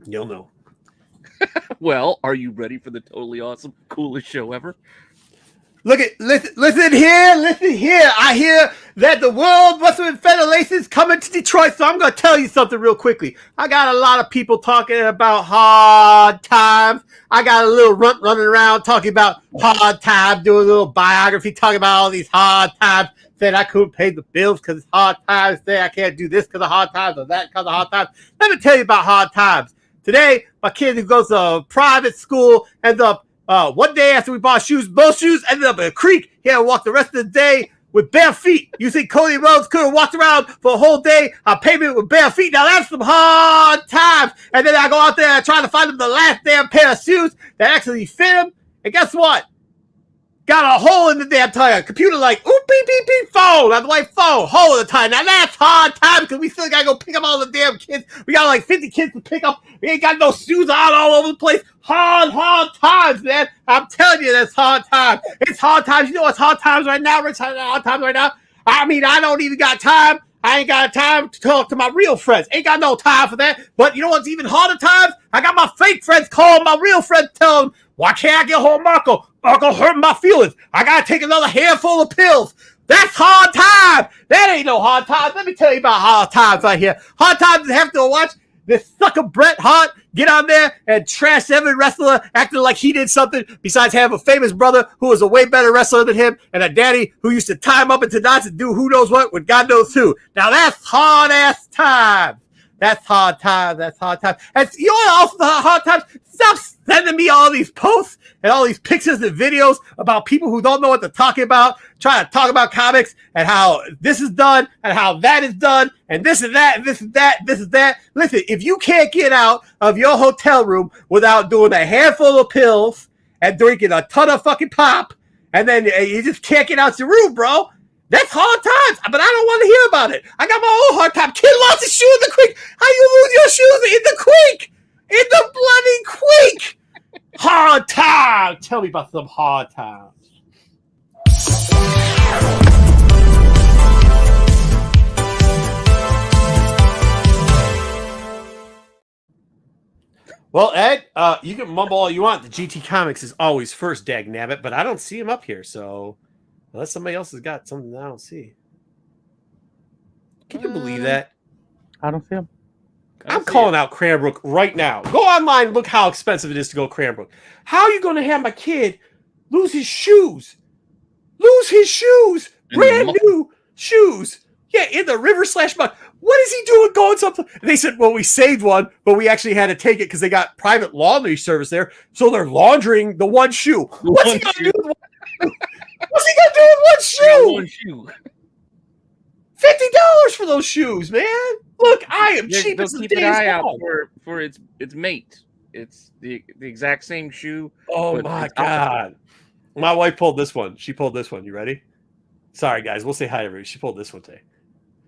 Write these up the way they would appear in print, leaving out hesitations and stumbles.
You'll know. Well, are you ready for the totally awesome, coolest show ever? Listen here. I hear that the World Wrestling Federation is coming to Detroit, so I'm going to tell you something real quickly. I got a lot of people talking about hard times. I got a little runt running around talking about hard times, doing a little biography, talking about all these hard times, saying I couldn't pay the bills because it's hard times, saying I can't do this because of hard times or that because of hard times. Let me tell you about hard times. Today, my kid who goes to a private school ends up one day after we bought shoes, both shoes ended up in a creek. He had to walk the rest of the day with bare feet. You think Cody Rhodes could have walked around for a whole day on pavement with bare feet? Now that's some hard times. And then I go out there and try to find him the last damn pair of shoes that actually fit him. And guess what? Got a hole in the damn tire. Computer like, ooh, beep, beep, beep, phone. On the way phone, hole in the tire. Now that's hard time because we still got to go pick up all the damn kids. We got like 50 kids to pick up. We ain't got no shoes out all over the place. Hard times, man. I'm telling you, that's hard times. It's hard times. You know what's hard times right now, Rich? Hard times right now? I mean, I don't even got time. I ain't got time to talk to my real friends. Ain't got no time for that. But you know what's even harder times? I got my fake friends calling my real friends, telling them, why can't I get home, Marco? Marco hurt my feelings. I got to take another handful of pills. That's hard time. That ain't no hard times. Let me tell you about hard times right here. Hard times is having to watch this sucker Bret Hart get on there and trash every wrestler acting like he did something besides have a famous brother who was a way better wrestler than him and a daddy who used to tie him up into knots and do who knows what with God knows who. Now that's hard-ass time. That's hard time. That's hard time. And you know what else is hard times? Stop sending me all these posts and all these pictures and videos about people who don't know what they're talking about, trying to talk about comics and how this is done and how that is done and this is that and this is that, this is that. Listen, if you can't get out of your hotel room without doing a handful of pills and drinking a ton of fucking pop, and then you just can't get out your room, bro, that's hard times, but I don't want to hear about it. I got my own hard time. Kid lost his shoe in the creek. How you lose your shoes in the creek? In the bloody creek. Hard time. Tell me about some hard times. Well, Ed, you can mumble all you want. The GT Comics is always first, dag nabbit, but I don't see him up here, so unless somebody else has got something that I don't see. Can you believe that? I don't see him. I'm calling out Cranbrook right now. Go online and look how expensive it is to go Cranbrook. How are you going to have my kid lose his shoes? Lose his shoes. Brand new shoes. Yeah, in the river/mud. What is he doing going something? And they said, well, we saved one, but we actually had to take it because they got private laundry service there. So they're laundering the one shoe. What's he going to do with one? What's he going to do with one shoe? One shoe. $50 for those shoes, man. Look, I am cheap as the keep an eye out long. for its mate. It's the exact same shoe. Oh my God. My wife pulled this one. She pulled this one. You ready? Sorry, guys. We'll say hi to everybody. She pulled this one today.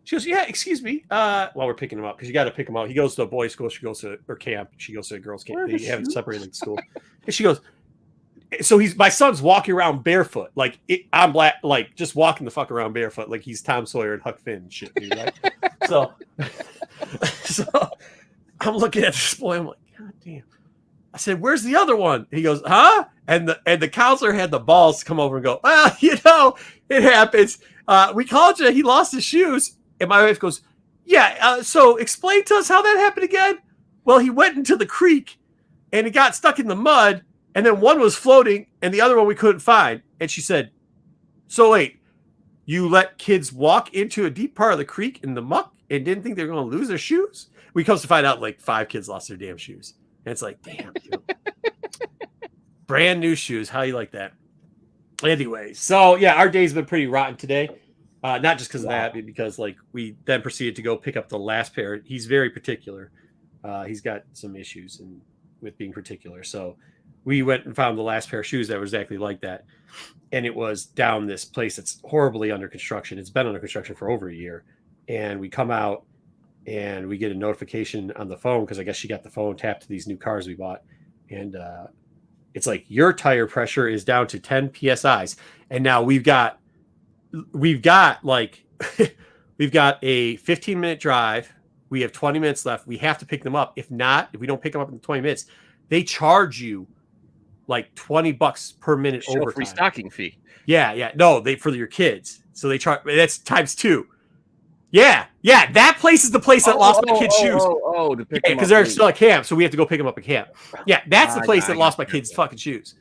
She goes, yeah, excuse me. While we're picking him up, because you got to pick him up. He goes to a boys' school. She goes to her camp. She goes to a girls' camp. They haven't separated school. And she goes, so my son's walking around barefoot. Like, I'm black, like, just walking the fuck around barefoot. Like, he's Tom Sawyer and Huck Finn and shit, dude, right? so I'm looking at this boy. I'm like, God damn. I said, where's the other one? He goes, huh? And the counselor had the balls to come over and go, well, it happens. We called you. He lost his shoes. And my wife goes, yeah, so explain to us how that happened again. Well, he went into the creek and he got stuck in the mud. And then one was floating and the other one we couldn't find. And she said, so wait, you let kids walk into a deep part of the creek in the muck and didn't think they were going to lose their shoes? We come to find out like 5 kids lost their damn shoes. And it's like, damn, dude. Brand new shoes. How you like that? Anyway, so yeah, our day's been pretty rotten today. Not just because of that, but because like we then proceeded to go pick up the last pair. He's very particular. He's got some issues with being particular. So we went and found the last pair of shoes that was exactly like that. And it was down this place that's horribly under construction. It's been under construction for over a year. And we come out and we get a notification on the phone because I guess she got the phone tapped to these new cars we bought. And it's like, your tire pressure is down to 10 PSIs. And now we've got like, we've got a 15-minute drive We have 20 minutes left. We have to pick them up. If not, if we don't pick them up in 20 minutes, they charge you like $20 per minute overtime. Free stocking fee. Yeah. No, for your kids. So they charge. That's times 2. Yeah. That place is the place that lost my kids' shoes. Because they're still at camp, so we have to go pick them up at camp. Yeah, that's the place that lost my kids' fucking shoes.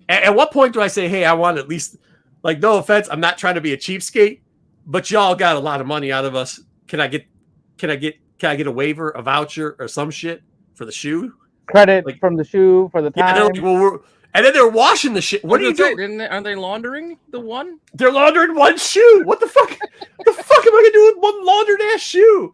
At what point do I say, hey, I want at least, like, no offense, I'm not trying to be a cheapskate, but y'all got a lot of money out of us. Can I get a waiver, a voucher, or some shit for the shoe? Credit from the shoe for the time. Yeah, like, well, and then they're washing the shit. What are you doing? Are they laundering the one? They're laundering one shoe. What the fuck? What the fuck am I gonna do with one laundered ass shoe?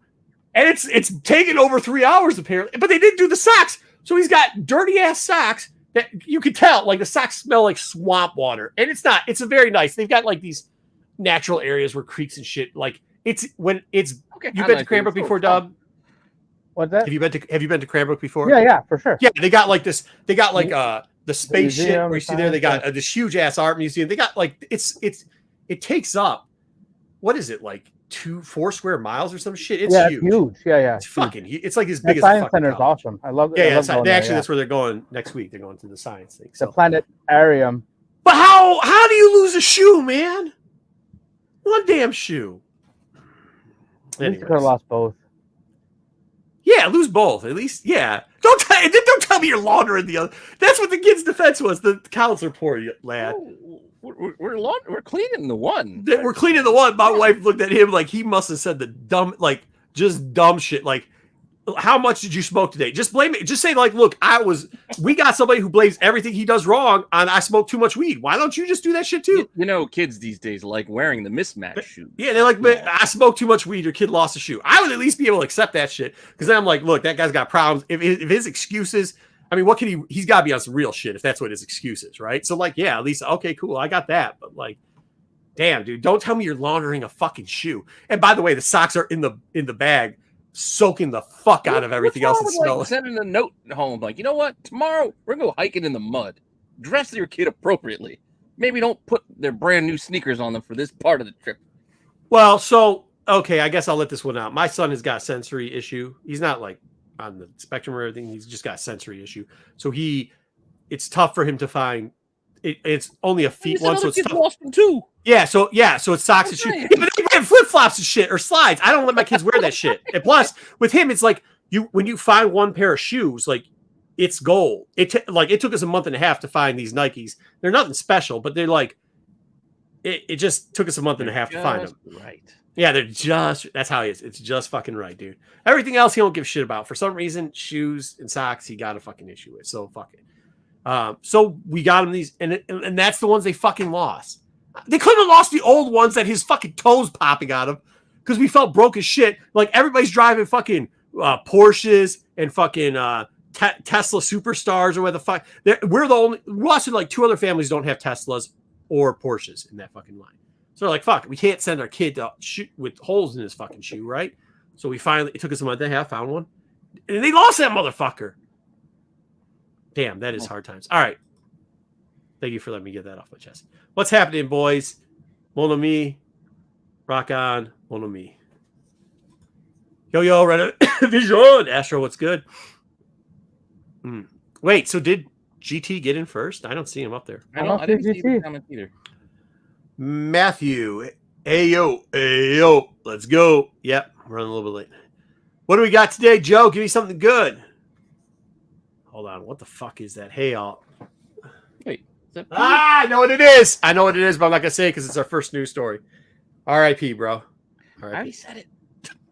And it's taken over 3 hours apparently. But they didn't do the socks. So he's got dirty ass socks that you could tell, like the socks smell like swamp water. And it's not. It's a very nice. They've got like these natural areas where creeks and shit. Like it's when it's. Okay, you've been to Cranbrook before, Dub? What's that? Have you been to Cranbrook before? Yeah, for sure. Yeah, they got like this. They got like the space shit where you see there. They got this huge ass art museum. They got like it takes up, what is it, like 4 square miles or some shit? It's huge. It's huge. Yeah. It's fucking. It's like as big as Science Center is awesome. I love. Yeah, that's where they're going next week. They're going to the science thing. The planetarium. But how do you lose a shoe, man? One damn shoe. You could have lost both. Yeah, lose both at least. Yeah, don't tell me you're laundering the other. That's what the kid's defense was. The counselor, poor lad. Oh, we're cleaning the one. We're cleaning the one. My wife looked at him like he must have said the dumb, like just dumb shit. Like, how much did you smoke today? Just blame it. Just say like, look, we got somebody who blames everything he does wrong on I smoked too much weed. Why don't you just do that shit too? You know, kids these days like wearing the mismatched shoes. Yeah, they're like, I smoked too much weed. Your kid lost a shoe. I would at least be able to accept that shit because then I'm like, look, that guy's got problems. If his excuses, I mean, what can he's got to be on some real shit if that's what his excuse is, right? So like, yeah, at least okay, cool, I got that. But like, damn, dude, don't tell me you're laundering a fucking shoe. And by the way, the socks are in the bag, soaking the fuck out of everything else and smelling. Like sending a note home, like, you know what? Tomorrow we're gonna go hiking in the mud. Dress your kid appropriately. Maybe don't put their brand new sneakers on them for this part of the trip. Well, so okay, I guess I'll let this one out. My son has got a sensory issue. He's not like on the spectrum or everything. He's just got a sensory issue. So it's tough for him to find. It's only a feet one, so it's tough. Lost them too. Yeah, so it's socks and shoes. Yeah, but they have flip flops and shit or slides. I don't let my kids wear that shit. And plus, with him, it's like when you find one pair of shoes, like it's gold. It took us a month and a half to find these Nikes. They're nothing special, but they're like it just took us a month and a half to find them. Right. Yeah, that's how he is. It's just fucking right, dude. Everything else he don't give a shit about. For some reason, shoes and socks he got a fucking issue with. So fuck it. So we got him these, and that's the ones they fucking lost. They couldn't have lost the old ones that his fucking toes popping out of because we felt broke as shit. Like everybody's driving fucking Porsches and fucking Tesla Superstars or where the fuck. We're the only. Us and like 2 other families don't have Teslas or Porsches in that fucking line. So they're like, fuck, we can't send our kid to shoot with holes in his fucking shoe, right? So it took us a month and a half, found one, and they lost that motherfucker. Damn, that is hard times. All right. Thank you for letting me get that off my chest. What's happening, boys? Mon ami. Rock on. Mon ami. Yo, Rennavision. Astro, what's good? Wait, so did GT get in first? I don't see him up there. I didn't see the comment either. Matthew. Ayo. Let's go. Yep, running a little bit late. What do we got today, Joe? Give me something good. Hold on. What the fuck is that? Hey, y'all. Wait. Is that I know what it is. But I'm not going to say it because it's our first news story. R.I.P., bro. I already said it.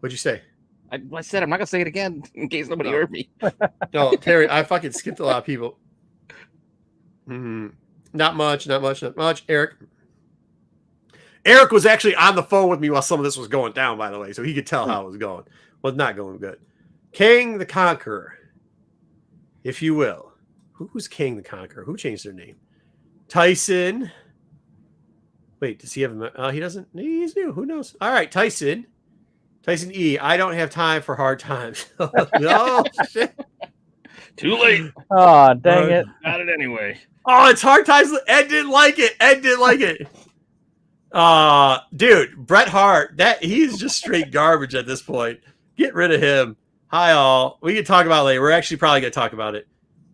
What'd you say? I said I'm not going to say it again in case nobody heard me. No, Terry, I fucking skipped a lot of people. Not much. Eric was actually on the phone with me while some of this was going down, by the way, so he could tell how it was going. Well, not going good. King the Conqueror, if you will. Who's King the Conqueror? Who changed their name? Tyson. Wait, does he have a... he doesn't... He's new. Who knows? All right, Tyson. Tyson E. I don't have time for hard times. No, shit. Too late. Oh, dang it. Got it anyway. Oh, it's hard times. Ed didn't like it. Dude, Bret Hart, he's just straight garbage at this point. Get rid of him. Hi, all. We can talk about it later. We're actually probably going to talk about it.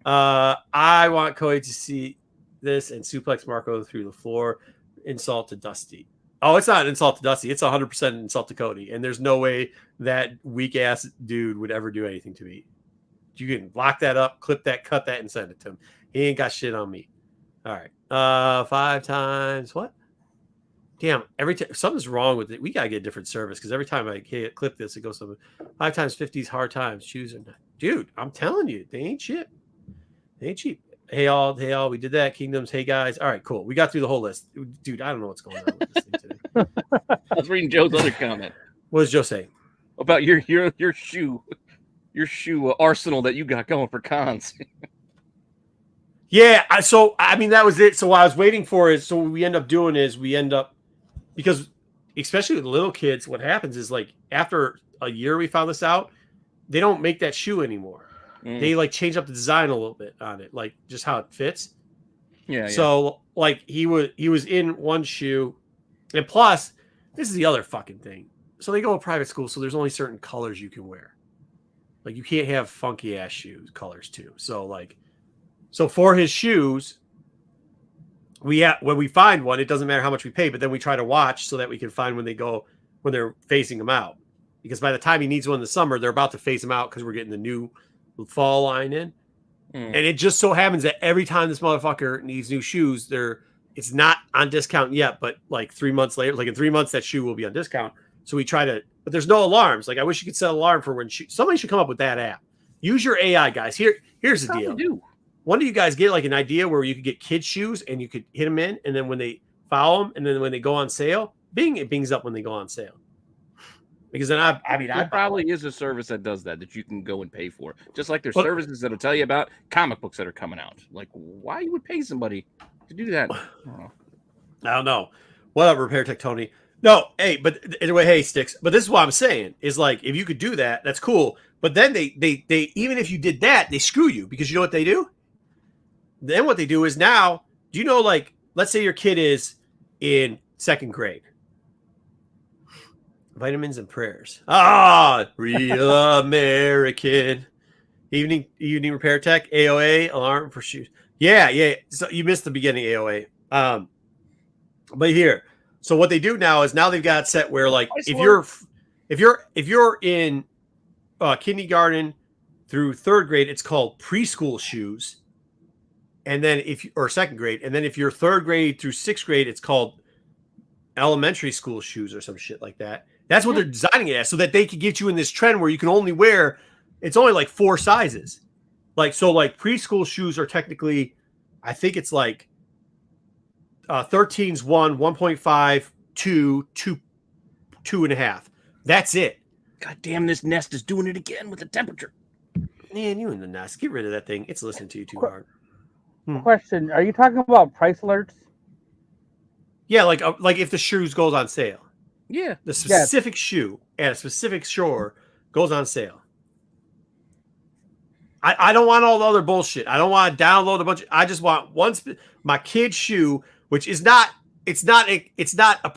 I want Cody to see this and suplex Marco through the floor. Insult to Dusty. Oh, it's not an insult to Dusty. It's 100% an insult to Cody. And there's no way that weak-ass dude would ever do anything to me. You can lock that up, clip that, cut that, and send it to him. He ain't got shit on me. All right. 5 times. What? Damn. Every time something's wrong with it. We got to get a different service because every time I clip this, it goes something. 5 times 50's hard times. Choose or not. Dude, I'm telling you, they ain't shit. They ain't cheap. Hey all, we did that. Kingdoms, hey guys. All right, cool. We got through the whole list. Dude, I don't know what's going on with this thing today. I was reading Joe's other comment. What does Joe say? About your shoe arsenal that you got going for cons. Yeah, that was it. So what I was waiting for is, so what we end up doing is because especially with little kids, what happens is like after a year we found this out, they don't make that shoe anymore. They like change up the design a little bit on it, like just how it fits. Yeah. So like he was in one shoe, and plus this is the other fucking thing. So they go to private school, so there's only certain colors you can wear. Like you can't have funky ass colors too. So for his shoes, when we find one, it doesn't matter how much we pay, but then we try to watch so that we can find when they're phasing them out. Because by the time he needs one in the summer, they're about to phase them out because we're getting the new fall line in. And it just so happens that every time this motherfucker needs new shoes, it's not on discount yet, but like 3 months later, like in 3 months, that shoe will be on discount. So we try to, but there's no alarms. Like I wish you could set an alarm for when somebody should come up with that app. Use your AI, guys. Here's the deal. One of you guys get like an idea where you could get kids shoes and you could hit them in, and then when they follow them, and then when they go on sale, it bings up when they go on sale. Because then I probably is a service that does that you can go and pay for. Just like there's services that'll tell you about comic books that are coming out. Like why you would pay somebody to do that? I don't know. What up, Repair Tech Tony? No, hey, but anyway, hey Sticks. But this is what I'm saying is like if you could do that, that's cool. But then they even if you did that, they screw you because you know what they do? Then what they do is now, do you know, like, let's say your kid is in 2nd grade. Vitamins and prayers. Real American. Evening repair tech. AOA alarm for shoes. Yeah. So you missed the beginning AOA. But here, so what they do now is now they've got it set where like if you're in kindergarten through 3rd grade, it's called preschool shoes. And then or 2nd grade, and then if you're 3rd grade through 6th grade, it's called elementary school shoes or some shit like that. That's what they're designing it as, so that they can get you in this trend where you can only wear, it's only like 4 sizes. Like preschool shoes are technically, I think it's like 13's 1, 1.5, 2, 2.5. That's it. God damn, this Nest is doing it again with the temperature. Man, you and the Nest, get rid of that thing. It's listening to you too hard. Question: are you talking about price alerts? Yeah, like if the shoes goes on sale. Yeah, the specific shoe at a specific store goes on sale. I don't want all the other bullshit. I don't want to download a bunch. I just want my kid's shoe, which is not. It's not.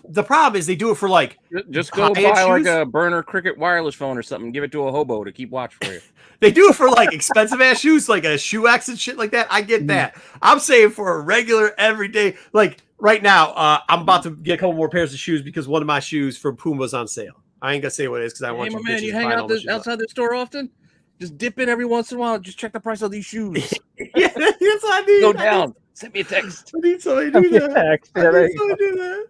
The problem is they do it for like. Just go buy like a burner Cricket wireless phone or something. Give it to a hobo to keep watch for you. They do it for like expensive ass shoes, like a shoe X and shit like that. I get that. I'm saying for a regular everyday, like right now, I'm about to get a couple more pairs of shoes because one of my shoes from Puma's on sale. I ain't gonna say what it is because I want you. Man, you hang out outside the store often. Just dip in every once in a while. Just check the price of these shoes. Yeah, that's what I need. Go down. Send me a text. I need somebody to do that.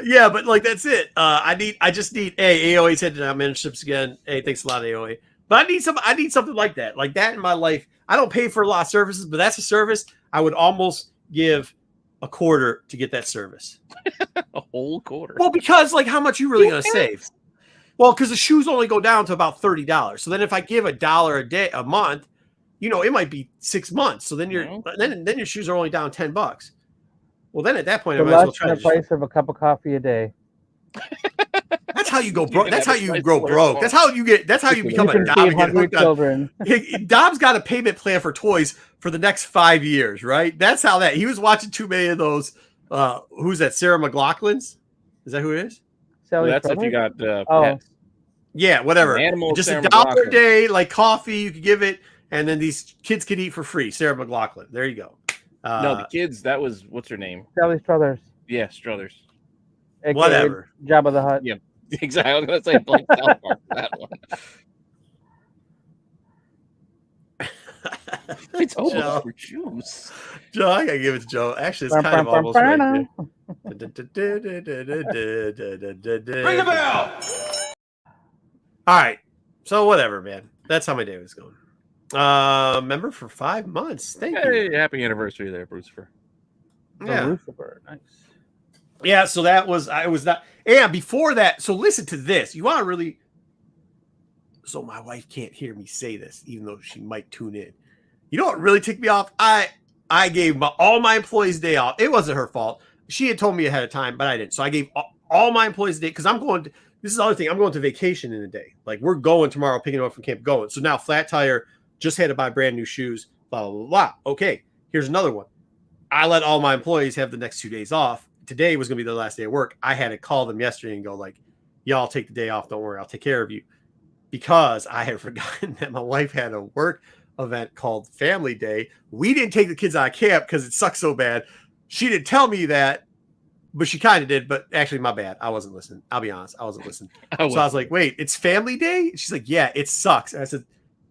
Yeah, but like that's it. I just need AOA's heading out memberships again. Hey, thanks a lot, AOA. But I need something like that in my life. I don't pay for a lot of services, but that's a service I would almost give a quarter to get that service. A whole quarter. Well, because like how much you really gonna save? Well, because the shoes only go down to about $30. So then if I give $1 a month, you know, it might be 6 months. So then then your shoes are only down $10. Well, then at that point, I might as well try the price of a cup of coffee a day. That's how you go broke. That's how you grow broke. That's how you become a Dom and get hooked on. Dom's got a payment plan for toys for the next 5 years, right? That's how he was watching too many of those. Who's that? Sarah McLachlan's? Is that who it is? Well, that's if you got pets. Yeah, whatever. Animal Just Sarah $1 a McLachlan. day, like coffee, you could give it, and then these kids could eat for free. Sarah McLachlan. There you go. No, the kids. That was what's her name? Sally Struthers, Yeah, Struthers. aka Whatever. Jabba the Hutt. Yeah, exactly. I was gonna say like South Park. That one. It's Joe. almost for juice. Joe, I gotta give it to Joe. Actually, it's kind of almost right there. Ring the bell. All right. So whatever, man. That's how my day was going. Member for 5 months. Thank you. Hey, happy anniversary there, Brucifer. Yeah. Lucifer, nice. Yeah, so that was I was not. And before that, so listen to this. You want to really. So my wife can't hear me say this, even though she might tune in. You know what really ticked me off? I gave all my employees day off. It wasn't her fault. She had told me ahead of time, but I didn't. So I gave all my employees a day because I'm going to. This is the other thing. I'm going to vacation in a day. Like we're going tomorrow, picking up from camp, going. So now Flat Tire just had to buy brand new shoes. Blah blah blah. Blah. Okay, here's another one. I let all my employees have the next 2 days off. Today was going to be their last day of work. I had to call them yesterday and go like, y'all take the day off. Don't worry. I'll take care of you. Because I had forgotten that my wife had a work event called Family Day. We didn't take the kids out of camp because it sucked so bad. She didn't tell me that, but she kind of did. But actually, my bad. I wasn't listening. I'll be honest. I wasn't listening. So I was like, wait, it's Family Day? She's like, yeah, it sucks. And I said,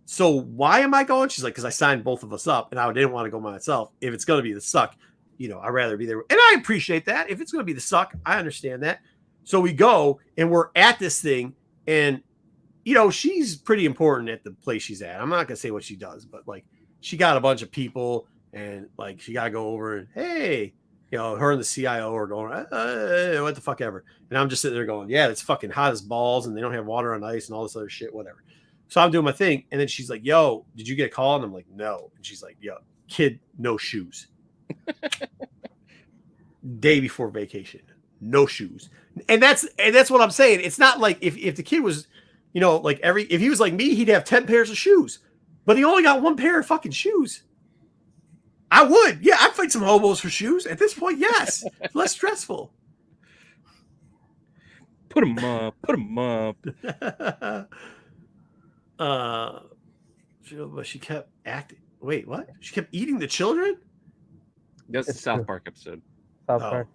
so why am I going? She's like, because I signed both of us up and I didn't want to go myself. If it's going to be the suck, I'd rather be there. And I appreciate that. If it's going to be the suck, I understand that. So we go and we're at this thing and she's pretty important at the place she's at. I'm not going to say what she does, but like she got a bunch of people and like she got to go over and, hey, her and the CIO are going, what the fuck ever. And I'm just sitting there going, yeah, it's fucking hot as balls and they don't have water on ice and all this other shit, whatever. So I'm doing my thing. And then she's like, yo, did you get a call? And I'm like, no. And she's like, yo, kid, no shoes. Day before vacation, no shoes. And that's what I'm saying. It's not like if the kid was, if he was like me, he'd have 10 pairs of shoes, but he only got 1 pair of fucking shoes. I would. Yeah, I'd fight some hobos for shoes. At this point, yes. It's less stressful. Put them up. Put them up. But she kept acting. Wait, what? She kept eating the children? That's the South Park episode. South Park.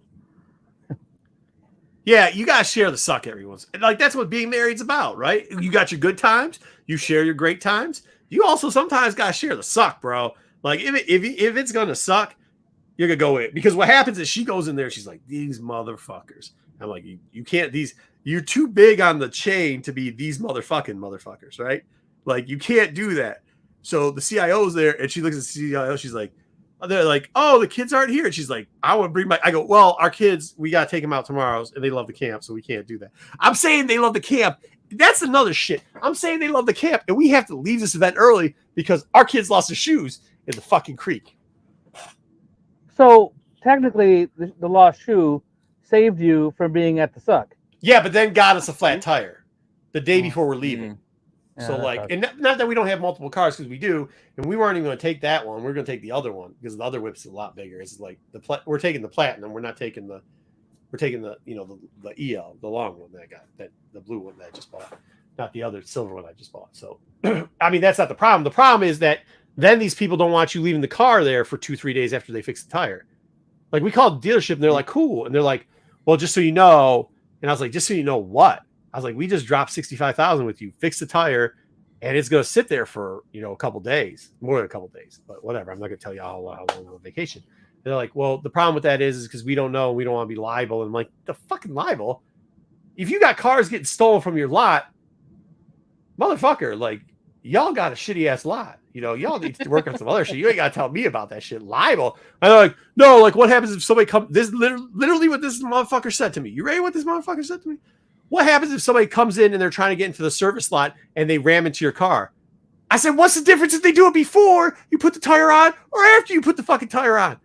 Yeah, you gotta share the suck everyone's. Like that's what being married's about, right? You got your good times, you share your great times. You also sometimes gotta share the suck, bro. Like if it's gonna suck, you're gonna go in. Because what happens is she goes in there, she's like, these motherfuckers. I'm like, you can't you're too big on the chain to be these motherfuckers, right? Like you can't do that. So the CIO's there and she looks at the CIO, she's like, they're like, oh, the kids aren't here. And she's like, I want to bring I go, well, our kids, we got to take them out tomorrow and they love the camp. So we can't do that. I'm saying they love the camp. That's another shit. I'm saying they love the camp and we have to leave this event early because our kids lost their shoes in the fucking creek. So technically the lost shoe saved you from being at the suck. Yeah, but then got us a flat tire the day before we're leaving. Yeah, so like, and not that we don't have multiple cars because we do, and we weren't even going to take that one. We're going to take the other one because the other whip's a lot bigger. It's like we're taking the platinum. We're not taking the the EL, the long one that I got, the blue one that I just bought, not the other silver one I just bought. So, I mean, that's not the problem. The problem is that then these people don't want you leaving the car there for 2-3 days after they fix the tire. Like we called the dealership and they're like, cool. And they're like, well, just so you know. And I was like, just so you know what? I was like, we just dropped $65,000 with you, fix the tire, and it's going to sit there for, a couple days, more than a couple days, but whatever. I'm not going to tell you how long we're on vacation. And they're like, well, the problem with that is because we don't know, we don't want to be liable. And I'm like, the fucking liable? If you got cars getting stolen from your lot, motherfucker, like y'all got a shitty ass lot. Y'all need to work on some other shit. You ain't got to tell me about that shit. Liable. And they're like, no, like what happens if somebody comes, this literally what this motherfucker said to me. You ready what this motherfucker said to me? What happens if somebody comes in and they're trying to get into the service lot and they ram into your car? I said, what's the difference if they do it before you put the tire on or after you put the fucking tire on?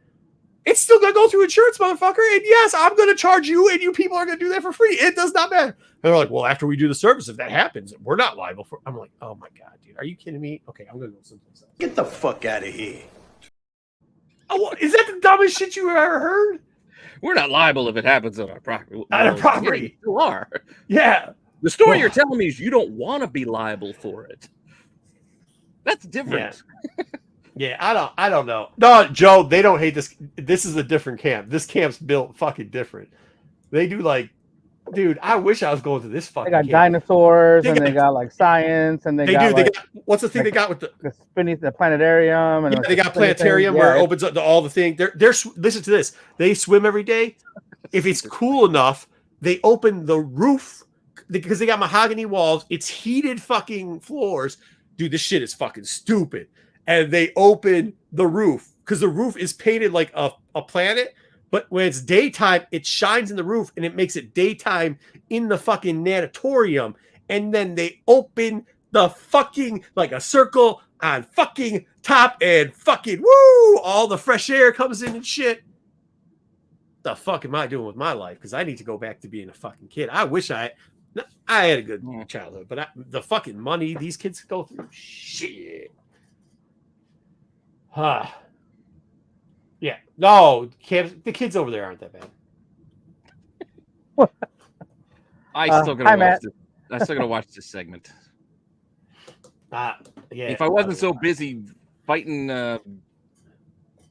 It's still going to go through insurance, motherfucker. And yes, I'm going to charge you and you people are going to do that for free. It does not matter. And they're like, well, after we do the service, if that happens, we're not liable for. I'm like, oh my God, dude. Are you kidding me? Okay, I'm going to go someplace else. Get the fuck out of here. Oh, is that the dumbest shit you ever heard? We're not liable if it happens on our property. On our property. You are. Yeah. The story you're telling me is you don't want to be liable for it. That's different. Yeah, I don't know. No, Joe, they don't hate this. This is a different camp. This camp's built fucking different. They do like, dude, I wish I was going to this fucking They got camp. dinosaurs, They and got- they got like science, and they got They like got what's the thing like they got with the the planetarium, and yeah, like they the got spinny thing. planetarium where it opens up to all the things. They're listen to this. They swim every day. If it's cool enough, they open the roof because they got mahogany walls. It's heated fucking floors. Dude, this shit is fucking stupid. And they open the roof because the roof is painted like a planet. But when it's daytime, it shines in the roof and it makes it daytime in the fucking natatorium. And then they open the fucking like a circle on fucking top and fucking woo! All the fresh air comes in and shit. The fuck am I doing with my life? Because I need to go back to being a fucking kid. I wish I had a good childhood, but the fucking money these kids go through, shit. Yeah. No, the kids over there aren't that bad. I still gotta hi, watch Matt. this. I still gotta watch this segment. Yeah. If I wasn't so busy fighting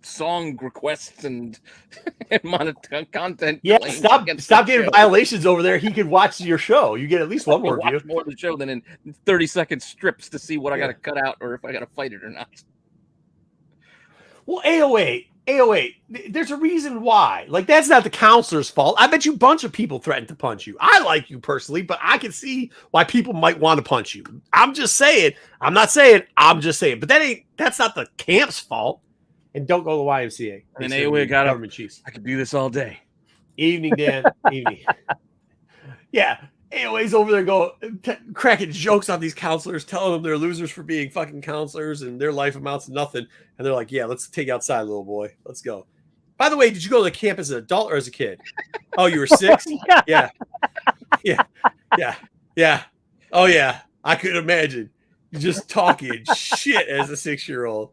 song requests and content, Yeah, claims stop against the getting show, violations over there. He could watch your show. You get at least one I'll more watch view. more of the show than in 30-second strips to see what I gotta cut out or if I gotta fight it or not. Well, AOA, there's a reason why. Like, that's not the counselor's fault. I bet you a bunch of people threatened to punch you. I like you personally, but I can see why people might want to punch you. I'm just saying. I'm not saying. I'm just saying. But that's not the camp's fault. And don't go to the YMCA. And then AOA got government chiefs. I could do this all day. Evening, Dan. Evening. Yeah. AOA's over there cracking jokes on these counselors, telling them they're losers for being fucking counselors and their life amounts to nothing. And they're like, yeah, let's take you outside, little boy. Let's go. By the way, did you go to the camp as an adult or as a kid? Oh, you were 6? Yeah. Oh, yeah. I could imagine. You're just talking shit as a 6-year-old.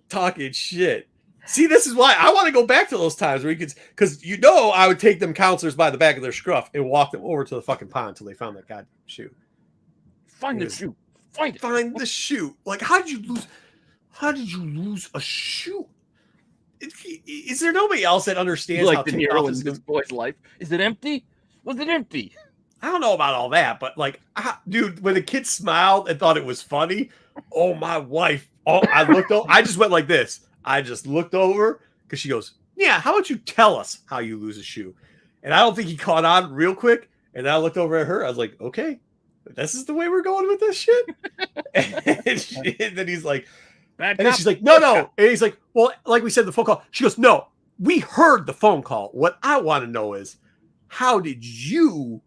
Talking shit. See, this is why I want to go back to those times where you could, because I would take them counselors by the back of their scruff and walk them over to the fucking pond until they found that goddamn shoe. Find the shoe. Find it. Find the shoe. Like, how did you lose a shoe? Is there nobody else that understands Like how De ticked Niro off in this this boy's life. Is it empty? Was it empty? I don't know about all that, but like, dude, when the kid smiled and thought it was funny, oh, my wife. Oh, I looked over. I just went like this. I just looked over because she goes, yeah, how about you tell us how you lose a shoe? And I don't think he caught on real quick. And I looked over at her. I was like, okay, this is the way we're going with this shit. And then he's like, and then she's like, no. And he's like, well, like we said in the phone call, she goes, no, we heard the phone call. What I want to know is, how did you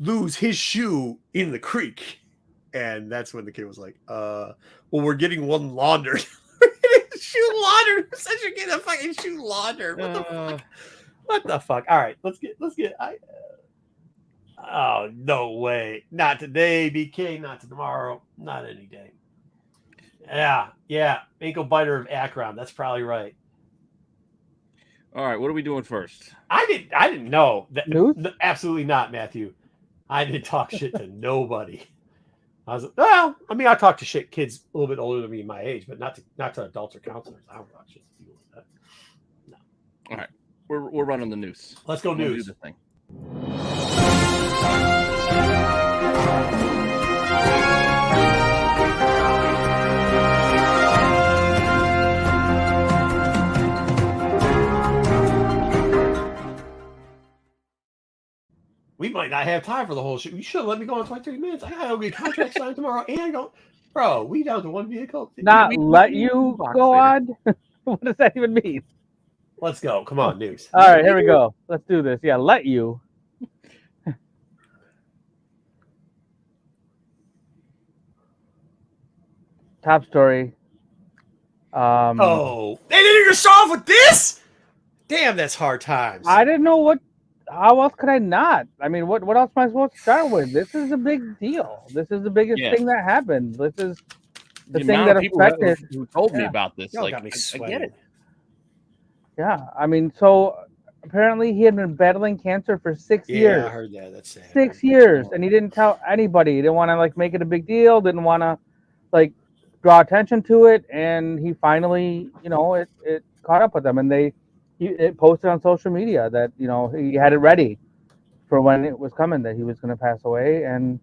lose his shoe in the creek? And that's when the kid was like, well, we're getting one laundered. Shoe laundered. Such a get a fucking shoe laundered. What the fuck? What the fuck? All right, let's get. Oh, no way. Not today, BK. Not tomorrow. Not any day. Yeah. Ankle biter of Akron. That's probably right. All right, what are we doing first? I didn't know that. News? Absolutely not, Matthew. I didn't talk shit to nobody. I was well. I mean, I talk to shit kids a little bit older than me, my age, but not to adults or counselors. I don't talk shit to people like that. No. All right, we're running the news. Let's go We'll news. do the thing. We might not have time for the whole shit. You should have let me go on 20, 30 minutes. I gotta get contract signed tomorrow and go. Bro, we down to one vehicle. Not we- let we- you we- go later. on? What does that even mean? Let's go. Come on, news. All right, here we go. Let's do this. Yeah, let you. Top story. Oh, they didn't even start off with this? Damn, that's hard times. I didn't know what. How else could I not? I mean, what else am I supposed to start with? This is a big deal. This is the biggest Yeah. thing that happened. This is the thing amount that of people affected. who told me Yeah. about this, Y'all like, got me I get sweating. it. Yeah, I mean, so apparently he had been battling cancer for 6 Yeah, years. I heard that. That's sad. 6 years, and he didn't tell anybody. He didn't want to like make it a big deal. Didn't want to like draw attention to it. And he finally, it caught up with them, and it posted on social media that he had it ready for when it was coming that he was going to pass away. And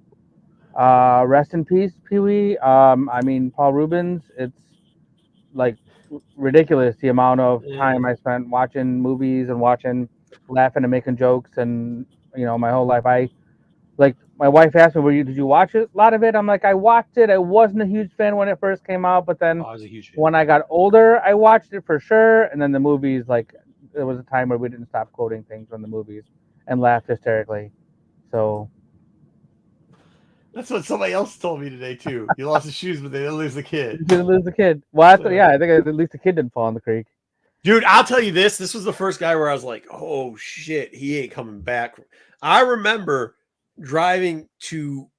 rest in peace, Pee Wee. I mean, Paul Rubens. It's like ridiculous the amount of time I spent watching movies and laughing and making jokes, and my whole life my wife asked me, did you watch a lot of it? I'm like, I watched it. I wasn't a huge fan when it first came out, but then I was a huge fan. when I got older, I watched it for sure. And then the movies, there was a time where we didn't stop quoting things from the movies and laughed hysterically. So that's what somebody else told me today too. You lost his shoes, but they didn't lose the kid. you didn't lose the kid. Well, I think at least the kid didn't fall in the creek. Dude, I'll tell you this. This was the first guy where I was like, oh shit, he ain't coming back. I remember driving to,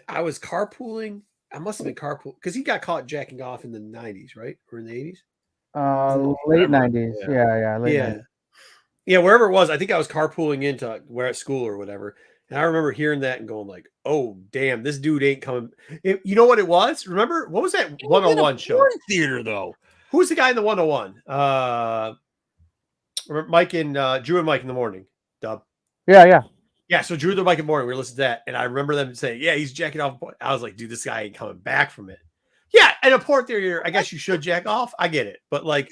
I was carpooling. I must have been carpool because he got caught jacking off in the 90s, right? Or in the 80s? Late 90s. Yeah. Late 90s. Yeah, wherever it was. I think I was carpooling into where at school or whatever. And I remember hearing that and going like, oh, damn, this dude ain't coming. You know what it was? Remember? What was that 101 show? Theater, though. Who was the guy in the 101? Mike and Drew and Mike in the morning. Dub. Yeah. Yeah, so Drew and Mike in the morning, we were listening to that. And I remember them saying, yeah, he's jacking off. I was like, dude, this guy ain't coming back from it. Yeah, and a porn theater, I guess you should jack off. I get it. But like,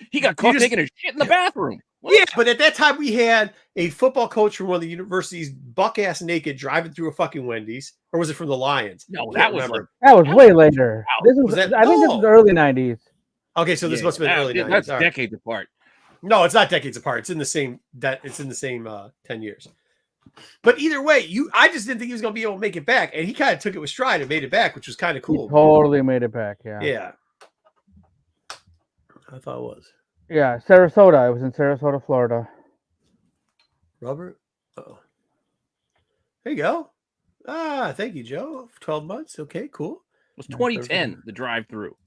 he got caught taking a shit in the bathroom. What? Yeah, but at that time we had a football coach from one of the universities, buck ass naked, driving through a fucking Wendy's, or was it from the Lions? No, that was way later. I think this was early 90s. Okay, so this must have been early 90s. That's decades apart. No, it's not decades apart. It's in the same 10 years. But either way, I just didn't think he was going to be able to make it back, and he kind of took it with stride and made it back, which was kind of cool. He totally made it back. Yeah. I thought it was. Yeah, Sarasota. I was in Sarasota, Florida. Robert? Oh. There you go. Thank you, Joe. 12 months. Okay, cool. It was 2010, the drive-through.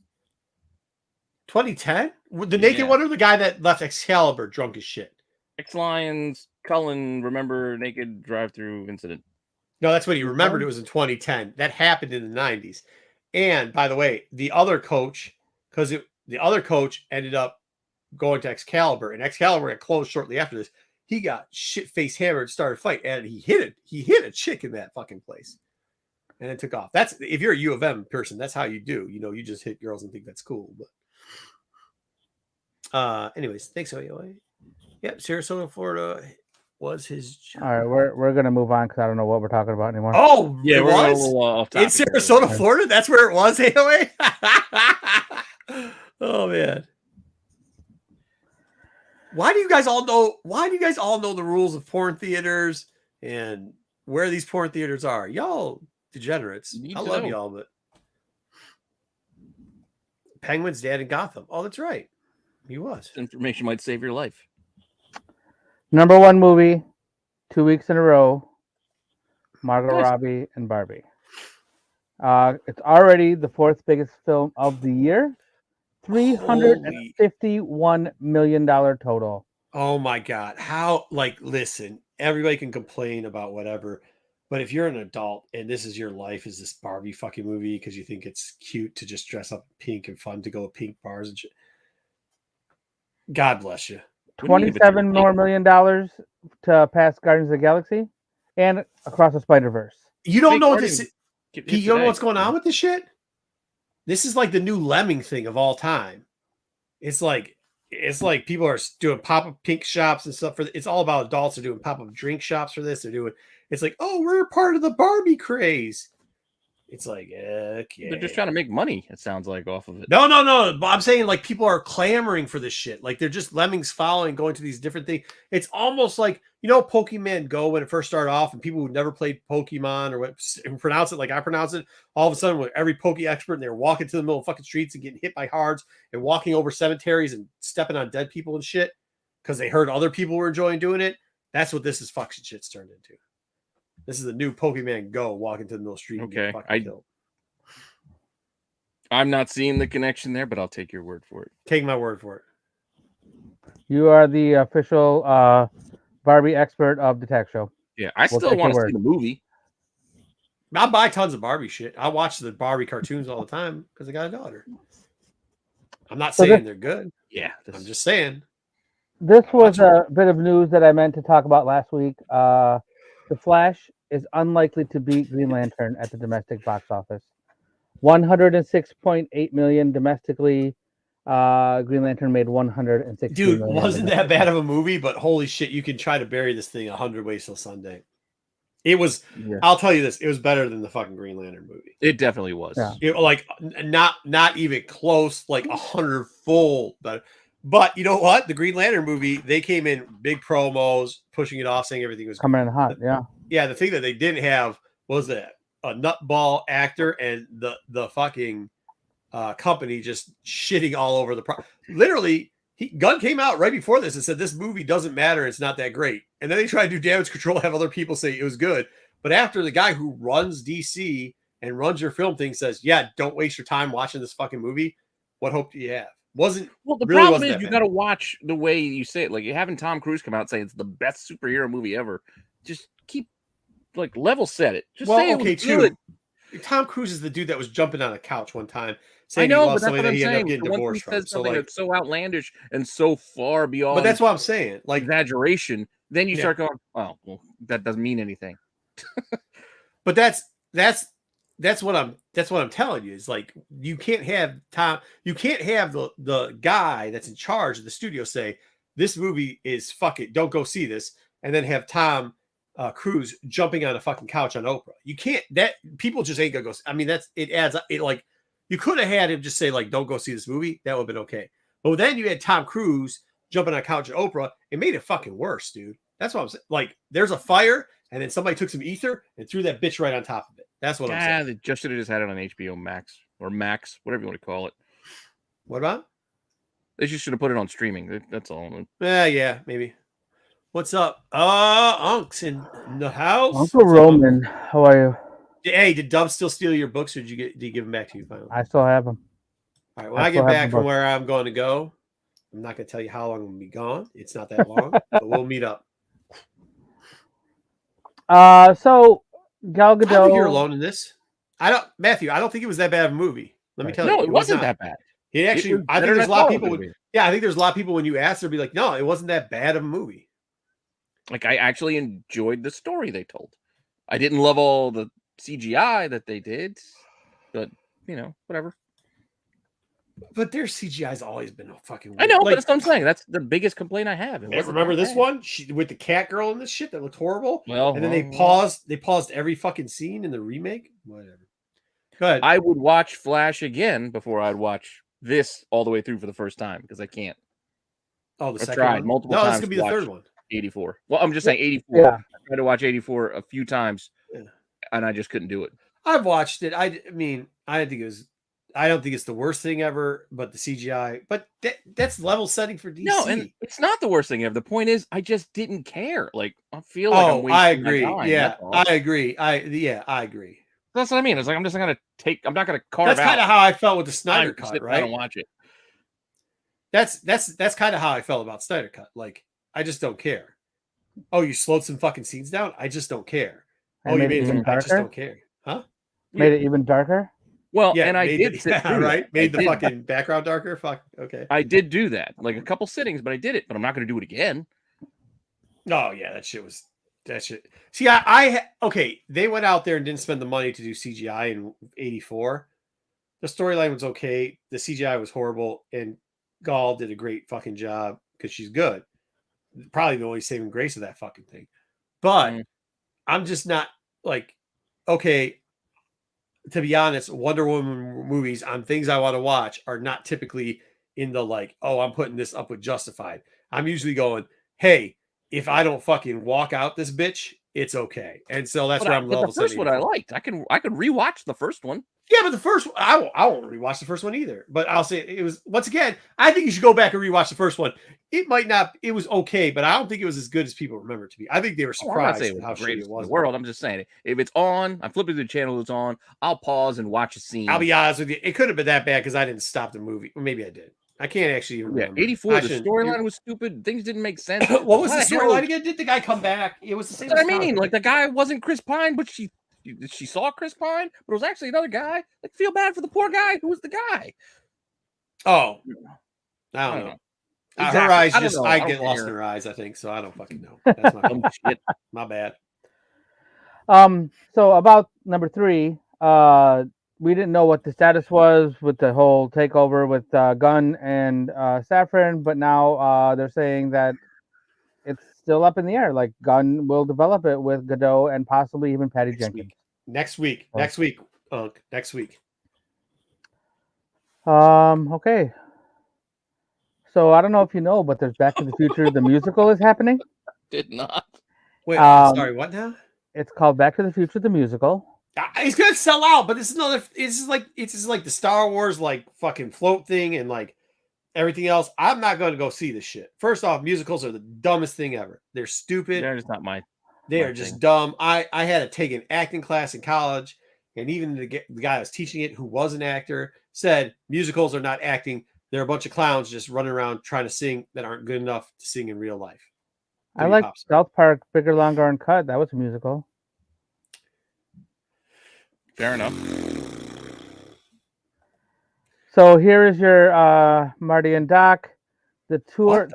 2010? The naked one or the guy that left Excalibur drunk as shit? X-Lions, Cullen, remember naked drive-through incident. No, that's what he remembered. It was in 2010. That happened in the 90s. And by the way, the other coach ended up going to Excalibur, and Excalibur got closed shortly after this. He got shit-faced hammered, started a fight, and he hit a chick in that fucking place. And it took off. That's if you're a U of M person, that's how you do. You just hit girls and think that's cool. But anyways, thanks, OUA. Yep, Sarasota, Florida was his job. All right, we're gonna move on because I don't know what we're talking about anymore. Oh, yeah, it we're was off in Sarasota, Florida. That's where it was, AOA. Oh man. Why do you guys all know the rules of porn theaters and where these porn theaters are? Y'all degenerates. I love y'all, but Penguin's dad in Gotham. Oh, that's right. He was. Information might save your life. Number one movie, 2 weeks in a row, Margot Robbie and Barbie. It's already the fourth biggest film of the year. $351 million total. Oh my God. How, listen, everybody can complain about whatever, but if you're an adult and this is your life, is this Barbie fucking movie because you think it's cute to just dress up pink and fun to go to pink bars and shit. God bless you. $27 million to pass Guardians of the Galaxy and Across the Spider-Verse. You don't know this. You don't know what's going on with this shit? This is like the new Lemming thing of all time. It's like people are doing pop-up pink shops and stuff it's all about adults are doing pop-up drink shops for this. It's like, oh, we're part of the Barbie craze. It's like, okay. They're just trying to make money, it sounds like, off of it. No. I'm saying people are clamoring for this shit. They're just lemmings following, going to these different things. It's almost like, Pokemon Go when it first started off and people who never played Pokemon or pronounce it like I pronounce it, all of a sudden with every Poke expert and they're walking to the middle of fucking streets and getting hit by hards and walking over cemeteries and stepping on dead people and shit because they heard other people were enjoying doing it. That's what this is fucking shit's turned into. This is the new Pokemon Go walking to the middle of the street. Okay. I'm not seeing the connection there, but I'll take your word for it. Take my word for it. You are the official Barbie expert of the tech show. Yeah, I We'll still take your want to see word. the movie. I buy tons of Barbie shit. I watch the Barbie cartoons all the time because I got a daughter. I'm not So saying they're good. Yeah, I'm just saying. This I was watch 'em. a bit of news that I meant to talk about last week. The Flash is unlikely to beat Green Lantern at the domestic box office. 106.8 million domestically. Green Lantern made 116 Dude, million. wasn't that bad of a movie, but holy shit, you can try to bury this thing 100 ways till Sunday. It was, Yeah. I'll tell you this, it was better than the fucking Green Lantern movie. It definitely was. Yeah. It, like not even close, like 100-fold better. But you know what? The Green Lantern movie, they came in big promos, pushing it off, saying everything was Coming great. in hot, yeah. Yeah, the thing that they didn't have was a nutball actor and the fucking company just shitting all over the literally. Gunn came out right before this and said this movie doesn't matter, it's not that great, and then they tried to do damage control, have other people say it was good, but after the guy who runs DC and runs your film thing says, yeah, don't waste your time watching this fucking movie, what hope do you have? Wasn't Well, the really problem wasn't is that you bad. got to watch the way you say it. Like you're having Tom Cruise come out and say it's the best superhero movie ever. Just keep like level set it. Just say Well, it okay, was good. too. Tom Cruise is the dude that was jumping on a couch one time I saying know, he but lost that's somebody what that I'm he ended up saying. getting So once he divorced from. says So something like, that's so outlandish and so far beyond but that's what I'm saying. Like, exaggeration, then you Yeah. start going, "Oh, well, that doesn't mean anything." but that's what I'm telling you is like you can't have the guy that's in charge of the studio say this movie is fuck it, don't go see this, and then have Tom Cruise jumping on a fucking couch on Oprah. You can't, that people just ain't gonna go. I mean, that's it adds up. It like you could have had him just say like don't go see this movie, that would have been okay. But then you had Tom Cruise jumping on a couch at Oprah, it made it fucking worse, dude. That's what I'm saying. Like there's a fire, and then somebody took some ether and threw that bitch right on top of it. That's what I'm saying. They just should have just had it on HBO Max or Max, whatever you want to call it. What about? They just should have put it on streaming. That's all. Yeah, maybe. What's up? Unks in the house. Uncle What's up, Roman, how are you? Hey, did Dub still steal your books, or did you give them back to you finally? I still have them. All right, when I still get have back the from book. where I'm going to go, I'm not going to tell you how long I'm going to be gone. It's not that long, but we'll meet up. So Gal I don't think you're Gadot. alone in this. Matthew, I don't think it was that bad of a movie. Let me tell you. No, it wasn't not. that bad. It actually, was I think better there's a than I lot of thought it people. was gonna be. Yeah, I think there's a lot of people when you ask, they'll be like, no, it wasn't that bad of a movie. Like I actually enjoyed the story they told. I didn't love all the CGI that they did, but whatever. But their CGI's always been a fucking weird. I know, Like, but that's what I'm saying. That's the biggest complaint I have. It wasn't remember that this bad. one with the cat girl and this shit that looked horrible? Well, and then they paused every fucking scene in the remake. Whatever. Go ahead. I would watch Flash again before I'd watch this all the way through for the first time because I can't. The I've second tried one? multiple No, times. this could be the third one. 84. Well, I'm just saying 84. Yeah. I tried to watch 84 a few times, Yeah. and I just couldn't do it. I've watched it. I mean, I don't think it's the worst thing ever, but the CGI, but that's level setting for DC. No, and it's not the worst thing ever. The point is, I just didn't care. Like, I feel like I'm wasting I agree. my time. Yeah, I agree. I agree. That's what I mean. It's like I'm not going to carve That's out. kind of how I felt with the Snyder time to cut, sit right? down and watch it. That's kind of how I felt about Snyder cut. Like, I just don't care. Oh, you slowed some fucking scenes down? I just don't care. And Oh, you made it made even it. I just darker? don't care. Huh? Made it even darker. Well, Yeah, and I did sit through right. that. Made the I did. fucking background darker. Fuck. Okay. I did do that, like a couple sittings, but I did it. But I'm not going to do it again. Oh yeah, that shit. See, okay. They went out there and didn't spend the money to do CGI in '84. The storyline was okay. The CGI was horrible, and Gall did a great fucking job because she's good. Probably the only saving grace of that fucking thing. But I'm just not like, okay. To be honest, Wonder Woman movies on things I want to watch are not typically in the like, oh, I'm putting this up with Justified. I'm usually going, hey, if I don't fucking walk out this bitch, it's okay. And so that's where I'm level the first setting. one I liked. I could rewatch the first one. Yeah, but the first one, I won't rewatch the first one either. But I'll say it was, once again, I think you should go back and rewatch the first one. It might not, it was okay, but I don't think it was as good as people remember it to be. I think they were surprised at how shitty it was. In the world. I'm just saying it. If it's on, I'm flipping to the channel it's on. I'll pause and watch a scene. I'll be honest with you, it could have been that bad because I didn't stop the movie. Or maybe I did. I can't actually even remember. 84. The storyline was stupid. Things didn't make sense. What was the Why hell storyline again? Did the guy come back? It was the same. That's what I mean. Like the guy wasn't Chris Pine, but she saw Chris Pine, but it was actually another guy. Like, feel bad for the poor guy who was the guy. Oh, I don't know. Exactly. Her eyes I get don't lost care. in her eyes, I think. So I don't fucking know. That's my Shit. my bad. So about number 3, we didn't know what the status was with the whole takeover with Gunn and Safran, but now they're saying that it's still up in the air. Like Gunn will develop it with Godot and possibly even Patty Jenkins. Next week. Okay. So I don't know if you know, but there's Back to the Future. The musical is happening. Did not. Wait, sorry, what now? It's called Back to the Future, the musical. It's gonna sell out, but this is another. It's just like the Star Wars like fucking float thing and like everything else. I'm not going to go see this shit. First off, musicals are the dumbest thing ever. They're stupid. They're just not my. They are just dumb. I had to take an acting class in college, and even the guy that was teaching it, who was an actor, said musicals are not acting. They're a bunch of clowns just running around trying to sing that aren't good enough to sing in real life. I like South Park, Bigger, Longer, and Cut. That was a musical. Fair enough. So here is your Marty and Doc. The tour.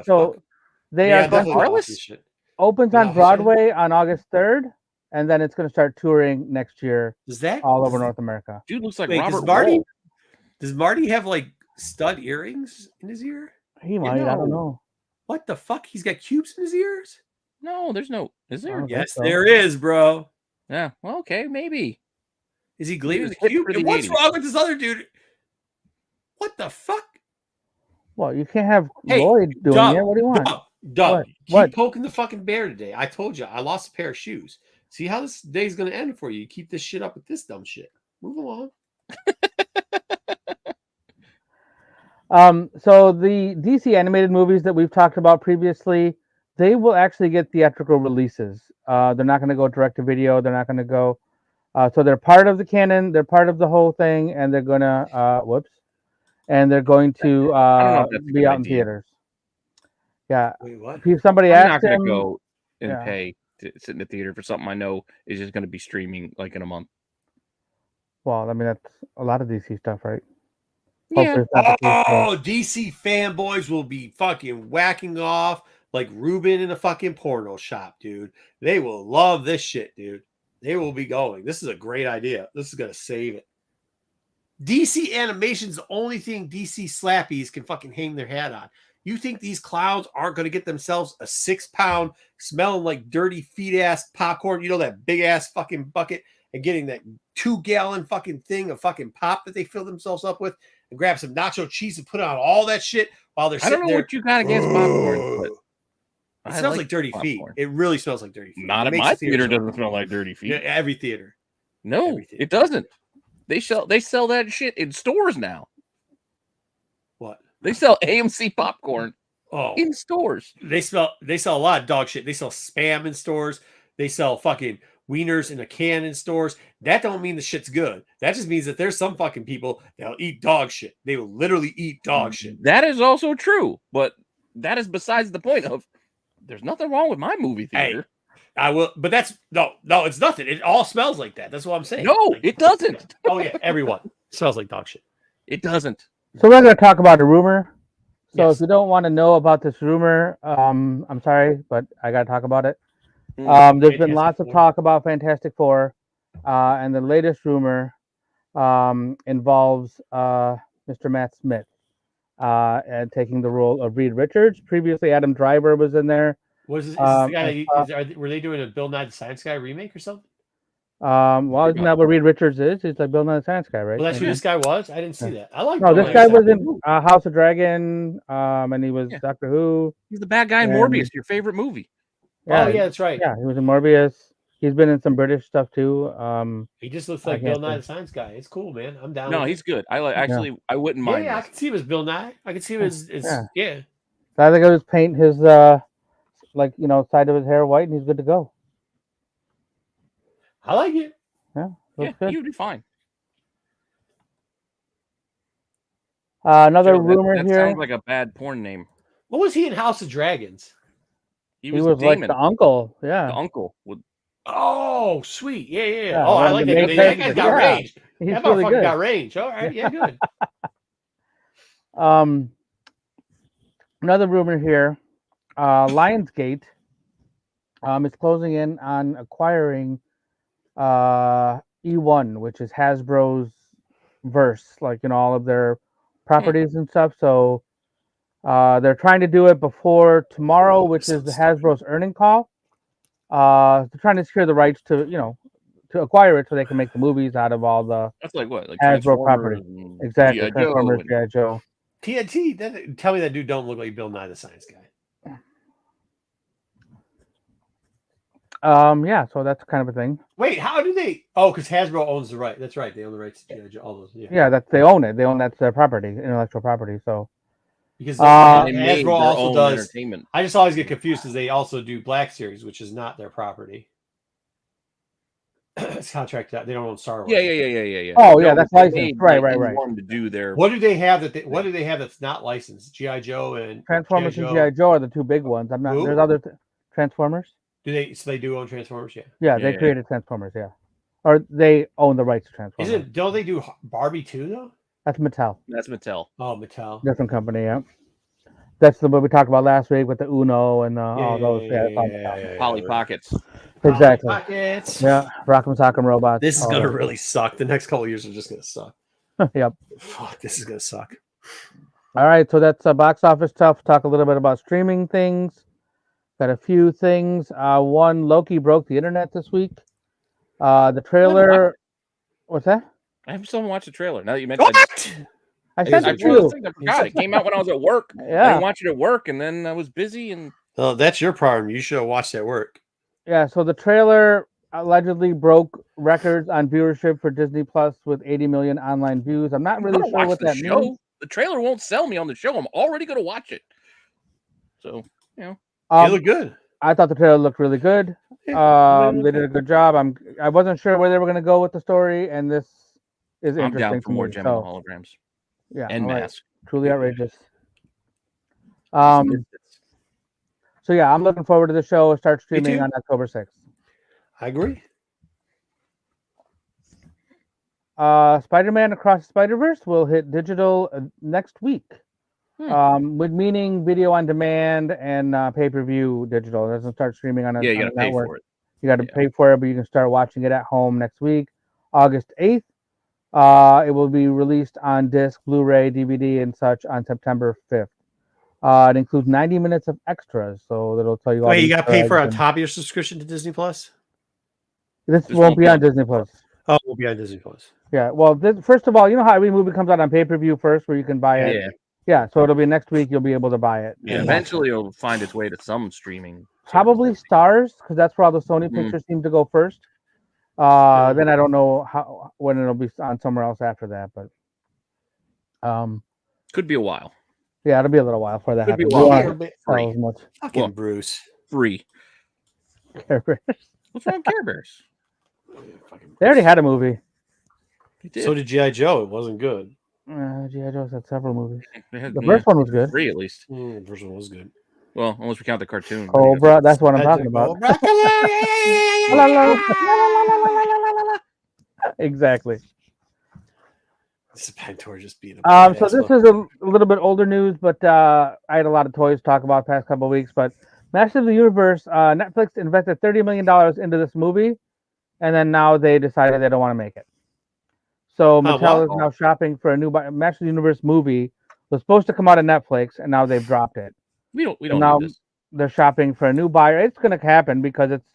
They are going to opens on Broadway on August 3rd, and then it's going to start touring next year. All over North America? Dude looks like Robert Marty. Does Marty have like stud earrings in his ear? He might. I don't know. What the fuck? He's got cubes in his ears? No, there's no. Is there? Yes, there is, bro. Yeah. Well, okay, maybe. Is he gleaming with cube? What's wrong with this other dude? What the fuck? Well, you can't have Lloyd doing it. What do you want? Doug, keep poking the fucking bear today. I told you, I lost a pair of shoes. See how this day's going to end for you. You keep this shit up with this dumb shit. Move along. So the DC animated movies that we've talked about previously, they will actually get theatrical releases. They're not going to go direct to video. They're not going to go. So they're part of the canon. They're part of the whole thing, and they're going to and they're going to be out in theaters. Yeah. Wait, what? If somebody I'm asked not him, going to go and pay to sit in the theater for something I know is just going to be streaming like in a month. Well, I mean that's a lot of DC stuff, right? Yeah. Oh, DC fanboys will be fucking whacking off like Ruben in a fucking porno shop, dude. They will love this shit, dude. They will be going. This is a great idea. This is going to save it. DC animation's the only thing DC slappies can fucking hang their hat on. You think these clowns aren't going to get themselves a 6-pound smelling like dirty feet ass popcorn? You know, that big ass fucking bucket, and getting that 2-gallon fucking thing of fucking pop that they fill themselves up with, and grab some nacho cheese and put on all that shit while they're sitting there. I don't know what you got against popcorn, but it smells like dirty feet. It really smells like dirty feet. Not at my theater. Doesn't smell like dirty feet. Yeah, every theater. No, it doesn't. They sell that shit in stores now. What? They sell AMC popcorn in stores. They sell a lot of dog shit. They sell Spam in stores. They sell fucking wieners in a can in stores. That don't mean the shit's good. That just means that there's some fucking people that'll eat dog shit. They will literally eat dog shit. That is also true, but that is besides the point of there's nothing wrong with my movie theater. Hey, I will, but that's no, it's nothing. It all smells like that. That's what I'm saying. No, it doesn't. Oh yeah, everyone smells like dog shit. It doesn't. So we're going to talk about a rumor. So if you don't want to know about this rumor, I'm sorry, but I got to talk about it. There's been lots of talk about Fantastic Four, and the latest rumor involves Mr. Matt Smith and taking the role of Reed Richards. Previously, Adam Driver was in there. Was this the guy? Were they doing a Bill Nye the Science Guy remake or something? Well, isn't that what Reed Richards is? He's like Bill Nye the Science Guy, right? Well, that's who this guy was. I didn't see that. I like. No, this guy was in House of Dragon, and he was Doctor Who. He's the bad guy in Morbius, your favorite movie. Yeah, yeah, that's right. Yeah, he was in Morbius. He's been in some British stuff too. He just looks like Bill Nye the Science Guy. It's cool, man. I'm down. No, he's good. I like. Actually, I wouldn't mind. Yeah, I can see him as Bill Nye. I can see him as yeah. So I think I just paint his side of his hair white, and he's good to go. I like it. Yeah, you'd be fine. Another Joe, rumor that here. sounds like a bad porn name. What was he in House of Dragons? He He was was like Damon, the uncle. Yeah. the uncle. With Oh, sweet. Yeah. Yeah, Oh, I one of like the that. main That guy's characters. got Yeah. range. He's That really motherfucker good. got range. All right. Yeah, good. Another rumor here. Lionsgate is closing in on acquiring E1, which is Hasbro's verse, like all of their properties and stuff. So they're trying to do it before tomorrow, which is the Hasbro's earning call. They're trying to secure the rights to to acquire it so they can make the movies out of all the that's like what, like Hasbro property. Transformers, and Exactly, G.I. Transformers, Joe, G.I. Joe. TNT. Tell me that dude don't look like Bill Nye the Science Guy. Yeah, so that's kind of a thing. Wait, how do they? Oh, because Hasbro owns the right. That's right. They own the rights to G.I. Joe. All those. Yeah. Yeah, they own it. They own that's their property, intellectual property. So Because and they made Hasbro their also own does. entertainment. I just always get confused because they also do Black Series, which is not their property. It's contracted out. They don't own Star Wars. Yeah. Oh, No, yeah, that's they licensed. made, Right. E1 to do their. What do they have what do they have that's not licensed? G.I. Joe and Transformers G.I. and G.I. Joe are the two big ones. I'm not. Who? There's other Transformers. Do they? So they do own Transformers, yeah. Yeah, they created Transformers. Yeah, or they own the rights to Transformers. Don't they do Barbie too though? That's Mattel. That's Mattel. Oh, Mattel. Different company. Yeah, that's the what we talked about last week with the Uno and all those. Yeah, it's all Mattel. Polly Pockets. Exactly. Pockets. Yeah, Rock'em Sock'em Robots. This is all gonna that. really suck. The next couple of years are just gonna suck. Yep. Fuck, this is gonna suck. All right, so that's box office stuff. Talk a little bit about streaming things. Got a few things. One, Loki broke the internet this week. The trailer. What's that? I have someone watch the trailer. Now that you mentioned What? I Is sent it it to I you. forgot. It came out when I was at work. I Yeah, didn't watch it at work, and then I was busy. And Oh, that's your problem. You should have watched that work. yeah. So the trailer allegedly broke records on viewership for Disney Plus with 80 million online views. I'm not I'm really gonna sure watch what the that show. means. The trailer won't sell me on the show. I'm already gonna watch it. So You look good. I thought the trailer looked really good. They did a good job. I wasn't sure where they were going to go with the story, and this is I'm interesting down for to more me. gem So, holograms yeah, and all right. masks. Truly outrageous. Just So yeah, I'm looking forward to the show. It starts streaming too. on October 6th. I agree. Spider-Man Across the Spider-Verse will hit digital next week. With meaning video on demand and pay-per-view digital. It doesn't start streaming on a, you on gotta a pay network. for it. You got to pay for it, but you can start watching it at home next week, August 8th. It will be released on disc, Blu-ray, DVD, and such on September 5th. It includes 90 minutes of extras, so that'll tell you all. Wait, you the got to pay Easter for it on eggs top of your subscription to Disney Plus? This This won't won't be be on on Disney Plus. Oh, we'll be on Disney Plus. Yeah, well, first of all, you know how every movie comes out on pay-per-view first, where you can buy it. Yeah. Yeah, so it'll be next week. You'll be able to buy it. Yeah, and watch it. eventually it'll find its way to some streaming. Probably service. Stars, because that's where all the Sony pictures seem to go first. Then I don't know when it'll be on somewhere else after that, but Could be a while. yeah, it'll be a little while before that Could be happens. a We while. won't Free. sell as much. Fucking Well, Bruce. Free. Care Bears. What's wrong with Care Bears? They already had a movie. They did. So did G.I. Joe. It wasn't good. G.I. Joe's had several movies. They had, The first one was good. Free at least. The first one was good. Well, unless we count the cartoon. Cobra, that's what I'm talking about. Exactly. This is Pantor just being a So this is a little bit older news, but I had a lot of toys to talk about the past couple of weeks. But Masters of the Universe, Netflix invested $30 million into this movie, and then now they decided they don't want to make it. So Mattel is now shopping for a new Masters of the Universe movie. Was supposed to come out on Netflix, and now they've dropped it. We don't now need this. they're shopping for a new buyer. It's going to happen because it's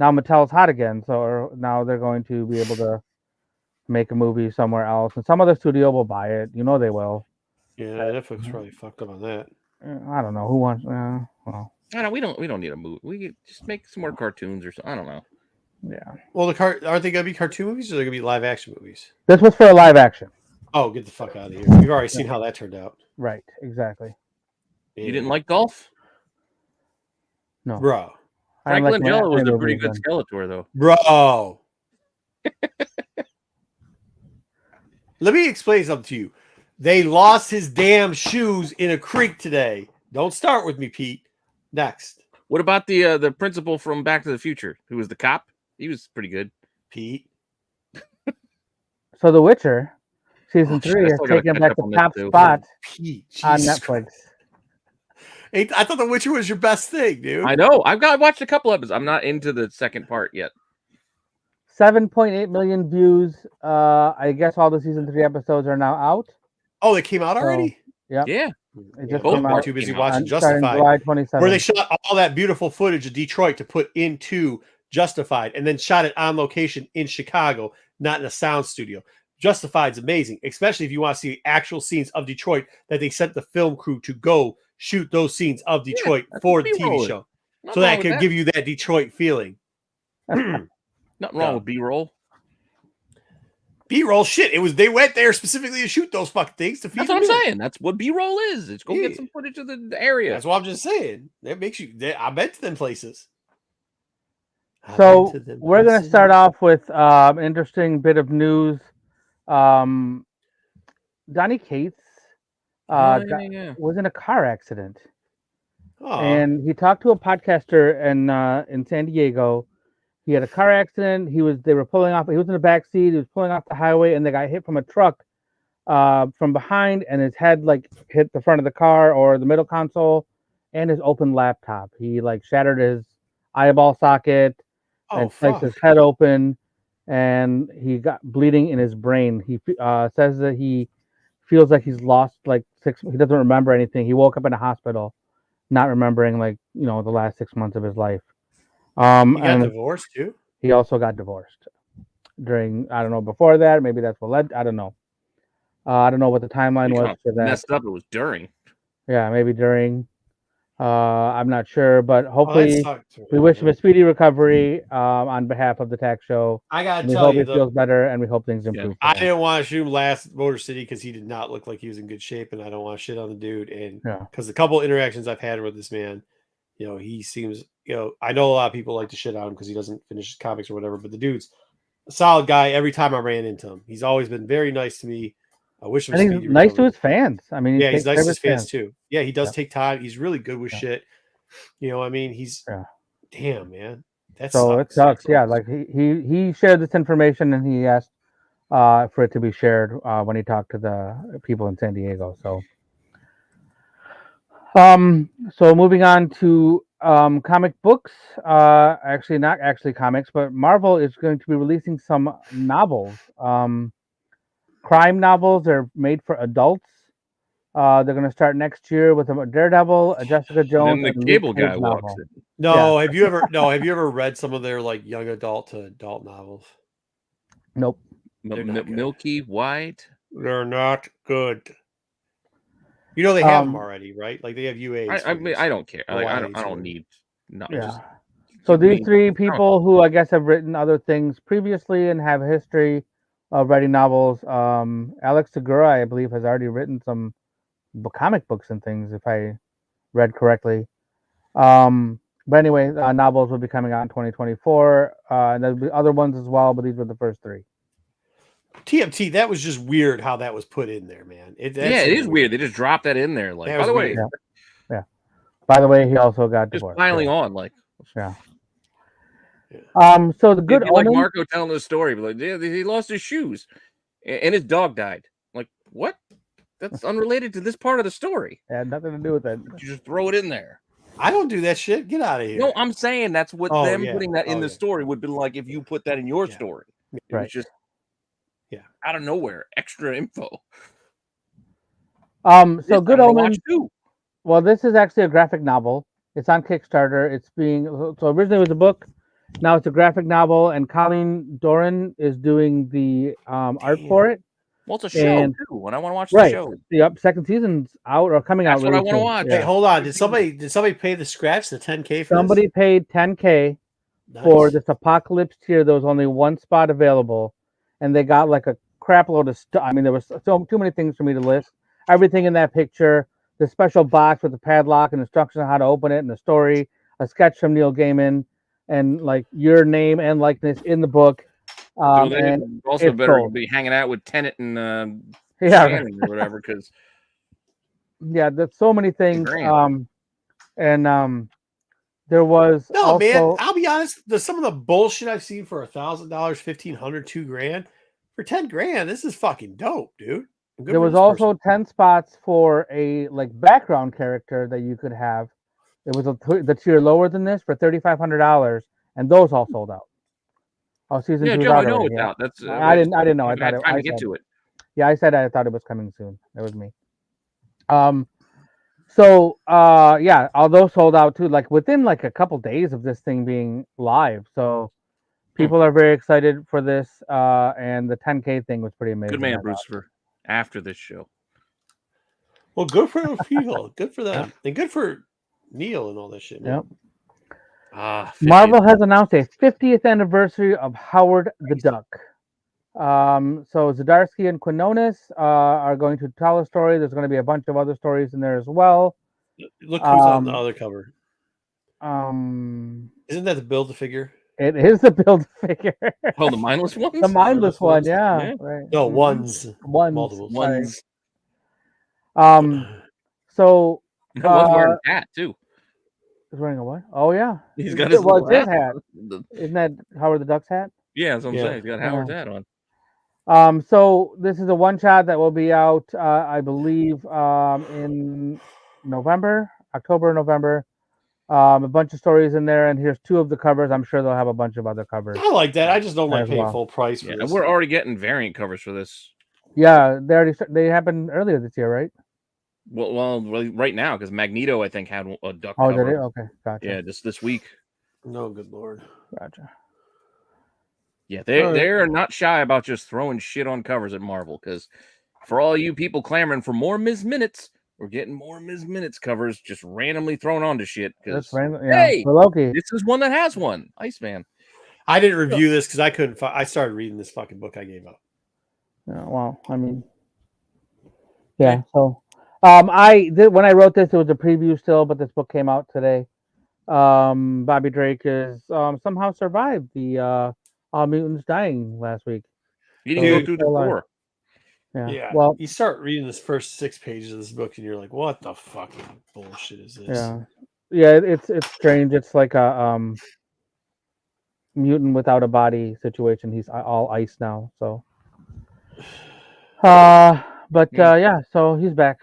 now Mattel's hot again. So now they're going to be able to make a movie somewhere else, and some other studio will buy it. You know they will. Yeah, Netflix probably fucked up on that. I don't know who wants. Well, I don't. We don't need a movie. We could just make some more cartoons or something. I don't know. yeah. Well, aren't they gonna be cartoon movies or are they gonna be live action movies? This was for a live action. Oh, get the fuck out of here! We've already seen how that turned out. Right. Exactly. You didn't like golf? No. Bro. I didn't Franklin like Jello was any a of pretty these good then. Skeletor, though. Bro. Let me explain something to you. They lost his damn shoes in a creek today. Don't start with me, Pete. Next, What about the principal from Back to the Future, who was the cop? He was pretty good. Pete. So The Witcher season Oh, shit, 3 I is still gotta taking catch back up the on this, top too. spot Pete, on Jesus Netflix. Christ. Hey, I thought The Witcher was your best thing, dude. I know. I watched a couple episodes. I'm not into the second part yet. 7.8 million views. I guess all the season 3 episodes are now out. Oh, they came out already? Yep. Yeah. It just both came I'm out too busy came out. watching starting Justified, July 27th. where they shot all that beautiful footage of Detroit to put into Justified, and then shot it on location in Chicago, not in a sound studio. Justified's amazing, especially if you want to see the actual scenes of Detroit that they sent the film crew to go shoot those scenes of Detroit that's for what the TV B-roll is. show. Nothing So wrong that with could that. give you that Detroit feeling. Nothing wrong with B-roll. B-roll shit. They went there specifically to shoot those fucking things to feed That's what I'm them in. saying. That's what B-roll is. It's go Yeah. get some footage of the area. That's what I'm just saying. That makes you. I've been to them places. So we're going to start off with an interesting bit of news. Donnie Cates was in a car accident, and he talked to a podcaster in San Diego. He had a car accident. They were pulling off. He was in the back seat. He was pulling off the highway, and they got hit from a truck from behind, and his head hit the front of the car or the middle console, and his open laptop. He shattered his eyeball socket and sliced his head open, and he got bleeding in his brain. He says that he feels like he's lost 6. He doesn't remember anything. He woke up in a hospital, not remembering the last 6 months of his life. He got divorced too. He also got divorced during, I don't know, before that. Maybe that's what led. I don't know. I don't know what the timeline was for that. Messed up. It was during. Yeah, maybe during. I'm not sure, but hopefully we wish him a speedy recovery on behalf of the Tax Show. I gotta we tell hope you, he feels better, and we hope things improve. I didn't want to shoot him last Motor City because he did not look like he was in good shape, and I don't want to shit on the dude. And because the couple interactions I've had with this man, he seems, I know a lot of people like to shit on him because he doesn't finish his comics or whatever, but the dude's a solid guy. Every time I ran into him, he's always been very nice to me. I wish him. And he's nice to his fans. I mean, he's nice to his fans too. Yeah, he does take time. He's really good with shit. I mean, he's damn, man. It sucks. Yeah, he shared this information, and he asked for it to be shared when he talked to the people in San Diego. So moving on to comic books. Actually, not actually comics, but Marvel is going to be releasing some novels. Crime novels are made for adults. They're going to start next year with a Daredevil, a Jessica Jones, and the cable guy walks in. No, have you ever read some of their young adult to adult novels? Nope. Milky White. They're not good. They have them already, right? They have UAs. I don't care. I don't need. No. Yeah. So these three people who I guess have written other things previously and have a history of writing novels. Alex Segura, I believe, has already written some comic books and things, if I read correctly. But anyway, novels will be coming out in 2024, and there'll be other ones as well, but these were the first three. TMT, that was just weird how that was put in there, man. It is weird. They just dropped that in there. By the way, By the way, he also got just divorced. piling on, So the good Omen, Marco telling the story, but he lost his shoes, and his dog died. What? That's unrelated to this part of the story. It had nothing to do with that. You just throw it in there. I don't do that shit. Get out of here. No, I'm saying that's what putting that in the story would be like if you put that in your story. It was just out of nowhere, extra info. So Good Omen. Well, this is actually a graphic novel. It's on Kickstarter. Originally it was a book. Now it's a graphic novel, and Colleen Doran is doing the art for it. Well, it's a show too, and I want to watch the show. Yep, second season's out or coming out. That's what I want to watch. Hey, hold on. Did somebody pay the scratch, the $10K for somebody this? Paid $10K for this Apocalypse tier. There was only one spot available, and they got a crap load of stuff. I mean, there was too many things for me to list. Everything in that picture, the special box with the padlock and instructions on how to open it, and the story, a sketch from Neil Gaiman, and your name and likeness in the book. And also better be hanging out with Tennant and Yeah, Shannon or whatever, because yeah. There's so many things. grand. There was No, man. also I'll be honest. Some of the bullshit I've seen for $1,000, $1,500, $2,000 for $10,000. This is fucking dope, dude. Good there for was this also person. 10 spots for a like background character that you could have. It was the tier lower than this for $3,500, and those all sold out. Oh, season Yeah, 2 is Joe, out I know already. it's Yeah. out. That's I didn't. I didn't know. I haven't thought had it. time I to get said. to it. Yeah, I said I thought it was coming soon. It was me. So yeah, all those sold out too. Like within like a couple days of this thing being live. So people are very excited for this. And the 10K thing was pretty amazing. Good man, I thought. Bruce, for after this show. Well, good for those people. Good for them. And good for Neil and all that shit, man. Yep. Ah, Marvel has announced a 50th anniversary of Howard the Duck. So Zdarsky and Quinones are going to tell a story. There's going to be a bunch of other stories in there as well. Look who's on the other cover. Isn't that the Build-A-Figure? It is the Build-A-Figure. Oh, the mindless ones? The mindless one, ones? yeah. Right. No, ones. Ones. Multiples. Ones. So One's wearing a hat too. He's wearing a what? Oh yeah. He's got his well, little his hat. Isn't that Howard the Duck's hat? Yeah, that's what I'm saying. He's got Howard's hat on. So this is a one shot that will be out, I believe, in October, November. A bunch of stories in there, and here's 2 of the covers. I'm sure they'll have a bunch of other covers. I like that. I just don't like paying full price for Yeah, this. and we're already getting variant covers for this. Yeah, they happened earlier this year, right? Well, right now because Magneto, I think, had a duck Oh, cover. did it? Okay, gotcha. Yeah, just this week. No, good lord. Gotcha. Yeah, they're not shy about just throwing shit on covers at Marvel because for all you people clamoring for more Ms. Minutes, we're getting more Ms. Minutes covers just randomly thrown onto shit. That's random. Yeah, hey, for Loki. This is one that has one. Iceman. I didn't review this because I couldn't. I started reading this fucking book. I gave up. Yeah, well, I mean, yeah. So, when I wrote this, it was a preview still, but this book came out today. Bobby Drake is somehow survived the All Mutants dying last week. He didn't go through the door. Yeah. Well, you start reading this first 6 pages of this book, and you're like, "What the fucking bullshit is this?" Yeah. Yeah, it's strange. It's like a mutant without a body situation. He's all ice now. So, yeah. So he's back.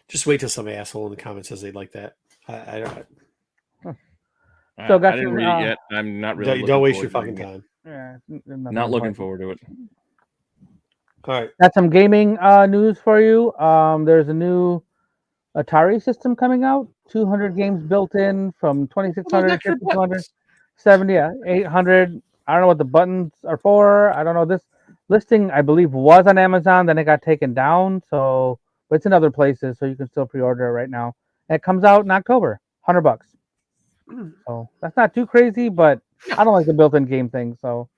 Just wait till some asshole in the comments says they like that. I don't. So got I didn't some, read it yet. I'm not really. Don't waste your fucking time. Yeah, not looking forward to it. All right. Got some gaming news for you. There's a new Atari system coming out. 200 games built in from 2600 to 5270, 800. I don't know what the buttons are for. I don't know. This listing, I believe, was on Amazon. Then it got taken down. So, but it's in other places, so you can still pre-order it right now. And it comes out in October. $100. So that's not too crazy, but I don't like the built-in game thing. So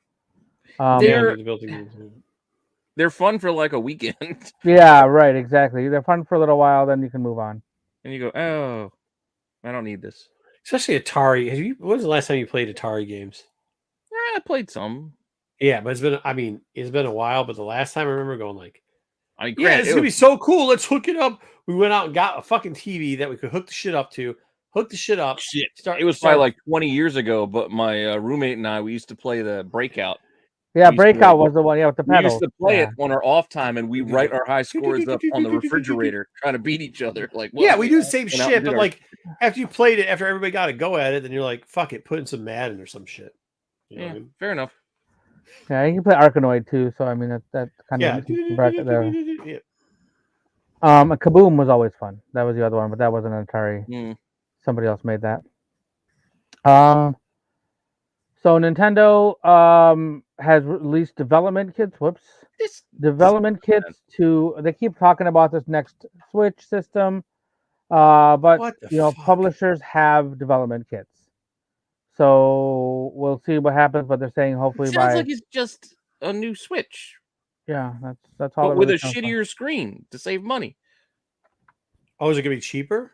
they're fun for like a weekend. Yeah, right, exactly. They're fun for a little while, then you can move on. And you go, oh, I don't need this. Especially Atari. When was the last time you played Atari games? I played some. Yeah, but it's been a while. But the last time I remember going like, yeah, it's gonna be so cool. Let's hook it up. We went out and got a fucking TV that we could hook the shit up to. Hook the shit up. Shit. It was probably like 20 years ago, but my roommate and I, we used to play the Breakout. Yeah, Breakout was the one, with the pedal. We used to play it on our off time, and we write our high scores up on the refrigerator, trying to beat each other. Like, yeah, we do the same shit, but like after you played it, after everybody got a go at it, then you're like, fuck it, put in some Madden or some shit. You know what I mean? Fair enough. Yeah, you can play Arkanoid too, so I mean that kind of bracket there. Yeah. Kaboom was always fun. That was the other one, but that wasn't an Atari. Somebody else made that. So Nintendo has released development kits. Development kits they keep talking about this next Switch system, but publishers have development kits. So we'll see what happens. But they're saying hopefully sounds like it's just a new Switch. Yeah, that's all. But with a shittier screen to save money. Oh, is it gonna be cheaper?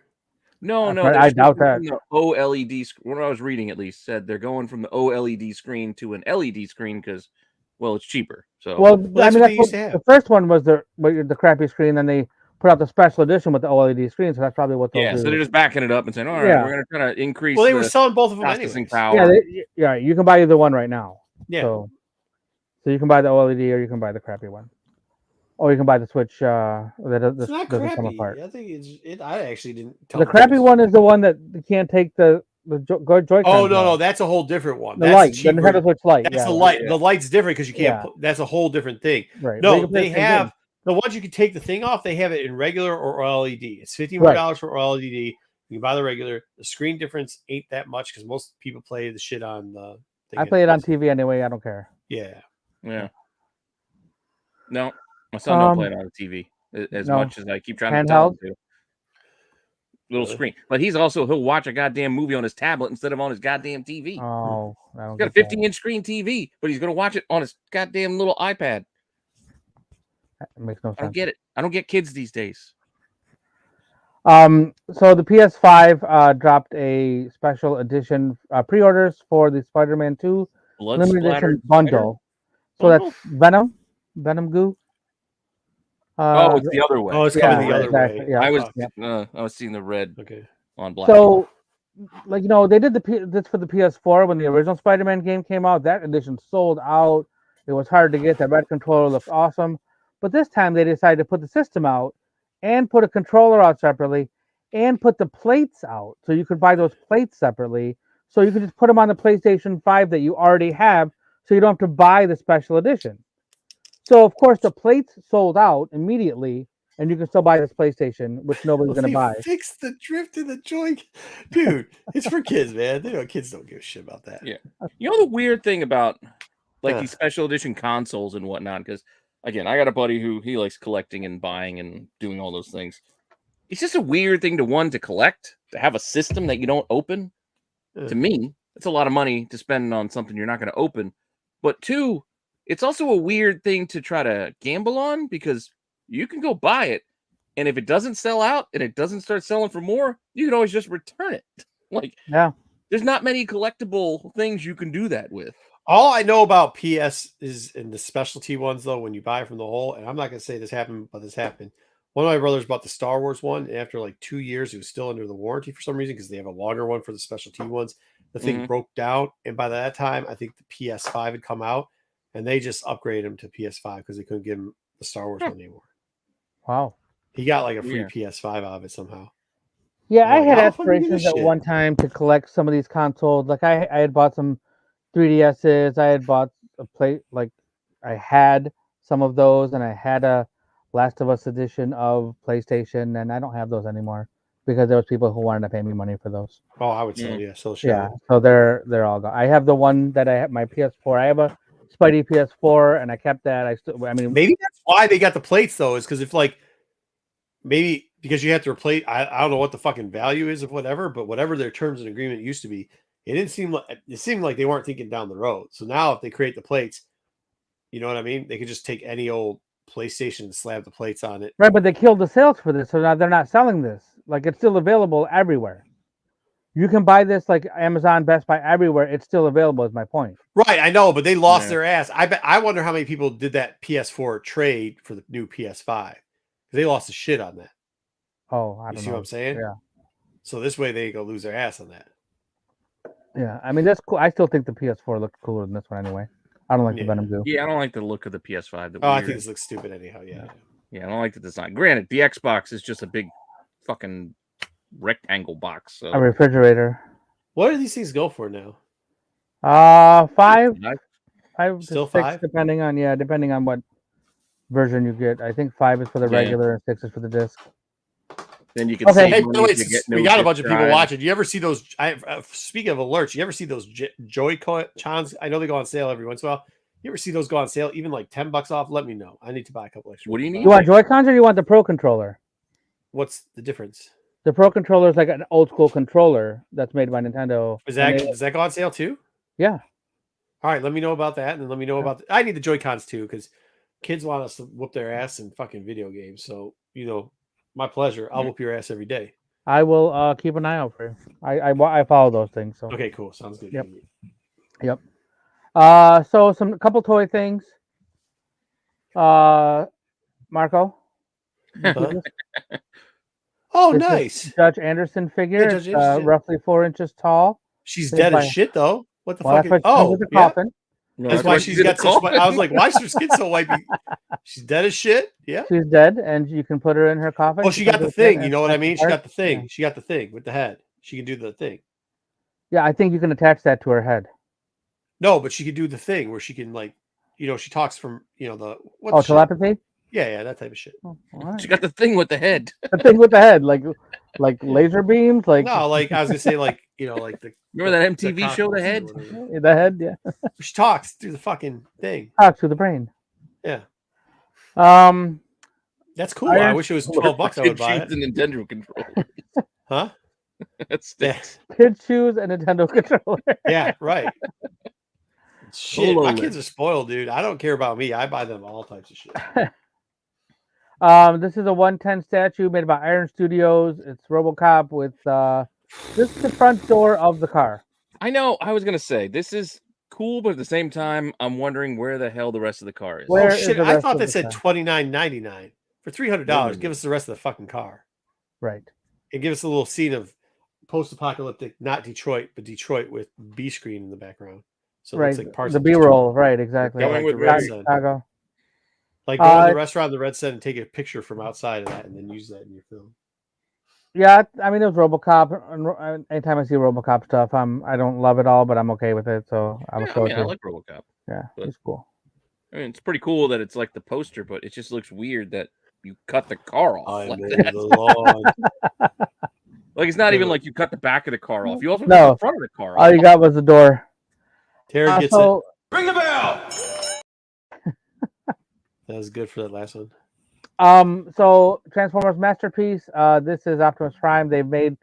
No, I doubt that. The OLED, what I was reading at least, said they're going from the OLED screen to an LED screen because Well, it's cheaper. So Well, that's what they used to have. the first one was the crappy screen. Then they put out the special edition with the OLED screen. So that's probably what they'll yeah, do. so they're just backing it up and saying, "All right, we're going to try to increase." Well, they were selling both of them processing anyways. power. Yeah, you can buy either one right now. Yeah. So you can buy the OLED or you can buy the crappy one, or you can buy the Switch. That It's not doesn't come crappy. apart. I think I actually didn't. The crappy one is the one that you can't take the Joy-Cons. Oh no, that's a whole different one. The That's light, cheaper. the Nintendo Switch Lite. That's Yeah, the light. Yeah. The light's different because you can't. Yeah. That's a whole different thing. Right. No, they have the ones you can take the thing off. They have it in regular or LED. It's $50 more for LED. You can buy the regular. The screen difference ain't that much because most people play the shit on the. I play it on TV anyway. I don't care. Yeah. Yeah. No, my son don't play it on the TV as much as I keep trying to tell him to. Little screen, but he'll watch a goddamn movie on his tablet instead of on his goddamn TV. Oh, he's got a 15-inch screen TV, but he's gonna watch it on his goddamn little iPad. That makes no sense. I don't get it. I don't get kids these days. So the PS5 dropped a special edition pre-orders for the Spider-Man 2 limited edition bundle. So that's Venom goo. It's the other way. Oh, it's coming the other way. Yeah. I was seeing the red on black. So, they did this for the PS4 when the original Spider-Man game came out. That edition sold out. It was hard to get. That red controller looked awesome. But this time they decided to put the system out and put a controller out separately and put the plates out. So you could buy those plates separately. So you could just put them on the PlayStation 5 that you already have. So you don't have to buy the special edition. So, of course, the plates sold out immediately, and you can still buy this PlayStation, which nobody's going to buy. Fix the drift in the joint. Dude, it's for kids, man. Kids don't give a shit about that. Yeah. You know the weird thing about these special edition consoles and whatnot, because, again, I got a buddy who he likes collecting and buying and doing all those things. It's just a weird thing to collect, to have a system that you don't open. To me, it's a lot of money to spend on something you're not going to open. But two, it's also a weird thing to try to gamble on because you can go buy it, and if it doesn't sell out and it doesn't start selling for more, you can always just return it. There's not many collectible things you can do that with. All I know about PS is in the specialty ones, though, when you buy from the whole, and I'm not going to say this happened, but this happened. One of my brothers bought the Star Wars one, and after like 2 years, it was still under the warranty for some reason because they have a longer one for the specialty ones. The thing broke down, and by that time, I think the PS5 had come out. And they just upgraded him to PS5 because they couldn't give him the Star Wars one anymore. Wow. He got like a free PS5 out of it somehow. Yeah, I had aspirations at one time to collect some of these consoles. Like I had bought some 3DSs. I had bought a plate. Like I had some of those, and I had a Last of Us edition of PlayStation, and I don't have those anymore because there was people who wanted to pay me money for those. Oh, I would say so they're all gone. I have the one that I have my PS4. I have a Spidey PS4, and I kept that. Maybe that's why they got the plates though, is because if maybe because you have to replace. I don't know what the fucking value is of whatever, but whatever their terms and agreement used to be, it seemed like they weren't thinking down the road. So now if they create the plates, you know what I mean? They could just take any old PlayStation and slap the plates on it. Right, but they killed the sales for this, so now they're not selling this. Like it's still available everywhere. You can buy this like Amazon, Best Buy, everywhere. It's still available. Is my point. Right, I know, but they lost their ass. I wonder how many people did that PS4 trade for the new PS5. They lost the shit on that. Oh, I don't know. You see what I'm saying? Yeah. So this way they go lose their ass on that. Yeah, I mean that's cool. I still think the PS4 looked cooler than this one anyway. I don't like the Venom goo. Yeah, I don't like the look of the PS5. I think this looks stupid anyhow. Yeah, I don't like the design. Granted, the Xbox is just a big fucking rectangle box. So. A refrigerator. What do these things go for now? 5 Still to 6, 5? depending on what version you get. I think 5 is for the regular and 6 is for the disc. Then you can Hey, we got a bunch of people watching. Do you ever see those? Speaking of alerts, you ever see those Joy-Cons? I know they go on sale every once in a while. You ever see those go on sale, even like $10 off? Let me know. I need to buy a couple extra. What do you need? You want Joy-Cons or you want the Pro controller? What's the difference? The Pro controller is like an old school controller that's made by Nintendo. Does that go on sale too? Yeah. All right, let me know about that, and then let me know about. I need the Joy-Cons too because kids want us to whoop their ass in fucking video games. So my pleasure. I'll whoop your ass every day. I will keep an eye out for you. I follow those things. So okay, cool. Sounds good. Yep. So a couple toy things. Marco, you see Huh? this? Oh, This is nice. Judge Anderson figure. Yeah, Judge It's Anderson. roughly 4 inches tall. She's Made dead as by- shit, though. What the Well, fuck? that's why Is... she comes Oh, with a yeah. coffin. No, That's why she's got such. I was like, why is her skin so white? She's dead as shit. Yeah. She's dead, and you can put her in her coffin. Oh, she got comes the with it thing. You and know what I attach mean? the She got part. the thing. Yeah. She got the thing with the head. She can do the thing. Yeah, I think you can attach that to her head. No, but she can do the thing where she can she talks from the what the shit? Telepathy. Yeah, that type of shit. Oh, all right. She got the thing with the head. The thing with the head, like laser beams, like No, like I was gonna say, like the Remember that the MTV show, The Head? the head. Yeah, She talks through the fucking thing. talks to the brain. Yeah, that's cool. I wish it was $12. I would buy Kids it. and Nintendo controller. Huh? That's Yeah, Kids shoes and Nintendo controller. yeah, right. Shit, my HoloLens. kids are spoiled, dude. I don't care about me. I buy them all types of shit. This is a 110 statue made by Iron Studios. It's RoboCop with this is the front door of the car. I know. I was gonna say this is cool, but at the same time, I'm wondering where the hell the rest of the car is. Where Oh is shit! the I rest thought of that the said car? $29.99 for $300. Give us the rest of the fucking car Right. and give us a little scene of post-apocalyptic, not Detroit, but Detroit with B screen in the background. So it Right. looks like parts The of Detroit. B-roll. Right. Exactly. Yeah, Going like with the Red Red. Sun. Chicago. Like go to the restaurant in the Red Sun and take a picture from outside of that and then use that in your film. Yeah, I mean it was RoboCop. And anytime I see RoboCop stuff, I don't love it all, but I'm okay with it. So I Yeah, I like RoboCop. Yeah, but- it's cool. I mean, it's pretty cool that it's like the poster, but it just looks weird that you cut the car off. I Like, made that. the lawn. Like it's not even like you cut the back of the car off. You also No. cut the front of the car All off. you got was the door. Tara gets So Ring the bell! it. That was good for that last one. So Transformers Masterpiece. This is Optimus Prime. They've made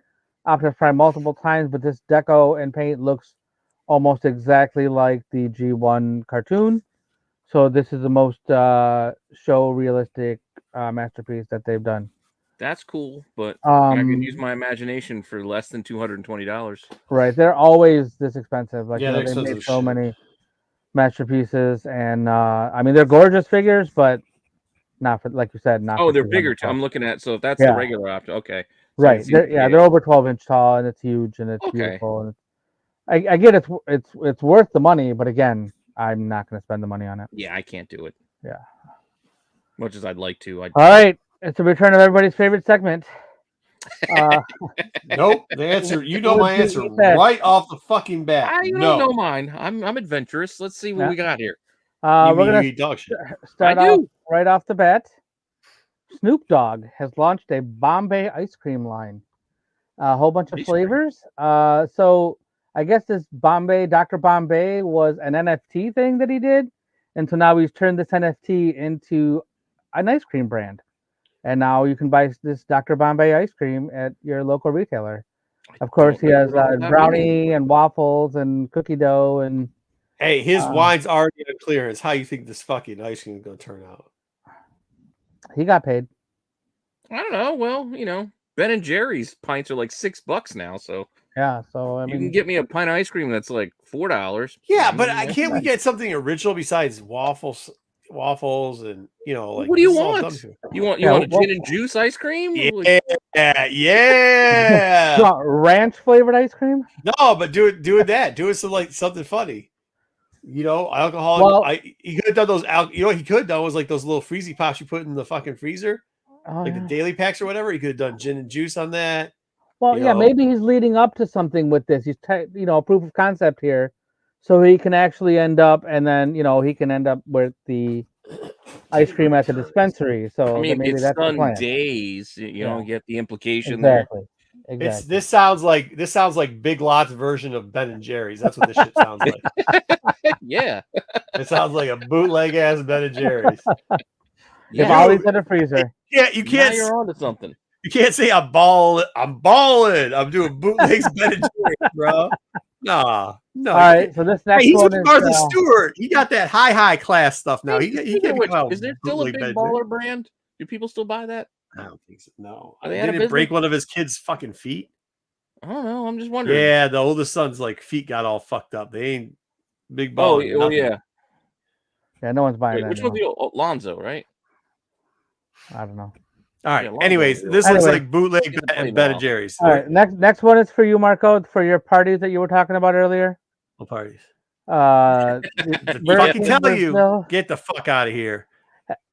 Optimus Prime multiple times, but this deco and paint looks almost exactly like the G1 cartoon. So this is the most show realistic masterpiece that they've done. That's cool, but I can Um, use my imagination for less than $220. right, they're always this expensive. Like Yeah, you know, they're they made expensive so shit. many masterpieces, and I mean they're gorgeous figures, but not for like you said. Not Oh, for they're 200 bigger too. bucks. I'm looking at so if that's Yeah. the regular option, okay. So I Right. can see They're over 12-inch tall, and it's huge, and it's Okay. beautiful. And I get it's worth the money, but again, I'm not going to spend the money on it. Yeah, I can't do it. Yeah. Much as I'd like to. All right, it's a return of everybody's favorite segment. Nope. The answer, you know my Would you answer eat that? right off the fucking bat. You No. don't know mine. I'm adventurous. Let's see what Yeah. we got here. We're You gonna eat dog shit. start I off do. right off the bat. Snoop Dogg has launched a Bombay ice cream line, a whole bunch of Ice cream. flavors. So I guess this Dr. Bombay was an NFT thing that he did, and so now he's turned this NFT into an ice cream brand, and now you can buy this Dr. Bombay ice cream at your local retailer. Of course, he has brownie and waffles and cookie dough, and Hey, his wine's already on clearance. How you think this fucking ice cream is going to turn out? he got paid. I don't know. Well, Ben and Jerry's pints are like $6 now, so Yeah, so I you can mean, get me a pint of ice cream that's like $4. Yeah, but can't we get something original besides waffles and like What do you this is all want? done to- You want Yeah, a well- gin and juice ice cream? Yeah, Like, you yeah. want ranch flavored ice cream. No, but do it some like something funny. Alcohol. Well- he could have done those. You know what he could have done was like those little freezy pops you put in the fucking freezer, Oh, like the yeah. daily packs or whatever. He could have done gin and juice on that. Well, you yeah, know. maybe he's leading up to something with this. He's a proof of concept here, so he can actually end up, and then he can end up with the ice cream at the dispensary. So I mean, maybe it's that's the done plan. days. Yeah. Get the implication there. Exactly. This sounds like Big Lots version of Ben and Jerry's. That's what this shit sounds like. Yeah. It sounds like a bootleg ass Ben and Jerry's. If Yeah. Ollie's in a freezer. Yeah, you Now can't. you're onto something. You can't say I'm balling. I'm doing bootlegs Ben and Jerry's, bro. Nah, no. All right, so this next Hey, he's one with is Martha Stewart. He got that high class stuff now. He Speaking can of which, come out is there with still a bootleg big Ben and Jerry's. baller brand? Do people still buy that? I don't think so. No, Are they out of did it break business? one of his kids' fucking feet? I don't know. I'm just wondering. Yeah, the oldest son's like feet got all fucked up. They ain't. Big ball. Yeah. Yeah, no one's buying Wait, that. which one's the Lonzo, right? I don't know. All right. Yeah, Lonzo. Anyways, this looks like bootleg Ben and Jerry's. All right. Next one is for you, Marco, for your parties that you were talking about earlier. What parties? Fucking tell you, get the fuck out of here.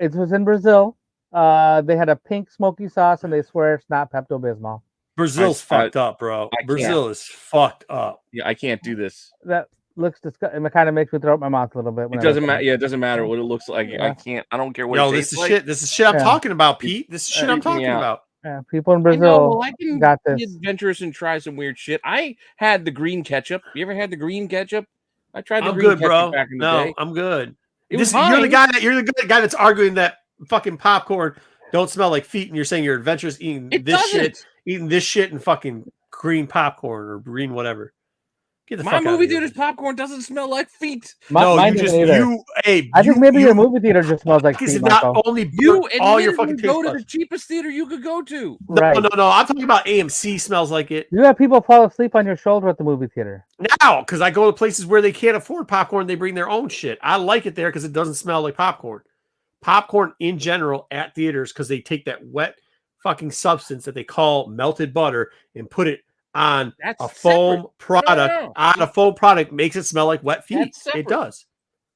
It was in Brazil. They had a pink smoky sauce, and they swear it's not Pepto-Bismol. Brazil's fucked up, bro. Brazil is fucked up. Yeah, I can't do this. That looks disgusting. It kind of makes me throw up my mouth a little bit. It doesn't matter. Yeah, it doesn't matter what it looks like. Yeah. I can't. I don't care what. Yo, it this tastes is like. shit. This is shit I'm talking about, Pete. This is shit I'm talking about. Yeah, people in Brazil I can got this. be adventurous and try some weird shit. I had the green ketchup. You ever had the green ketchup? I tried the green ketchup bro. back in the day. I'm good. You're the guy that's arguing that fucking popcorn don't smell like feet, and you're saying you're adventurous eating this shit and fucking green popcorn or green whatever. Get the My fuck out movie of here. theater's popcorn doesn't smell like feet. I think maybe your movie theater just smells like feet, Marco. Not only all your fucking go to the cheapest theater you could go to. Right. No. I'm talking about AMC smells like it. You have people fall asleep on your shoulder at the movie theater. Now, because I go to places where they can't afford popcorn, they bring their own shit. I like it there because it doesn't smell like popcorn. Popcorn in general at theaters, because they take that wet fucking substance that they call melted butter and put it on a foam product. On a foam product makes it smell like wet feet. It does.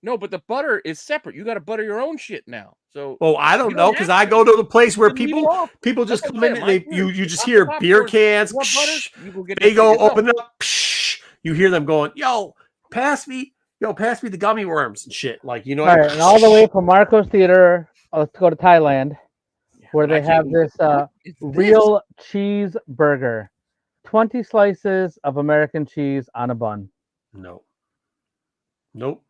No, but the butter is separate. You got to butter your own shit now. So, I don't know, because I go to the place where people just come in and you just hear beer cans. They go open up. You hear them going, "Yo, pass me the gummy worms and shit." Like, you know. All right, and all the way from Marco's Theater, let's go to Thailand, where they have this real cheeseburger. 20 slices of American cheese on a bun. Nope.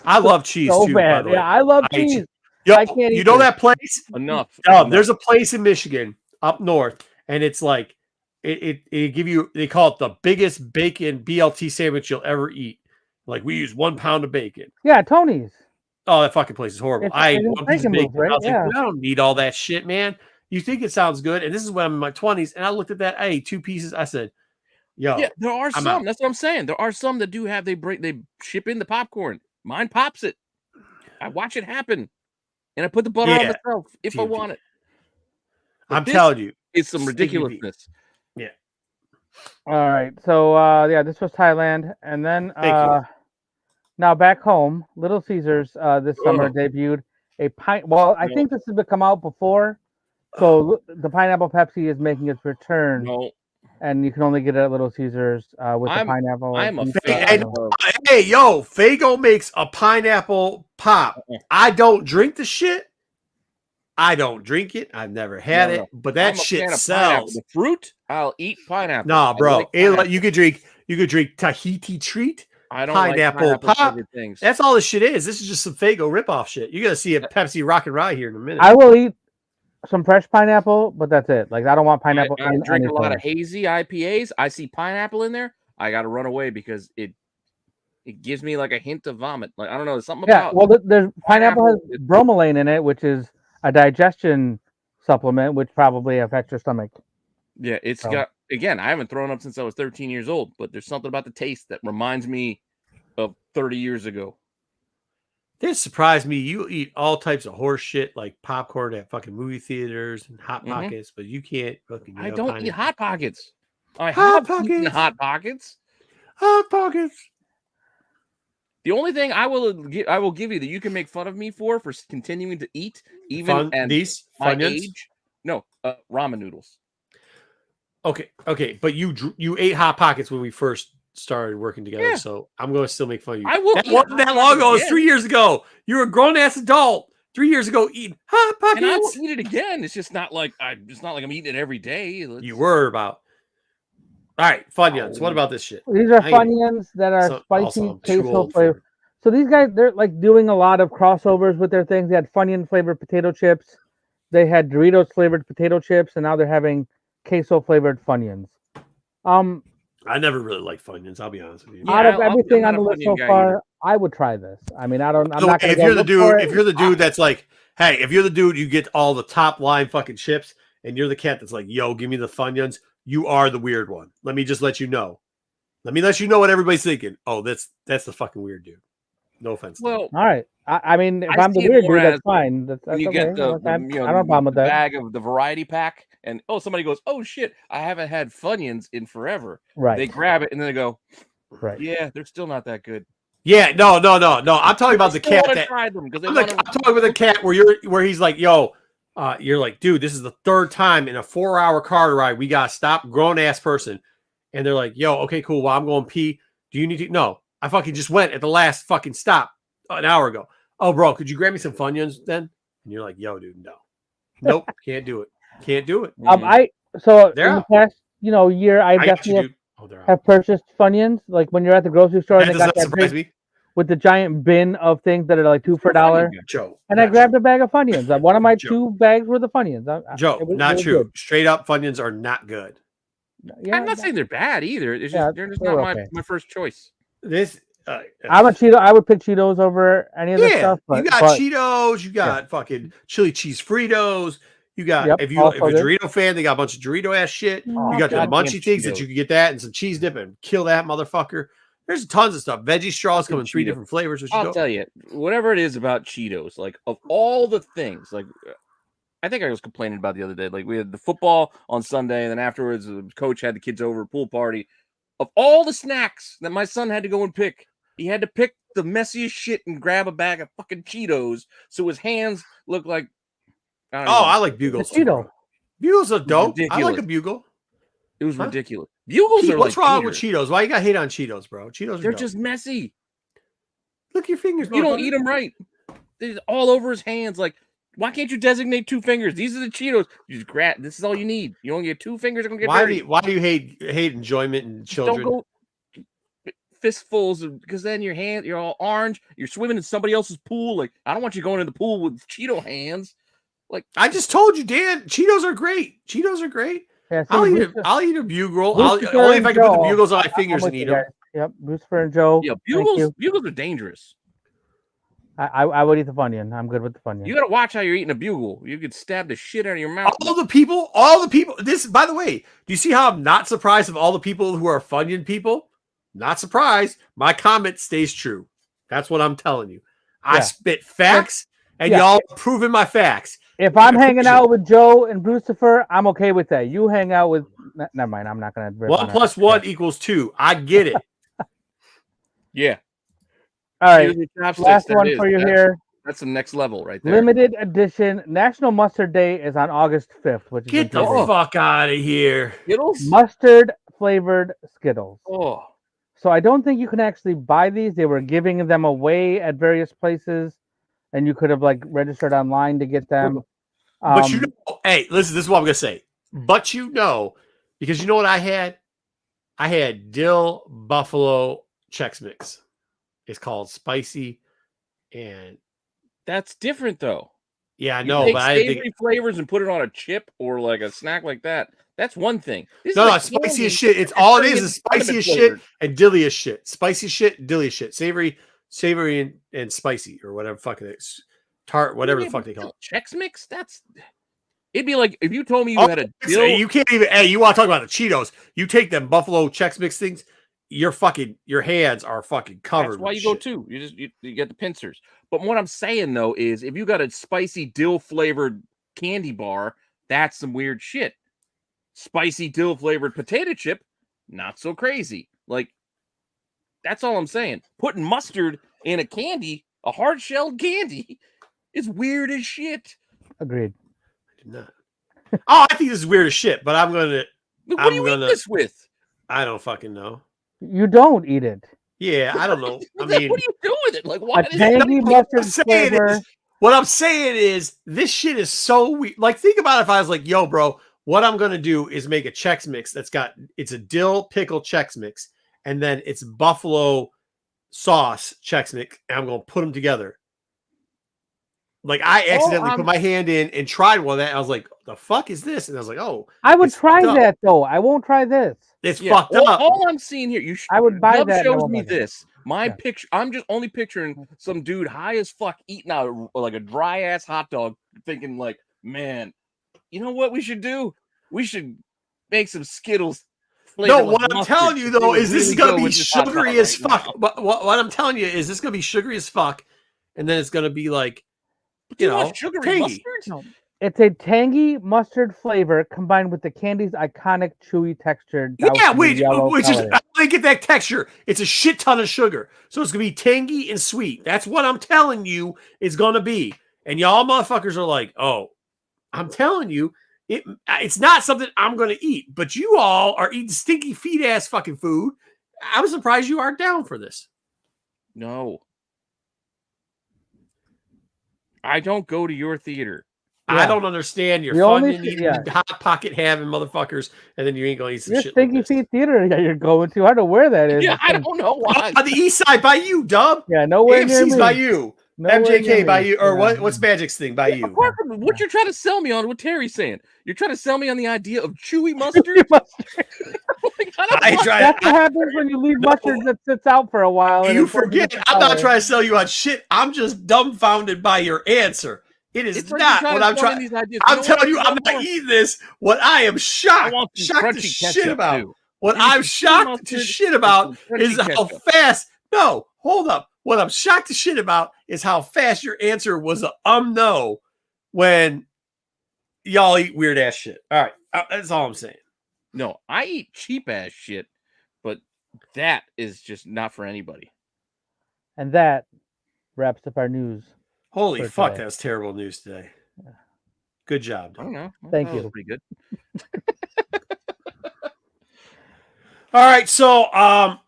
I love cheese too. Bad. Yeah, I love cheese. Yo, I can't eat that place? Enough. There's a place in Michigan up north, and it's like it give you. They call it the biggest bacon BLT sandwich you'll ever eat. Like, we use 1 pound of bacon. Yeah, Tony's. Oh, that fucking place is horrible. I ate 1 piece of bacon. Right? I was like, I don't need all that shit, man. You think it sounds good, and this is when I'm in my 20s, and I looked at that. I ate 2 pieces. I said, "Yo, yeah, there are some. That's what I'm saying. There are some that do have they ship in the popcorn. Mine pops it. I watch it happen, and I put the butter on myself if I want it. But I'm telling you, it's some ridiculousness. Yeah. All right. So this was Thailand, and then now back home, Little Caesars this summer debuted a pint. Well, I think this has come out before, so the pineapple Pepsi is making its return. No. And you can only get it at Little Caesars with the pineapple. Hey, yo, Faygo makes a pineapple pop. I don't drink the shit. I don't drink it. I've never had it, but that shit sells. The fruit, I'll eat pineapple. Nah, bro. You could drink Tahiti Treat. I don't pineapple like pop. Things. That's all this shit is. This is just some Faygo ripoff shit. You're gonna see a Pepsi Rock and Rye here in a minute. I will eat some fresh pineapple, but that's it. Like, I don't want pineapple. I drink a lot of hazy IPAs. I see pineapple in there. I got to run away because it gives me like a hint of vomit. Like, I don't know, there's something about. Well, there's pineapple has bromelain in it, which is a digestion supplement, which probably affects your stomach. Yeah, it's got. Again, I haven't thrown up since I was 13 years old, but there's something about the taste that reminds me of 30 years ago. This surprised me. You eat all types of horse shit like popcorn at fucking movie theaters and Hot Pockets, but you can't fucking. I don't eat Hot Pockets. Hot Pockets. Hot Pockets. The only thing I will give you that you can make fun of me for continuing to eat even at my age. No, ramen noodles. Okay, but you ate Hot Pockets when we first started working together, so I'm going to still make fun of you. I will. That wasn't that long ago. It was 3 years ago. You were a grown ass adult 3 years ago eating Hot Pockets. And I will eat it again. It's just not like I'm eating it every day. You were about. All right, Funyuns. What about this shit? These are Funyuns that are spicy queso flavor. So these guys, they're like doing a lot of crossovers with their things. They had Funyun flavored potato chips. They had Doritos flavored potato chips, and now they're having queso flavored Funyuns. I never really liked Funyuns. I'll be honest with you. Out of everything on the list so far, I would try this. I mean, I'm not gonna. If you're the dude that's like, hey, if you're the dude, you get all the top line fucking chips, and you're the cat that's like, yo, give me the Funyuns. You are the weird one. Let me just let you know. Let me let you know what everybody's thinking. Oh, that's the fucking weird dude. No offense. Well, All right. I mean, if I I'm the see it weird more dude, that's as fine. That's when you okay. get the I don't have a problem with that. bag of the variety pack, and somebody goes, "Oh shit, I haven't had Funyuns in forever." Right. They grab it and then they go, Right. "Yeah, they're still not that good." Yeah, no. I'm talking about the They cat want to that try them because I'm talking about the cat where he's like, yo, you're like, dude, this is the third time in a 4-hour car ride we got to stop grown ass person, and they're like, yo, okay, cool. Well, I'm going pee. Do you need to? No, I fucking just went at the last fucking stop an hour ago. Oh, bro, could you grab me some Funyuns then? And you're like, yo, dude, no, nope, can't do it. Can't do it. In the past, year, I I got you, definitely dude. Oh, they're out. have purchased Funyuns. Like when you're at the grocery store and That they does got not that surprise big me, with the giant bin of things that are like 2 for $1. Joe. And I grabbed a bag of Funyuns. One of my Joe. 2 bags were the Funyuns. Joe, not true. Good. Straight up, Funyuns are not good. Yeah, I'm not saying they're bad either. It's Yeah, just they're just they're not okay. my first choice. This. I'm a Cheeto. I would pick Cheetos over any of this stuff. You got Cheetos, you got fucking chili cheese Fritos, you got if you're a Dorito fan, they got a bunch of Dorito ass shit. You got the munchy things that you can get that and some cheese dip and kill that motherfucker. There's tons of stuff. Veggie straws come in 3 different flavors. I'll tell you, whatever it is about Cheetos, like of all the things, like I think I was complaining about the other day. Like we had the football on Sunday, and then afterwards, the coach had the kids over, pool party. Of all the snacks that my son had to go and pick, he had to pick the messiest shit and grab a bag of fucking Cheetos, so his hands look like. I like Bugles too. Bugles are dope. I like a Bugle. It was ridiculous. Bugles are what's like wrong with Cheetos? Why you got hate on Cheetos, bro? Cheetos are they're dope. just messy. Look at your fingers. You don't eat them right. They're all over his hands. Like, why can't you designate 2 fingers? These are the Cheetos. You just grab. This is all you need. You only get 2 fingers. Are gonna get dirty. Why do you hate enjoyment in children? Don't go fistfuls because then your hand, you're all orange. You're swimming in somebody else's pool. Like, I don't want you going in the pool with Cheeto hands. Like, I just told you, Dan. Cheetos are great. Yeah, I'll eat a Bugle. Only if I can put the Bugles on my fingers and eat them. Yep, Lucifer and Joe. Yeah, Bugles are dangerous. I would eat the Funyun. I'm good with the Funyun. You got to watch how you're eating a Bugle. You could stab the shit out of your mouth. All the people. This, by the way, do you see how I'm not surprised of all the people who are Funyun people? Not surprised. My comment stays true. That's what I'm telling you. I spit facts, and y'all proving my facts. If I'm hanging out with Joe and Lucifer, I'm okay with that. You hang out with. Never mind. I'm not going to. 1 + 1 = 2. I get it. Yeah. All right. Last one for you here. That's the next level right there. Limited edition. National Mustard Day is on August 5th, which is get the fuck out of here. Skittles? Mustard flavored Skittles. Oh. So I don't think you can actually buy these. They were giving them away at various places, and you could have like registered online to get them. But hey, listen, this is what I'm gonna say. But because you know what I had? I had dill buffalo Chex Mix. It's called spicy, and that's different though. Yeah, I know, but I think flavors and put it on a chip or like a snack like that. That's one thing. No, spicy as shit. It's all it is spicy as shit and dilly as shit. Spicy shit, dilly as shit. Savory and spicy or whatever fucking it is. Tart, whatever the fuck they call it. Chex Mix? It'd be like if you told me you had a dill. You can't even. Hey, you want to talk about the Cheetos? You take them Buffalo Chex Mix things. Your hands are fucking covered. That's why you go too. You get the pincers. But what I'm saying though is, if you got a spicy dill flavored candy bar, that's some weird shit. Spicy dill flavored potato chip, not so crazy. Like, that's all I'm saying. Putting mustard in a candy, a hard shelled candy, is weird as shit. Agreed. I did not. I think this is weird as shit. But I'm gonna. What do you eat this with? I don't fucking know. You don't eat it. Yeah, I don't know. I mean, what do you do with it? Like, why? What I'm saying is, this shit is so weird. Like, think about it if I was like, yo, bro, what I'm gonna do is make a Chex Mix it's a dill pickle Chex Mix, and then it's buffalo sauce Chex Mix, and I'm gonna put them together. Like, I accidentally put my hand in and tried one of that. And I was like, the fuck is this? And I was like, oh. I would try that, though. I won't try this. It's fucked up. All I'm seeing here, I would buy that. Shows me this. My picture, I'm just only picturing some dude high as fuck eating out like a dry-ass hot dog, thinking like, man, you know what we should do? We should make some Skittles No, what I'm telling you though is this is gonna be sugary as fuck. What I'm telling you is this is gonna be sugary as fuck, and then it's gonna be like, you know, sugary tangy. mustard? No. It's a tangy mustard flavor combined with the candy's iconic chewy texture. Yeah, which is I get that texture. It's a shit ton of sugar, so it's gonna be tangy and sweet. That's what I'm telling you it's gonna be. And y'all motherfuckers are like, oh, I'm telling you, it's not something I'm gonna eat. But you all are eating stinky feet ass fucking food. I'm surprised you aren't down for this. No, I don't go to your theater. Yeah. I don't understand your fun and eating hot pocket having motherfuckers, and then you ain't gonna eat some shit. Stinky like feet theater that you're going to. I don't know where that is. Yeah, I don't know why. On the east side by you, Dub. Yeah, nowhere near AMC's me. by you. MJK by you, or what's Magic's thing by you? Apart from what you're trying to sell me on, what Terry's saying, you're trying to sell me on the idea of chewy mustard. That's what happens when you leave mustard that sits out for a while. You forget. I'm not trying to sell you on shit. I'm just dumbfounded by your answer. It is not what I'm trying. I'm telling you, I'm not eating this. What I am shocked to shit about. What I'm shocked to shit about is how fast. No, hold up. What I'm shocked to shit about is how fast your answer was no when y'all eat weird ass shit. All right, that's all I'm saying. No, I eat cheap ass shit, but that is just not for anybody. And that wraps up our news. Holy fuck, that's terrible news today. Yeah. Good job. I don't know. Thank you. Pretty good. All right, so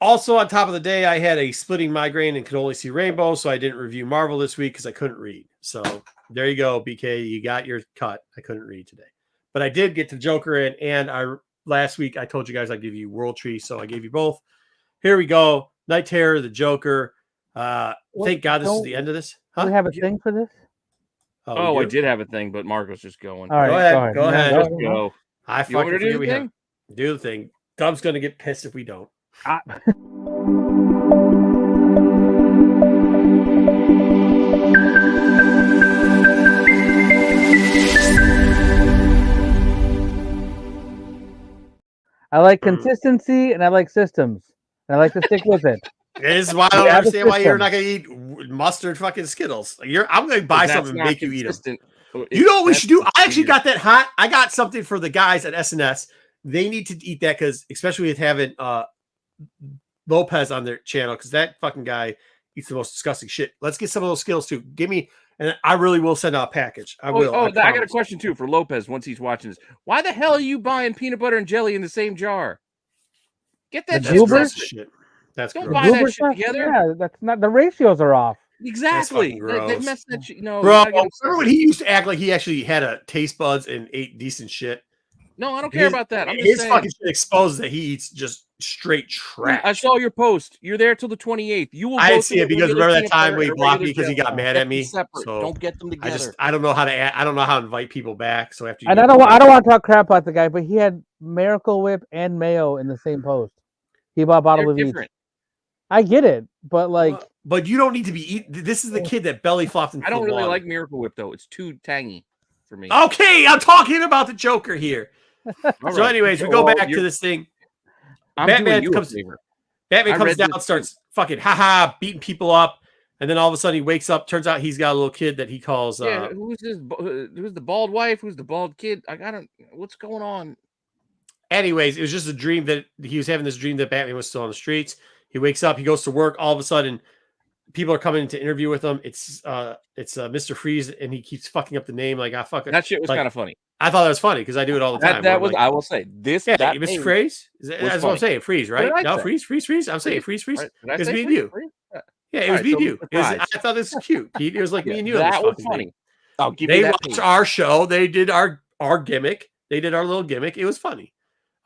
also on top of the day, I had a splitting migraine and could only see rainbow, so I didn't review Marvel this week because I couldn't read. So there you go, BK. You got your cut. I couldn't read today. But I did get the Joker in, and last week I told you guys I'd give you World Tree, so I gave you both. Here we go. Night Terror, the Joker. Thank God this is the end of this. Do we have a thing for this? Oh, I did have a thing, but Marco's just going. All right, go ahead. Just go. I fucking forget we have. Do the thing. Dub's going to get pissed if we don't. I like consistency and I like systems. And I like to stick with it. This is why I don't understand why you're not going to eat mustard fucking Skittles. I'm going to buy something and make you eat them. You know what we should do? I actually got that hot. I got something for the guys at SNS. They need to eat that because, especially with having Lopez on their channel, because that fucking guy eats the most disgusting shit. Let's get some of those Skittles too. Give me, and I really will send out a package. I will. I got a question too for Lopez once he's watching this. Why the hell are you buying peanut butter and jelly in the same jar? Get that shit. Don't buy that shit together. Yeah, that's not, the ratios are off. Exactly. They messed that shit. No, bro. Remember when he used to act like he actually had a taste buds and ate decent shit? No, I don't care about that. His fucking shit exposes that he eats just straight trash. I saw your post. You're there till the 28th. You will. I didn't see it because remember that time where he blocked me because he got mad at me. So don't get them together. I don't know how to. I don't know how to invite people back. So after I don't want to talk crap about the guy, but he had Miracle Whip and mayo in the same post. He bought a bottle of each. I get it, but like, but you don't need to be eating. This is the kid that belly flopped. I don't really like Miracle Whip though. It's too tangy for me. Okay, I'm talking about the Joker here. So, anyways, we go back to this thing. Batman comes down, starts fucking beating people up, and then all of a sudden he wakes up. Turns out he's got a little kid that he calls. Who's the bald wife? Who's the bald kid? What's going on? Anyways, it was just a dream that he was having this dream that Batman was still on the streets. He wakes up, he goes to work. All of a sudden, people are coming to interview with him. It's Mr. Freeze, and he keeps fucking up the name. Like that shit was kind of funny. I thought that was funny because I do it all the time. That was I will say this. Yeah, Mr. Freeze. That's what I'm saying. Freeze, right? No, freeze. I'm saying freeze. It was me and you. Yeah, it was me and you. I thought this was cute, Pete. It was like me and you. That was funny. I'll give you that. They watched our show. They did our gimmick. They did our little gimmick. It was funny.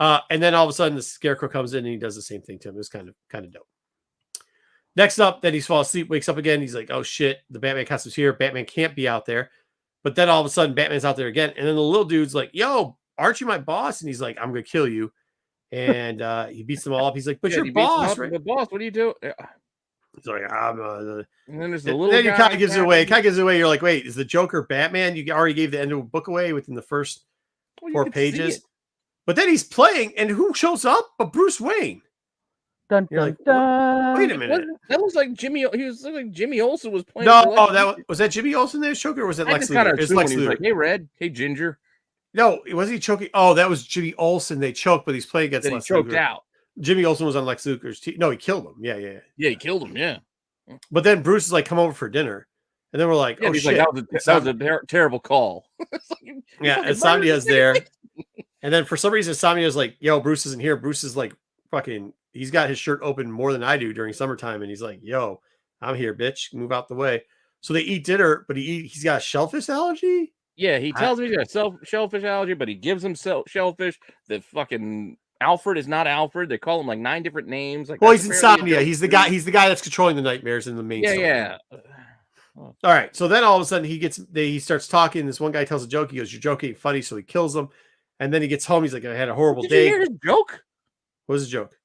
And then all of a sudden the Scarecrow comes in and he does the same thing to him. It was kind of dope. Next up, then he's falling asleep, wakes up again. He's like, oh shit, the Batman costume's here. Batman can't be out there. But then all of a sudden Batman's out there again. And then the little dude's like, yo, aren't you my boss? And he's like, I'm going to kill you. And he beats them all up. He's like, but you're boss, right? The boss, what do you do? He's like, and then there's the little then he kind of gives it away. You're like, wait, is the Joker Batman? You already gave the end of the book away within the first 4 pages. But then he's playing, and who shows up but Bruce Wayne? Dun, You're dun, like, dun. wait a minute. That looks like Jimmy. He was like Jimmy Olsen was playing. No, for Lex that Luthor. was that Jimmy Olsen there choking, or was that I Lex just kind Luthor? of It's assumed Lex when he was Luthor. like, "Hey, Red. Hey, Ginger." No, was he choking? Oh, that was Jimmy Olsen. They choked, but he's playing against Then he Lex choked Luthor. out. Jimmy Olsen was on Lex Luthor's team. No, he killed him. Yeah. Yeah, he killed him. Yeah. But then Bruce is like, come over for dinner. And then we're like, Yeah, oh, he's shit. like, that was a terrible call. It's like, Yeah, fucking Insomnia's murdered there. And then for some reason, Insomnia's like, yo, Bruce isn't here. Bruce is like, fucking, he's got his shirt open more than I do during summertime. And he's like, yo, I'm here, bitch. Move out the way. So they eat dinner, but he's got a shellfish allergy. Yeah, he tells me he's got shellfish allergy, but he gives him shellfish. The fucking Alfred is not Alfred. They call him like 9 different names. Like, Well, he's Insomnia. He's the guy. He's the guy that's controlling the nightmares in the main story. Yeah. All right. So then all of a sudden he starts talking. This one guy tells a joke. He goes, "Your joke ain't funny," so he kills him. And then he gets home. He's like, "I had a horrible Did day." you hear his joke? What was his joke?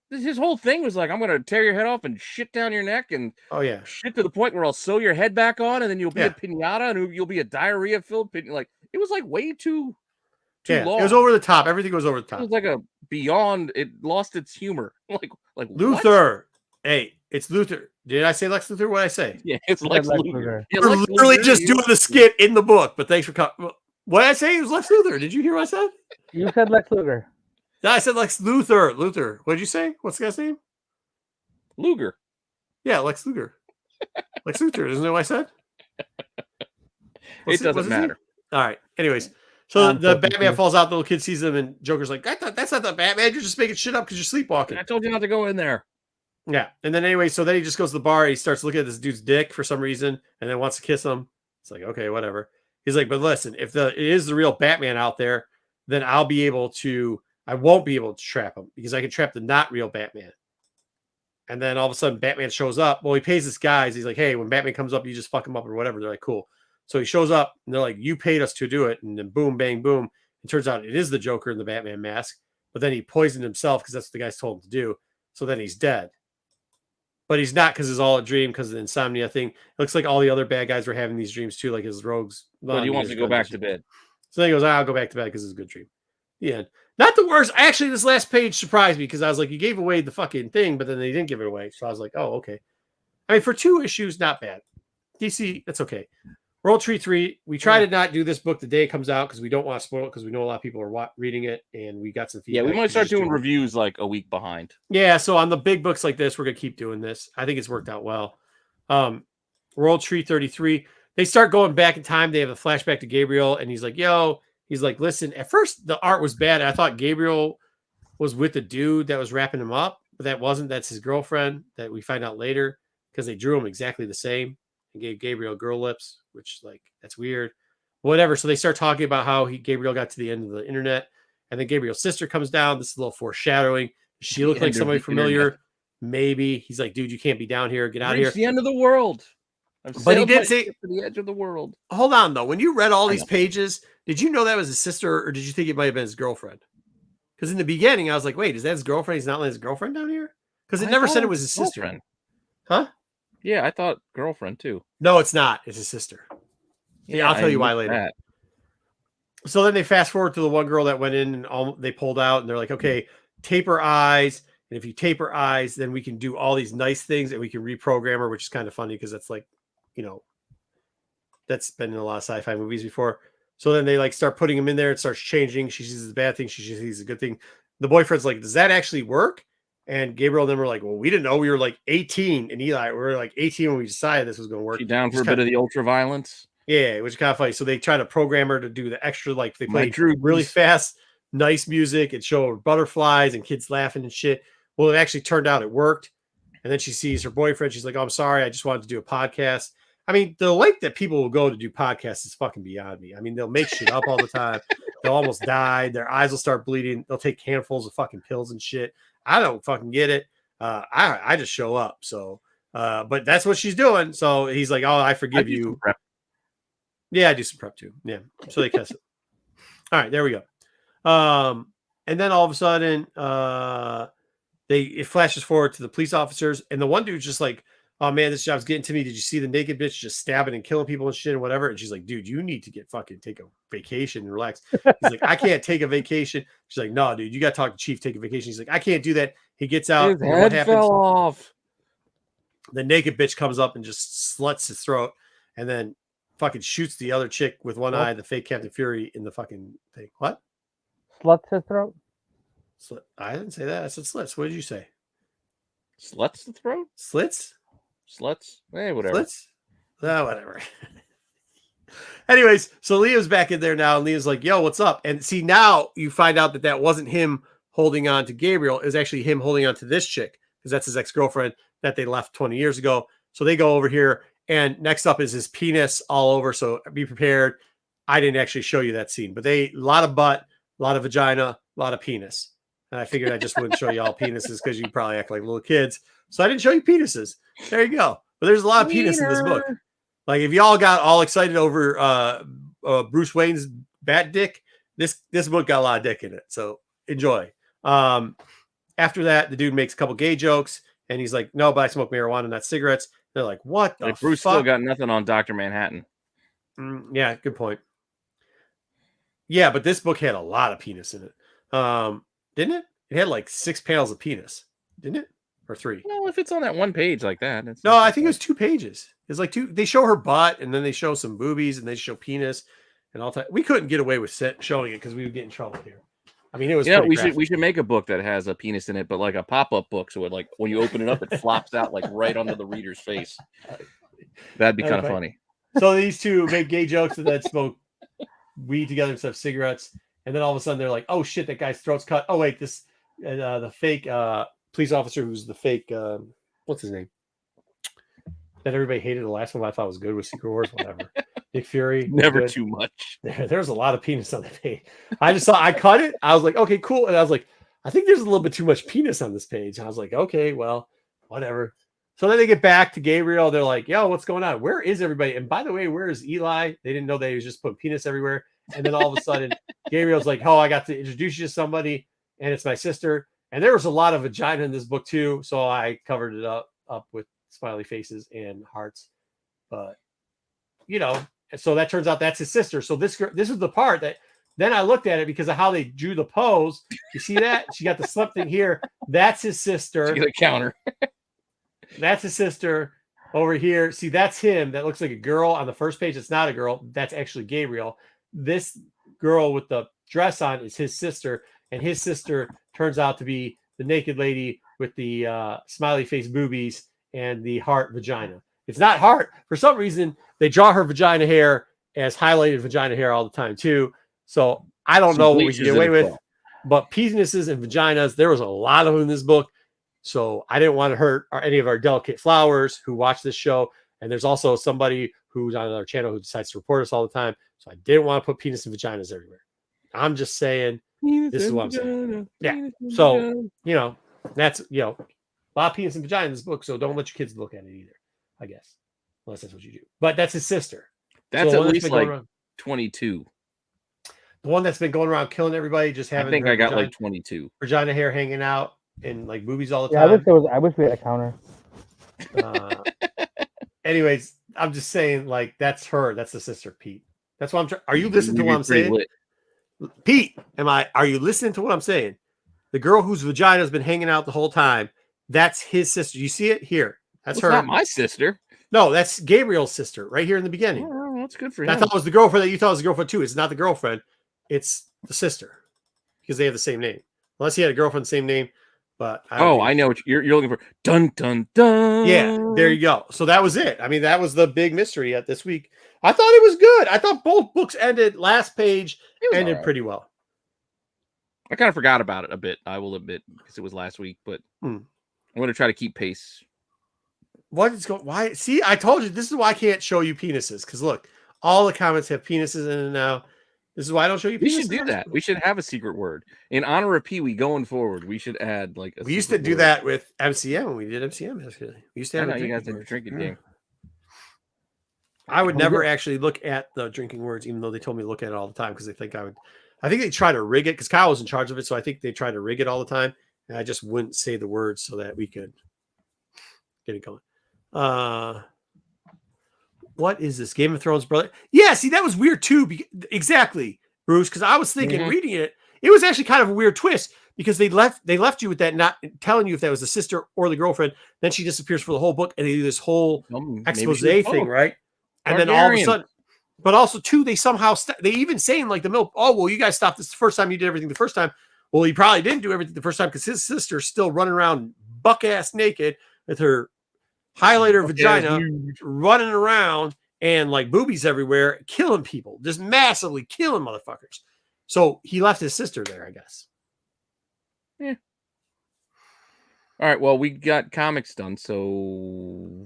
His whole thing was like, "I'm gonna tear your head off and shit down your neck and Oh yeah, shit to the point where I'll sew your head back on, and then you'll be Yeah. a pinata and you'll be a diarrhea-filled pinata." Like, it was like way too long. It was over the top. Everything was over the It top. was like a beyond. It lost its humor. Like what? Luthor. Hey, it's Luthor. Did I say Lex Luthor? What did I say? Yeah, it's You Lex said Lex Luthor. Luthor. Yeah, We're Lex literally Luthor, just you- doing the skit in the book. But thanks for coming. What did I say? It was Lex Luthor. Did you hear what I said? You said Lex Luthor. No, I said Lex Luthor. Luthor. What did you say? What's the guy's name? Luger. Yeah, Lex Luthor. Lex Luthor. Isn't that what I said? It doesn't what's his name? matter. All right. Anyways, so I'm the so Batman confused. falls out. The little kid sees him, and Joker's like, "I thought that's not the Batman. You're just making shit up because you're sleepwalking." I told you not to go in there. Yeah. And then anyway, so then he just goes to the bar. He starts looking at this dude's dick for some reason, and then wants to kiss him. It's like, okay, whatever. He's like, but listen, if it is the real Batman out there, then I won't be able to trap him because I can trap the not real Batman. And then all of a sudden, Batman shows up. Well, he pays this guy. He's like, hey, when Batman comes up, you just fuck him up or whatever. They're like, cool. So he shows up, and they're like, you paid us to do it. And then boom, bang, boom. It turns out it is the Joker in the Batman mask. But then he poisoned himself because that's what the guys told him to do. So then he's dead. But he's not because it's all a dream because of the insomnia thing. It looks like all the other bad guys were having these dreams too, like his rogues. But he wants to go back to bed. So then he goes, I'll go back to bed because it's a good dream. The end. Not the worst. Actually, this last page surprised me because I was like, you gave away the fucking thing, but then they didn't give it away. So I was like, oh, okay. I mean, for 2 issues, not bad. DC, that's okay. World Tree 3. We try to not do this book the day it comes out because we don't want to spoil it because we know a lot of people are reading it and we got some feedback. Yeah, we might start doing reviews like a week behind. Yeah, so on the big books like this, we're going to keep doing this. I think it's worked out well. World Tree 33. They start going back in time. They have a flashback to Gabriel, and he's like, yo, he's like, listen, at first the art was bad. I thought Gabriel was with the dude that was wrapping him up, but that wasn't. That's his girlfriend that we find out later because they drew him exactly the same and gave Gabriel girl lips, which, like, that's weird. Whatever. So they start talking about how Gabriel got to the end of the internet, and then Gabriel's sister comes down. This is a little foreshadowing. Does she look like somebody familiar? Internet. Maybe. He's like, dude, you can't be down here. Get out of Reach here. the end of the world. But he did say to the edge of the world. Hold on, though. When you read all I these know. pages, did you know that was his sister, or did you think it might have been his girlfriend? Because in the beginning, I was like, wait, is that his girlfriend? He's not letting his girlfriend down here? Because it I never thought said it was his sister. girlfriend. Huh? Yeah, I thought girlfriend too. No, it's not. It's his sister. Yeah, I'll tell I you why missed later. that. So then they fast forward to the one girl that went in and they pulled out, and they're like, okay, tape her eyes. And if you tape her eyes, then we can do all these nice things and we can reprogram her, which is kind of funny because that's like, you know, that's been in a lot of sci-fi movies before. So then they like start putting him in there. It starts changing. She sees the bad thing. She sees the good thing. The boyfriend's like, does that actually work? And Gabriel and them were like, well, we didn't know. We were like 18. And Eli, we were like 18 when we decided this was going to work. She down for a Just bit of the ultra violence. Yeah, which is kind of funny. So they try to program her to do the extra, like they My play Drew really Goose. fast, nice music and show butterflies and kids laughing and shit. Well, it actually turned out it worked. And then she sees her boyfriend. She's like, oh, I'm sorry. I just wanted to do a podcast. I mean, the length that people will go to do podcasts is fucking beyond me. I mean, they'll make shit up all the time. They'll almost die. Their eyes will start bleeding. They'll take handfuls of fucking pills and shit. I don't fucking get it. I just show up. So, but that's what she's doing. So he's like, oh, I forgive you. Yeah, I do some prep too. Yeah. So they kiss it. All right, there we go. And then all of a sudden, it flashes forward to the police officers, and the one dude's just like oh man, this job's getting to me. Did you see the naked bitch just stabbing and killing people and shit and whatever? And she's like, dude, you need to take a vacation and relax. He's like, I can't take a vacation. She's like, no, dude, you got to talk to Chief, take a vacation. He's like, I can't do that. He gets out. His and what head happens? fell off. The naked bitch comes up and just slits his throat and then fucking shoots the other chick with one eye, the fake Captain Fury, in the fucking thing. What? Sluts his throat? Slit. I didn't say that. I said slits. What did you say? Sluts the throat? Slits? Sluts? Whatever. Slits? No, whatever. Anyways, so Leo's back in there now, and Leo's like, yo, what's up? And see, now you find out that wasn't him holding on to Gabriel. It was actually him holding on to this chick, because that's his ex-girlfriend that they left 20 years ago. So they go over here, and next up is his penis all over, so be prepared. I didn't actually show you that scene, but a lot of butt, a lot of vagina, a lot of penis. And I figured I just wouldn't show you all penises because you probably act like little kids. So I didn't show you penises. There you go. But there's a lot of penis in this book. Like if y'all got all excited over Bruce Wayne's bat dick, this book got a lot of dick in it. So enjoy. After that, the dude makes a couple gay jokes, and he's like, "No, but I smoke marijuana, not cigarettes." They're like, "What the like Bruce fuck?" Still got nothing on Dr. Manhattan. Yeah, good point. Yeah, but this book had a lot of penis in it. Didn't it? It had like 6 panels of penis, didn't it? Or 3? Well, if it's on that one page like that. No, I think it was 2 pages. It's like 2. They show her butt, and then they show some boobies, and they show penis, and all that. We couldn't get away with showing it because we would get in trouble here. I mean, it was. Yeah, we should make a book that has a penis in it, but like a pop-up book, so it like when you open it up, it flops out like right onto the reader's face. That'd be kind of funny. So these two make gay jokes and then smoke weed together instead of cigarettes, and then all of a sudden they're like, "Oh shit, that guy's throat's cut." Oh wait, this the fake police officer who's the fake what's his name that everybody hated, the last one I thought was good was Secret Wars, whatever. Nick Fury, never good. Too much. There's a lot of penis on the page. I cut it. I was like, okay, cool, and I was like, I think there's a little bit too much penis on this page. I was like, okay, well, whatever. So then they get back to Gabriel. They're like, yo, what's going on? Where is everybody? And by the way, where is Eli? They didn't know they was just putting penis everywhere. And then all of a sudden, Gabriel's like, oh, I got to introduce you to somebody, and it's my sister. And there was a lot of vagina in this book too, so I covered it up with smiley faces and hearts. But so that turns out that's his sister. So this is the part that then I looked at it because of how they drew the pose. You see that? She got the slip thing here. That's his sister. She got a counter. That's his sister over here. See, that's him. That looks like a girl on the first page. It's not a girl. That's actually Gabriel. This girl with the dress on is his sister, and his sister turns out to be the naked lady with the smiley face boobies and the heart vagina. It's not heart. For some reason, they draw her vagina hair as highlighted vagina hair all the time too. So I don't know what we can get away with, but penises and vaginas, there was a lot of them in this book. So I didn't want to hurt any of our delicate flowers who watch this show. And there's also somebody who's on our channel who decides to report us all the time. So I didn't want to put penis and vaginas everywhere. I'm just saying, this is what I'm saying. Yeah. So, that's, a lot of penis and vagina in this book. So don't let your kids look at it either, I guess. Unless that's what you do. But that's his sister. That's at least like 22. The one that's been going around killing everybody, just having. I think I got like 22. Vagina hair hanging out and like boobies all the time. I wish we had a counter. Anyways, I'm just saying, like, that's her. That's the sister, Pete. That's what I'm trying. Are you listening to what I'm saying? Lit. Pete, are you listening to what I'm saying? The girl whose vagina has been hanging out the whole time, that's his sister. You see it here? That's her. Not my sister. No, that's Gabriel's sister right here in the beginning. Oh, that's good for him. I thought it was the girlfriend that you thought was the girlfriend too. It's not the girlfriend. It's the sister because they have the same name. Unless he had a girlfriend, same name. But I know what you're looking for. Dun dun dun. Yeah, there you go. So that was it. I mean, that was the big mystery at this week. I thought it was good. I thought both books ended. Last page ended pretty well. I kind of forgot about it a bit. I will admit because it was last week, but I'm going to try to keep pace. What is going? Why? See, I told you this is why I can't show you penises. Because look, all the comments have penises in it now. This is why I don't show you penises. We should do that. We should have a secret word in honor of Pee Wee going forward. We should add like. We used to do that with MCM when we did MCM. Actually, we used to have. You guys did drinking game. I would never actually look at the drinking words, even though they told me to look at it all the time because they think I would. I think they try to rig it because Kyle was in charge of it, so I think they try to rig it all the time, and I just wouldn't say the words so that we could get it going. What is this? Game of Thrones, brother? Yeah, see, that was weird too. Exactly, Bruce. Because I was thinking, reading it, it was actually kind of a weird twist because they left you with that, not telling you if that was the sister or the girlfriend. Then she disappears for the whole book, and they do this whole expose thing, right? And then all of a sudden, but also too, they somehow they even saying like the middle. Oh well, you guys stopped this the first time. You did everything the first time. Well, he probably didn't do everything the first time because his sister's still running around buck ass naked with her highlighter vagina running around and like boobies everywhere, killing people, just massively killing motherfuckers. So he left his sister there, I guess. Yeah. All right. Well, we got comics done, so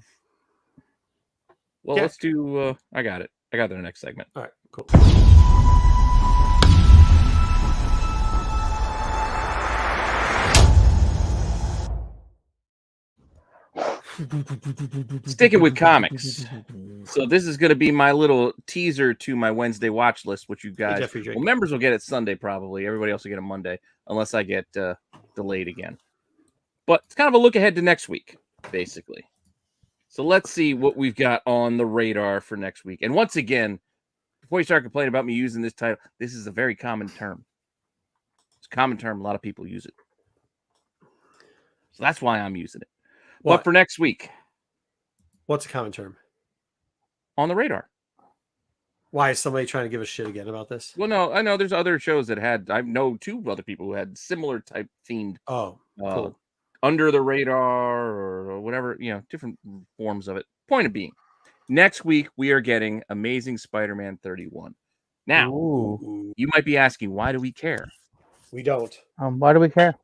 let's do. I got it. I got the next segment. All right. Cool. Sticking with comics. So this is going to be my little teaser to my Wednesday watch list, which you guys, members will get it Sunday probably. Everybody else will get it Monday, unless I get delayed again. But it's kind of a look ahead to next week, basically. So let's see what we've got on the radar for next week. And once again, before you start complaining about me using this title, this is a very common term. It's a common term. A lot of people use it. So that's why I'm using it. What? But for next week. What's a common term? On the radar. Why is somebody trying to give a shit again about this? Well, no, I know there's other shows that had, I know 2 other people who had similar type themed. Oh, cool. Under the radar or whatever, different forms of it. Point of being, next week we are getting Amazing Spider-Man 31. Now, you might be asking, why do we care? We don't. Why do we care?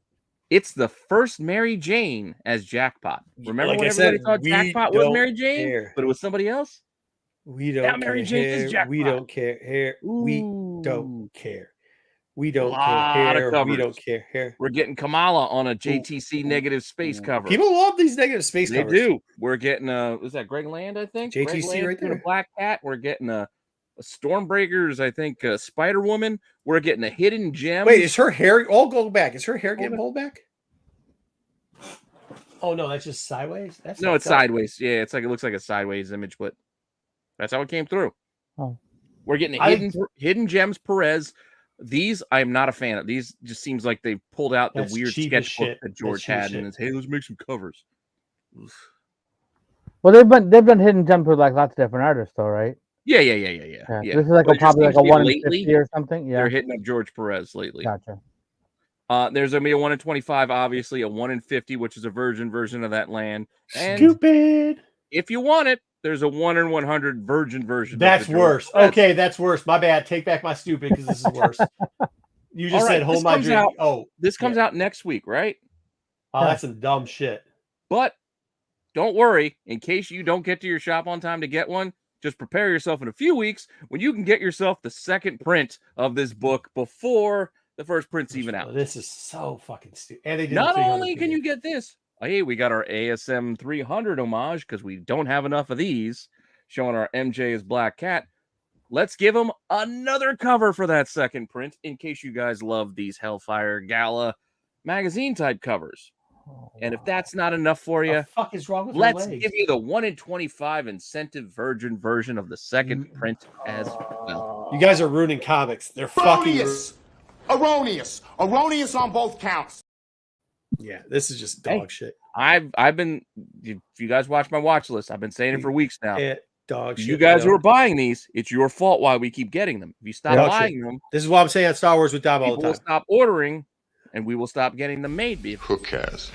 It's the first Mary Jane as Jackpot. Remember when everybody thought Jackpot was Mary Jane, but it was somebody else? We don't care. Mary Jane is Jackpot. We don't care. We don't care. We don't care. We don't care. We're getting Kamala on a JTC negative space cover. People love these negative space covers. They do. We're getting is that Greg Land, I think? JTC right there. A Black Cat. We're getting a Stormbreakers, I think, Spider Woman. We're getting a Hidden Gem. Wait, is her hair all go back? Is her hair getting pulled back? Oh no, that's just sideways. No, it's sideways. Yeah, it looks like a sideways image, but that's how it came through. Oh, we're getting a Hidden Gems Perez. These I'm not a fan of. These just seems like they pulled out the weird sketchbook that George had and hey, let's make some covers. Well, they've been Hidden Gems with like lots of different artists, though, right? Yeah. This is like probably like a 1 in 50 or something. Yeah, they're hitting up George Perez lately. Gotcha. There's gonna be a 1 in 25, obviously, a 1 in 50, which is a virgin version of that land. And stupid. If you want it, there's a 1 in 100 virgin version. That's worse. Okay, that's worse. My bad. Take back my stupid because this is worse. You just said hold my drink. This comes out next week, right? Oh, that's some dumb shit. But don't worry, in case you don't get to your shop on time to get one, just prepare yourself in a few weeks when you can get yourself the second print of this book before the first print's even out. This is so fucking stupid. And they did not only can you get this, hey, we got our ASM 300 homage because we don't have enough of these, showing our MJ as Black Cat. Let's give them another cover for that second print in case you guys love these Hellfire Gala magazine type covers. And if that's not enough for you, what the fuck is wrong with let's give you the 1 in 25 incentive virgin version of the second print as well. You guys are ruining comics. They're fucking erroneous on both counts. Yeah, this is just dog shit. I've been, if you guys watch my watch list, I've been saying it for weeks now. Dog shit. You guys who are buying these, it's your fault why we keep getting them. If you stop buying them, this is what I'm saying on Star Wars with Dom all the time. We'll stop ordering, and we will stop getting them made. Who cares?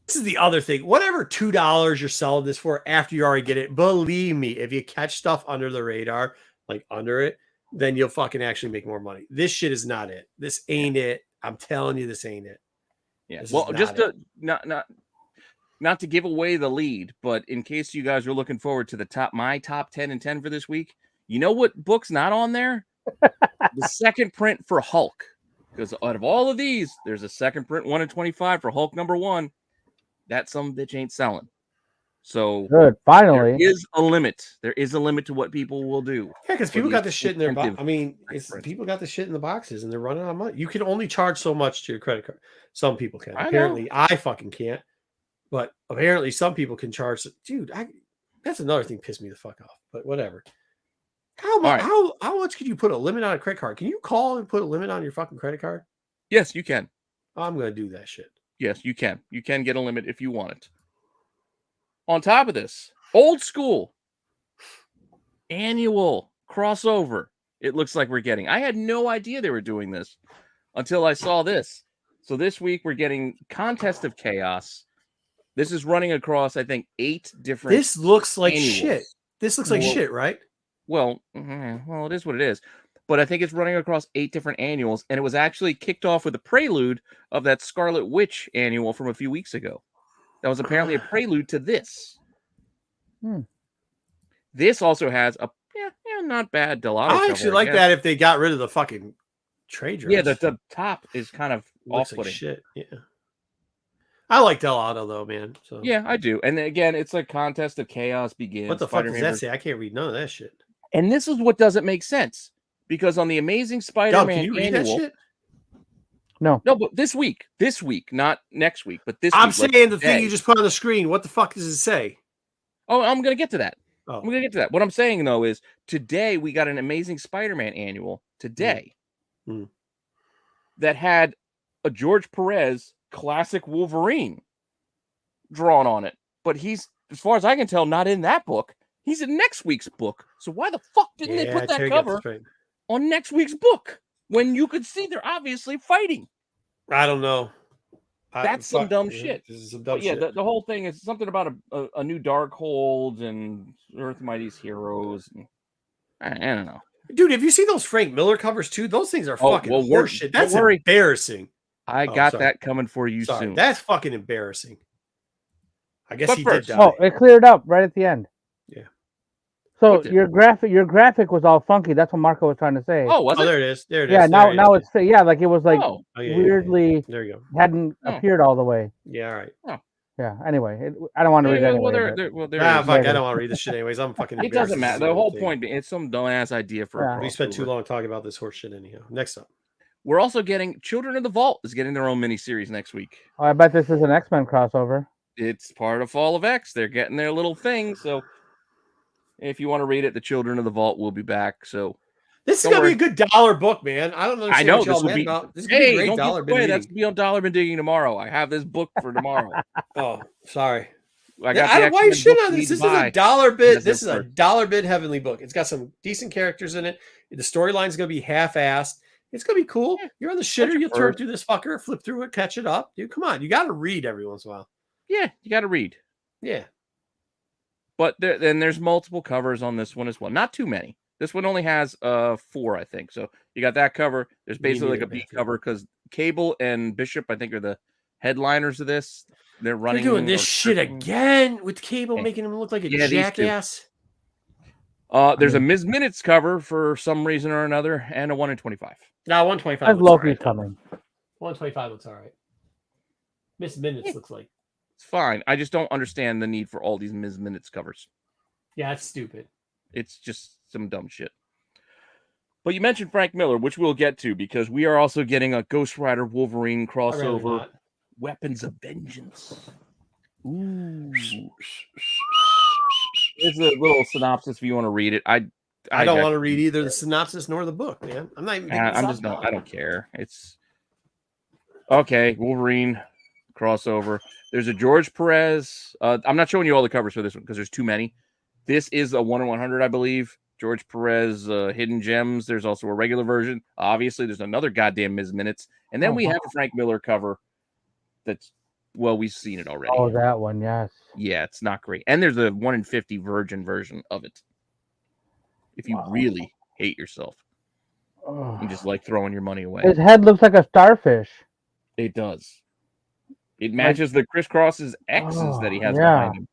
This is the other thing. Whatever $2 you're selling this for after you already get it, believe me, if you catch stuff under the radar, like under it, then you'll fucking actually make more money. This shit is not it. This ain't it. I'm telling you, this ain't it. Yeah. Well, just to not to give away the lead, but in case you guys are looking forward to my top 10 and 10 for this week, you know what book's not on there? The second print for Hulk. Because out of all of these, there's a second print 1 in 25 for Hulk #1. That some bitch ain't selling. So good. Finally, there is a limit. There is a limit to what people will do. Yeah, because people got this shit in their box. I mean, people got the shit in the boxes and they're running out of money. You can only charge so much to your credit card. Some people can. Apparently, I fucking can't. But apparently some people can charge. Dude, that's another thing pissed me the fuck off. But whatever. How much? Right. How much could you put a limit on a credit card? Can you call and put a limit on your fucking credit card? Yes, you can. I'm gonna do that shit. Yes, you can. You can get a limit if you want it. On top of this, old school annual crossover. It looks like we're getting. I had no idea they were doing this until I saw this. So this week we're getting Contest of Chaos. This is running across, I think, 8 different. This looks like annuals. shit. This looks like shit, right? Well, it is what it is. But I think it's running across 8 different annuals, and it was actually kicked off with a prelude of that Scarlet Witch annual from a few weeks ago. That was apparently a prelude to this. This also has a not bad DeLorean. I actually like that if they got rid of the fucking trade dress. Yeah, the top is kind of looks off-putting. like shit. Yeah, I like Delauto though, man. So yeah, I do. And again, it's like Contest of Chaos begins. what the fuck does that say? I can't read none of that shit. And this is what doesn't make sense because on the Amazing Spider-Man can you read annual, that shit? No, but this week, not next week, but this. I'm week, saying the today. thing you just put on the screen. What the fuck does it say? Oh, I'm gonna get to that. Oh. I'm gonna get to that. What I'm saying though is today we got an Amazing Spider-Man annual today that had a George Perez classic Wolverine drawn on it, but he's, as far as I can tell, not in that book. He's in next week's book. So why the fuck didn't they put that cover on next week's book when you could see they're obviously fighting? I don't know. That's some dumb shit. This is some dumb shit. shit. The whole thing is something about a new Darkhold and Earth Mighty's Heroes. And I don't know. Dude, have you seen those Frank Miller covers too? Those things are fucking horseshit. That's embarrassing. I got that coming for you soon. That's fucking embarrassing. I guess he did die. Oh, it cleared up right at the end. Yeah. So your graphic was all funky. That's what Marco was trying to say. Oh, was it? There it is. There it is. Yeah, now it's like it was like weirdly there you go. hadn't appeared all the way. Yeah, all right. Oh. Yeah. Anyway, I don't want to read it anyway. Fuck, I don't want to read this shit anyways. I'm fucking. It doesn't matter. The whole point being it's some dumbass idea for. We spent too long talking about this horse shit anyhow. Next up, we're also getting Children of the Vault is getting their own miniseries next week. Oh, I bet this is an X-Men crossover. It's part of Fall of X. They're getting their little thing. So if you want to read it, the Children of the Vault will be back. So this is gonna be a good $1 book, man. I don't know. I know this will be. This could be a great dollar bin. That's to be on Dollar Bin Digging tomorrow. I have this book for tomorrow. Oh, sorry. I got why you shit on this? This is a $1 bid. This is a $1 bid Heavenly book. It's got some decent characters in it. The storyline's gonna be half-assed. It's gonna be cool. You're on the shitter. You turn through this fucker, flip through it, catch it up, dude. Come on, you got to read every once in a while. Yeah, you got to read. Yeah, but then there's multiple covers on this one as well. Not too many. This one only has 4, I think. So you got that cover. There's basically like a B cover because Cable and Bishop, I think, are the headliners of this. They're running. They're doing this shit again with Cable, making him look like a jackass. There's a Ms. Minutes cover for some reason or another, and a 1 in 25. No, 125. Loki's coming. 125 looks all right. Ms. Minutes looks like. It's fine. I just don't understand the need for all these Ms. Minutes covers. Yeah, it's stupid. It's just some dumb shit. But you mentioned Frank Miller, which we'll get to because we are also getting a Ghost Rider Wolverine crossover. Weapons of Vengeance. Ooh. It's a little synopsis if you want to read it. I don't want to read either the synopsis nor the book, man. I'm not even. I don't care. It's okay. Wolverine crossover. There's a George Perez. I'm not showing you all the covers for this one because there's too many. This is a 1 in 100, I believe. George Perez, Hidden Gems. There's also a regular version. Obviously, there's another goddamn Ms. Minutes. And then we have a Frank Miller cover that's, well, we've seen it already. Oh, that one, yes. Yeah, it's not great. And there's a 1 in 50 virgin version of it. If you really hate yourself and just like throwing your money away. His head looks like a starfish. It does. It matches the crisscrosses X's that he has behind him.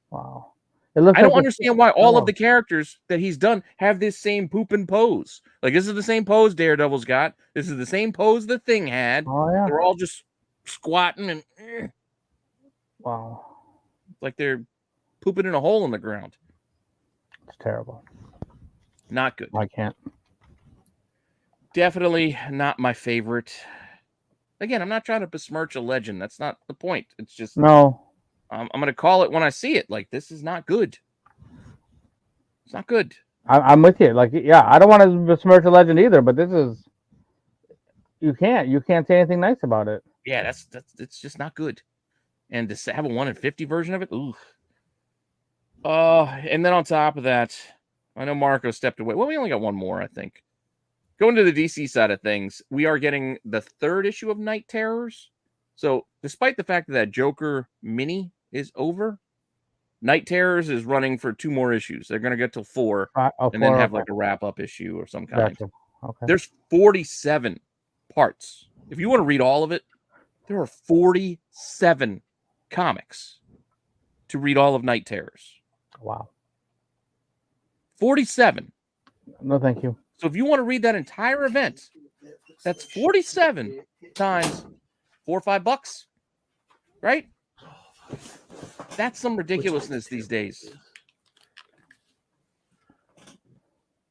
Wow. I don't understand why all of the characters that he's done have this same poop and pose. Like, this is the same pose Daredevil's got. This is the same pose the Thing had. Oh, yeah. They're all just squatting and... Wow. Like they're pooping in a hole in the ground. It's terrible. Not good. I can't. Definitely not my favorite. Again, I'm not trying to besmirch a legend. That's not the point. It's just... No. I'm going to call it when I see it. Like, this is not good. It's not good. I'm with you. Like, yeah, I don't want to besmirch a legend either, but this is you can't say anything nice about it. Yeah, that's it's just not good. And to have a 1 in 50 version of it, ooh. And then on top of that, I know Marco stepped away. Well, we only got one more, I think. Going to the DC side of things, we are getting the 3rd issue of Night Terrors. So, despite the fact that Joker mini is over, Night Terrors is running for 2 more issues. They're going to get till 4, and then have like a wrap-up issue or some kind. Gotcha. Okay. There's 47 parts. If you want to read all of it, there are 47 comics to read all of Night Terrors. Wow. 47. No, thank you. So if you want to read that entire event, that's 47 times $4 or $5, right? That's some ridiculousness these days.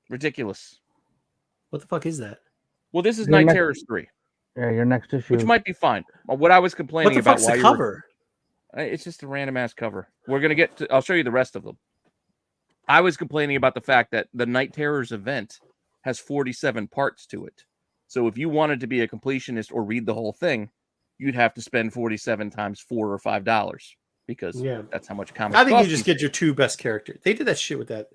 Ridiculous. What the fuck is that? Well, this is Your Night next- Terrors 3, Yeah, your next issue. which might be fine. What I was What complaining the about fuck's while the you were- cover? It's just a random ass cover. We're gonna get to. I'll show you the rest of them. I was complaining about the fact that the Night Terrors event has 47 parts to it. So if you wanted to be a completionist or read the whole thing, you'd have to spend 47 times $4 or $5 because that's how much comics. I think you cost just these get your 2 best characters. They did that shit with that.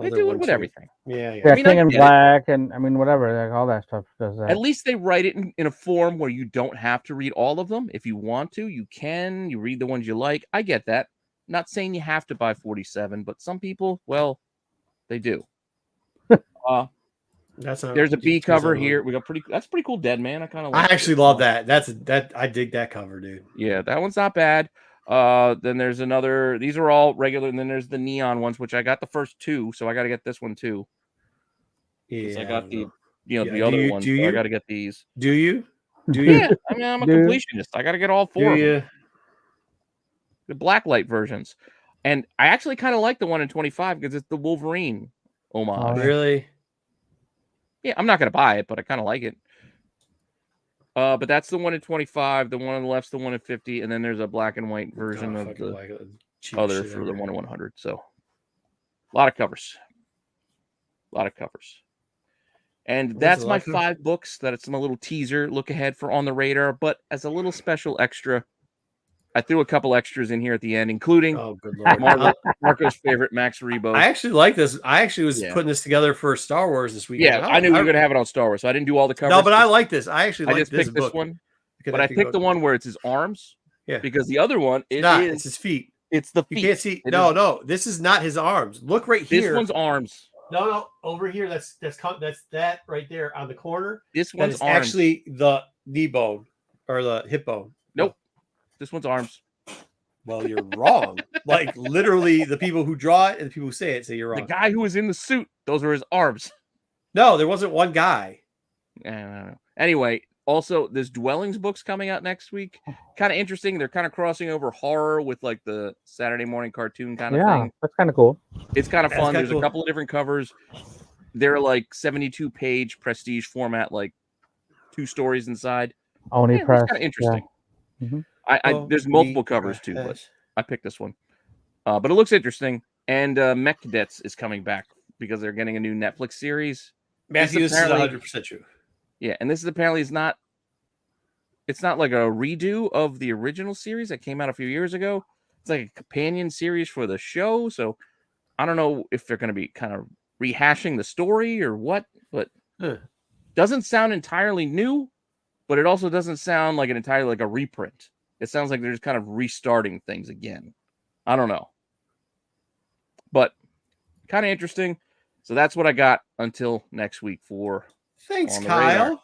They other do one it with too. everything. Yeah. Yeah, I mean, I King in get it. Black, and I mean whatever, like, all that stuff does that. At least they write it in a form where you don't have to read all of them. If you want to, you can. You read the ones you like. I get that. Not saying you have to buy 47, but some people, well, they do. That's not, There's a B cover one. here. We got that's pretty cool. Dead Man. I kind of I like. actually love that. I dig that cover, dude. Yeah, that one's not bad. Then there's another. These are all regular, and then there's the neon ones, which I got the first 2, so I got to get this one too. Yeah, I got the Yeah, the other ones. do So I you? got to get these. Do you? Do you? Yeah, I mean I'm a Dude. completionist. I got to get all 4 Do of them. you? The blacklight versions, and I actually kind of like the 1 in 25 because it's the Wolverine homage. Oh, yeah. Really? Yeah, I'm not gonna buy it, but I kind of like it. But that's the 1 in 25. The one on the left's the 1 in 50, and then there's a black and white version Oh, of fucking the like it. Cheap other shit for the ever. 1 in 100. So a lot of covers. And What's that's a my lot of 5 books. That's my little teaser look ahead for On the Radar. But as a little special extra, I threw a couple extras in here at the end, including Oh, good lord. Marco's favorite Max Rebo. I actually like this. I actually was Yeah. putting this together for Star Wars this week. Yeah, I knew we were going to have it on Star Wars, so I didn't do all the covers. No, but I like this. I actually I like just this picked this book. one. because But I could picked go- the one where it's his arms. Yeah. Because the other one, It's it not. is- It's his feet. it's the You feet. can't see. It No, is- no. This is not his arms. Look right This here. one's arms. No. Over here. That's that right there on the corner. This That one's is arms. actually the knee bone or the hip bone. Nope. This one's arms. Well, you're wrong. Like literally, the people who draw it and the people who say it say you're The wrong. guy who was in the suit, those were his arms. No, there wasn't one guy. I don't know. Anyway, also, this Dwellings book's coming out next week. Kind of interesting. They're kind of crossing over horror with like the Saturday morning cartoon kind of Yeah, thing. that's kind of cool. It's kind of That's fun. kinda There's cool. a couple of different covers. They're like 72-page prestige format, like 2 stories inside. Oni Yeah, Press. it's kind of interesting. Mhm. There's multiple covers too, but I picked this one. But it looks interesting. And Mech Cadets is coming back because they're getting a new Netflix series. Matthew, this is apparently- 100% true. Yeah, and this is apparently it's not like a redo of the original series that came out a few years ago. It's like a companion series for the show. So I don't know if they're going to be kind of rehashing the story or what, but doesn't sound entirely new, but it also doesn't sound like a reprint. It sounds like they're just kind of restarting things again. I don't know. But kind of interesting. So that's what I got until next week for Thanks, On the Kyle. radar.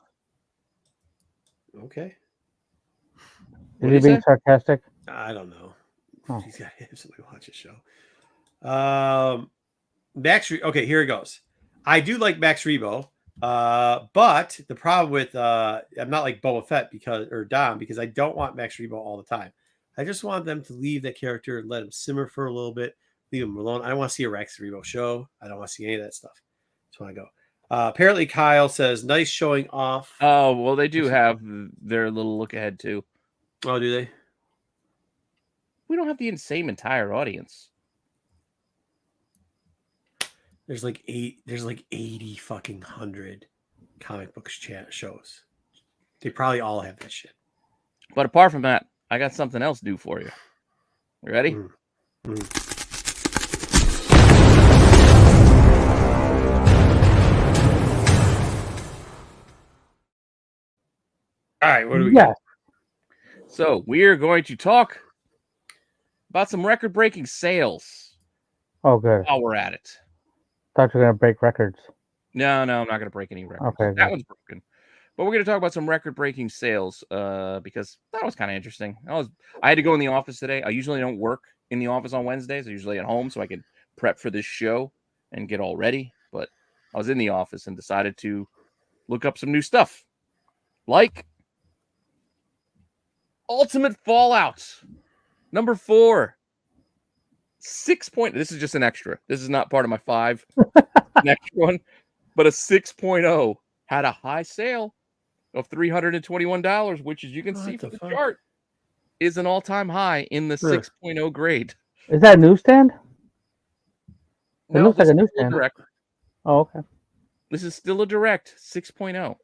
Okay. What Is did he you being say? sarcastic? I don't know. Oh. He's got to absolutely watch a show. Max. Okay, here it goes. I do like Max Rebo, but the problem with I'm not like Boba Fett or Dom because I don't want Max Rebo all the time. I just want them to leave that character and let him simmer for a little bit, leave him alone. I don't want to see a Max Rebo show. I don't want to see any of that stuff. Just want to go. Apparently, Kyle says nice showing off. Oh, well, they do have their little look ahead too. Oh, do they? We don't have the same entire audience. There's like 80 fucking 100 comic books shows. They probably all have that shit. But apart from that, I got something else due for you. You ready? All right, what do we got? So we are going to talk about some record-breaking sales. Oh, good. While we're at it. Thought you were gonna break records. No, I'm not going to break any records. Okay, that good. one's broken. But we're going to talk about some record-breaking sales because that was kind of interesting. I had to go in the office today. I usually don't work in the office on Wednesdays. I'm usually at home so I can prep for this show and get all ready. But I was in the office and decided to look up some new stuff. Like Ultimate Fallout number 4. 6 point. This is just an extra. This is not part of my 5. Next one. But a 6.0 had a high sale of $321, which, as you can see from the chart, is an all-time high in the 6.0 grade. Is that a newsstand? No, looks like a this is still newsstand. direct. Oh, okay. This is still a direct 6.0.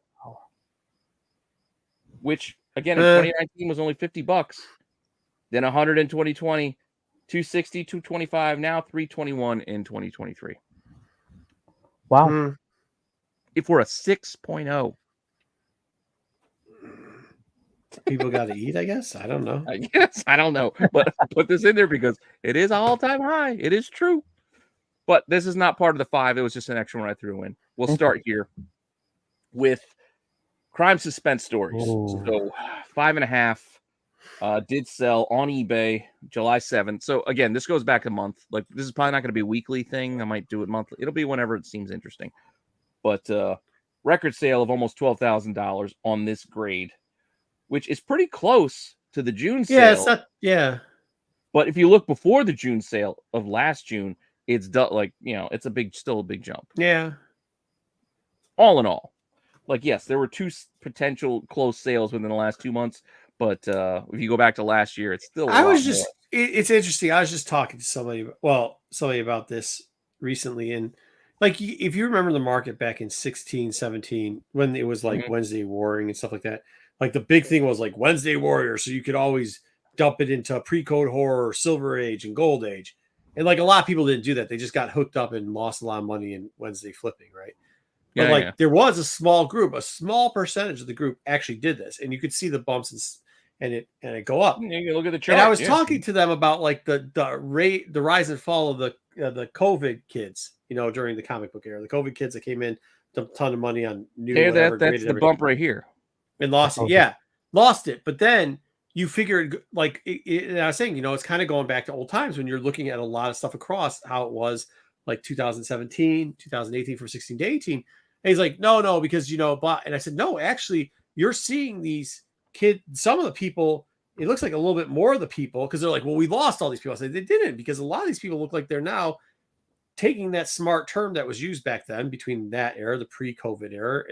Which, again, in 2019 was only $50. Then 100 in 2020, 260, 225, now 321 in 2023. Wow. If we're a 6.0. People got to eat, I guess. I don't know. I guess. I don't know. But I put this in there because it is an all-time high. It is true. But this is not part of the 5. It was just an extra one I threw in. We'll start here with crime suspense stories. Ooh. So 5.5 did sell on eBay July 7th. So again, this goes back a month. Like, this is probably not going to be a weekly thing. I might do it monthly. It'll be whenever it seems interesting. But record sale of almost $12,000 on this grade, which is pretty close to the June sale. Yeah, it's not. Yeah. But if you look before the June sale of last June, it's it's still a big jump. Yeah. All in all, like, yes, there were 2 potential close sales within the last 2 months, but if you go back to last year, it's still. It's interesting. I was just talking to somebody about this recently, and like, if you remember the market back in 16, 17, when it was like Wednesday Warring and stuff like that, like the big thing was like Wednesday Warrior, so you could always dump it into pre-code horror, Silver Age, and Gold Age. And like a lot of people didn't do that. They just got hooked up and lost a lot of money in Wednesday flipping, right? But there was a small percentage of the group actually did this, and you could see the bumps and it go up. You can look at the chart. And I was talking to them about like the rise and fall of the COVID kids, during the comic book era. The COVID kids that came in, dumped a ton of money on new. That's the bump right here. And lost it. Yeah, lost it. But then you figured, like, and I was saying, it's kind of going back to old times when you're looking at a lot of stuff across how it was like 2017, 2018, from 16 to 18. And he's like, no, because, blah. And I said, no, actually, you're seeing these kids, some of the people, it looks like a little bit more of the people, because they're like, well, we lost all these people. I said, they didn't, because a lot of these people look like they're now taking that smart term that was used back then between that era, the pre-COVID era,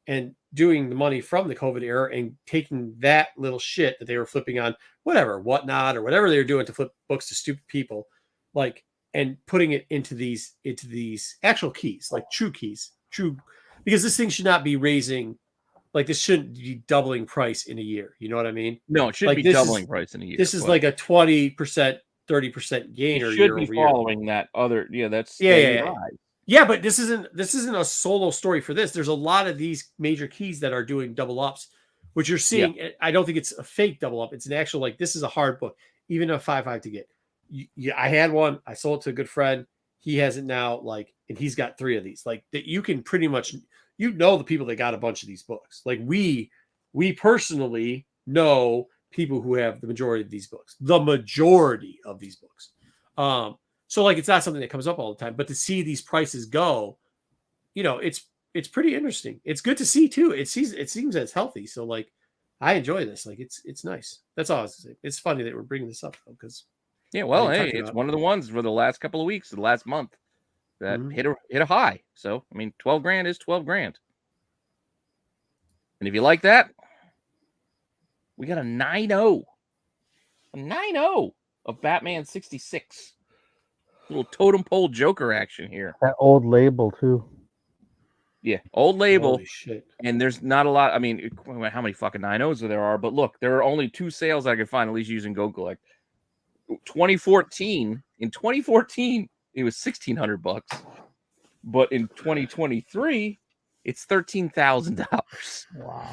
and doing the money from the COVID era and taking that little shit that they were flipping on whatnot, or whatever they were doing to flip books to stupid people, like, and putting it into these actual keys, like true keys, because this thing should not be raising, like, this shouldn't be doubling price in a year. You know what I mean? No, it shouldn't be doubling price in a year. This is like a 20%, 30% gain, or should be following that other. Yeah, that's Yeah, but this isn't a solo story for this. There's a lot of these major keys that are doing double ups, which you're seeing. Yeah. I don't think it's a fake double up. It's an actual, like, this is a hard book, even a 5.5 to get. I had one. I sold it to a good friend. He has it now, like, and he's got 3 of these. Like, that you can pretty much, the people that got a bunch of these books. Like, we personally know people who have the majority of these books. So, like, it's not something that comes up all the time, but to see these prices go, it's pretty interesting. It's good to see too. It seems that it's healthy. So, like, I enjoy this. Like, it's nice. That's all I was saying. It's funny that we're bringing this up, because hey, it's one of the ones for the last couple of weeks, the last month, that hit a high. So, I mean, 12 grand is 12 grand. And if you like that, we got a 9.0. A 9.0. of Batman 66. Little totem pole Joker action here. That old label too. Yeah, old label. Holy shit. And there's not a lot. I mean, how many fucking 9.0s there are? But look, there are only 2 sales I could find, at least using Go Collect. 2014. In 2014, it was $1,600. But in 2023, it's $13,000. Wow.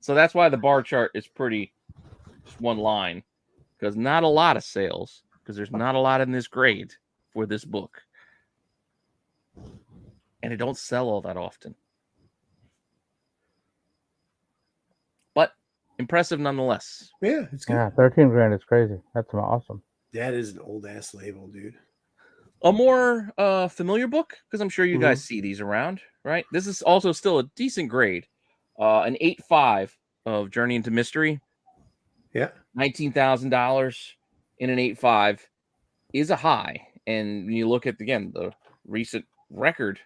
So that's why the bar chart is pretty just one line, because not a lot of sales, because there's not a lot in this grade for this book. And it don't sell all that often. But impressive nonetheless. Yeah, it's good. Yeah, 13 grand is crazy. That's awesome. That is an old ass label, dude. A more familiar book, because I'm sure you guys see these around, right? This is also still a decent grade. An 8.5 of Journey into Mystery. Yeah. $19,000 in an 8.5 is a high. And when you look at, again, the recent record,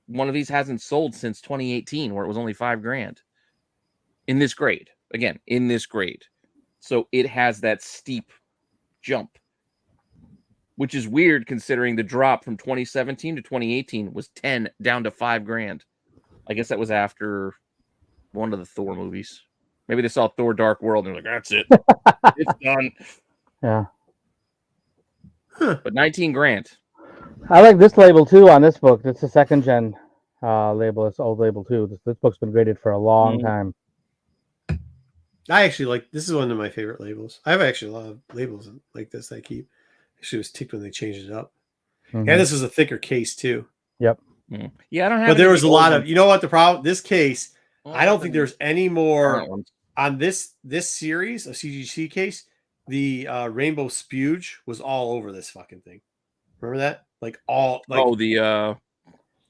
one of these hasn't sold since 2018, where it was only $5,000 in this grade. Again, in this grade. So it has that steep jump, which is weird considering the drop from 2017 to 2018 was 10 down to $5,000. I guess that was after one of the Thor movies. Maybe they saw Thor Dark World and they're like, that's it. It's done. Yeah. But $19,000. I like this label too on this book. It's a second gen label. It's old label too. This book's been graded for a long time. I actually like this. Is one of my favorite labels. I have actually a lot of labels like this I keep. Actually, was ticked when they changed it up. Mm-hmm. And this is a thicker case too. Yep. Yeah, I don't have. But there was a lot of. You know what the problem? This case, I don't think there's there's any more on this series of CGC case. The rainbow spuge was all over this fucking thing. Remember that? Like all. Like, the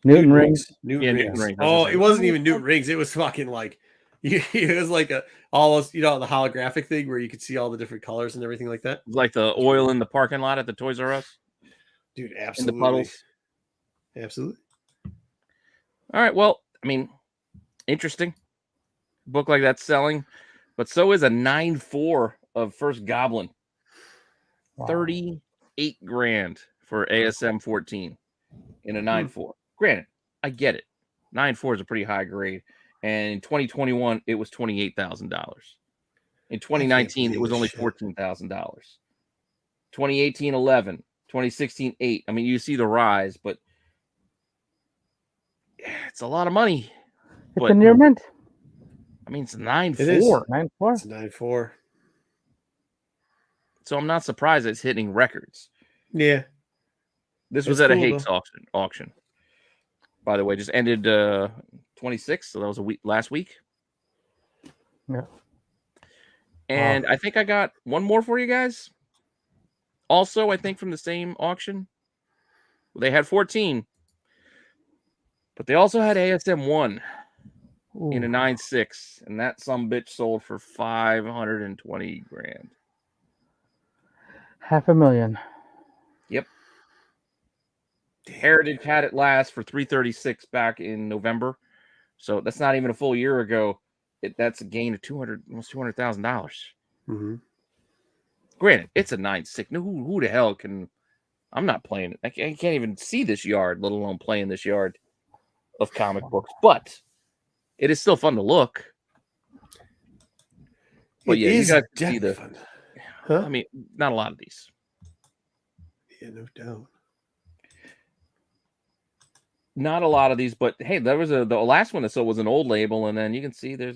Newton rings. Newton Newton rings. rings. Oh, it wasn't even Newton rings. It was fucking like. It was like a almost, the holographic thing where you could see all the different colors and everything like that. Like the oil in the parking lot at the Toys R Us. Dude, absolutely. In the puddles. Absolutely. All right. Well, I mean, interesting. Book like that's selling, but so is a 9.4 of First Goblin. Wow. $38,000 for ASM 14 in a 9.4. Granted, I get it. 9.4 is a pretty high grade. And in 2021, it was $28,000. In 2019, it was only $14,000. 2018, 11. 2016, 8. I mean, you see the rise, but it's a lot of money. It's a near mint. I mean, it's 9.4. It is 9.4. It's 9.4. So I'm not surprised it's hitting records. Yeah. This was at a Hakes auction. By the way, just ended 26, so that was last week. Yeah. And I think I got one more for you guys. Also, I think from the same auction. They had 14. But they also had ASM 1 in a 9.6. And that sumbitch sold for $520,000. $500,000. Yep. Heritage had it last for $336 back in November. So that's not even a full year ago. That's a gain of almost $200,000. Mm-hmm. Granted, it's a 9.6. Who the hell can? I'm not playing it. I can't even see this yard, let alone playing this yard of comic books. But it is still fun to look. But yeah, you guys can see the. Fun. Huh? I mean, not a lot of these. Yeah, no doubt. Not a lot of these, but hey, there was the last one that sold was an old label, and then you can see there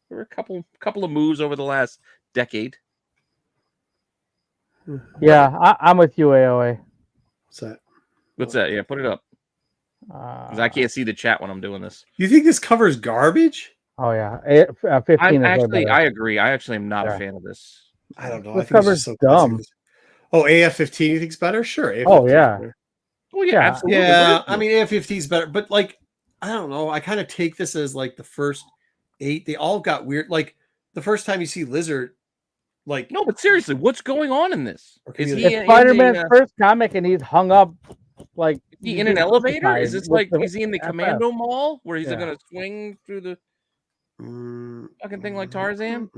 were a couple of moves over the last decade. Yeah, I'm with you, AOA. What's that? Yeah, put it up. Because I can't see the chat when I'm doing this. You think this cover's garbage? Oh yeah, 15. I agree. I actually am not a fan of this. I don't know. This cover's so dumb. Oh, AF-15 you think's better? Sure. Oh yeah. Well, yeah, absolutely. Yeah, I mean AF-15 is better, but like I don't know. I kind of take this as like the first 8. They all got weird. Like the first time you see Lizard, like no, but seriously, what's going on in this? Is he Spider-Man's first comic and he's hung up like? Is he in an elevator? Is this like is he in the Commando Mall where he's gonna swing through the fucking thing like Tarzan?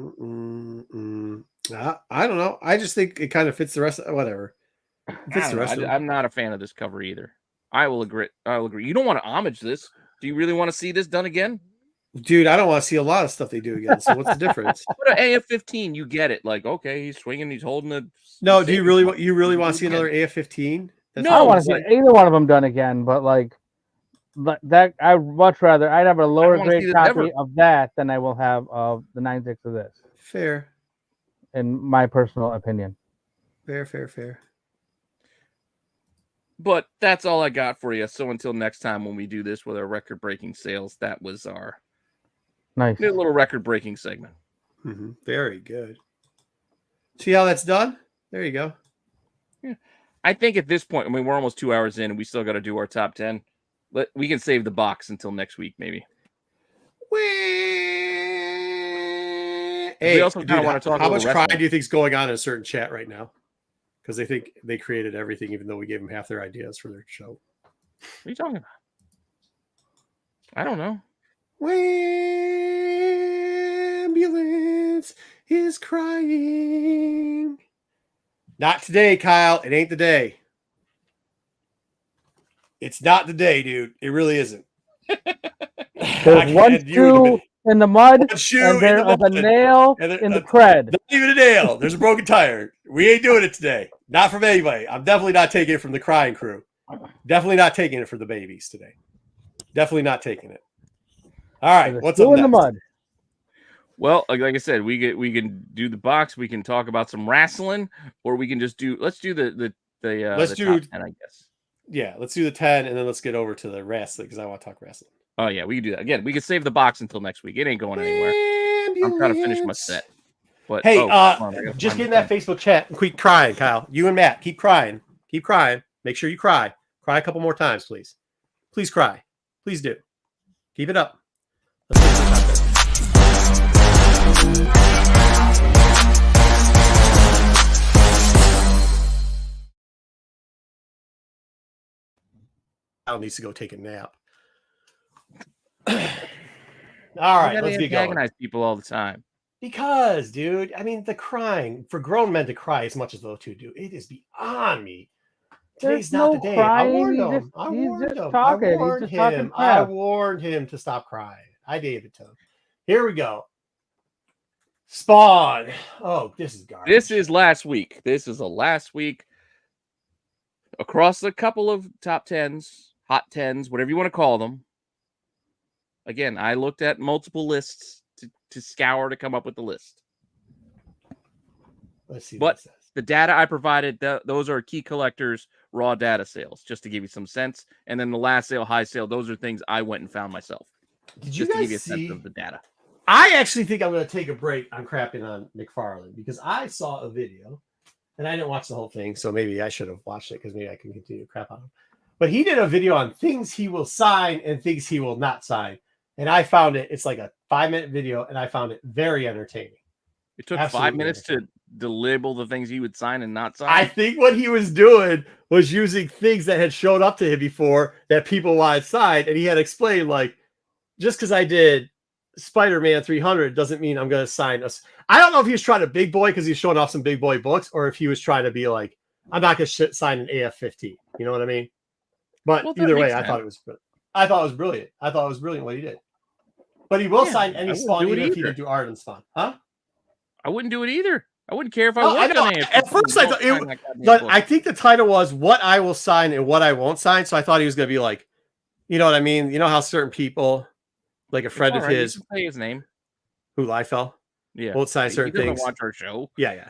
I don't know. I just think it kind of fits the rest of whatever. It fits the rest of them. I'm not a fan of this cover either. I will agree. You don't want to homage this. Do you really want to see this done again? Dude, I don't want to see a lot of stuff they do again. So what's the difference? But an AF-15, you get it. Like, okay, he's swinging, he's holding a. No, do you really want to see another AF-15? I don't want to see either one of them done again. But like that, I'd much rather. I'd have a lower grade copy of that than I will have of the 9.6 of this. Fair. In my personal opinion. Fair. But that's all I got for you. So until next time when we do this with our record-breaking sales, that was our nice new little record-breaking segment. Mm-hmm. Very good. See how that's done? There you go. Yeah. I think at this point, I mean, we're almost 2 hours in and we still got to do our top 10. We can save the box until next week, maybe. Hey, we also kind of want to talk how about much crying do you think is going on in a certain chat right now? Because they think they created everything, even though we gave them half their ideas for their show. What are you talking about? I don't know. Ambulance is crying. Not today, Kyle. It ain't the day. It's not the day, dude. It really isn't. There's one shoe in the mud, and there's a nail in the cred. Not even a nail. There's a broken tire. We ain't doing it today. Not from anybody. I'm definitely not taking it from the crying crew. Definitely not taking it for the babies today. Definitely not taking it. All right, what's up next? In the mud. Well, like I said, we can do the box. We can talk about some wrestling, or we can just do. Let's do the top 10, I guess. Yeah, let's do the 10, and then let's get over to the wrestling because I want to talk wrestling. Oh yeah, we can do that again. We can save the box until next week. It ain't going anywhere. I'm trying to finish my set. But hey, just get in that Facebook chat and keep crying, Kyle. You and Matt, keep crying. Keep crying. Make sure you cry. Cry a couple more times, please. Please cry. Please do. Keep it up. Kyle needs to go take a nap. All right, let's get going. Antagonize people all the time. Because, dude, I mean, the crying for grown men to cry as much as those two do, it is beyond me. Today's not the day. I warned him. I warned him to stop crying. I gave it to him. Here we go. Spawn. Oh, this is garbage. This is last week. This is a last week across a couple of top 10s, hot 10s, whatever you want to call them. Again, I looked at multiple lists to scour to come up with the list. Let's see. But the data I provided, those are key collectors, raw data sales, just to give you some sense. And then the last sale, high sale, those are things I went and found myself. Did you just guys to give you a see? sense of the data. I actually think I'm going to take a break on crapping on McFarlane because I saw a video and I didn't watch the whole thing. So maybe I should have watched it because maybe I can continue to crap on him. But he did a video on things he will sign and things he will not sign. And I found it's like a 5-minute video, and I found it very entertaining. It took 5 minutes to label the things he would sign and not sign. I think what he was doing was using things that had showed up to him before that people wanted signed, and he had explained, like, just because I did Spider-Man 300 doesn't mean I'm going to sign us. I don't know if he was trying to big boy because he's showing off some big boy books, or if he was trying to be like, I'm not going to sign an AF-15. You know what I mean? But either way, I thought it was brilliant. I thought it was brilliant what he did. But he will sign any Spawn even if he did do art and Spawn. Huh? I wouldn't do it either. I wouldn't care if I worked on it. At first I thought but I think the title was what I will sign and what I won't sign. So I thought he was going to be like, you know what I mean? You know how certain people, like a friend of his. You can say his name. Who, Liefeld? Yeah. Won't sign certain things. Watch our show. Yeah.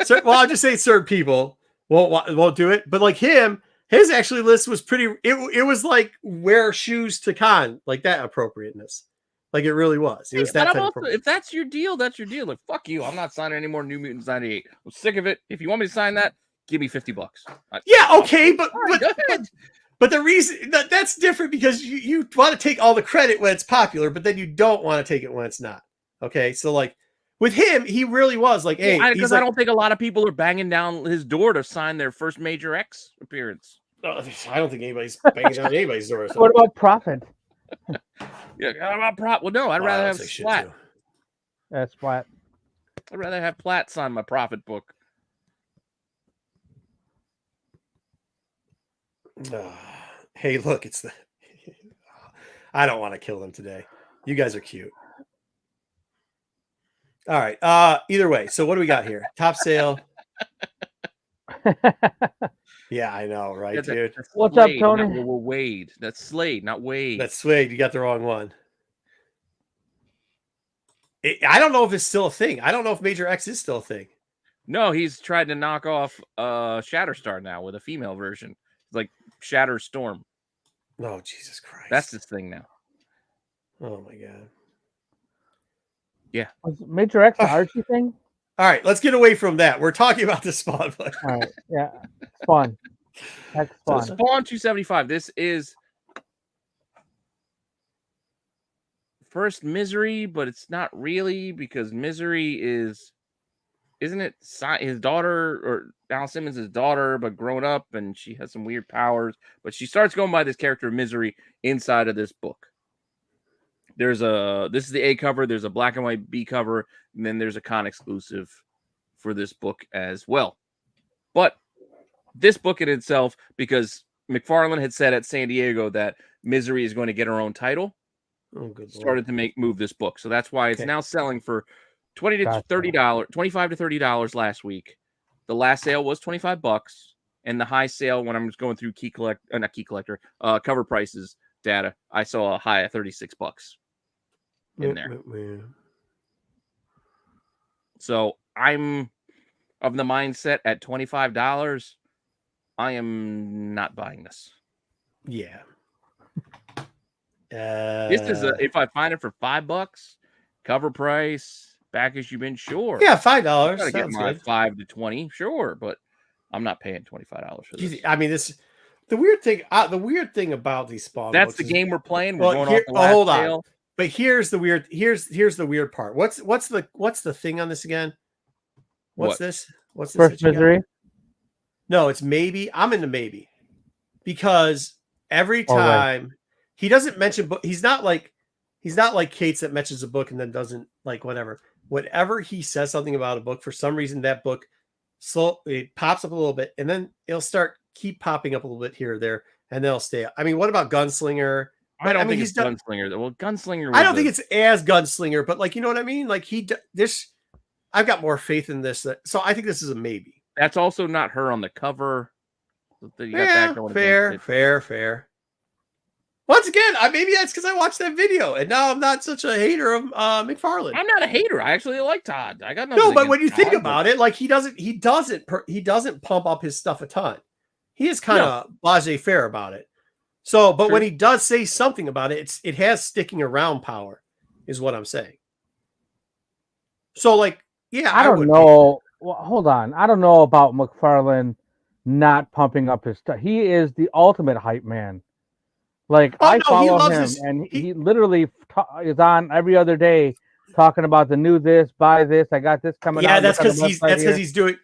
So, well, I'll just say certain people won't do it. But like him, his actually list was pretty. It was like wear shoes to con, like that appropriateness. Like it really was. It was that type of if that's your deal, that's your deal. Like fuck you. I'm not signing any more New Mutants 98. I'm sick of it. If you want me to sign that, give me $50. Yeah, okay, but the reason that's different because you want to take all the credit when it's popular, but then you don't want to take it when it's not. Okay, so like with him, he really was like, hey, because I don't think a lot of people are banging down his door to sign their first Major X appearance. I don't think anybody's banging down anybody's door. So. What about Prophet? Yeah, how about Prop? Well, no, I'd rather have Splat. That's Splat. I'd rather have Platt sign my Prophet book. Hey, look, it's the. I don't want to kill them today. You guys are cute. All right. Either way, so what do we got here? Top sale. Yeah, I know, right, dude? What's up, Slade, Tony? not Wade. That's Slade, not Wade. That's Swade. You got the wrong one. I don't know if it's still a thing. I don't know if Major X is still a thing. No, he's tried to knock off Shatterstar now with a female version. It's like Shatter Storm. Oh, Jesus Christ. That's his thing now. Oh, my God. Yeah. Was Major X the Archie thing? All right, let's get away from that. We're talking about the Spawn book. All right. Yeah. It's fun. That's So fun. Spawn 275. This is first Misery, but it's not really because Misery isn't it his daughter, or Al Simmons' daughter, but grown up, and she has some weird powers. But she starts going by this character Misery inside of this book. This is the A cover. There's a black and white B cover, and then there's a con exclusive for this book as well. But this book in itself, because McFarlane had said at San Diego that Misery is going to get her own title, started to move this book. So that's why it's now selling for $20 to $30, $25 to $30 last week. The last sale was $25, and the high sale, when I'm just going through cover prices data, I saw a high of $36 in there. So I'm of the mindset at $25, I am not buying this. Yeah. This is if I find it for $5, cover price, back issue bin, sure. Yeah, $5. I gotta get Sounds my good. 5 to 20, sure, but I'm not paying $25 for this. I mean, the weird thing about these Spawn That's books the is, game we're playing. well, We're going here- off the last hold on. sale. But here's the weird part. What's the thing on this again? What's What? this? What's this? First that you got? Misery. No, it's maybe. I'm into maybe because every Oh, right. time he doesn't mention book, he's not like Kate's that mentions a book and then doesn't like whatever. Whenever he says something about a book, for some reason that book it pops up a little bit and then it'll keep popping up a little bit here or there and then it'll stay up. I mean, what about Gunslinger? I don't think he's it's Gunslinger. Well, Gunslinger. I don't think it's as Gunslinger, but like, you know what I mean? Like I've got more faith in this. So I think this is a maybe. That's also not her on the cover. You got Yeah, that going fair. Once again, maybe that's because I watched that video, and now I'm not such a hater of McFarlane. I'm not a hater. I actually like Todd. I got nothing. No, but when you against think Todd, about it, like he doesn't pump up his stuff a ton. He is kind of laissez-faire about it. So, but when he does say something about it, it has sticking around power, is what I'm saying. So, like, yeah, I don't know. Well, hold on. I don't know about McFarlane not pumping up his stuff. He is the ultimate hype man. Like, I follow him, and he literally is on every other day talking about the new this, buy this, I got this coming out. Yeah, that's because he's doing.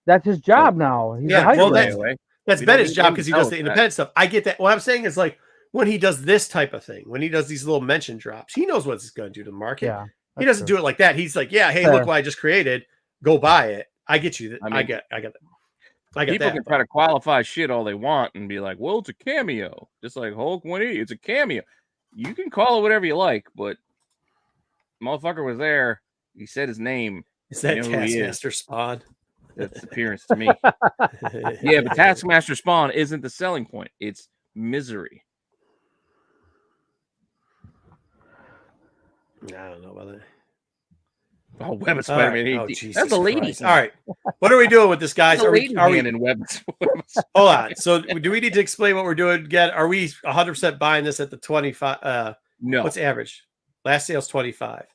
That's his job now. He's a hype man. That's been his job because he does the independent stuff. I get that. What I'm saying is, like, when he does this type of thing, when he does these little mention drops, he knows what it's going to do to the market. Yeah, he doesn't do it like that. He's like, yeah, hey, look what I just created. Go buy it. I get you. I get that. People can try to qualify shit all they want and be like, well, it's a cameo. Just like Hulk 180, it's a cameo. You can call it whatever you like, but motherfucker was there. He said his name. Is that Taskmaster Spawn? That's appearance to me. Yeah, but Taskmaster Spawn isn't the selling point. It's Misery. I don't know about that. Oh, Web of Spider-Man. Right. That's a lady. All right. What are we doing with this, guys? Are we in Web? Hold on. So do we need to explain what we're doing again? Are we 100% buying this at the 25? No. What's average? Last sale's 25.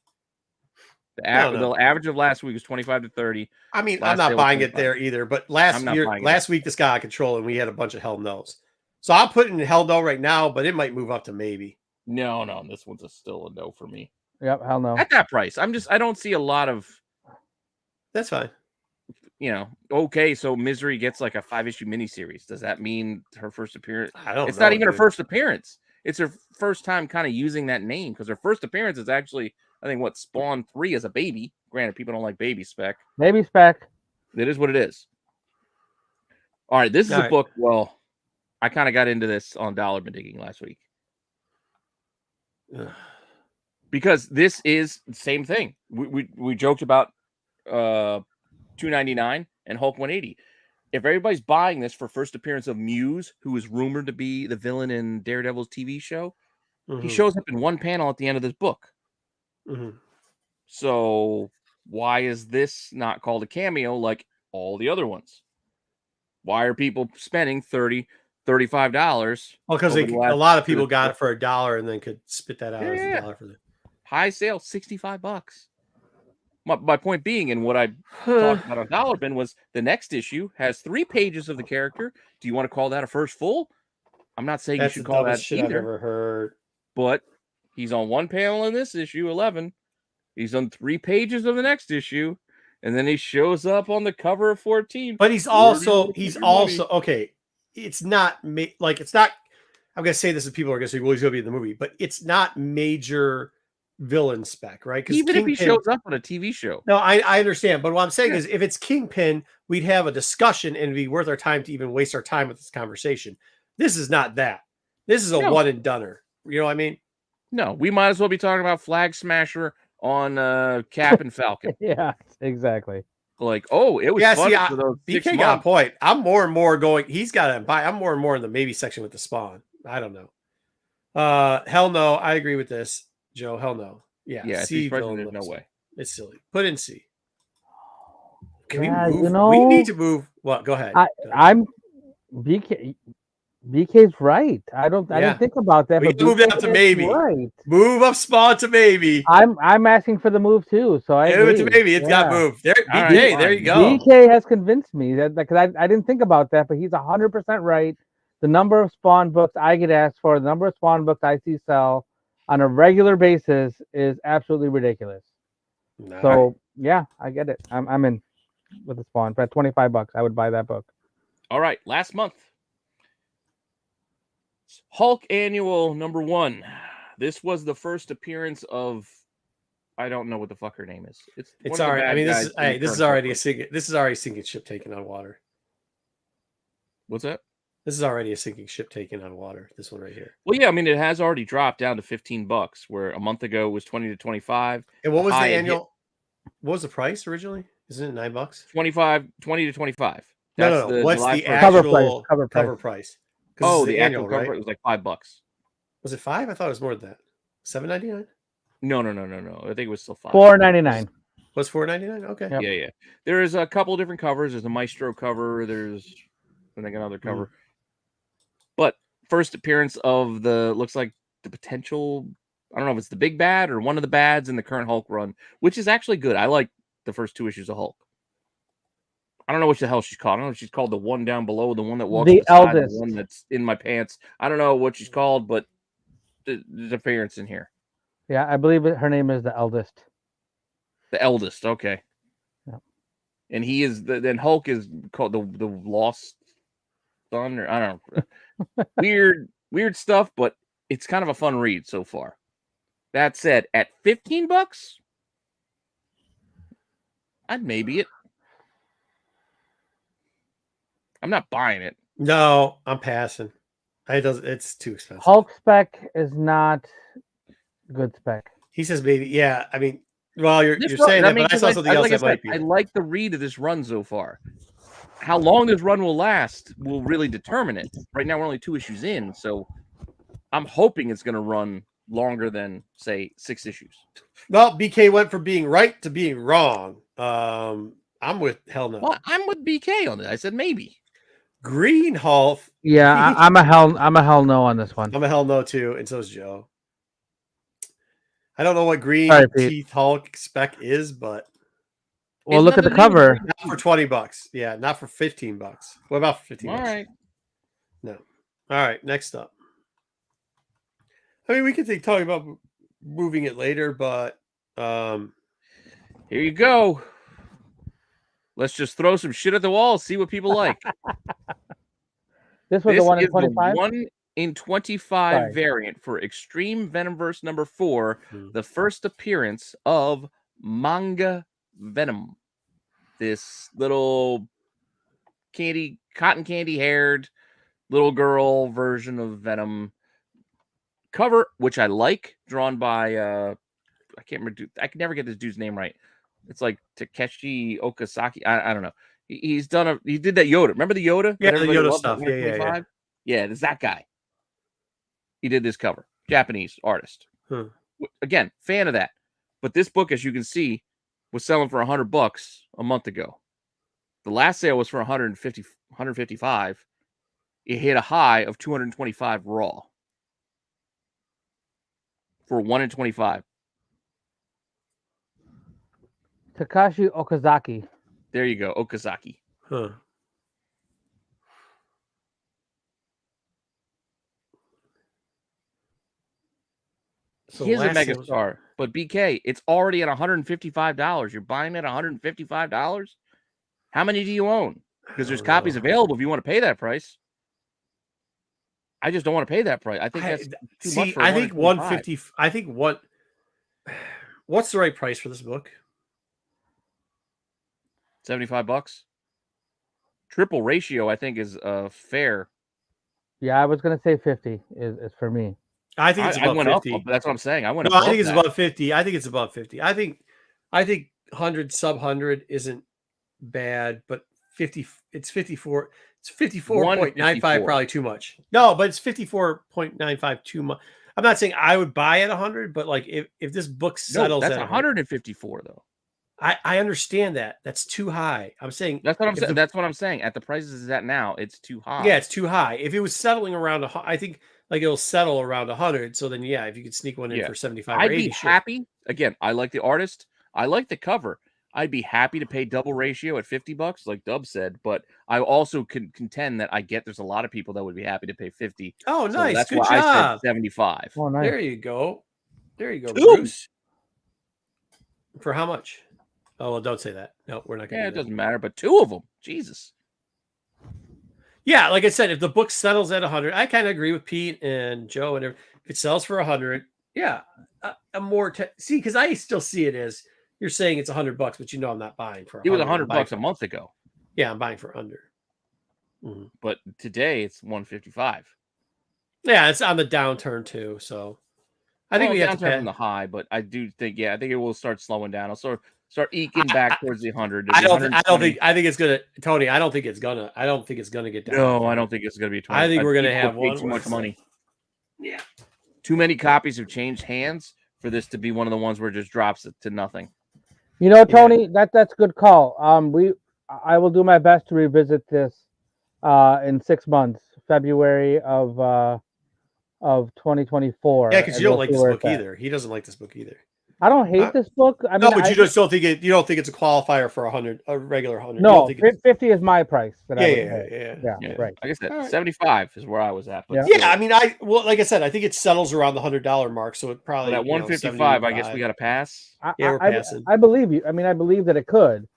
The average of last week was 25 to 30. I mean, I'm not buying it there either. But last week, this guy got control, and we had a bunch of hell no's. So I'm putting in hell no right now, but it might move up to maybe. No. This one's still a no for me. Yep, hell no. At that price, I don't see a lot of. That's fine. Okay, so Misery gets like a 5-issue miniseries. Does that mean her first appearance? I don't know. It's not even her first appearance. It's her first time kind of using that name because her first appearance is actually I think what Spawn 3 as a baby. Granted, people don't like baby spec. Maybe spec. It is what it is. All right, this is All a right. book. Well, I kind of got into this on Dollar Bin Digging last week because this is the same thing. We joked about $299 and Hulk 180. If everybody's buying this for first appearance of Muse, who is rumored to be the villain in Daredevil's TV show, he shows up in one panel at the end of this book. So why is this not called a cameo like all the other ones? Why are people spending $30, $35? Well, because a lot of people got it for $1 and then could spit that out as $1 for the high sale, $65. My point being, and what I talked about on Dollar Bin, was the next issue has 3 pages of the character. Do you want to call that a first full? I'm not saying That's you should the call dumbest that shit either. I've ever heard. But he's on one panel in this issue, 11. He's on 3 pages of the next issue, and then he shows up on the cover of 14. But he's also okay. It's not it's not. I'm gonna say this, and people are gonna say, "Well, he's gonna be in the movie," but it's not major villain spec, right? Because even if he shows up on a TV show. No, I understand, but what I'm saying is, if it's Kingpin, we'd have a discussion and it'd be worth our time to even waste our time with this conversation. This is not that. This is a one and doneer. You know what I mean? No, we might as well be talking about Flag Smasher on Cap and Falcon. Yeah, exactly. Like, oh, it was fun for those 6 BK got a point. I'm more and more going. He's got to buy. I'm more and more in the maybe section with the Spawn. I don't know. Hell no. I agree with this, Joe. Hell no. Yeah. C. There's no way. It's silly. Put in C. Can we move? You know, we need to move. Well, go ahead. I'm BK. BK's right. I didn't think about that. We But move that to maybe. Right. Move up Spawn to maybe. I'm asking for the move too. So I move it to maybe. It's got moved. There, BK. There you go. BK has convinced me that because I didn't think about that, but he's 100% right. The number of Spawn books I get asked for, the number of Spawn books I see sell on a regular basis is absolutely ridiculous. Nice. So yeah, I get it. I'm in with the Spawn. For $25, I would buy that book. All right, last month. Hulk Annual #1. This was the first appearance of, I don't know what the fuck her name is. It's all right. I mean, this is already a sinking ship taken on water. What's that? This is already a sinking ship taken on water. This one right here. Well, yeah, I mean, it has already dropped down to $15, where a month ago it was 20 to 25. And what was the annual? What was the price originally? Isn't it $9? 20 to 25. That's no. What's the actual cover price? Oh, the actual cover price was like $5. Was it $5? I thought it was more than that. $7.99? No. I think it was still $5. $4.99. Was $4.99? Okay. Yep. Yeah. There is a couple different covers. There's a Maestro cover. There's I think another cover. But first appearance of looks like the potential. I don't know if it's the big bad or one of the bads in the current Hulk run, which is actually good. I like the first 2 issues of Hulk. I don't know what the hell she's called. I don't know if she's called the one down below, the one that walks the beside eldest, the one that's in my pants. I don't know what she's called, but there's appearance in here. Yeah, I believe her name is the eldest. The eldest, okay. Yeah. And he is then Hulk is called the lost son, or I don't know. weird stuff, but it's kind of a fun read so far. That said, at $15, I'd maybe it. I'm not buying it. No, I'm passing. It's too expensive. Hulk spec is not good spec. He says maybe. Yeah, I mean, well, you're saying that, but I saw something else that might be. I like the read of this run so far. How long this run will last will really determine it. Right now, we're only 2 issues in, so I'm hoping it's going to run longer than, say, 6 issues. Well, BK went from being right to being wrong. I'm with hell no. Well, I'm with BK on it. I said maybe. Green Hulk. Yeah, I'm a hell no on this one. I'm a hell no too, and so is Joe. I don't know what green teeth Hulk spec is, but well, look at the cover. Not for $20. Yeah, not for $15. What about for $15? All right. No. All right. Next up. I mean, we could talk about moving it later, but here you go. Let's just throw some shit at the wall, see what people like. This was the one at 25? in 25 Right. variant for Extreme Venomverse number 4, Hmm. the first appearance of Manga Venom. This little cotton candy haired little girl version of Venom cover, which I like, drawn by I can't remember. I can never get this dude's name right. It's like Takeshi Okazaki. I don't know. He did that Yoda. Remember the Yoda Yeah, that the everybody Yoda loved stuff. at Yeah, yeah, yeah. 125? Yeah, it's that guy. He did this cover. Japanese artist. Huh. Again, fan of that. But this book, as you can see, was selling for $100 a month ago. The last sale was for 155. It hit a high of 225 raw for 1 in 25. Takashi Okazaki. There you go, Okazaki. Huh. So He is a last mega sale was- star, but BK, it's already at $155. You're buying it at $155. How many do you own? Because there's copies available if you want to pay that price. I just don't want to pay that price. I think that's too much for I think 150. 150. I think what's the right price for this book? $75. Triple ratio, I think, is fair. Yeah, I was gonna say 50 is for me. I think it's I above went 50. up. That's what I'm saying. I went No, above I think it's that. above 50. I think it's above 50. I think 100 sub 100 isn't bad, but 50 it's 54. It's 54.95 probably too much. No, but it's 54.95 too much. I'm not saying I would buy at 100, but like if this book settles that's at 154 though. I understand that. That's too high. I'm saying That's what I'm saying. That's what I'm saying. At the prices it's at now, it's too high. Yeah, it's too high. If it was settling around I think like it'll settle around 100. So then, yeah, if you could sneak one in for 75 I'd or 80, be happy. Again, I like the artist. I like the cover. I'd be happy to pay double ratio at $50, like Dub said. But I also can contend that there's a lot of people that would be happy to pay 50. Oh, So nice. that's Good why job. I said 75. Oh, nice. There you go. There you go, Two. Bruce. For how much? Oh, well, don't say that. No, we're not going to. Yeah, it doesn't matter. But 2 of them, Jesus. Yeah, like I said, if the book settles at 100, I kind of agree with Pete and Joe. And if it sells for 100, yeah, I'm more see, because I still see it as you're saying it's $100, but you know I'm not buying for. It was $100 a month ago. Yeah, I'm buying for under. Mm-hmm. But today it's 155. Yeah, it's on the downturn too. So I think we have to pay on the high, but I do think I think it will start slowing down. I'll start eking back towards the 100. I think it's gonna, Tony. I don't think it's gonna get down. No, I don't think it's gonna be 20. I think we're gonna have too much money. Yeah, too many copies have changed hands for this to be one of the ones where it just drops it to nothing. You know, Tony, that's a good call. I will do my best to revisit this in 6 months, February of 2024. Yeah, because you don't like this book either. He doesn't like this book either. I don't hate this book. I mean, but you just don't think it. You don't think it's a qualifier for a regular 100. No, 50 is my price. That yeah, right. Like I said, 75 is where I was at. But yeah, I mean, like I said, I think it settles around the $100 mark. So it probably at 155. I guess we got to pass. We're passing. I believe you. I mean, I believe that it could.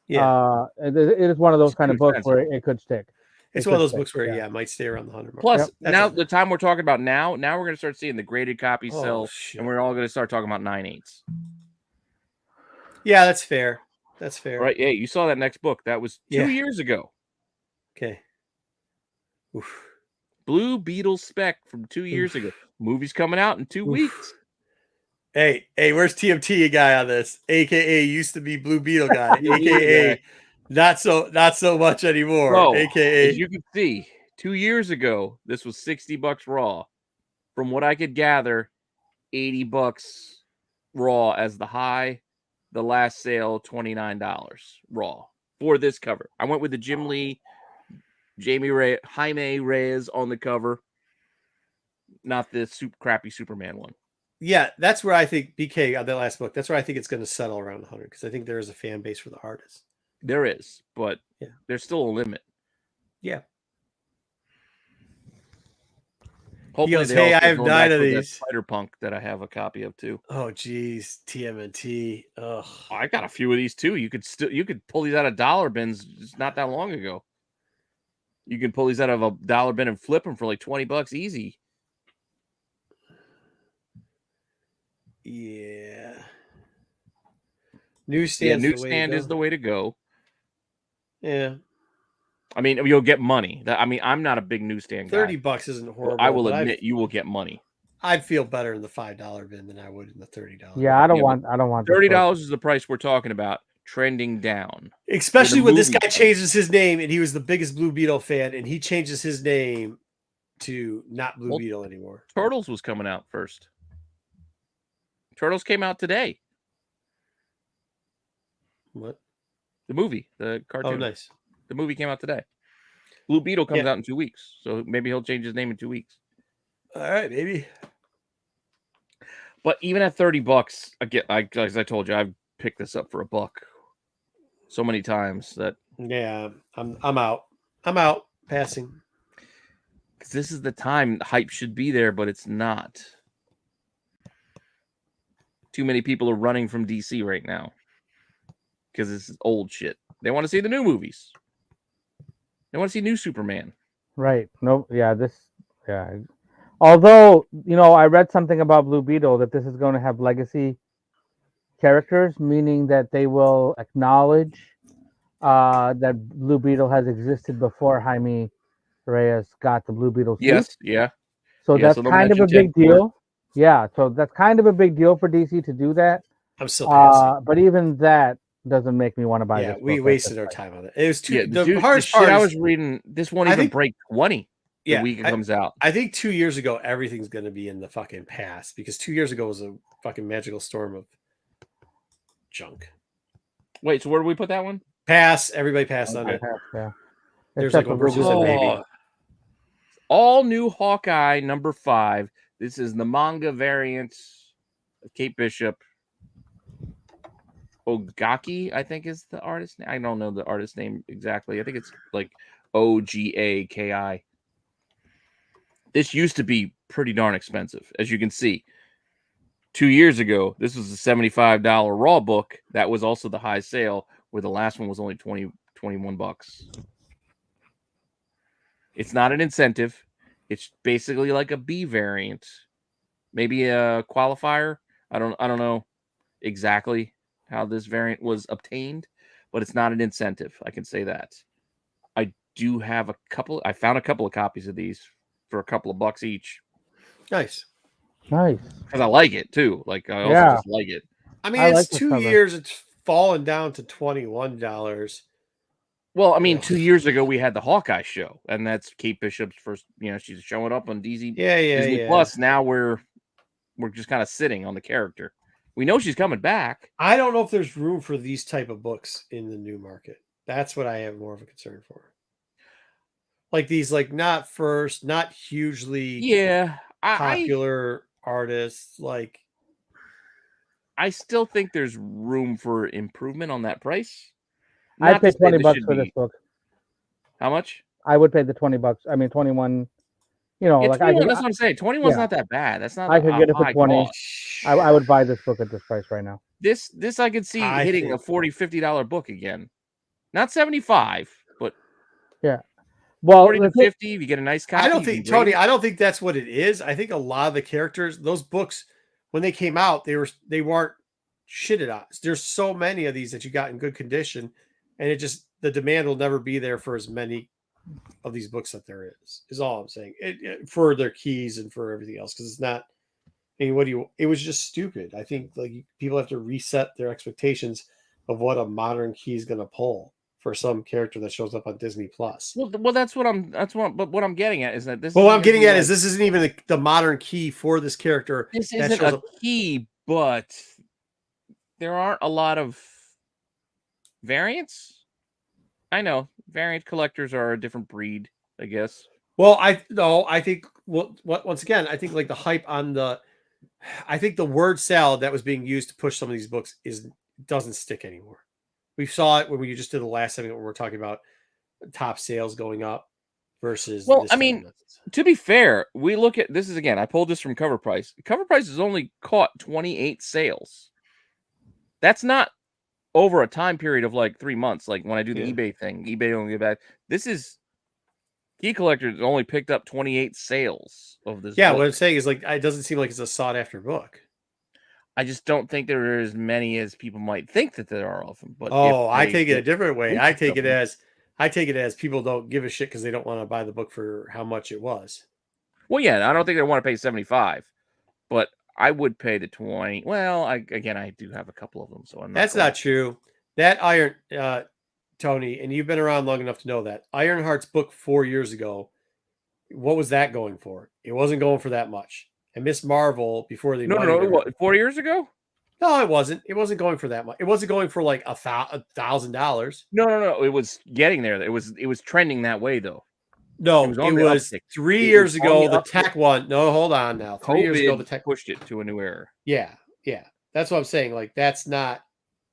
Yeah, it is one of those kind of books where it could stick. It's one of those books where it might stay around the 100 mark. Plus, now the time we're talking about now we're going to start seeing the graded copies sell, and we're all going to start talking about 9/8. Yeah, that's fair. That's fair. Right? Yeah, you saw that next book. That was 2 years ago. Okay. Oof. Blue Beetle Spec from 2 years ago. Movie's coming out in 2 weeks. Hey, where's TMT guy on this? AKA used to be Blue Beetle guy. AKA not so much anymore. So, AKA, as you can see, 2 years ago, this was $60 raw. From what I could gather, $80 raw as the high. The last sale, $29 raw for this cover. I went with the Jim Lee, Jaime Reyes on the cover, not the crappy Superman one. Yeah, that's where I think BK on that last book. That's where I think it's going to settle around 100 because I think there is a fan base for the artist. There is, but there's still a limit. Yeah. Hopefully, he goes, hey, I have 9 of these. Spider-Punk that I have a copy of too. Oh, geez, TMNT. Ugh. I got a few of these too. You could pull these out of dollar bins just not that long ago. You can pull these out of a dollar bin and flip them for like $20 easy. Yeah. Yeah, Newsstand newsstand is the way to go. Yeah. I mean, you'll get money. I'm not a big newsstand guy. $30 isn't horrible. I will admit you will get money. I'd feel better in the $5 bin than I would in the $30. Yeah, I don't want $30 is the price we're talking about, trending down. Especially when this guy changes his name, and he was the biggest Blue Beetle fan, and he changes his name to not Blue Beetle anymore. Turtles was coming out first. Turtles came out today. What? The movie, the cartoon. Oh, nice. The movie came out today. Blue Beetle comes out in 2 weeks, so maybe he'll change his name in 2 weeks. All right, maybe. But even at $30, as I told you, I've picked this up for $1 so many times that. Yeah, I'm out. I'm out. Passing. Because this is the time hype should be there, but it's not. Too many people are running from DC right now because this is old shit. They want to see the new movies. They want to see new Superman. Right. No. Yeah. Yeah. Although, I read something about Blue Beetle that this is going to have legacy characters, meaning that they will acknowledge that Blue Beetle has existed before Jaime Reyes got the Blue Beetle suit. Yes. Yeah. So that's kind of a big deal. Yeah. So that's kind of a big deal for DC to do that. I'm still passing. But even that doesn't make me want to buy this. Yeah, we wasted our time on it. It was too. Yeah, the hardest part I was reading, this won't even break 20 the week it comes out. I think 2 years ago, everything's going to be in the fucking past because 2 years ago was a fucking magical storm of junk. Wait, so where do we put that one? Pass. Everybody passed on it. Yeah. There's like a maybe. All new Hawkeye number 5. This is the manga variant of Kate Bishop. Ogaki, I think is the artist name. I don't know the artist name exactly. I think it's like Ogaki. This used to be pretty darn expensive, as you can see. 2 years ago, this was a $75 raw book. That was also the high sale, where the last one was only $21. It's not an incentive. It's basically like a B variant, maybe a qualifier. I don't know exactly how this variant was obtained, but it's not an incentive. I can say that. I do have a couple. I found a couple of copies of these for a couple of bucks each. Nice. Because I like it too. Like I also just like it. I mean, it's 2 years. It's fallen down to $21. Well, I mean, 2 years ago we had the Hawkeye show, and that's Kate Bishop's first. She's showing up on Disney Plus. Now we're just kind of sitting on the character. We know she's coming back. I don't know if there's room for these type of books in the new market. That's what I have more of a concern for. Like these, like not hugely popular artists. Like, I still think there's room for improvement on that price. I'd pay $20 for this book. How much? I would pay the $20. I mean, 21. Like that's what I'm saying. 21's not that bad. That's not. I could get it for 20. I would buy this book at this price right now. This I could see hitting a $40, $50 book again. Not 75, but yeah. Well, 40 to 50. If you get a nice copy. I don't think Tony. I don't think that's what it is. I think a lot of the characters, those books, when they came out, they weren't shitted on. There's so many of these that you got in good condition, and the demand will never be there for as many of these books that there is all I'm saying. For their keys and for everything else, because it's not. I mean, it was just stupid. I think like people have to reset their expectations of what a modern key is going to pull for some character that shows up on Disney Plus. Well, that's what I'm getting at is that this. Well, what I'm getting at is this isn't even the modern key for this character. This isn't a key, but there aren't a lot of variants. I know variant collectors are a different breed, I guess. Well, I think once again, I think like the hype on I think the word salad that was being used to push some of these books doesn't stick anymore. We saw it when we just did the last segment when we're talking about top sales going up versus. Well, I mean, to be fair, we look at this is again. I pulled this from Cover Price. Cover Price has only caught 28 sales. That's not over a time period of like 3 months. Like when I do the eBay thing, eBay only get back. This is Key Collector's only picked up 28 sales of this. Yeah, book. what I'm saying is like it doesn't seem like it's a sought after book. I just don't think there are as many as people might think that there are of them. But I take it a different way. I take it as people don't give a shit because they don't want to buy the book for how much it was. Well, yeah, I don't think they want to pay 75, but I would pay the 20. Well, I do have a couple of them, so I'm not. That's not true. That Iron, Tony, and you've been around long enough to know that Ironheart's book 4 years ago. What was that going for? It wasn't going for that much. And Miss Marvel before they No, 4 years ago. No, it wasn't. It wasn't going for that much. It wasn't going for like $1,000. No. It was getting there. It was trending that way though. No, it was 3 years ago. The tech one. No, hold on now. 3 years ago, the tech pushed it to a new era. Yeah. That's what I'm saying. Like that's not.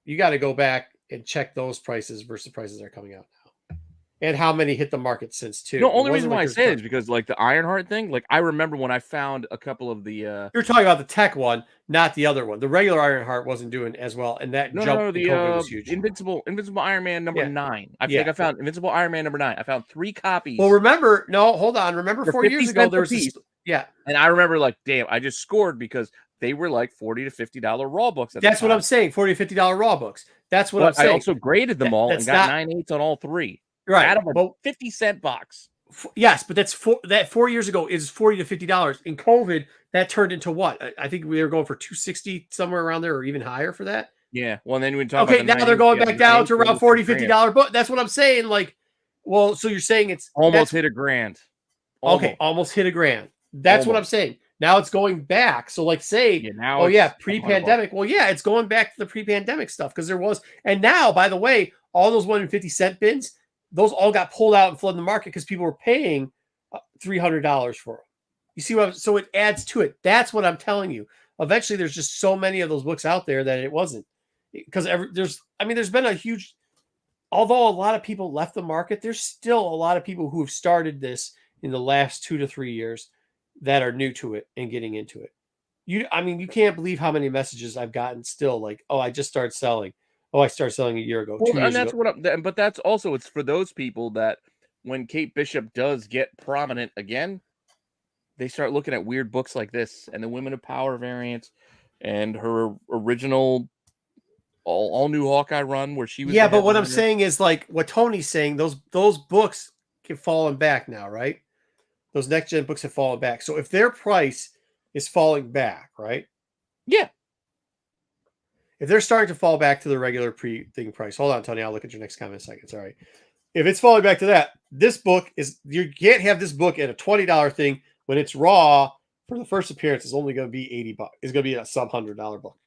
You got to go back and check those prices versus prices that are coming out now, and how many hit the market since too. No, only reason why I say it is because like the Ironheart thing. Like I remember when I found a couple of the. You're talking about the tech one, not the other one. The regular Ironheart wasn't doing as well, and that jump in COVID was huge. Invincible Iron Man number 9. I think I found Invincible Iron Man number 9. I found 3 copies. Well, hold on. Remember 4 years ago there was and I remember like, damn, I just scored because they were like $40 to $50 raw books. That's what I'm saying. $40 to $50 raw books. That's what I'm saying. I also graded them all and got 9/8 on all 3. Right. Out of a 50-cent box. Yes, but that's 4 years ago is $40 to $50. In COVID, that turned into what? I think we were going for $260 somewhere around there, or even higher for that. Yeah. Well, then we talk. Okay, now they're going back down to around $40, $50 book. That's what I'm saying. Like, well, so you're saying it's almost hit $1,000. Okay, almost hit $1,000. That's what I'm saying. Now it's going back. So, like, say, pre-pandemic. Well, yeah, it's going back to the pre-pandemic stuff because there was, and now, by the way, all those 150-cent bins, those all got pulled out and flooded the market because people were paying $300 for them. You see what? So it adds to it. That's what I'm telling you. Eventually, there's just so many of those books out there that it wasn't because there's been a huge. Although a lot of people left the market, there's still a lot of people who have started this in the last 2 to 3 years that are new to it and getting into it. You can't believe how many messages I've gotten still like, oh, I just started selling. Oh, I started selling a year ago. Well, 2 years ago. But that's also, it's for those people that when Kate Bishop does get prominent again, they start looking at weird books like this and the Women of Power variant and her original all new Hawkeye run where she was. Yeah, but what I'm saying is like what Tony's saying, those books have fallen back now, right? Those next gen books have fallen back. So if their price is falling back, right? Yeah. If they're starting to fall back to the regular pre-thing price, hold on, Tony. I'll look at your next comment in a second. Sorry. If it's falling back to that, this book is, you can't have this book at a $20 thing when it's raw for the first appearance. It's only going to be $80. It's going to be a sub $100 book.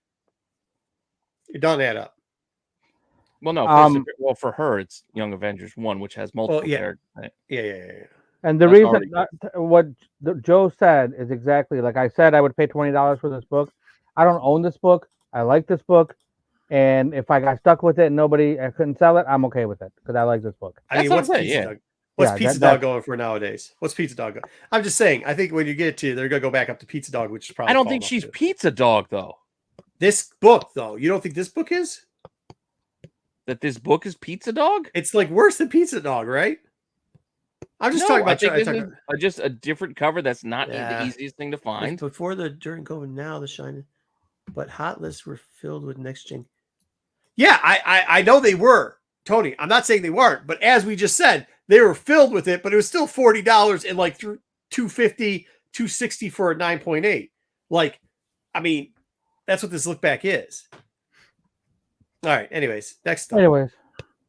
It doesn't add up. Well, no. For her, it's Young Avengers 1, which has multiple characters. Right? Yeah. And the reason what Joe said is exactly like I said. I would pay $20 for this book. I don't own this book. I like this book, and if I got stuck with it and I couldn't sell it, I'm okay with it because I like this book. I mean, what's Pizza Dog? What's Pizza Dog going for nowadays? What's Pizza Dog going? I'm just saying. I think when you get it to, they're going to go back up to Pizza Dog, which is probably. I don't think she's Pizza Dog though. This book, though, you don't think this book is? That this book is Pizza Dog? It's like worse than Pizza Dog, right? I'm just talking about. Just a different cover. That's not the easiest thing to find. During COVID, now the Shining. But hot lists were filled with next gen. Yeah, I know they were, Tony. I'm not saying they weren't, but as we just said, they were filled with it, but it was still $40 and like $250, $260 for a 9.8. Like, I mean, that's what this look back is. All right. Anyways, next up.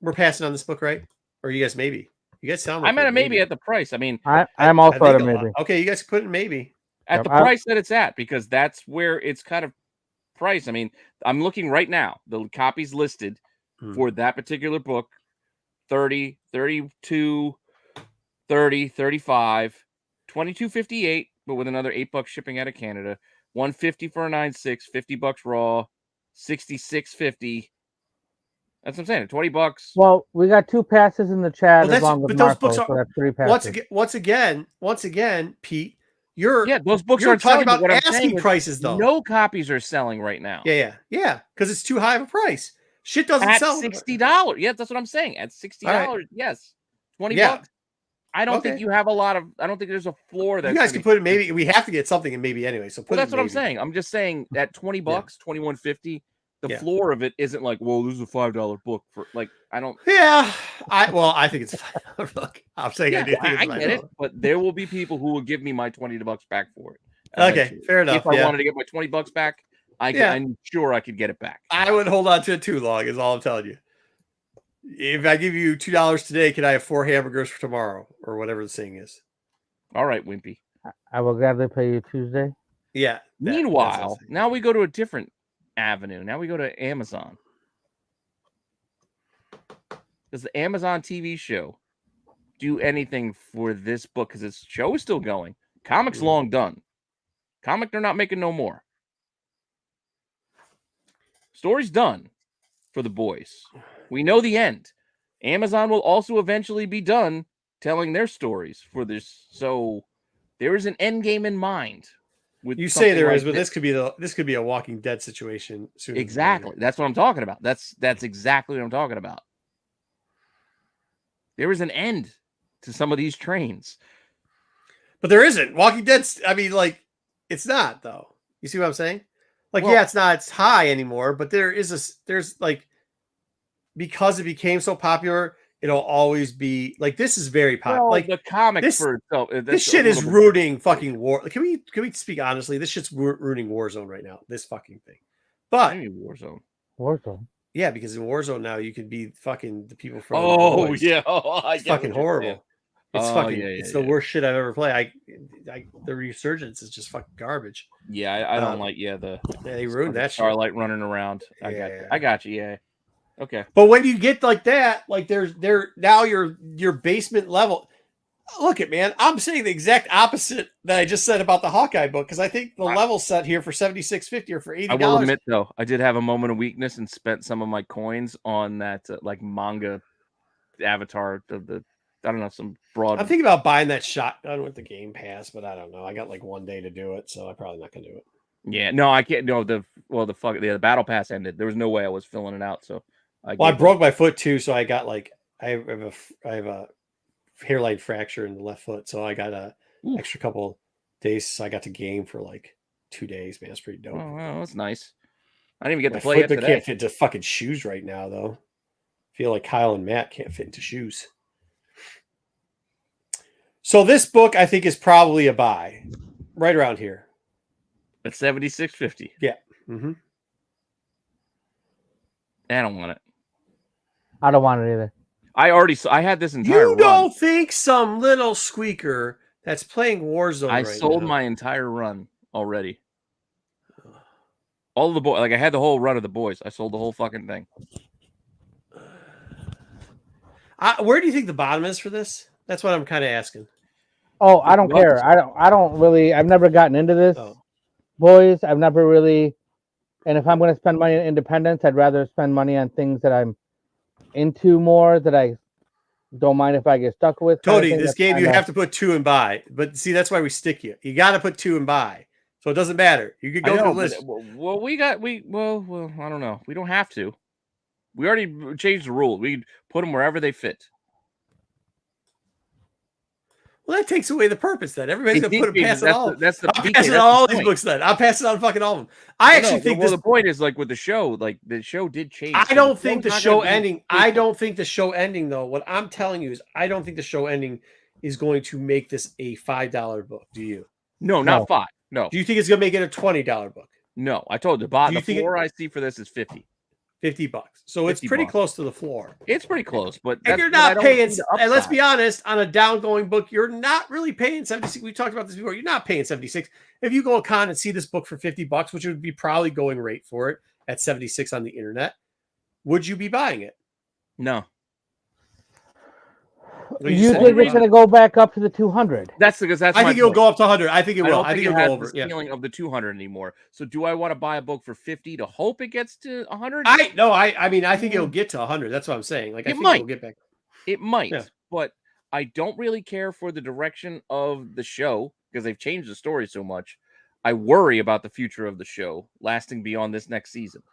We're passing on this book, right? Or you guys maybe? You guys sound like I'm at a maybe at the price. I mean, I'm also at a maybe. Okay, you guys put it maybe. At the price that it's at, because that's where it's kind of price. I mean, I'm looking right now. The copies listed for that particular book, 30, 32, 30, 35, 22.58, but with another $8 shipping out of Canada, 150 for a 9.6, $50 raw, 66.50. That's what I'm saying. $20. Well, we got 2 passes in the chat as long as but Marco, those books are, so that's 3 passes. Once again, Pete, those books are talking about asking prices though. No copies are selling right now. Yeah, because it's too high of a price. Shit doesn't at sell $60. Yeah, that's what I'm saying. At $60, yes, $20. I don't think you have a lot of. I don't think there's a floor that you guys can put it. Maybe we have to get something in maybe anyway. So that's what I'm saying. I'm just saying at $20, $21.50. The floor of it isn't like, well, this is a $5 book for like. I don't. Yeah, I think it's $5. Look, I'm saying I get it, but there will be people who will give me my $20 back for it. Okay, fair enough. If I wanted to get my $20 back, I'm sure I could get it back. I wouldn't hold on to it too long. Is all I'm telling you. If I give you $2 today, can I have 4 hamburgers for tomorrow or whatever the saying is? All right, Wimpy. I will gladly pay you Tuesday. Yeah. Meanwhile, now we go to a different avenue. Now we go to Amazon. Does the Amazon TV show do anything for this book? Because its show is still going. Comic's long done. Comic, they're not making no more. Story's done for the boys. We know the end. Amazon will also eventually be done telling their stories for this. So there is an end game in mind. With you say there is, but this could be a Walking Dead situation soon. Exactly. That's what I'm talking about. That's exactly what I'm talking about. There is an end to some of these trains. But there isn't. Walking Dead's, I mean, like, it's not, though. You see what I'm saying? Like, it's not it's high anymore, but there's like, because it became so popular, it'll always be like, this is very popular. Like the comic for itself. This shit is ruining fucking war. Can we speak honestly? This shit's ruining Warzone right now. This fucking thing. But Warzone. Yeah, because in Warzone now you can be fucking the people from. Oh yeah, it's fucking horrible. It's fucking. It's the worst shit I've ever played. The resurgence is just fucking garbage. Yeah, I don't like. They ruined that shit. Starlight running around. I got you. Yeah. Okay. But when you get like that, like there's now your basement level. Look at man, I'm saying the exact opposite that I just said about the Hawkeye book because I think the level set here for $76.50 or for $80. I will admit though, I did have a moment of weakness and spent some of my coins on that like manga avatar of the. I don't know, some broad. I'm thinking about buying that shotgun with the Game Pass, but I don't know. I got like 1 day to do it, so I'm probably not gonna do it. Yeah, no, I can't. No, the battle pass ended. There was no way I was filling it out, so. I broke my foot too, so I got like I have a hairline fracture in the left foot, so I got a extra couple days. So I got to game for like 2 days. Man, it's pretty dope. Oh, wow, that's nice. I didn't even get to play it today. Can't fit into fucking shoes right now, though. I feel like Kyle and Matt can't fit into shoes. So this book, I think, is probably a buy, right around here. At $76.50. Yeah. Mm-hmm. I don't want it. I don't want it either. I had this entire You don't think some little squeaker that's playing Warzone I sold my entire run already. All of the boys, like I had the whole run of the boys. I sold the whole fucking thing. Where do you think the bottom is for this? That's what I'm kind of asking. Oh, I don't care. I don't really. I've never gotten into this, boys. I've never really. And if I'm going to spend money on independence, I'd rather spend money on things that I'm into more, that I don't mind if I get stuck with. Tony, this game you have to put 2 and buy. But see, that's why we stick you. You got to put 2 and buy. So it doesn't matter. You could go through the list. Well, I don't know. We don't have to. We already changed the rule. We put them wherever they fit. Well, that takes away the purpose then. Everybody's going to put them past it all. That's the I'm passing on all these books then. I'm passing on fucking all of them. I actually think the point is like with the show, like the show did change. I don't think the show ending. I don't think the show ending though. What I'm telling you is I don't think the show ending is going to make this a $5 book. Do you? No, not 5. No. Do you think it's going to make it a $20 book? No, I told you. The floor I see for this is $50. $50. So it's pretty close to the floor. It's pretty close, but and you're not paying. And let's be honest, on a downgoing book, you're not really paying 76. We talked about this before. You're not paying 76. If you go a con and see this book for $50, which would be probably going rate for it at 76 on the internet, would you be buying it? No. You think it's going to go back up to the 200? That's because I think it'll go up to 100. I think it will. I think it'll go over. The feeling of the 200 anymore. So do I want to buy a book for 50 to hope it gets to 100? I mean, I think it'll get to 100. That's what I'm saying. Like I think it'll get back. It might, but I don't really care for the direction of the show because they've changed the story so much. I worry about the future of the show lasting beyond this next season.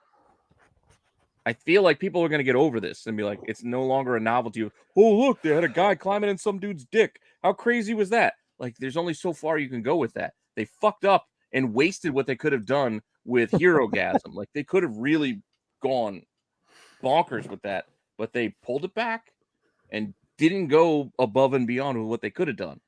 I feel like people are going to get over this and be like, it's no longer a novelty of, oh, look, they had a guy climbing in some dude's dick. How crazy was that? Like, there's only so far you can go with that. They fucked up and wasted what they could have done with Herogasm. Like, they could have really gone bonkers with that, but they pulled it back and didn't go above and beyond with what they could have done.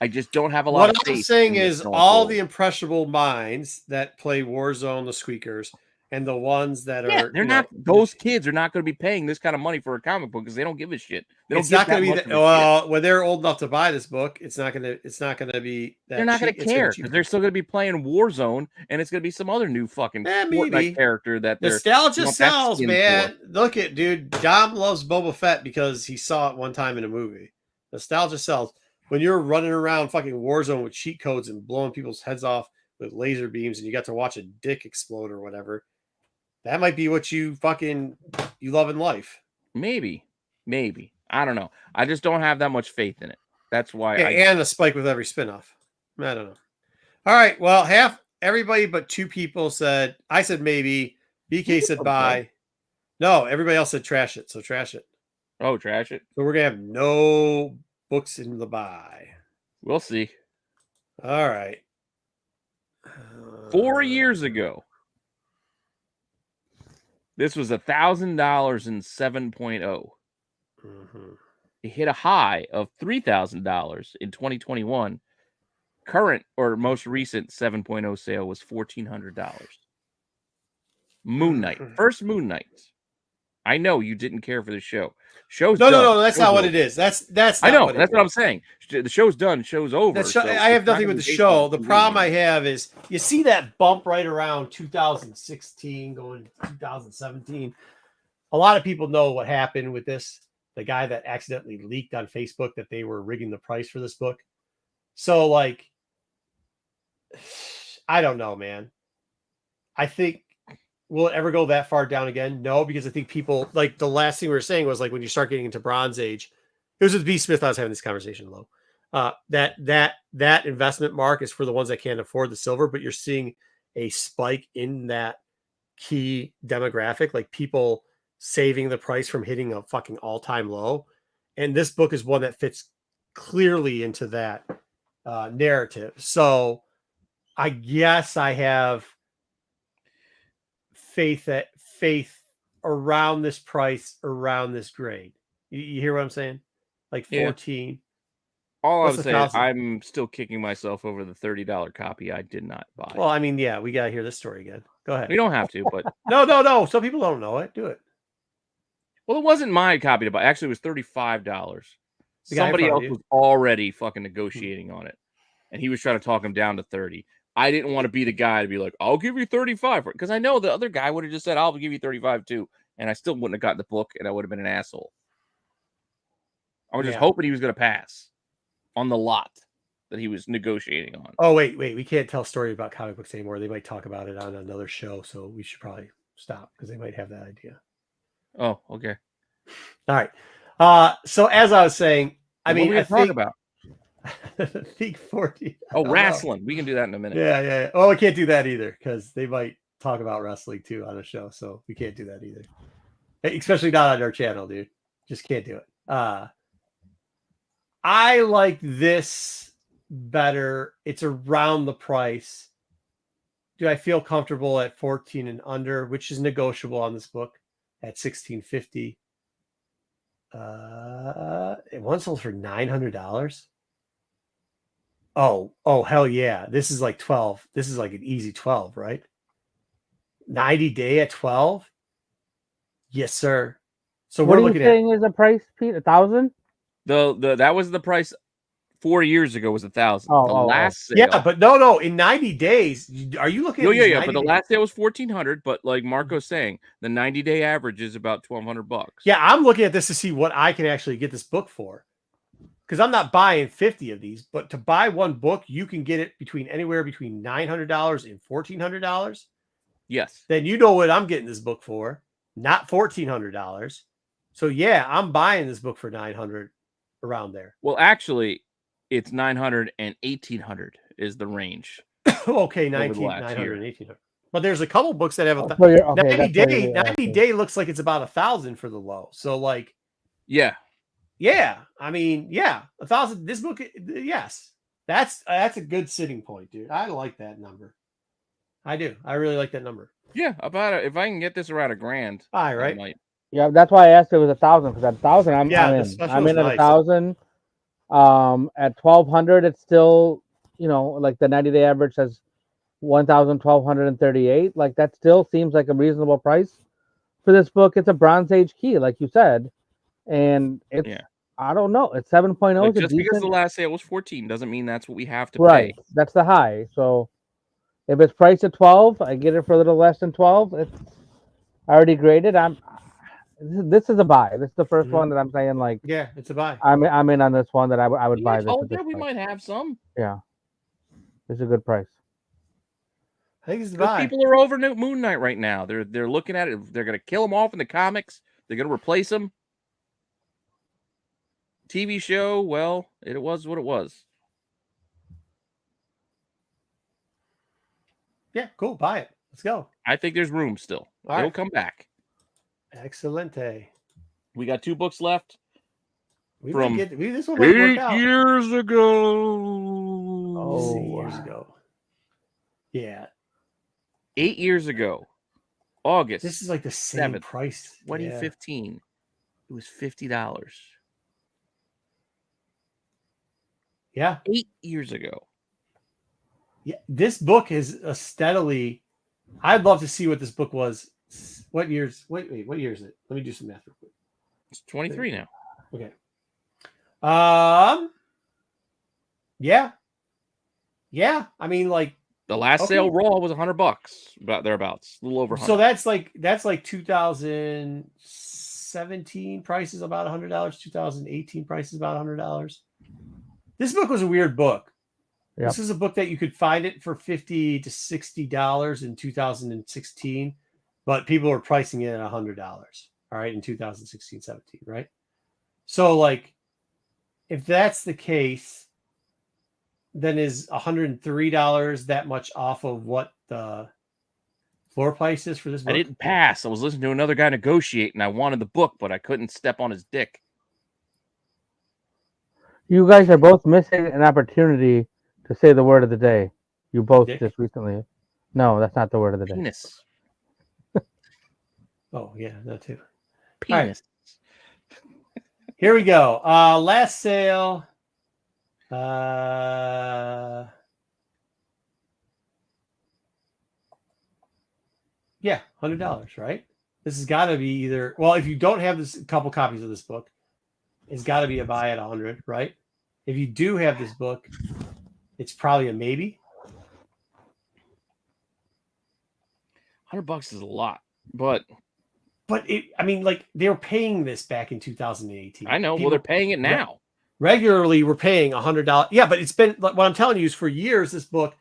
I just don't have a lot of faith. What I'm saying is all forward. the impressionable minds that play Warzone, the Squeakers, and the ones that are they're not those kids are not going to be paying this kind of money for a comic book because they don't give a shit. They don't it's not going to be that. Well, when they're old enough to buy this book, it's not going to be that. They're not going to care because they're still going to be playing Warzone, and it's going to be some other new fucking Fortnite character that nostalgia sells, man. Look at dude, Dom loves Boba Fett because he saw it one time in a movie. Nostalgia sells. When you're running around fucking Warzone with cheat codes and blowing people's heads off with laser beams, and you got to watch a dick explode or whatever. That might be what you love in life. Maybe. I don't know. I just don't have that much faith in it. That's why. And a spike with every spinoff. I don't know. All right. Well, half everybody but 2 people said. I said maybe. BK said bye. No, everybody else said trash it. So trash it. Oh, trash it. So we're gonna have no books in the buy. We'll see. All right. 4 years ago. This was $1,000 in 7.0. Mm-hmm. It hit a high of $3,000 in 2021. Current or most recent 7.0 sale was $1,400. Moon Knight. First Moon Knight. I know you didn't care for the show. Show's done. No. That's not what it is. That's. I know. That's what I'm saying. The show's done. Show's over. I have nothing with the show. The problem I have is you see that bump right around 2016 going to 2017. A lot of people know what happened with this. The guy that accidentally leaked on Facebook that they were rigging the price for this book. So, like, I don't know, man. I think. Will it ever go that far down again? No, because I think people like the last thing we were saying was like when you start getting into Bronze Age, it was with B. Smith. I was having this conversation low. That investment mark is for the ones that can't afford the silver, but you're seeing a spike in that key demographic, like people saving the price from hitting a fucking all-time low. And this book is one that fits clearly into that narrative. So I guess I have faith around this price, around this grade. You hear what I'm saying? Like 14. Yeah. All I would say is I'm still kicking myself over the $30 copy I did not buy. Well, I mean, yeah, we got to hear this story again. Go ahead. We don't have to, but no. Some people don't know it. Do it. Well, it wasn't my copy to buy. Actually, it was $35. Somebody else was already fucking negotiating on it, and he was trying to talk him down to 30. I didn't want to be the guy to be like, I'll give you 35 for it. Because I know the other guy would have just said, I'll give you 35 too. And I still wouldn't have gotten the book and I would have been an asshole. I was just hoping he was going to pass on the lot that he was negotiating on. Oh, wait. We can't tell stories about comic books anymore. They might talk about it on another show. So we should probably stop because they might have that idea. Oh, okay. All right. So as I was saying, I talk about. I think 40. Oh, wrestling. We can do that in a minute. Yeah. Oh, we can't do that either because they might talk about wrestling too on a show. So we can't do that either. Especially not on our channel, dude. Just can't do it. I like this better. It's around the price. Do I feel comfortable at 14 and under, which is negotiable on this book at $1,650? It once sold for $900. Oh, hell yeah. This is like 12. This is like an easy 12, right? 90 day at 12? Yes, sir. So what we're are looking you saying is the price, Pete? 1,000? That was the price 4 years ago was 1,000. Last sale. Yeah, but no. In 90 days, are you looking at yeah. But the last sale was 1,400. But like Marco's saying, the 90-day average is about $1,200. Yeah, I'm looking at this to see what I can actually get this book for. Because I'm not buying 50 of these, but to buy one book, you can get it anywhere between $900 and $1,400. Yes. Then you know what I'm getting this book for, not $1,400. So yeah, I'm buying this book for $900 around there. Well, actually, it's $900 and $1,800 is the range. Okay, 900 and $1,800. But there's a couple books that have a So you're- 90 day looks like it's about 1,000 for the low. So like, Yeah. I mean, 1,000. This book, yes, that's a good sitting point, dude. I like that number. I do. I really like that number. Yeah, about it. If I can get this around $1,000, All right, I right? might. Yeah, that's why I asked if it was 1,000 because at 1,000 I'm the in. special I'm is in at nice. 1,000. At 1,200 it's still, you know, like the 90-day average says 1,238. Like that still seems like a reasonable price for this book. It's a Bronze Age key, like you said, and it's I don't know. It's 7.0. Like, It's just because the last sale was 14 doesn't mean that's what we have to right. pay. That's the high. So if it's priced at 12, I get it for a little less than 12. It's already graded. This is a buy. This is the 1st one that I'm saying like Yeah, it's a buy. I'm in on this one that I would buy this. Oh, At this we price. might have some. Yeah, it's a good price. I think it's a Because buy. people are over Moon Knight right now. They're looking at it. They're going to kill him off in the comics. They're going to replace him. TV show, well, it was what it was. Yeah, cool. Buy it. Let's go. I think there's room still. All It'll right. come back. Excelente. We got 2 books left. This one might work 8 out. years ago. Let's see, years ago. Yeah. 8 years ago. August. This is like the same 7th, price. 2015. It was $50. Yeah. 8 years ago. Yeah. This book is a steadily. I'd love to see what this book was. What years? Wait. What year is it? Let me do some math real quick. It's 23 now. Okay. Yeah. I mean, like The last sale raw was $100, about thereabouts, a little over 100. So that's like 2017 prices about $100. 2018 prices about $100. This book was a weird book. Yep. This is a book that you could find it for $50 to $60 in 2016, but people were pricing it at $100. All right, in 2016, 17, right? So, like, if that's the case, then is $103 that much off of what the floor price is for this book? I didn't pass. I was listening to another guy negotiate, and I wanted the book, but I couldn't step on his dick. You guys are both missing an opportunity to say the word of the day. You both Dick? just recently. No, that's not the word of the day. Penis. Oh, yeah, that too. Penis. Here we go. Last sale. Yeah, $100, right? This has got to be either. Well, if you don't have this, a couple copies of this book, it's got to be a buy at 100, right? If you do have this book, it's probably a maybe. $100 is a lot, but I mean, like they were paying this back in 2018. I know. Well, they're paying it now. Regularly, we're paying $100. Yeah, but it's been what I'm telling you is for years. This book,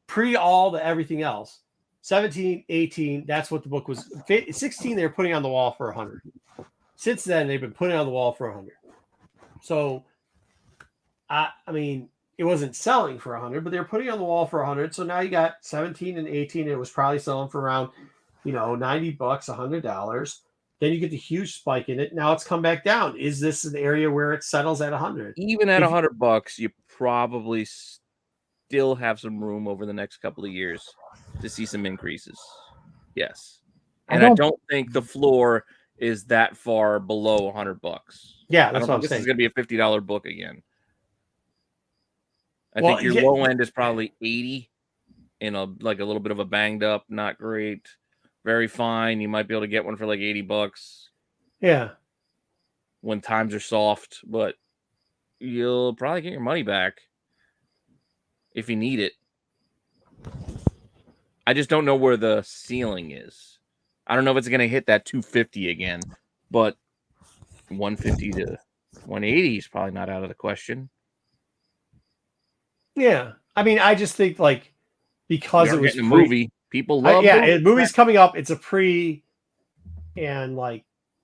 pre all the everything else, 17, 18. That's what the book was. 16, they were putting on the wall for 100. Since then, they've been putting on the wall for 100. So, I mean, it wasn't selling for 100, but they were putting on the wall for 100. So now you got 17 and 18. It was probably selling for around, $90, $100. Then you get the huge spike in it. Now it's come back down. Is this an area where it settles at 100? Even at $100, you probably still have some room over the next couple of years to see some increases. Yes, and I don't think the floor is that far below $100. Yeah, that's what I'm saying. This is going to be a $50 book again. I think your low end is probably 80 in a little bit of a banged up, not great, very fine. You might be able to get one for like $80. Yeah. When times are soft, but you'll probably get your money back if you need it. I just don't know where the ceiling is. I don't know if it's going to hit that 250 again, but 150 to 180 is probably not out of the question. Yeah. I mean, I just think because it was a movie, people love movies. Movie's coming up. It's a pre and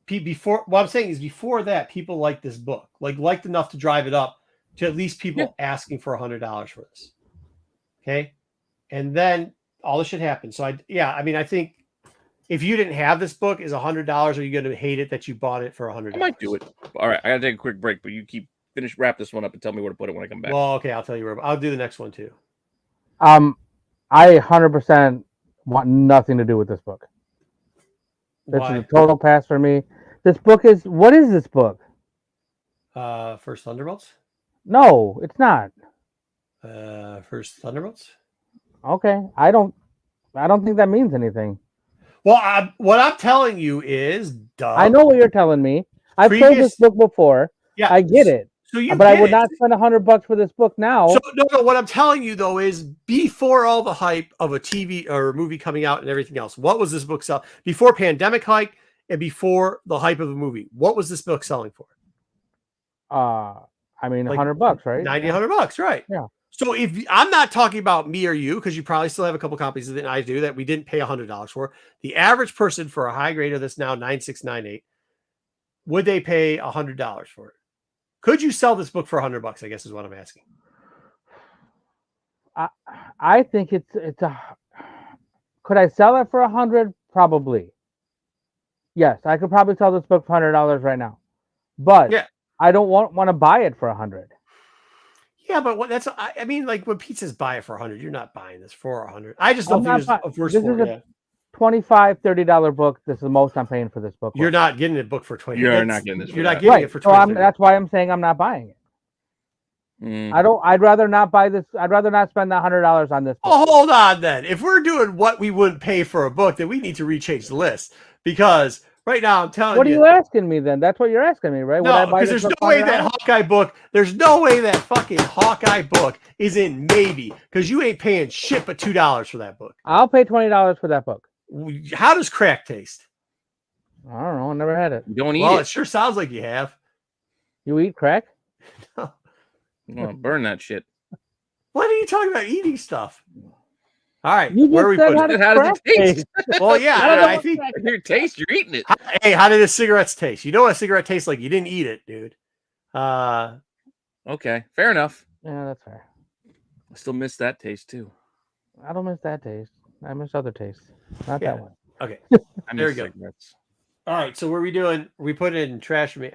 before what I'm saying is before that, people liked this book, liked enough to drive it up to at least people asking for $100 for this. Okay. And then all this shit happened. So I mean, I think if you didn't have this book, is $100, are you going to hate it that you bought it for $100? I might do it. All right, I gotta take a quick break, but you wrap this one up and tell me where to put it when I come back. Well, okay, I'll tell you where. I'll do the next one too. I 100% want nothing to do with this book. This Why? is a total pass for me. This book is what is this book? First Thunderbolts. No, it's not. First Thunderbolts. Okay, I don't think that means anything. Well, what I'm telling you is, I know what you're telling me. I've sold this book before. Yeah, I get it. So you, but I would not spend $100 for this book now. So no. What I'm telling you though is, before all the hype of a TV or a movie coming out and everything else, what was this book sell before pandemic hype and before the hype of a movie? What was this book selling for? I mean, like $100, right? $90, $100, right? Yeah. So if I'm not talking about me or you, because you probably still have a couple copies that I do that we didn't pay $100 for. The average person for a high grade of this now 9698, would they pay $100 for it? Could you sell this book for $100? I guess is what I'm asking. I think it's a. Could I sell it for $100? Probably. Yes, I could probably sell this book for $100 right now, but yeah, I don't want to buy it for $100. Yeah, but I mean, like when Pete says buy it for $100, you're not buying this for $100. I just don't think there's a verse for it. $25, $30 book. This is the most I'm paying for this book. You're not getting a book for $20. You're not getting this. You're not getting it for $20. So that's why I'm saying I'm not buying it. I'd rather not buy this. I'd rather not spend that $100 on this book. Oh, hold on then. If we're doing what we wouldn't pay for a book, then we need to rechange the list, because right now I'm telling you. What are you asking me then? That's what you're asking me, right? No, because there's no way that Hawkeye book. There's no way that fucking Hawkeye book is in maybe, because you ain't paying shit but $2 for that book. I'll pay $20 for that book. How does crack taste? I don't know. I never had it. You don't eat it. Well, it sure sounds like you have. You eat crack? No. You want to burn that shit. What are you talking about eating stuff? All right, where are we putting it? How does it taste? Well, yeah, I think your taste, you're eating it. Hey, how did the cigarettes taste? You know what a cigarette tastes like. You didn't eat it, dude. Okay, fair enough. Yeah, that's fair. I still miss that taste too. I don't miss that taste. I miss other tastes. Not that one. Okay, there we go. Cigarettes. All right, so what are we doing? We put it in trash. I mean,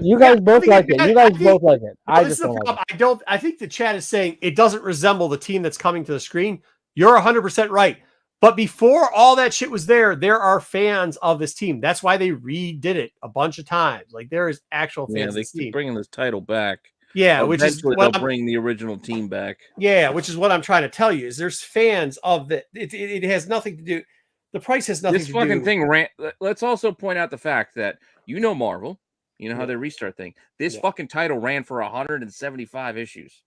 you guys both like it. You guys both like it. I just don't like it. I think the chat is saying it doesn't resemble the team that's coming to the screen. You're 100% right. But before all that shit was there are fans of this team. That's why they redid it a bunch of times. Like there is actual fans. Yeah, of they this keep team. bringing this title back. Yeah, which is what they'll bring the original team back. Yeah, which is what I'm trying to tell you is there's fans of the. It has nothing to do. The price has nothing to do. This fucking thing ran. Let's also point out the fact that Marvel, how they restart thing. This fucking title ran for 175 issues.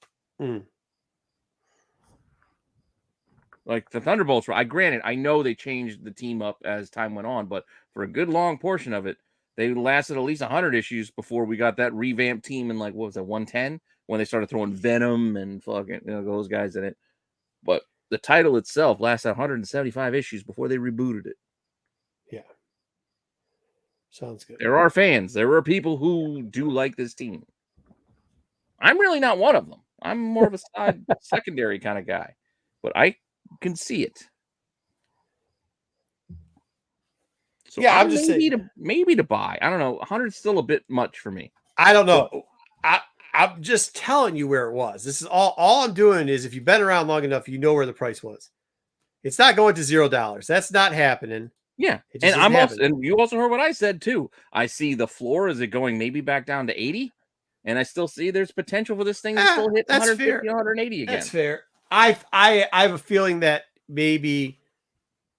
Like the Thunderbolts, granted, I know they changed the team up as time went on, but for a good long portion of it, they lasted at least 100 issues before we got that revamped team in 110 when they started throwing Venom and fucking those guys in it. But the title itself lasted 175 issues before they rebooted it. Yeah. Sounds good. There are fans. There are people who do like this team. I'm really not one of them. I'm more of a side secondary kind of guy. But I can see it. So yeah, I'm just saying. Maybe to buy. I don't know. 100 is still a bit much for me. I don't know. I'm just telling you where it was. This is all I'm doing is if you've been around long enough, you know where the price was. It's not going to $0. That's not happening. Yeah. And you also heard what I said too. I see the floor. Is it going maybe back down to 80? And I still see there's potential for this thing to still hit 150, 180 again. That's fair. I have a feeling that maybe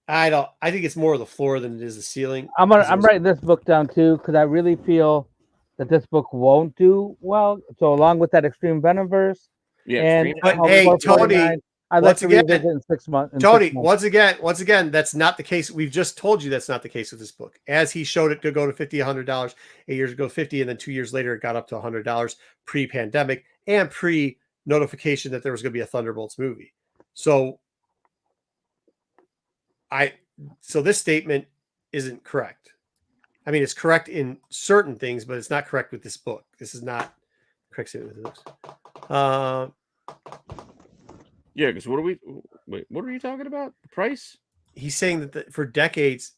I think it's more the floor than it is the ceiling. I'm writing this book down too because I really feel that this book won't do well. So along with that Extreme Venomverse, but hey, Tony, I'd like to revisit in 6 months. Tony, once again, that's not the case. We've just told you that's not the case with this book. As he showed it to go to $50, $100 8 years ago, 50, and then 2 years later it got up to $100 pre-pandemic and pre-notification that there was going to be a Thunderbolts movie. So this statement isn't correct. I mean, it's correct in certain things, but it's not correct with this book. This is not correct statement with this. Yeah, because Wait, what are you talking about? The price? He's saying that for decades,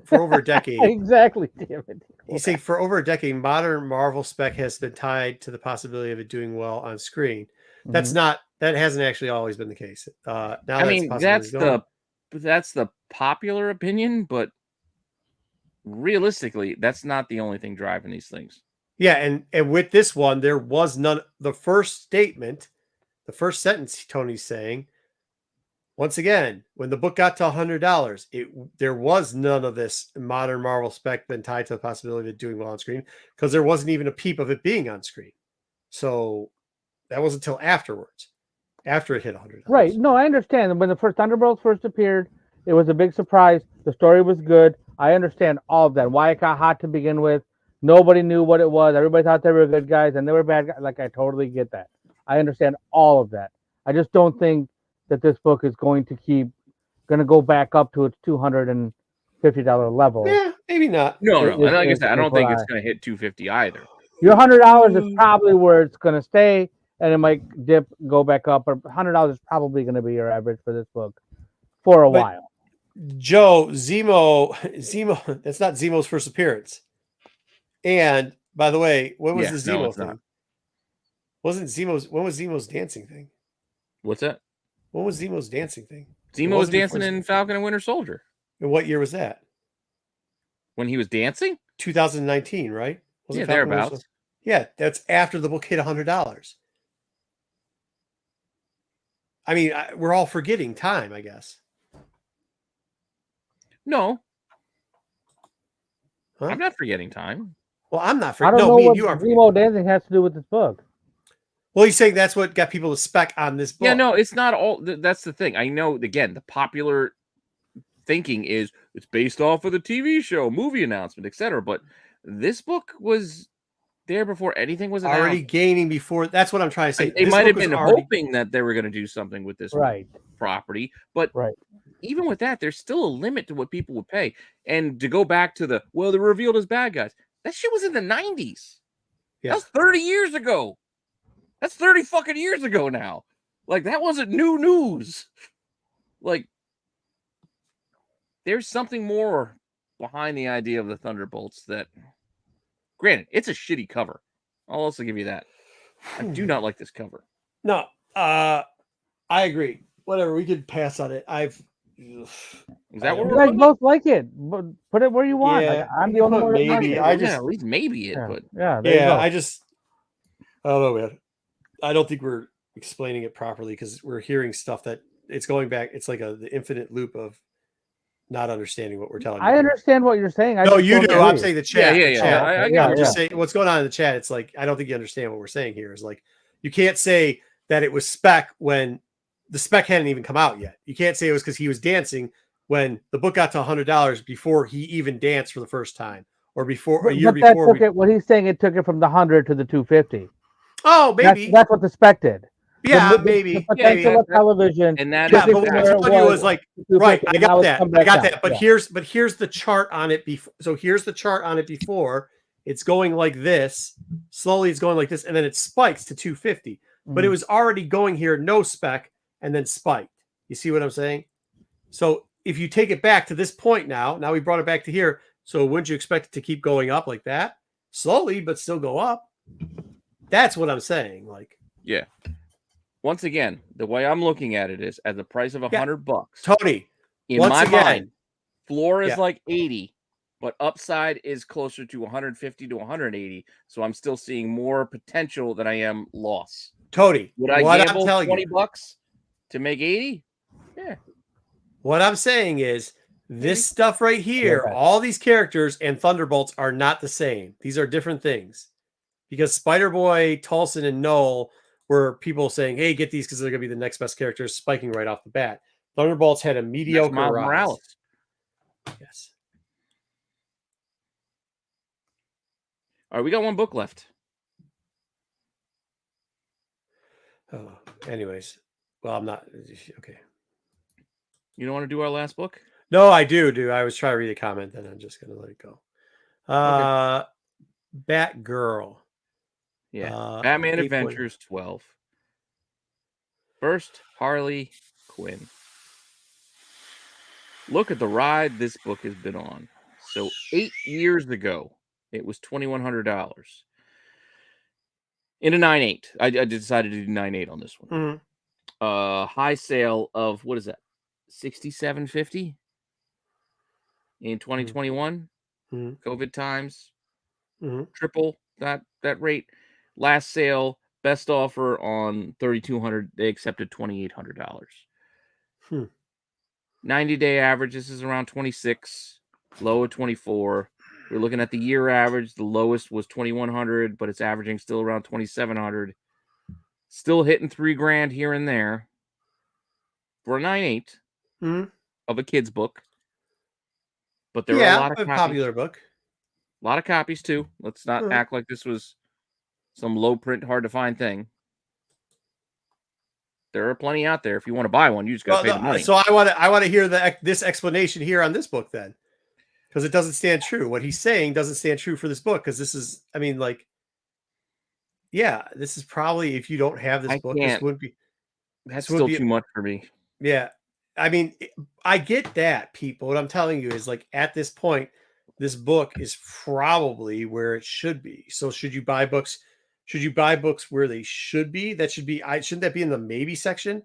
for over a decade, Exactly. Damn it. he's saying for over a decade, modern Marvel spec has been tied to the possibility of it doing well on screen. That's not, that hasn't actually always been the case. Now I mean, that's the popular opinion, but realistically, that's not the only thing driving these things. Yeah, and with this one, there was none. The first statement, the first sentence, Tony's saying, once again, when the book got to $100, there was none of this modern Marvel spec been tied to the possibility of it doing well on screen, because there wasn't even a peep of it being on screen. So that wasn't until afterwards, after it hit $100. Right. No, I understand. When the first Thunderbolts first appeared, it was a big surprise. The story was good. I understand all of that. Why it got hot to begin with. Nobody knew what it was. Everybody thought they were good guys and they were bad guys. Like, I totally get that. I understand all of that. I just don't think that this book is going to go back up to its $250 level. Yeah, maybe not. No. And like I said, I don't think it's going to hit $250 either. Your $100 is probably where it's going to stay, and it might go back up. But $100 is probably going to be your average for this book for a while. Joe, Zemo, that's not Zemo's first appearance. And by the way, when was the Zemo thing? When was Zemo's dancing thing? What's that? When was Zemo's dancing thing? Zemo was dancing in Falcon and Winter Soldier. And what year was that? When he was dancing? 2019, right? Yeah, thereabouts. Yeah, that's after the book hit $100. I mean, we're all forgetting time, I guess. No. Huh? I'm not forgetting time. Well, I'm not I forgetting. don't No, know me what and you are. Zemo dancing has to do with this book. Well, he's saying that's what got people to spec on this book. Yeah, no, it's not all. That's the thing. I know, again, the popular thinking is it's based off of the TV show, movie announcement, etc. But this book was there before anything was announced. Already gaining before. That's what I'm trying to say. They might have been hoping that they were going to do something with this property. But even with that, there's still a limit to what people would pay. And to go back to they revealed as bad guys. That shit was in the 90s. Yeah. That's 30 years ago. That's 30 fucking years ago now. Like, that wasn't new news. Like, there's something more behind the idea of the Thunderbolts that, granted, it's a shitty cover. I'll also give you that. I do not like this cover. No, I agree. Whatever, we could pass on it. Is that what you guys both like it? But put it where you want. Yeah, like, I'm the only one. Maybe at least maybe it. But I don't know, man. I don't think we're explaining it properly because we're hearing stuff that it's going back. It's like the infinite loop of not understanding what we're telling you. I understand what you're saying. No, you do. I'm saying the chat. Yeah. I'm just saying what's going on in the chat. It's like, I don't think you understand what we're saying here. Is like, you can't say that it was spec when the spec hadn't even come out yet. You can't say it was because he was dancing when the book got to $100 before he even danced for the first time, or before a year before. What he's saying, it took it from the 100 to the 250. Oh, maybe that's what the spec did. Yeah, maybe. The potential of television, and that. Yeah, but what I'm telling you was like, right? I got that. I got that. But here's the chart on it before. So here's the chart on it before. It's going like this. Slowly, it's going like this, and then it spikes to 250. Mm-hmm. But it was already going here, no spec, and then spiked. You see what I'm saying? So if you take it back to this point now we brought it back to here. So wouldn't you expect it to keep going up like that? Slowly, but still go up. That's what I'm saying. Like, yeah. Once again, the way I'm looking at it is at the price of $100. Tony, in my mind, floor is like 80, but upside is closer to 150 to 180. So I'm still seeing more potential than I am loss. Tony, would I gamble $20 to make 80? Yeah. What I'm saying is this stuff right here, all these characters and Thunderbolts are not the same. These are different things. Because Spider-Boy, Tulson, and Null were people saying, hey, get these because they're going to be the next best characters, spiking right off the bat. Thunderbolts had a mediocre rise. Morales. Yes. All right, we got one book left. Oh, anyways. Well, I'm not. Okay. You don't want to do our last book? No, I do. I was trying to read a comment, then I'm just going to let it go. Okay. Batgirl. Yeah, Batman Adventures 12. First, Harley Quinn. Look at the ride this book has been on. So 8 years ago, it was $2,100 in a 9.8. I decided to do 9.8 on this one. Mhm. High sale of what is that? $67.50 in 2021. Mhm. COVID times, Mhm. triple that rate. Last sale, best offer on 3,200. They accepted $2,800. Hmm. 90-day average, this is around 26, low of 24. We're looking at the year average. The lowest was 2,100, but it's averaging still around 2,700. Still hitting $3,000 here and there for a 9.8 Mhm. of a kid's book. But there are a Yeah, lot of a copies. popular book. A lot of copies too. Let's not act like this was some low print, hard to find thing. There are plenty out there. If you want to buy one, you just got to pay the money. So I want to hear this explanation here on this book then, because it doesn't stand true. What he's saying doesn't stand true for this book, because this is, I mean, like, yeah, this is probably, if you don't have this I book, can't. this wouldn't be. That's This would still be too much for me. Yeah, I mean, I get that, people. What I'm telling you is, like, at this point, this book is probably where it should be. So, should you buy books? Should you buy books where they should be? That should be. Shouldn't that be in the maybe section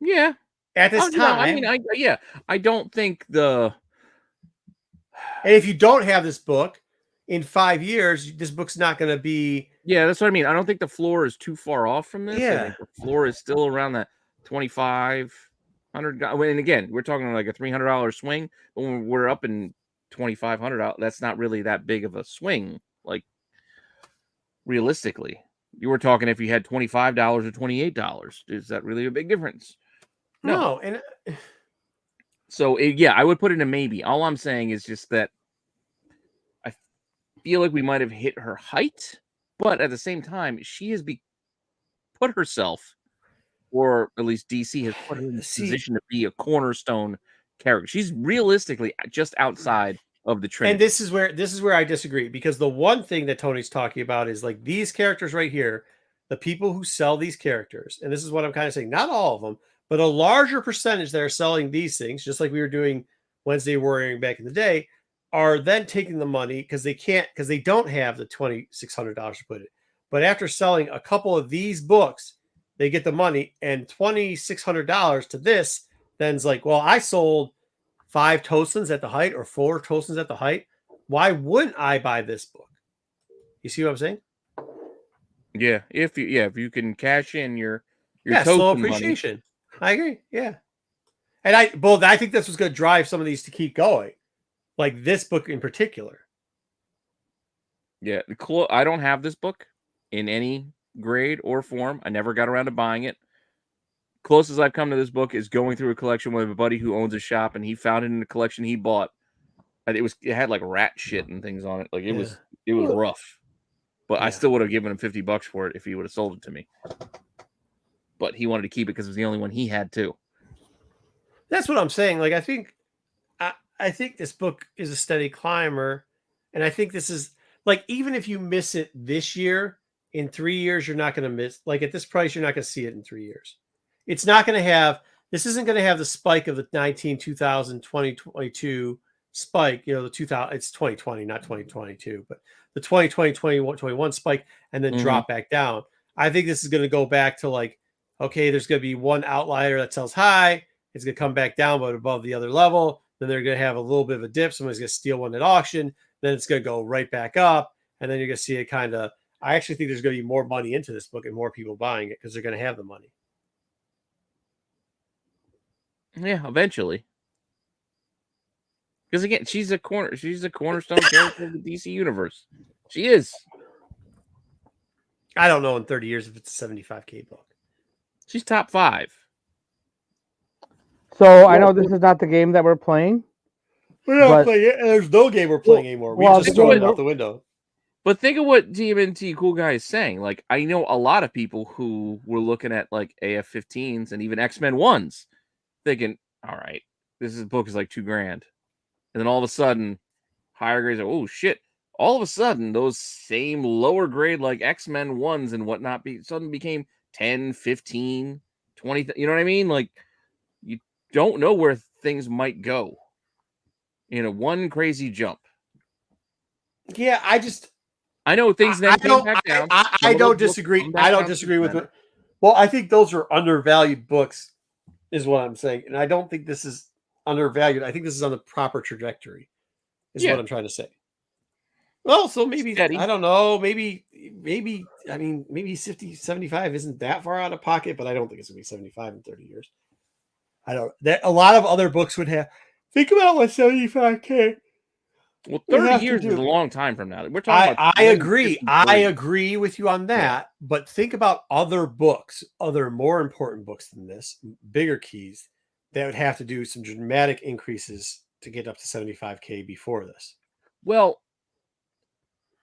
Yeah. at this No, I time? mean, I don't think the. And if you don't have this book in 5 years, this book's not going to be. Yeah, that's what I mean. I don't think the floor is too far off from this. I Yeah. think the floor is still around that 2,500. And again, we're talking like a $300 swing. But when we're up in $2,500, that's not really that big of a swing. Like, realistically, you were talking if you had $25 or $28. Is that really a big difference? No. And So yeah, I would put it in maybe. All I'm saying is just that I feel like we might have hit her height, but at the same time, she has put herself, or at least DC has put her in position to be a cornerstone character. She's realistically just outside of the Trinity. And this is where I disagree, because the one thing that Tony's talking about is, like, these characters right here, the people who sell these characters, and this is what I'm kind of saying, not all of them, but a larger percentage that are selling these things, just like we were doing Wednesday Warrior back in the day, are then taking the money because they don't have the $2,600 to put it. But after selling a couple of these books, they get the money, and $2,600 to this then's like, well, I sold 5 Tosins at the height or 4 Tosins at the height. Why wouldn't I buy this book? You see what I'm saying? Yeah, if you can cash in your slow token appreciation. Money. I agree. Yeah. And I think that's what's going to drive some of these to keep going. Like this book in particular. Yeah, I don't have this book in any grade or form. I never got around to buying it. Closest I've come to this book is going through a collection with a buddy who owns a shop, and he found it in a collection he bought. And it had like rat shit and things on it. Like it was rough. But I still would have given him $50 for it if he would have sold it to me. But he wanted to keep it because it was the only one he had too. That's what I'm saying. Like I think this book is a steady climber, and I think this is, like, even if you miss it this year, in 3 years you're not going to miss. Like, at this price, you're not going to see it in 3 years. It's not going to have. This isn't going to have the spike of the 2000, 2022 spike. You know, the 2000. It's 2020, not 2022, but the 2020, 21 spike, and then drop back down. I think this is going to go back to, like, okay, there's going to be one outlier that sells high. It's going to come back down, but above the other level. Then they're going to have a little bit of a dip. Somebody's going to steal one at auction. Then it's going to go right back up. And then you're going to see it kind of. I actually think there's going to be more money into this book and more people buying it because they're going to have the money. Yeah, eventually. Because again, she's a cornerstone character of the DC universe. She is. I don't know in 30 years if it's a $75K book. She's top 5. So I know this is not the game that we're playing. We're not playing it. There's no game we're playing anymore. We just throw it out the window. But think of what TMNT Cool Guy is saying. Like, I know a lot of people who were looking at like AF-15s and even X-Men 1s thinking, all right, this book is like $2,000. And then all of a sudden, higher grades are, oh shit. All of a sudden, those same lower grade like X-Men 1s and whatnot suddenly became 10, 15, 20. You know what I mean? Like, you don't know where things might go in a one crazy jump. Yeah, I know things then came back down. I don't disagree. I don't disagree with it. Well, I think those are undervalued books, is what I'm saying, and I don't think this is undervalued. I think this is on the proper trajectory, is what I'm trying to say. Well, so maybe Steady. I don't know. Maybe I mean maybe 50, 75 isn't that far out of pocket, but I don't think it's gonna be 75 in 30 years. I don't. That a lot of other books would have. Think about what 75K. Well, 30 years is a long time from now. We're talking about. I agree. I agree with you on that. Yeah. But think about other books, other more important books than this, bigger keys that would have to do some dramatic increases to get up to 75K before this. Well,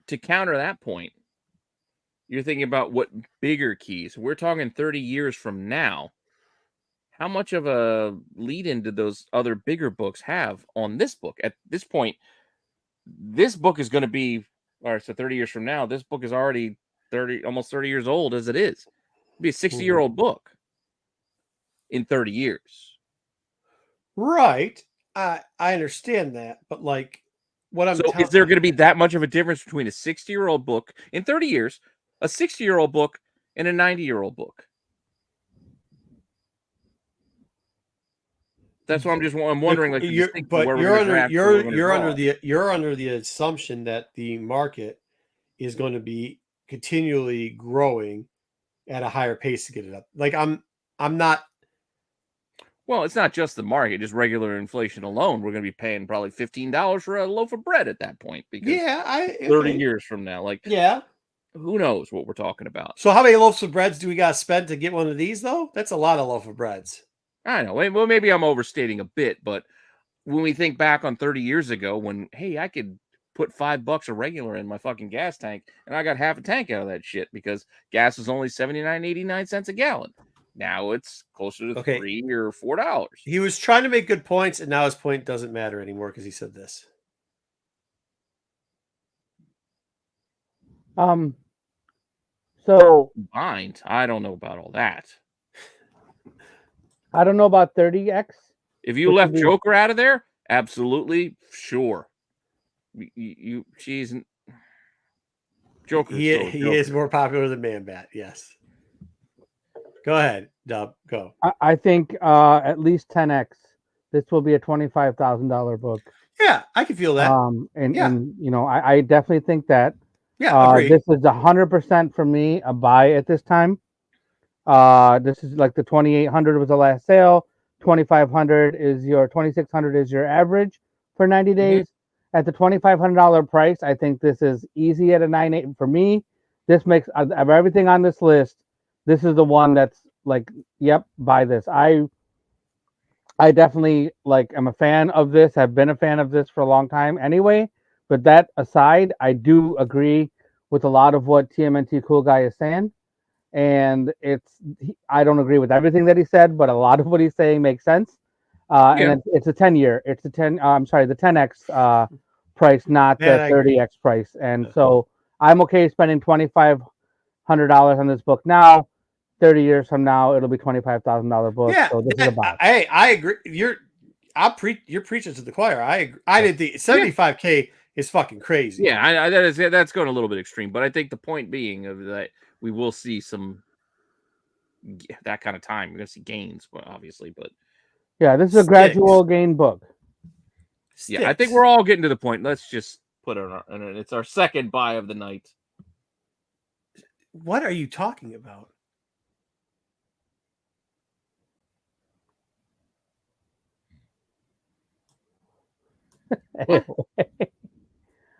to counter that point, you're thinking about what bigger keys. We're talking 30 years from now. How much of a lead-in did those other bigger books have on this book? At this point, this book is going to be, all right, so 30 years from now, this book is already almost 30 years old as it is. It'll be a 60-year-old book in 30 years. Right. I understand that, but like what I'm is there going to be that much of a difference between a 60-year-old book in 30 years, a 60-year-old book, and a 90-year-old book? That's what I'm wondering. Like, you're under the assumption that the market is going to be continually growing at a higher pace to get it up. Like I'm not. Well, it's not just the market; just regular inflation alone. We're going to be paying probably $15 for a loaf of bread at that point. Because 30 years from now, who knows what we're talking about? So, how many loaves of breads do we got to spend to get one of these? Though that's a lot of loaf of breads. I know. Well, maybe I'm overstating a bit, but when we think back on 30 years ago, when, hey, I could put $5 a regular in my fucking gas tank, and I got half a tank out of that shit because gas was only 79.89 cents a gallon. Now it's closer to $3 or $4. He was trying to make good points, and now his point doesn't matter anymore because he said this. So combined, I don't know about all that. I don't know about 30x. If you left Joker out of there, absolutely, sure. She's Joker. He is more popular than Man Bat. Yes. Go ahead, Dub. Go. I think at least 10x. This will be a $25,000 book. Yeah, I can feel that. And you know, I definitely think that. Yeah, this is 100% for me a buy at this time. This is like the 2,800 was the last sale. 2,500 is your 2,600 is your average for 90 days. Mm-hmm. At the $2,500 price, I think this is easy at a 9.8 for me. This makes of everything on this list. This is the one that's like, yep, buy this. I definitely am a fan of this. I've been a fan of this for a long time anyway. But that aside, I do agree with a lot of what TMNT Cool Guy is saying. And I don't agree with everything that he said, but a lot of what he's saying makes sense. And it's a 10-year. It's the 10x price, not the 30x price. And so I'm okay spending $2,500 on this book now. 30 years from now, it'll be $25,000 book. Yeah, so this is a buy. Hey, I agree. You're preaching to the choir. I agree. I did the 75K is fucking crazy. Yeah, that's going a little bit extreme, but I think the point being of that we will see some that kind of time. We're going to see gains, obviously, but yeah, this is a gradual gain book. Yeah, I think we're all getting to the point. Let's just put it on. It's our second buy of the night. What are you talking about?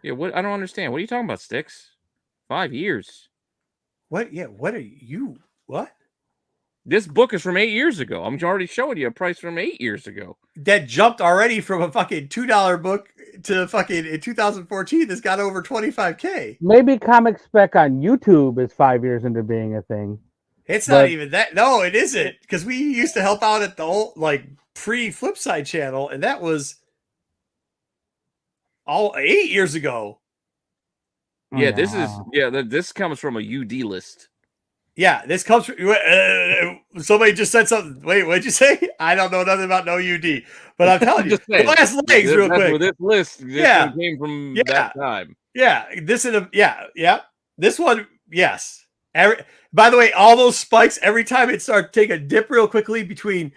Yeah, what? I don't understand. What are you talking about, Sticks? 5 years. What? Yeah, what are you? What? This book is from 8 years ago. I'm already showing you a price from 8 years ago. That jumped already from a fucking $2 book to fucking in 2014. This got over 25K. Maybe Comic Spec on YouTube is 5 years into being a thing. It's not even that. No, it isn't. Because we used to help out at the old pre-Flipside channel, and that was all 8 years ago. Yeah, this comes from a UD list. Yeah, this comes from somebody just said something. Wait, what'd you say? I don't know nothing about no UD, but I'm telling you, Just saying. the last legs real That's quick. where this list, Yeah. one came from Yeah. that time. Yeah, this is This one, yes. By the way, all those spikes every time it started take a dip real quickly between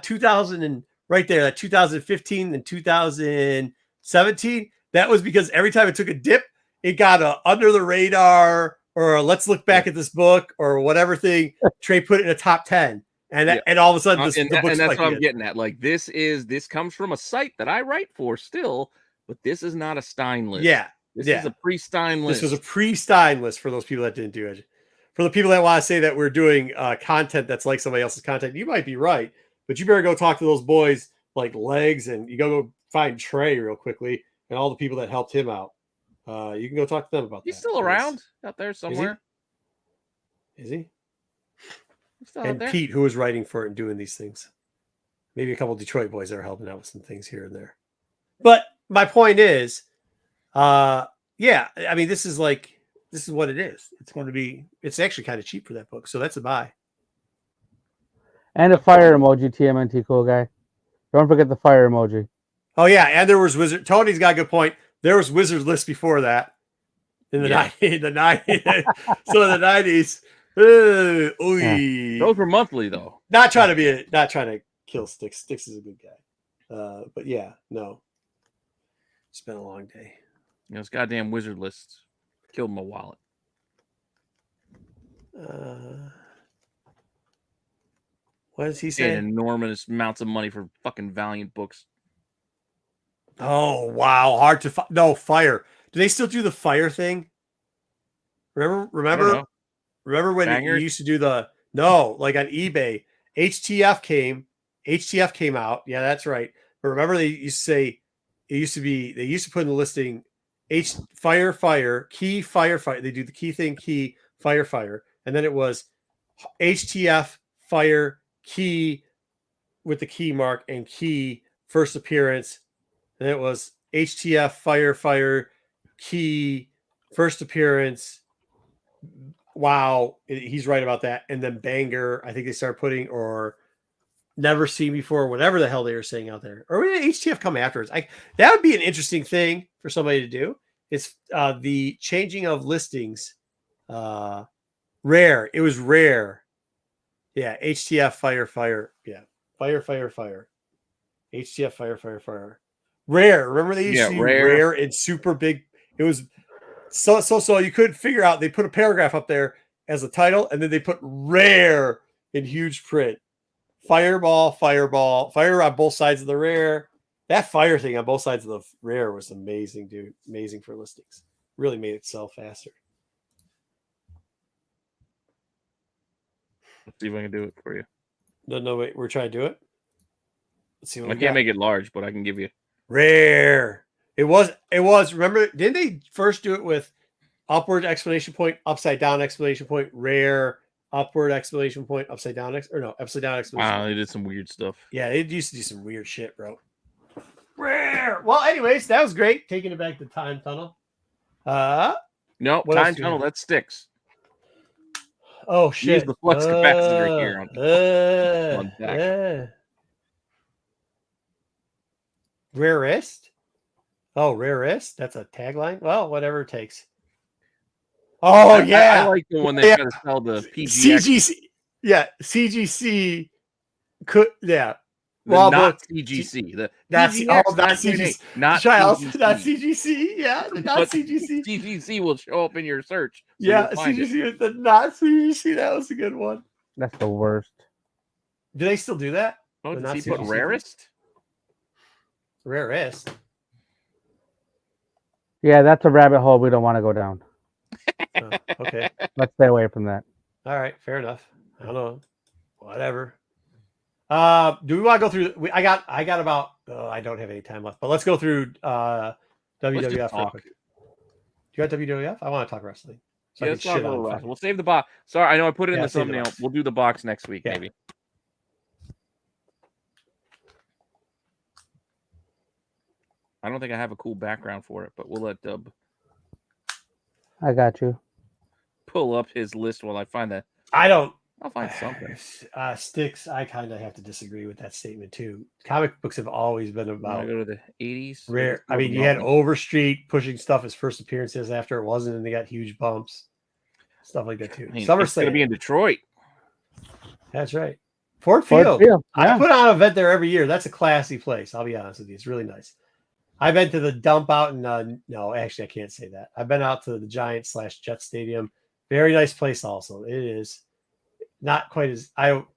2000 and right there, 2015 and 2017. That was because every time it took a dip, it got a under the radar or a let's look back at this book or whatever thing. Trey put it in a top 10, and all of a sudden and that's what I'm getting at. Like this comes from a site that I write for still, but this is not a Stein list. Yeah. This is a pre-Stein list. This was a pre-Stein list for those people that didn't do it. For the people that want to say that we're doing content that's like somebody else's content, you might be right, but you better go talk to those boys like Legs, and you go find Trey real quickly and all the people that helped him out. You can go talk to them about He's that. still around out there somewhere. Is he? He's still And out there. Pete, who was writing for it and doing these things. Maybe a couple of Detroit boys that are helping out with some things here and there. But my point is, yeah, I mean, this is what it is. It's actually kind of cheap for that book. So that's a buy. And a fire emoji, TMNT cool guy. Don't forget the fire emoji. Oh yeah, and there was Wizard. Tony's got a good point. There was Wizard list before that in the 90s. So in the 90s, Those were monthly though. not trying to kill Sticks. Sticks is a good guy. But yeah, no. It's been a long day. This goddamn Wizard list killed my wallet. What does he say? Enormous amounts of money for fucking Valiant books. Oh wow, hard to no fire. Do they still do the fire thing? Remember when you used to do like on eBay, HTF came out. Yeah, that's right. But remember they used to put in the listing fire key fire. They do the key thing, key fire, and then it was HTF fire key with the key mark and key first appearance. And it was HTF fire key first appearance. Wow, he's right about that. And then banger, I think they started putting or never seen before, whatever the hell they were saying out there. Or did HTF come afterwards? That would be an interesting thing for somebody to do. It's the changing of listings. Rare. It was rare. Yeah, HTF fire. Yeah, fire. HTF fire. Rare. Remember they used to do rare and super big. It was so you couldn't figure out. They put a paragraph up there as a title, and then they put rare in huge print. Fireball, fire on both sides of the rare. That fire thing on both sides of the rare was amazing, dude. Amazing for listings. Really made it sell faster. Let's see if I can do it for you. No, wait. We're trying to do it. Let's see what I can't make it large, but I can give you rare. It was. Remember, didn't they first do it with upward exclamation point, upside down exclamation point, rare, upward exclamation point, upside down upside down exclamation point. Wow, they did some weird stuff. Yeah, they used to do some weird shit, bro. Rare. Well, anyways, that was great. Taking it back to Time Tunnel. No, Time Tunnel, that sticks. Oh shit. Use the flux capacitor here on deck. Rarest? Oh, rarest? That's a tagline? Well, whatever it takes. Oh, yeah. I like the one that try to sell the PGX. CGC. Yeah, CGC. Not CGC. Not CGC. Not CGC. Yeah, not CGC. CGC will show up in your search. So yeah, CGC. The not CGC. That was a good one. That's the worst. Do they still do that? Oh, did he put rarest? Rarest. Yeah, that's a rabbit hole we don't want to go down. Okay. Let's stay away from that. All right, fair enough. I don't know. Whatever. Do we want to go through? I got about. I don't have any time left, but let's go through WWF real quick. Do you got WWF? I want to talk wrestling. So let's talk about wrestling. We'll save the box. Sorry, I know I put it in the thumbnail. We'll do the box next week, maybe. I don't think I have a cool background for it, but we'll let Dub. I got you. Pull up his list while I find that I don't. I'll find something. Sticks. I kind of have to disagree with that statement too. Comic books have always been Want about to go to the 80s? rare. I mean, you had Overstreet pushing stuff as first appearances after it wasn't, and they got huge bumps, stuff like that too. I mean, Some are it's going to saying be in Detroit. that's right. Ford Field. Yeah. I put on an event there every year. That's a classy place. I'll be honest with you. It's really nice. I've been to the dump out in no, actually I can't say that. I've been out to the Giant/Jet Stadium. Very nice place also. It is not quite as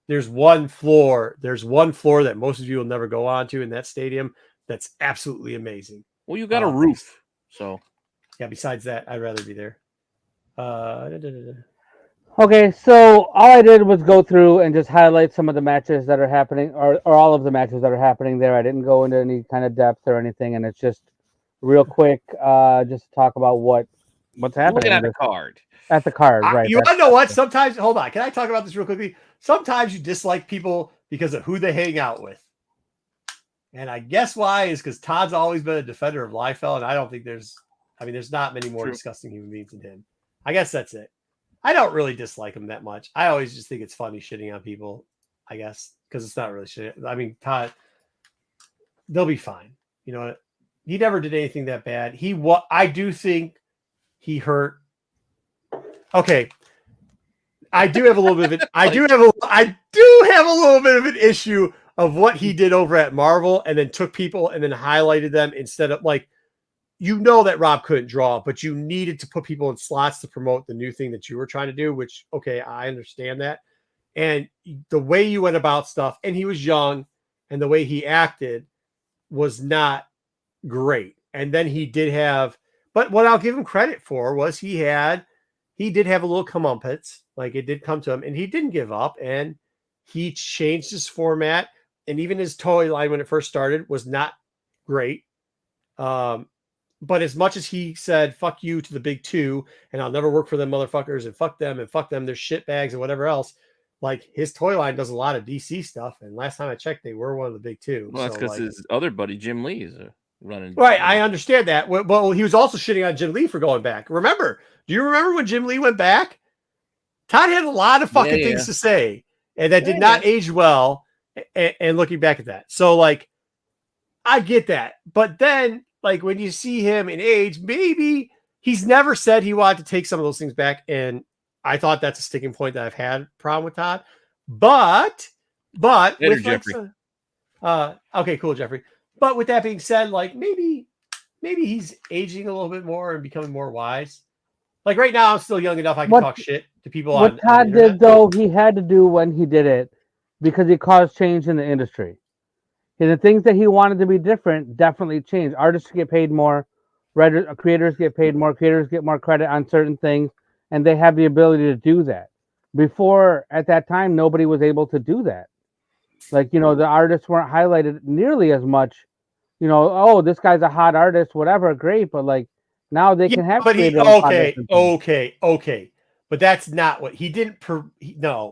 there's one floor that most of you will never go on to in that stadium that's absolutely amazing. Well, you got a roof. So yeah, besides that, I'd rather be there. Okay, so all I did was go through and just highlight some of the matches that are happening, or all of the matches that are happening there. I didn't go into any kind of depth or anything, and it's just real quick, just to talk about what's happening. looking at the card. At the card, right? You want to know what? Sometimes, hold on. Can I talk about this real quickly? Sometimes you dislike people because of who they hang out with. And I guess why is because Todd's always been a defender of Liefeld, and I don't think there's not many more disgusting human beings than him. I guess that's it. I don't really dislike him that much. I always just think it's funny shitting on people, I guess, because it's not really shit. I mean, Todd, they'll be fine. You know what? He never did anything that bad. I do think he hurt. Okay. I do have a little bit of it. I do have a little bit of an issue of what he did over at Marvel and then took people and then highlighted them instead of like, you know that Rob couldn't draw, but you needed to put people in slots to promote the new thing that you were trying to do, which, okay, I understand that. And the way you went about stuff, and he was young, and the way he acted was not great. And then he did have, but what I'll give him credit for was he did have a little comeuppance, like it did come to him, and he didn't give up, and he changed his format, and even his toy line when it first started was not great. But as much as he said, fuck you to the big two, and I'll never work for them motherfuckers, and fuck them, they're shit bags and whatever else, like his toy line does a lot of DC stuff. And last time I checked, they were one of the big two. Well, that's because his other buddy, Jim Lee, is running. Right. I understand that. Well, he was also shitting on Jim Lee for going back. Do you remember when Jim Lee went back? Todd had a lot of fucking things to say, and that did not age well. And looking back at that. So like, I get that. But then, like when you see him in age, maybe he's never said he wanted to take some of those things back. And I thought that's a sticking point that I've had a problem with Todd. But with Jeffrey. Okay, cool, Jeffrey. But with that being said, like maybe he's aging a little bit more and becoming more wise. Like right now, I'm still young enough I can talk shit to people. What Todd did, though, he had to do when he did it because he caused change in the industry. And the things that he wanted to be different definitely changed. Artists get paid more, creators get paid more, creators get more credit on certain things, and they have the ability to do that. Before, at that time, nobody was able to do that. Like, the artists weren't highlighted nearly as much. Oh, this guy's a hot artist, whatever, great, but like now they can have. But okay. But that's not what he didn't.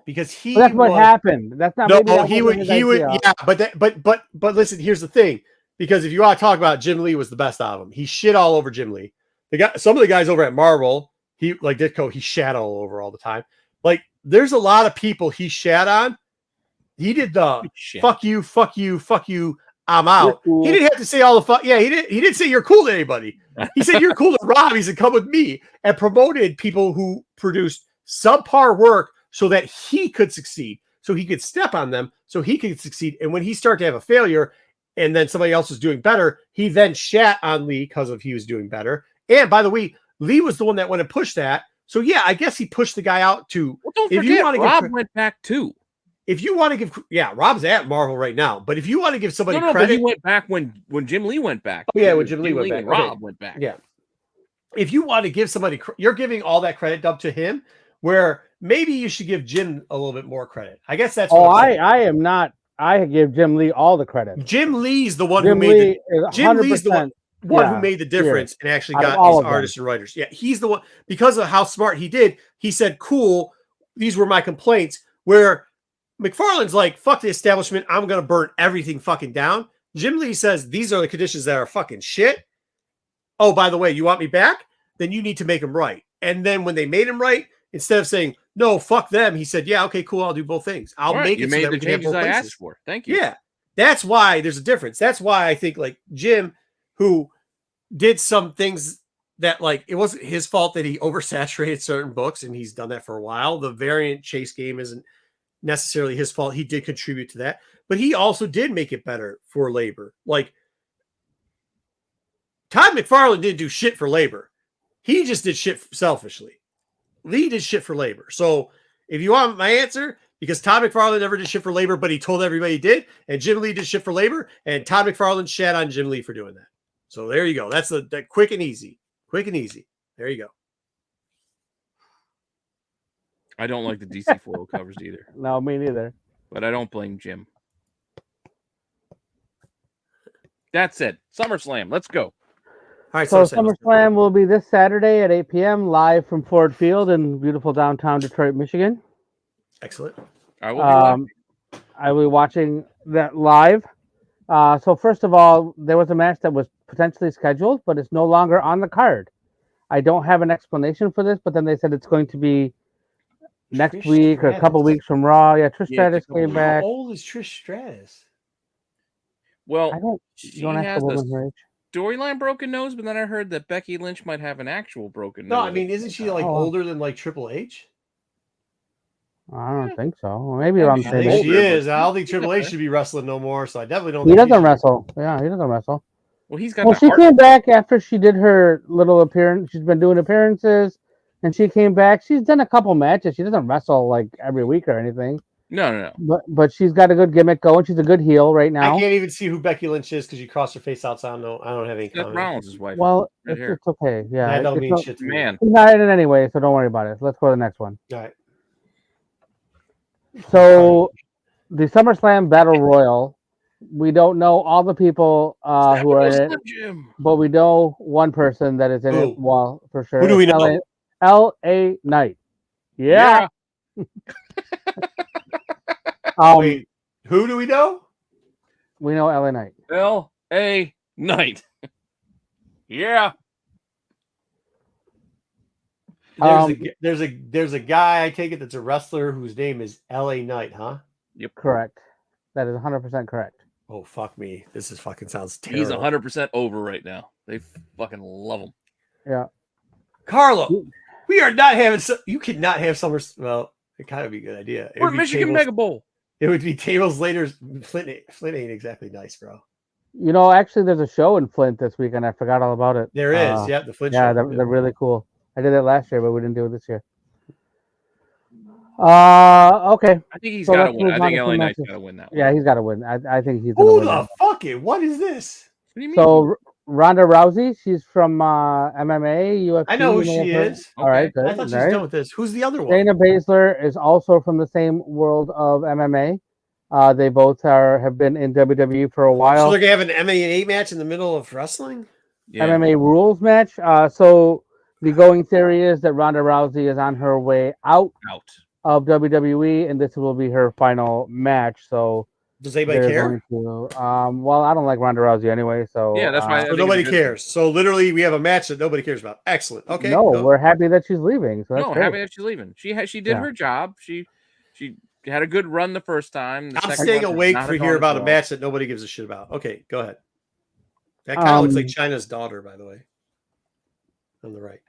Because he. But that's what happened. That's not. No, he would. Yeah, but listen. Here's the thing. Because if you want to talk about Jim Lee was the best out of them, he shit all over Jim Lee. Some of the guys over at Marvel, he like Ditko, he shat all over all the time. Like there's a lot of people he shat on. He did the fuck you. I'm out. Cool. He didn't have to say all the fuck. Yeah, he didn't say you're cool to anybody. He said you're cool to Rob. He said come with me, and promoted people who produced subpar work so that he could succeed, so he could step on them, so he could succeed. And when he started to have a failure, and then somebody else was doing better, he then shat on Lee because of he was doing better. And by the way, Lee was the one that went and pushed that. So yeah, I guess he pushed the guy out to. Well, don't forget, Rob went back too. If you want to give, Rob's at Marvel right now. But if you want to give somebody credit, but he went back when Jim Lee went back. Oh yeah, when Jim Lee went back, and Rob went back. Yeah. If you want to give somebody, you're giving all that credit Dub to him. Where maybe you should give Jim a little bit more credit. I guess that's. I am not. I give Jim Lee all the credit. Jim Lee's the one who made Jim Lee's the one who made the difference and actually got these artists and writers. Yeah, he's the one because of how smart he did. He said, "Cool, these were my complaints." Where McFarlane's like, fuck the establishment. I'm going to burn everything fucking down. Jim Lee says, these are the conditions that are fucking shit. Oh, by the way, you want me back? Then you need to make them right. And then when they made him right, instead of saying, no, fuck them. He said, yeah, okay, cool. I'll do both things. I'll make you it so made that the we can have changes both I places. asked for. Thank you. Yeah, that's why there's a difference. That's why I think like Jim, who did some things that like it wasn't his fault that he oversaturated certain books, and he's done that for a while. The variant chase game isn't necessarily his fault. He did contribute to that, but he also did make it better for labor. Like Todd McFarlane didn't do shit for labor. He just did shit selfishly. Lee did shit for labor. So if you want my answer, because Todd McFarlane never did shit for labor, but he told everybody he did, and Jim Lee did shit for labor, and Todd McFarlane shat on Jim Lee for doing that. So there you go. That's the quick and easy. Quick and easy. There you go. I don't like the DC foil covers either. No, me neither. But I don't blame Jim. That's it. SummerSlam. Let's go. All right, So SummerSlam will be this Saturday at 8 p.m. live from Ford Field in beautiful downtown Detroit, Michigan. Excellent. I will be watching. I will be watching that live. So first of all, there was a match that was potentially scheduled, but it's no longer on the card. I don't have an explanation for this, but then they said it's going to be next Trish week or a couple Stratus. weeks from Raw. Yeah, Trish Yeah, Stratus came back. How old is Trish Stratus? Well, I don't. she You don't ask has the a woman her age. storyline broken nose, but then I heard that Becky Lynch might have an actual broken No, nose. I mean, isn't she like Oh, wow. older than like Triple H? I don't think so. Well, maybe Yeah, around I the I same think age. older, she is. but I don't think she's Triple up H there. should be wrestling no more, so I definitely don't He think doesn't should. wrestle. Yeah, he doesn't wrestle. Well, he's got Well, the she heart. came back after she did her little appearance. She's been doing appearances, and she came back. She's done a couple matches. She doesn't wrestle like every week or anything, No. but she's got a good gimmick going. She's a good heel right I now. can't even see who Becky Lynch is because you crossed her face out, so I don't know. I don't have any Seth comment. Rollins' wife. Well, Right it's, here. it's okay. Yeah, That don't it's mean no- shit to me. Man. she's not in it anyway, so don't worry about it. Let's go to the next one. All right. So, the SummerSlam Battle Royal. We don't know all the people who are in it, Jim. but we know one person that is in Who? it. Well, for sure. Who do we It's know? L.A. Knight. Yeah. Wait, who do we know? We know L.A. Knight. L.A. Knight. Yeah. There's a guy, I take it, that's a wrestler whose name is L.A. Knight, huh? Yep. Correct. That is 100% correct. Oh, fuck me. This is fucking sounds terrible. He's 100% over right now. They fucking love him. Yeah. Carlo, we are not having you could not have summer. Well, it kind of be a good idea. It We're would be Michigan tables- Mega Bowl. It would be tables later. Flint ain't exactly nice, bro. You know, actually, there's a show in Flint this weekend. I forgot all about it. There is. Yeah, the Flint Yeah, show. they're really cool. I did it last year, but we didn't do it this year. Okay. I think he's So got to let's win. move I on think to LA some Knight's matches. got to win that one. Yeah, he's got to win. I think he's going to Who win. the that. fuck it? What is this? What do you mean? So Ronda Rousey, she's from MMA, UFC. I know who you she her? is. All right, good. I thought she was All right. done with this. Who's the other one? Shayna Baszler is also from the same world of MMA. They both have been in WWE for a So while. they're gonna have an MMA match in the middle of wrestling? Yeah. MMA rules match. So the going theory is that Ronda Rousey is on her way out of WWE, and this will be her final match. So Does anybody they're care? going to, well, I don't like Ronda Rousey anyway, so Yeah, that's why I So think nobody it's a good thing. cares. So literally, we have a match that nobody cares about. Excellent. Okay. no, go. we're happy that she's leaving. So that's No, great. happy that she's leaving. She did Yeah. her job. She had a good run the first time. The I'm second staying one is awake not for a hear dawn about a at all. match that nobody gives a shit about. Okay, go ahead. That kind of looks like Um, China's daughter, by the way. On the right.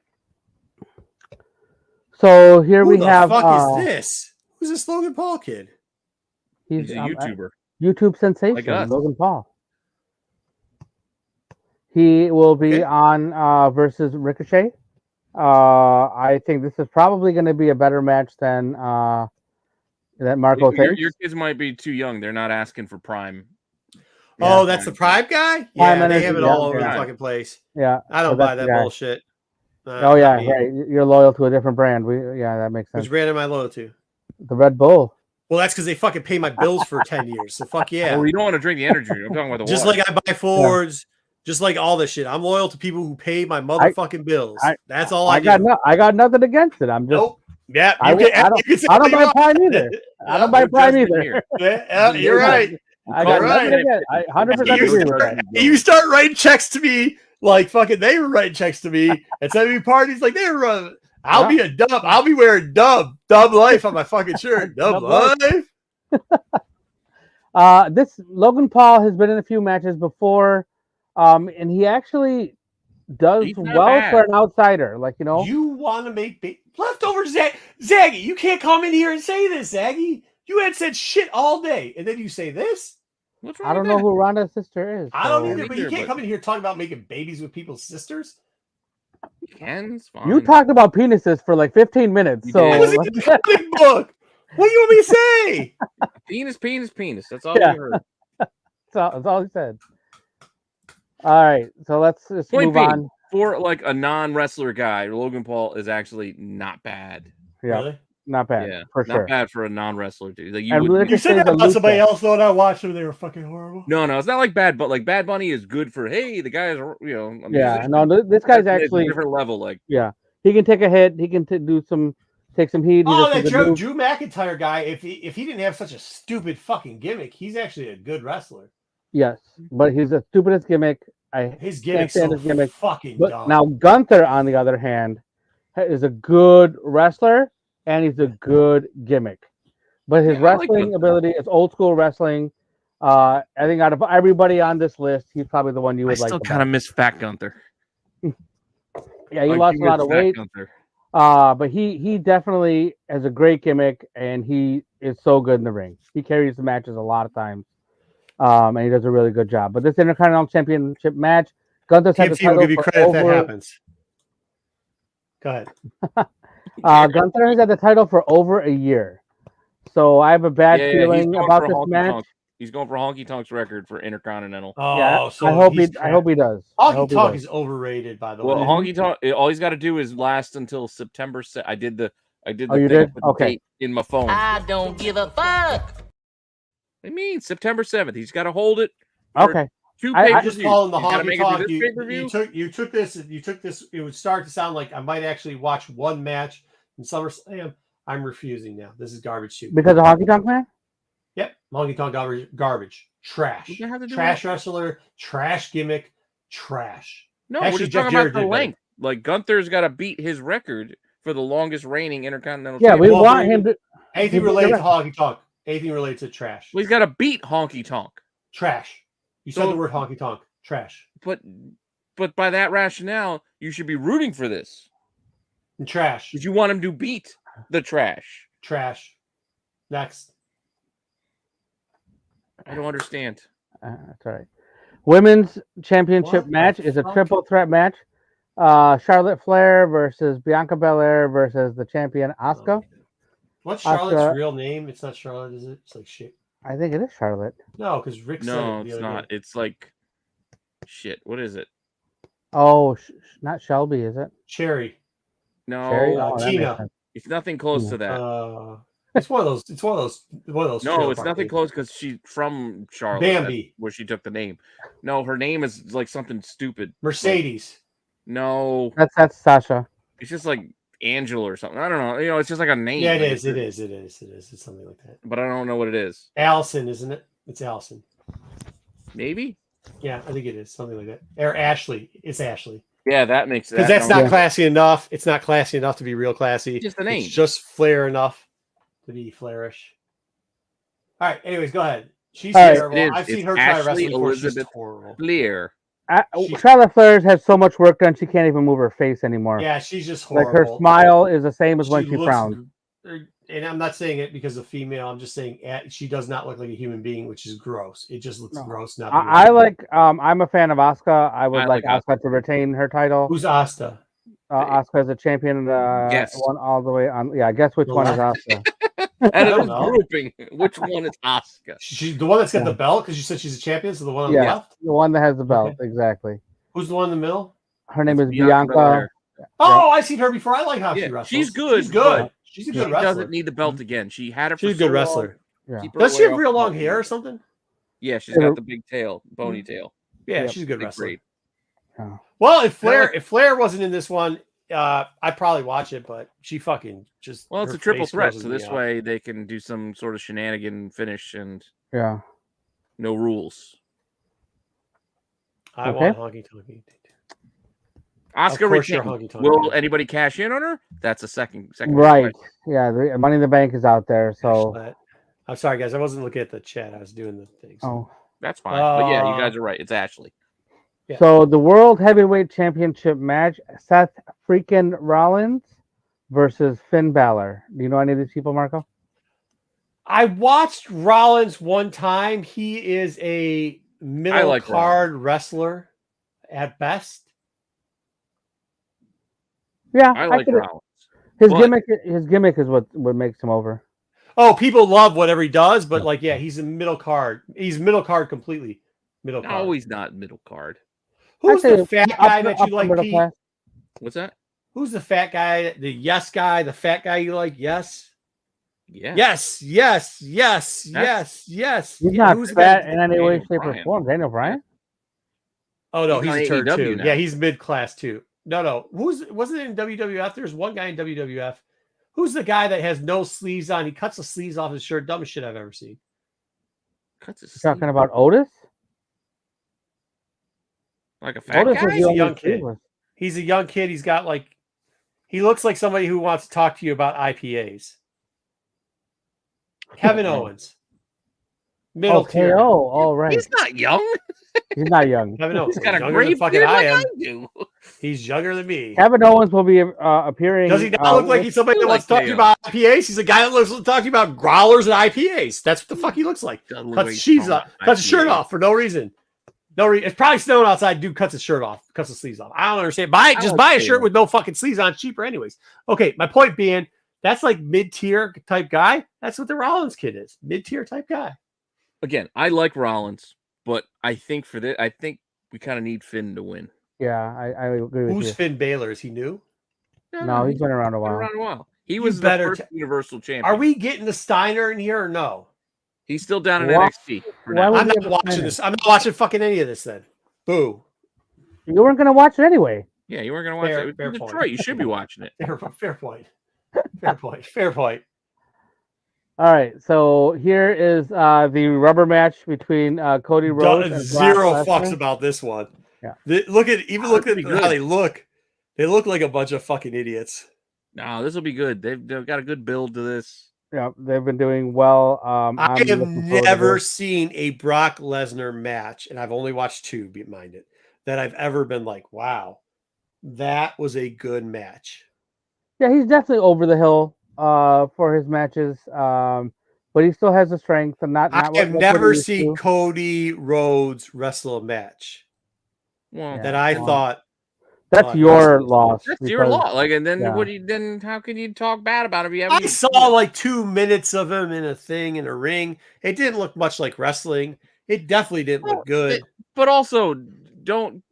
So here Who we the have. fuck is this? Who's this Logan Paul kid? He's a YouTuber. YouTube sensation, Like us. Logan Paul. He will be Okay. on versus Ricochet. I think this is probably going to be a better match than that Marco takes. Your kids might be too young. They're not asking for prime. Oh, that's the Prime guy? Prime Yeah, they Energy, have it yeah, all over yeah. the fucking place. Yeah. I don't so buy that's that the guy. bullshit. Oh yeah, not me. right. You're loyal to a different brand. Yeah, that makes sense. Which brand am I loyal to? The Red Bull. Well, that's because they fucking pay my bills for 10 years. So fuck yeah. Well, you don't want to drink the energy. I'm talking about the Just water. like I buy Fords, just like all this shit. I'm loyal to people who pay my motherfucking bills. That's all I do. I got nothing against it. I'm just. Nope. Yeah, I don't buy Prime either. I don't buy Prime either. You're right. I got You're nothing right. against. I 100% You agree with start, that. you start writing checks to me like fucking they were writing checks to me and sending me parties like they were running. I'll be a dub. I'll be wearing dub life on my fucking shirt. Dub life. This Logan Paul has been in a few matches before, and he actually does well for an outsider. Like, you know, you want to make leftover Zaggy. You can't come in here and say this, Zaggy. You had said shit all day, and then you say this. What's wrong I don't know who Rhonda's sister is. I don't either, but you can't come in here talking about making babies with people's sisters. You can. It's fine. You talked about penises for like 15 minutes. So it was in the comic book. What do you want me to say? Penis. That's all you heard. That's all he said. All right, so let's just move on. For like a non-wrestler guy, Logan Paul is actually not bad. Yeah, really? Not bad. Yeah, for not sure. bad for a non-wrestler dude. Like you said that about somebody else, though, and I watched them. They were fucking horrible. No, it's not like bad, but like Bad Bunny is good for. Hey, the guy is, yeah, no, this guy's actually a different level. Like, yeah, he can take a hit. He can take some heat. Oh, that Drew McIntyre guy. If he didn't have such a stupid fucking gimmick, he's actually a good wrestler. Yes, but he's the stupidest gimmick. His gimmick's so fucking dumb. Now Gunther, on the other hand, is a good wrestler and he's a good gimmick. But his wrestling ability is old school wrestling. I think out of everybody on this list, he's probably the one you would like. I still kind of miss Fat Gunther. Yeah, he lost a lot of weight. But he definitely has a great gimmick and he is so good in the ring. He carries the matches a lot of times. And he does a really good job. But this Intercontinental Championship match, Gunther's had the title will give you credit if that happens. Go ahead. Gunther has had the title for over a year. So I have a bad feeling about this match. He's going for Honky Tonk's record for Intercontinental. Oh, yeah, so I hope he does. Honky Tonk is overrated, by the way. Well, Honky Tonk, all he's got to do is last until September 7th. I did the you did? Okay. In my phone. I don't give a fuck. I mean, September 7th. He's got to hold it. Okay. I just call him the Honky Tonk. You took this. It would start to sound like I might actually watch one match in SummerSlam. I'm refusing now. This is garbage too. Because of Honky Tonk Man? Yep. Honky Tonk garbage. Trash. Trash wrestler. Trash gimmick. Trash. No, we're just talking about the length. Like Gunther's got to beat his record for the longest reigning Intercontinental. Yeah, we want him to. Anything related to Honky Tonk. Anything related to trash. Well, he's got to beat Honky Tonk. Trash. You said the word Honky Tonk. Trash. But by that rationale, you should be rooting for this. And trash. Because you want him to beat the trash. Trash. Next. I don't understand. That's all right. Women's championship match is a triple threat match. Charlotte Flair versus Bianca Belair versus the champion Asuka. What's Charlotte's real name? It's not Charlotte, is it? It's like shit. I think it is Charlotte. No, because Rick said it. No, it's not. It's like shit. What is it? Oh, not Shelby, is it? Cherry. No, Cherry? Tina. It's nothing close to that. It's one of those. It's one of those. No, it's nothing close because she's from Charlotte. Bambi, where she took the name. No, her name is like something stupid. Mercedes. Like, no, that's Sasha. It's just like Angela or something. I don't know. It's just like a name. Yeah, it is. It is. It's something like that. But I don't know what it is. Allison, isn't it? It's Allison. Maybe. Yeah, I think it is something like that. Or Ashley. It's Ashley. Yeah, that makes sense. Because that's not classy enough. It's not classy enough to be real classy. Just the name. It's just Flair enough to be Flairish. All right. Anyways, go ahead. She's terrible. I've seen her try wrestling before. She's horrible. Flair. Charlotte Flair has so much work done she can't even move her face anymore. Yeah, she's just horrible. Like her smile is the same as when she frowns. And I'm not saying it because of female. I'm just saying she does not look like a human being, which is gross. It just looks gross. I like. I'm a fan of Asuka. I would like Asuka to retain her title. Who's Asuka? Asuka is a champion. One all the way on. Yeah, guess which one is Asuka. I don't know. Grouping. Which one is Asuka? She's the one that's got the belt because you said she's a champion. So the one on the left, the one that has the belt, exactly. Who's the one in the middle? Her name is Bianca. Oh, I've seen her before. I like how she wrestles. She's good. She's good. She's a good wrestler. She doesn't need the belt again. She had it. She's a good wrestler. Yeah. Does she have real long hair or something? Yeah, she's got the big tail, ponytail. Yeah, she's a good wrestler. Yeah. Well, if Flair wasn't in this one, I'd probably watch it, but she fucking just. Well, it's a triple threat, so this way they can do some sort of shenanigan finish and no rules. I want Honky Tonk. Oscar course you're retained. honky-tonk Will guy. anybody cash in on her? That's a second Right. question. Yeah, the Money in the Bank is out there. So, Ashlet. I'm sorry, guys. I wasn't looking at the chat. I was doing the things. oh. That's fine. But yeah, you guys are right. It's Ashley. Yeah. So the World Heavyweight Championship match: Seth freaking Rollins versus Finn Balor. Do you know any of these people, Marco? I watched Rollins one time. He is a middle like card wrestler at best. Yeah, I like could- Rollins. His but- gimmick is what makes him over. Oh, people love whatever he does, but like, yeah, he's a middle card. He's middle card completely. Middle card. No, he's not middle card. Who's I'd say the fat guy that you like, middle Pete? class. What's that? Who's the fat guy? The yes guy, the fat guy you like? Yes. Yeah. Yes. He's not Who's fat that? in any way, Daniel shape, or Bryan. form. Daniel Bryan? Oh no, He's he's on a turd AEW too. now. Yeah, he's mid class too. No. Wasn't it in WWF? There's one guy in WWF. Who's the guy that has no sleeves on? He cuts the sleeves off his shirt. Dumbest shit I've ever seen. Cuts his Talking sleeve. about Otis? Like a fat Otis guy? is He's the a only young kid. sleeveless. He's a young kid. He's got like, he looks like somebody who wants to talk to you about IPAs. Kevin Owens. Middle Oh, tier. KO. All right. He's not young. He's not young. Kevin Owens. He's got a younger great than fucking beard I like am. I do. He's younger than me. Kevin Owens will be appearing. Does he not look like he's somebody that like wants to talk to you KO. about IPAs? He's a guy that looks to talk to you about growlers and IPAs. That's what the fuck he looks like. Doesn't look Cuts like his he's shoes talking off, about cuts his shirt IPAs. off for no reason. No reason. It's probably snowing outside. Dude cuts his shirt off, cuts his sleeves off. I don't understand. Just like buy a KO. shirt with no fucking sleeves on, cheaper anyways. Okay, my point being, that's like mid-tier type guy. That's what the Rollins kid is. Mid-tier type guy. Again, I like Rollins, but I think for this, I think we kind of need Finn to win. Yeah, I agree with Who's you. Finn Balor? Is he new? No, he's been around a been while. around a while. He You was the better first Universal Champion. Are we getting the Steiner in here or no? He's still down in Why- NXT. For why now. would- I'm we not have watching Steiner? this. I'm not watching fucking any of this then. Boo. You weren't going to watch it anyway. Yeah, you weren't gonna watch Fair- it. It's fair in point. Detroit. You should be watching it. Fair point. Fair point. Fair point. All right, so here is the rubber match between Cody Rhodes and Zero Brock fucks Lesnar. about this one. Yeah. Look at look at be how good. they look. They look like a bunch of fucking idiots. No, this will be good. They've got a good build to this. Yeah, they've been doing well. I I'm have looking forward to never this. seen a Brock Lesnar match, and I've only watched two, be minded, that I've ever been like, wow, that was a good match. Yeah, he's definitely over the hill for his matches, but he still has the strength. And not I what- have what never Cody used seen to. Cody Rhodes wrestle a match Well, Yeah. that I well, thought. That's Brock your Lesnar. loss. that's your because- law. Like, and then yeah. what? Then how can you talk bad about him? If you I haven't saw like 2 minutes of him in a thing in a ring. It didn't look much like wrestling. It definitely didn't look good. But also, don't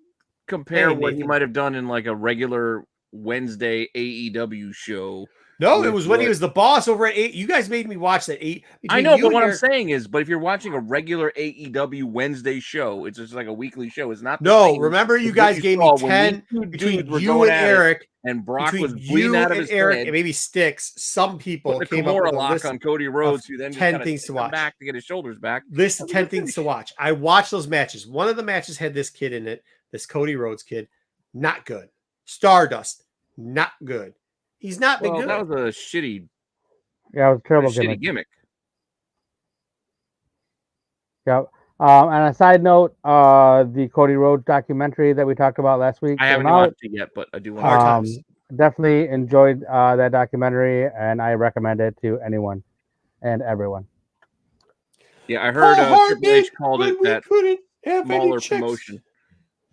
compare Hey, what he Nathan. might have done in like a regular Wednesday AEW show. No, it with was when he what- was the boss over at 8. You guys made me watch that 8. I between know, you but and what I'm Eric- saying is, but if you're watching a regular AEW Wednesday show, it's just like a weekly show. It's not. The No, same remember as you what guys gave me saw when 10 these two between dudes were you going and at it, Eric. and Brock was Between bleeding you out of and his Eric head. and maybe Sticks, some people Put the came up with Kimura a lock list on Cody Rhodes, who then 10 kinda things to took him watch. back to get his shoulders back. list of 10 things to watch. I watched those matches. One of the matches had this kid in it, this Cody Rhodes kid. Not good. Stardust, not good. He's not been Well, good. that was a shitty, Yeah, it was a terrible shitty gimmick. gimmick. Yeah. And a side note, the Cody Rhodes documentary that we talked about last week I came haven't out. watched it yet, but I do want Hard to. times. Definitely enjoyed that documentary, and I recommend it to anyone and everyone. Yeah, I heard Paul Triple Hardman, H called when it we that couldn't have any smaller checks. promotion.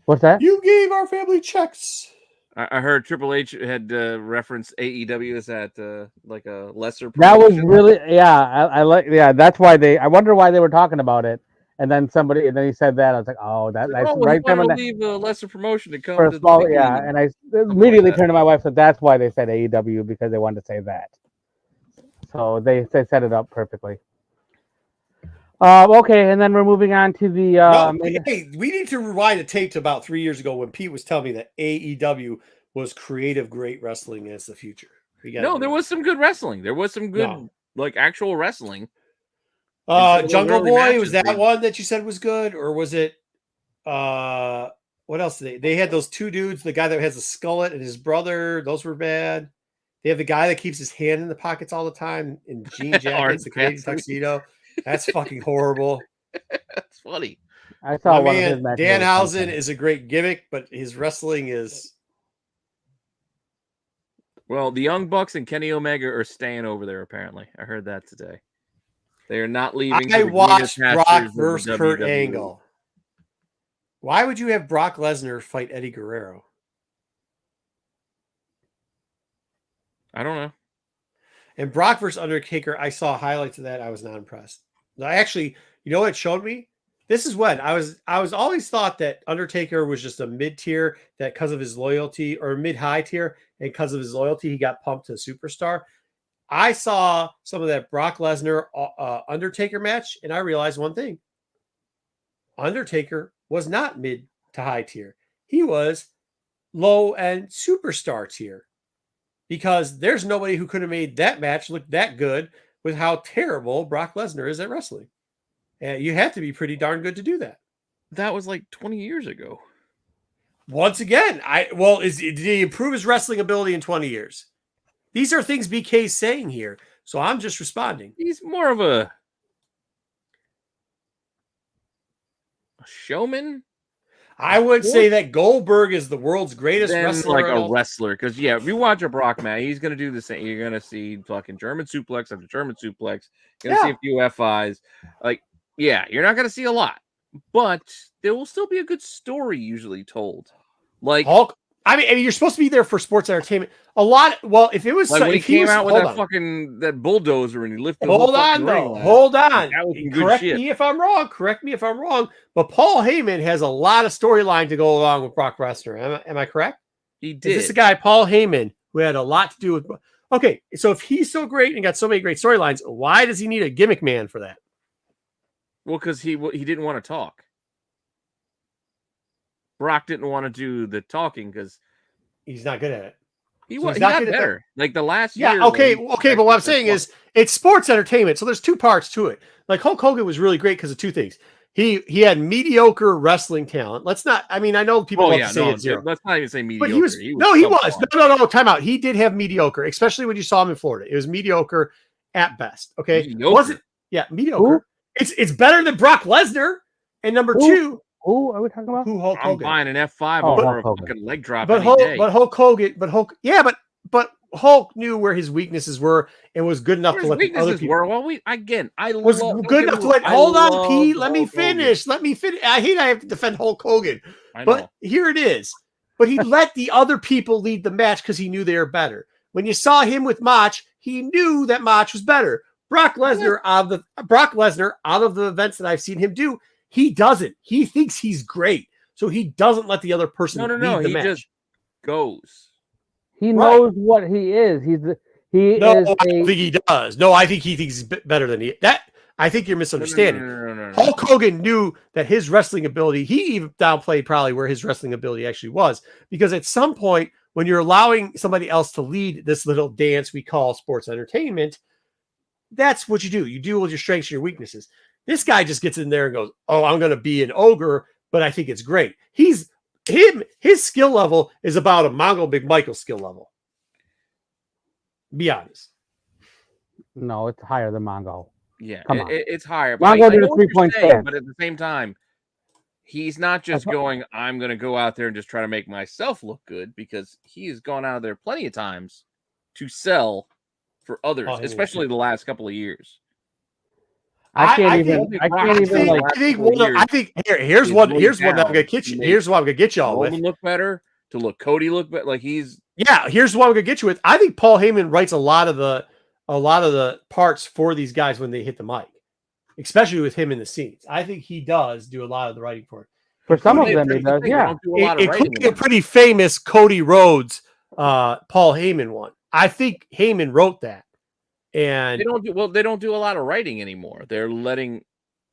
What's that? You gave our family checks. I heard Triple H had referenced AEW as that like a lesser. That was promotion. really, yeah. I like, yeah. That's why I wonder why they were talking about it. And then he said that. I was like, oh, that's Oh, well, right he wanted there. to leave a lesser promotion to come For to a small, the big yeah. league. And I immediately that. turned to my wife and said, that's why they said AEW, because they wanted to say that. So they set it up perfectly. Okay, and then we're moving on to the. No, hey, we need to rewind the tape to about 3 years ago when Pete was telling me that AEW was creative, great wrestling as the future. We gotta No, do there it. was some good wrestling. There was some good, No. like actual wrestling. And some of those Jungle early Boy, matches was that were- one that you said was good, or was it what else? They had those two dudes. The guy that has a skullet and his brother. Those were bad. They have the guy that keeps his hand in the pockets all the time in jean jackets, the Canadian tuxedo. That's fucking horrible. That's funny. I saw My one of his man matches. Danhausen is a great gimmick, but his wrestling is. Well, the Young Bucks and Kenny Omega are staying over there. Apparently, I heard that today. They are not leaving. I to the watched greener Brock pastures of the versus Kurt WWE. Angle. Why would you have Brock Lesnar fight Eddie Guerrero? I don't know. And Brock versus Undertaker, I saw highlights of that. I was not impressed. I actually, you know what it showed me? This is when I was always thought that Undertaker was just a mid-tier, that because of his loyalty, or mid-high tier, and because of his loyalty, he got pumped to superstar. I saw some of that Brock Lesnar Undertaker match, and I realized one thing. Undertaker was not mid to high tier. He was low and superstar tier. Because there's nobody who could have made that match look that good with how terrible Brock Lesnar is at wrestling. And you have to be pretty darn good to do that. That was like 20 years ago. Once again, did he improve his wrestling ability in 20 years? These are things BK's saying here. So I'm just responding. He's more of a showman. I would say that Goldberg is the world's greatest wrestler. Like a wrestler. Because, yeah, if you watch a Brock match, he's going to do the same. You're going to see fucking German suplex after German suplex. You're going to see a few FIs. Like, yeah, you're not going to see a lot. But there will still be a good story usually told. Like Hulk. I mean, you're supposed to be there for sports entertainment. A lot. Well, if it was like when he came out with that bulldozer and he lifted. Hold on. That was some good shit. Correct me if I'm wrong. But Paul Heyman has a lot of storyline to go along with Brock Lesnar. Am I correct? He did. Is this a guy, Paul Heyman, who had a lot to do with? Okay, so if he's so great and got so many great storylines, why does he need a gimmick man for that? Well, because he didn't want to talk. Brock didn't want to do the talking because he's not good at it. He got better. Like the last year. Yeah, okay. But what I'm saying is it's sports entertainment. So there's two parts to it. Like Hulk Hogan was really great because of two things. He had mediocre wrestling talent. Let's not, I mean, I know people love to say it's zero. Let's not even say mediocre. But he was. No, time out. He did have mediocre, especially when you saw him in Florida. It was mediocre at best. Okay. Mediocre. Mediocre. It's better than Brock Lesnar. And number two. Who are we talking about? Hulk Hogan. I'm buying an F5 over a fucking leg drop. But Hulk, but Hulk knew where his weaknesses were and was good enough to let the other people. Well, I was good enough to let. Hold on, Pete. Let me finish. I hate I have to defend Hulk Hogan, but here it is. But he let the other people lead the match because he knew they were better. When you saw him with Mach, he knew that Mach was better. Brock Lesnar out of the events that I've seen him do. He doesn't. He thinks he's great, so he doesn't let the other person lead the match. Just goes. He knows what he is. I don't think he does. No, I think he thinks he's better than that. I think you're misunderstanding. No. Hulk Hogan knew that his wrestling ability. He even downplayed probably where his wrestling ability actually was, because at some point when you're allowing somebody else to lead this little dance we call sports entertainment, that's what you do. You deal with your strengths and your weaknesses. This guy just gets in there and goes, "Oh, I'm going to be an ogre," but I think it's great. His skill level is about a Mongo Big Michael skill level. Be honest. No, it's higher than Mongo. Yeah, it's higher. Mongo did a 3-point stand. But at the same time, he's not just going, "I'm going to go out there and just try to make myself look good," because he has gone out there plenty of times to sell for others, especially the last couple of years. Here's what I'm gonna get you. Here's what I'm gonna get y'all with. Look better to look Cody look better. Like he's here's what I'm gonna get you with. I think Paul Heyman writes a lot of the parts for these guys when they hit the mic, especially with him in the scenes. I think he does do a lot of the writing for it. For some of them, he does. Yeah, including a pretty famous Cody Rhodes, Paul Heyman one. I think Heyman wrote that. And they don't do a lot of writing anymore. They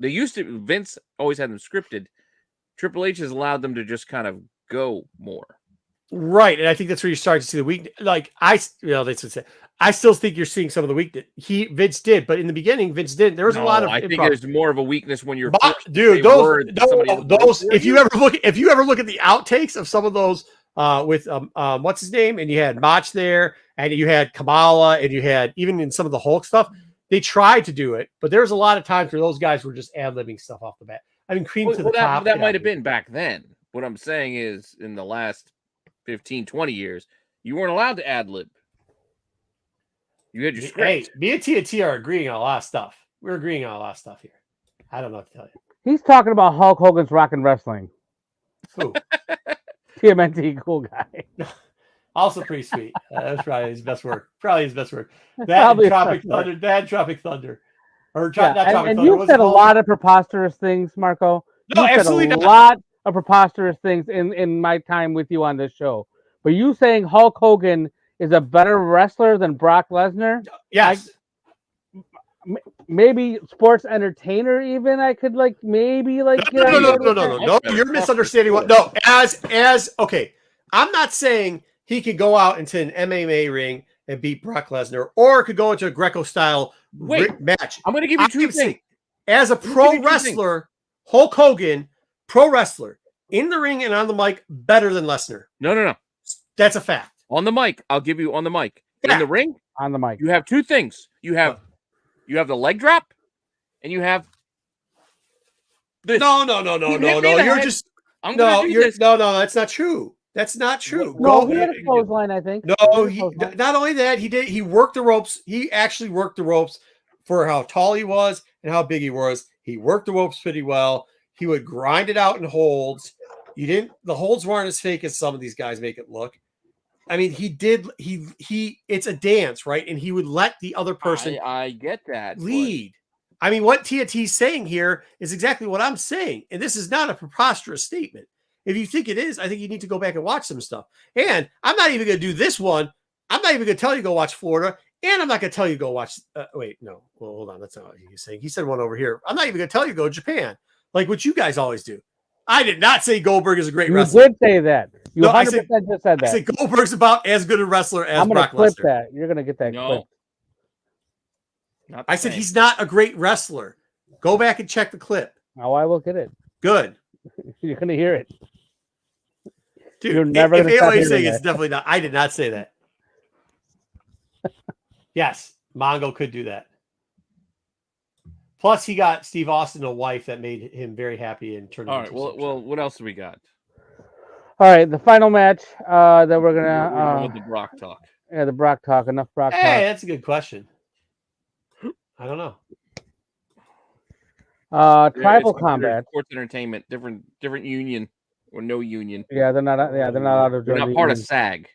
used to. Vince always had them scripted. Triple H has allowed them to just kind of go more. Right. And I think that's where you start to see the weakness. Like I still think you're seeing some of the weakness. Vince did, but in the beginning, Vince didn't. There was a lot of. I think improv. there's more of a weakness when you're dude. Those. If you ever look at the outtakes of some of those with what's his name, and you had Mach there, and you had Kamala, and you had even in some of the Hulk stuff, they tried to do it, but there was a lot of times where those guys were just ad-libbing stuff off the bat. I mean, cream to the top. That might have been back then. What I'm saying is, in the last 15, 20 years, you weren't allowed to ad-lib. You had your script. Hey, me and TNT are agreeing on a lot of stuff. We're agreeing on a lot of stuff here. I don't know what to tell you. He's talking about Hulk Hogan's Rockin' Wrestling. Who? TMNT, cool guy. Also pretty sweet. That's probably his best work. That Tropic Thunder. That Tropic Thunder. Or not Tropic Thunder. And you've said a lot of preposterous things, Marco. No, absolutely not. A lot of preposterous things in my time with you on this show. But you saying Hulk Hogan is a better wrestler than Brock Lesnar? Yes. Maybe sports entertainer even. I could maybe No. You're misunderstanding what. No, as okay. I'm not saying he could go out into an MMA ring and beat Brock Lesnar, or could go into a Greco style match. I'm going to give you two things. As a pro wrestler, Hulk Hogan, pro wrestler in the ring and on the mic, better than Lesnar. No. That's a fact. On the mic, I'll give you on the mic. Yeah. In the ring, on the mic, you have two things. You have the leg drop, and you have this. No. You're just no. That's not true. That's not true. No, he had a clothesline, I think. No, not only that, he worked the ropes. He actually worked the ropes for how tall he was and how big he was. He worked the ropes pretty well. He would grind it out in holds. The holds weren't as fake as some of these guys make it look. I mean, it's a dance, right? And he would let the other person I get that lead. I mean, what TNT's saying here is exactly what I'm saying. And this is not a preposterous statement. If you think it is, I think you need to go back and watch some stuff. And I'm not even going to do this one. I'm not even going to tell you to go watch Florida. And I'm not going to tell you to go watch. Wait, no. Well, hold on. That's not what he's saying. He said one over here. I'm not even going to tell you to go to Japan, like what you guys always do. I did not say Goldberg is a great wrestler. You did say that. You 100% just said that. I said Goldberg's about as good a wrestler as Brock Lesnar. I'm going to clip that. You're going to get that clip. I said he's not a great wrestler. Go back and check the clip. Oh, I will get it. Good. You're going to hear it. Dude, you're never going to stop saying it's definitely not. I did not say that. Yes, Mongo could do that. Plus, he got Steve Austin a wife that made him very happy and turned. All right. Well, what else do we got? All right, the final match that we're gonna the Brock talk. Yeah, the Brock talk. Enough Brock talk. Hey, that's a good question. I don't know. Tribal combat. Sports entertainment, different union or no union. Yeah, they're not. Yeah, they're not out of. They're not part of SAG.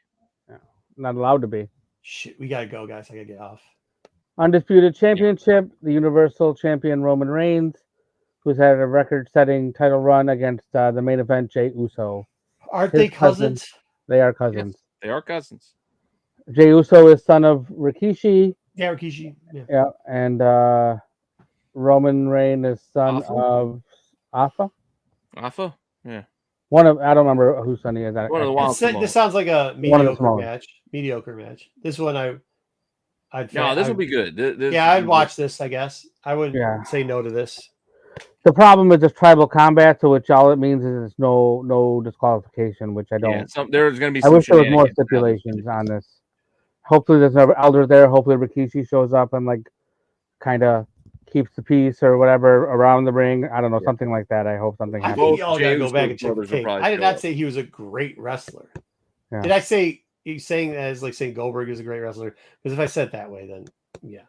Yeah, not allowed to be. Shit, we gotta go, guys. I gotta get off. Undisputed Championship, the Universal Champion Roman Reigns, who's had a record-setting title run against the main event Jey Uso. Aren't they cousins? They are cousins. Yes, they are cousins. Jey Uso is son of Rikishi. Yeah, Rikishi. Yeah, and Roman Reigns is son of Alpha. Alpha? Yeah. I don't remember whose son he is. One of the Wild this sounds like a mediocre match. Mediocre match. This one this will be good. I'd watch this, I guess. I wouldn't say no to this. The problem is this tribal combat, so which all it means is there's no disqualification, which I don't. Yeah, there's going to be. I wish there was more stipulations on this. Hopefully, there's no elder there. Hopefully, Rikishi shows up and kind of keeps the peace or whatever around the ring. I don't know, something like that. I hope something happens. I think y'all gotta go back and check the tape. I did not say he was a great wrestler. Yeah. Did I say he's saying that as like saying Goldberg is a great wrestler? Because if I said it that way, then yeah.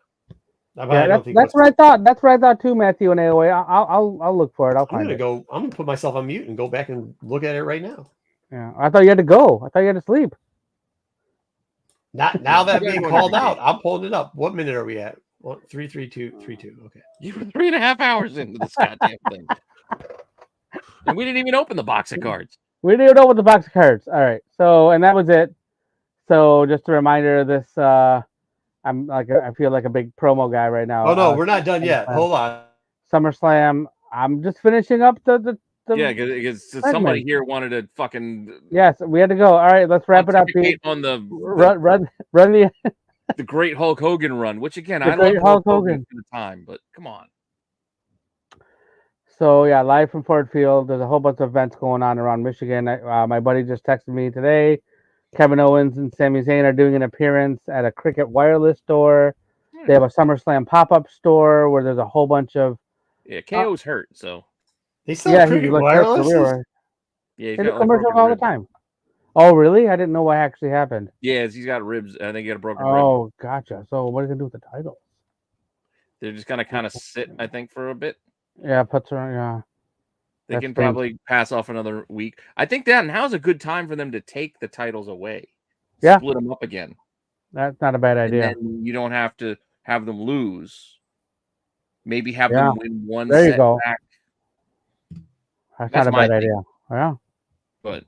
That's what I thought. That's what I thought too, Matthew and AOA. I'll look for it. I'm gonna put myself on mute and go back and look at it right now. Yeah, I thought you had to go. I thought you had to sleep. Not now that being called out. I'm pulling it up. What minute are we at? 3:32:32. Okay. You were 3.5 hours into this goddamn thing, and we didn't even open the box of cards. We didn't even open the box of cards. All right. So, and that was it. So, just a reminder, this. I feel like a big promo guy right now. Oh no, we're not done yet. Hold on. SummerSlam. I'm just finishing up the because somebody here wanted to fucking. Yes, we had to go. All right, let's wrap it up. On the run the The Great Hulk Hogan run, which again, The I Great love Hulk Hulk Hogan Hogan. for the time, but come on. So yeah, live from Ford Field. There's a whole bunch of events going on around Michigan. My buddy just texted me today. Kevin Owens and Sami Zayn are doing an appearance at a Cricket Wireless store. They have a SummerSlam pop-up store where there's a whole bunch of. Yeah, KO's hurt, so They still Yeah, Cricket he's like Wireless? yeah, he's in the got like commercials broken all the ribs. time. Oh, really? I didn't know what actually happened. Yeah, he's got ribs. I think he got a broken rib. Oh, gotcha. So what are they gonna do with the title? They're just gonna kind of sit, I think, for a bit. Yeah, puts around. Yeah. They That's can probably pass off another week. I think that now's a good time for them to take the titles away. Yeah. Split them up again. That's not a bad idea. And then you don't have to have them lose. Maybe have Yeah. them win one There you set go. back. That's That's not a my bad thing. idea. Yeah. But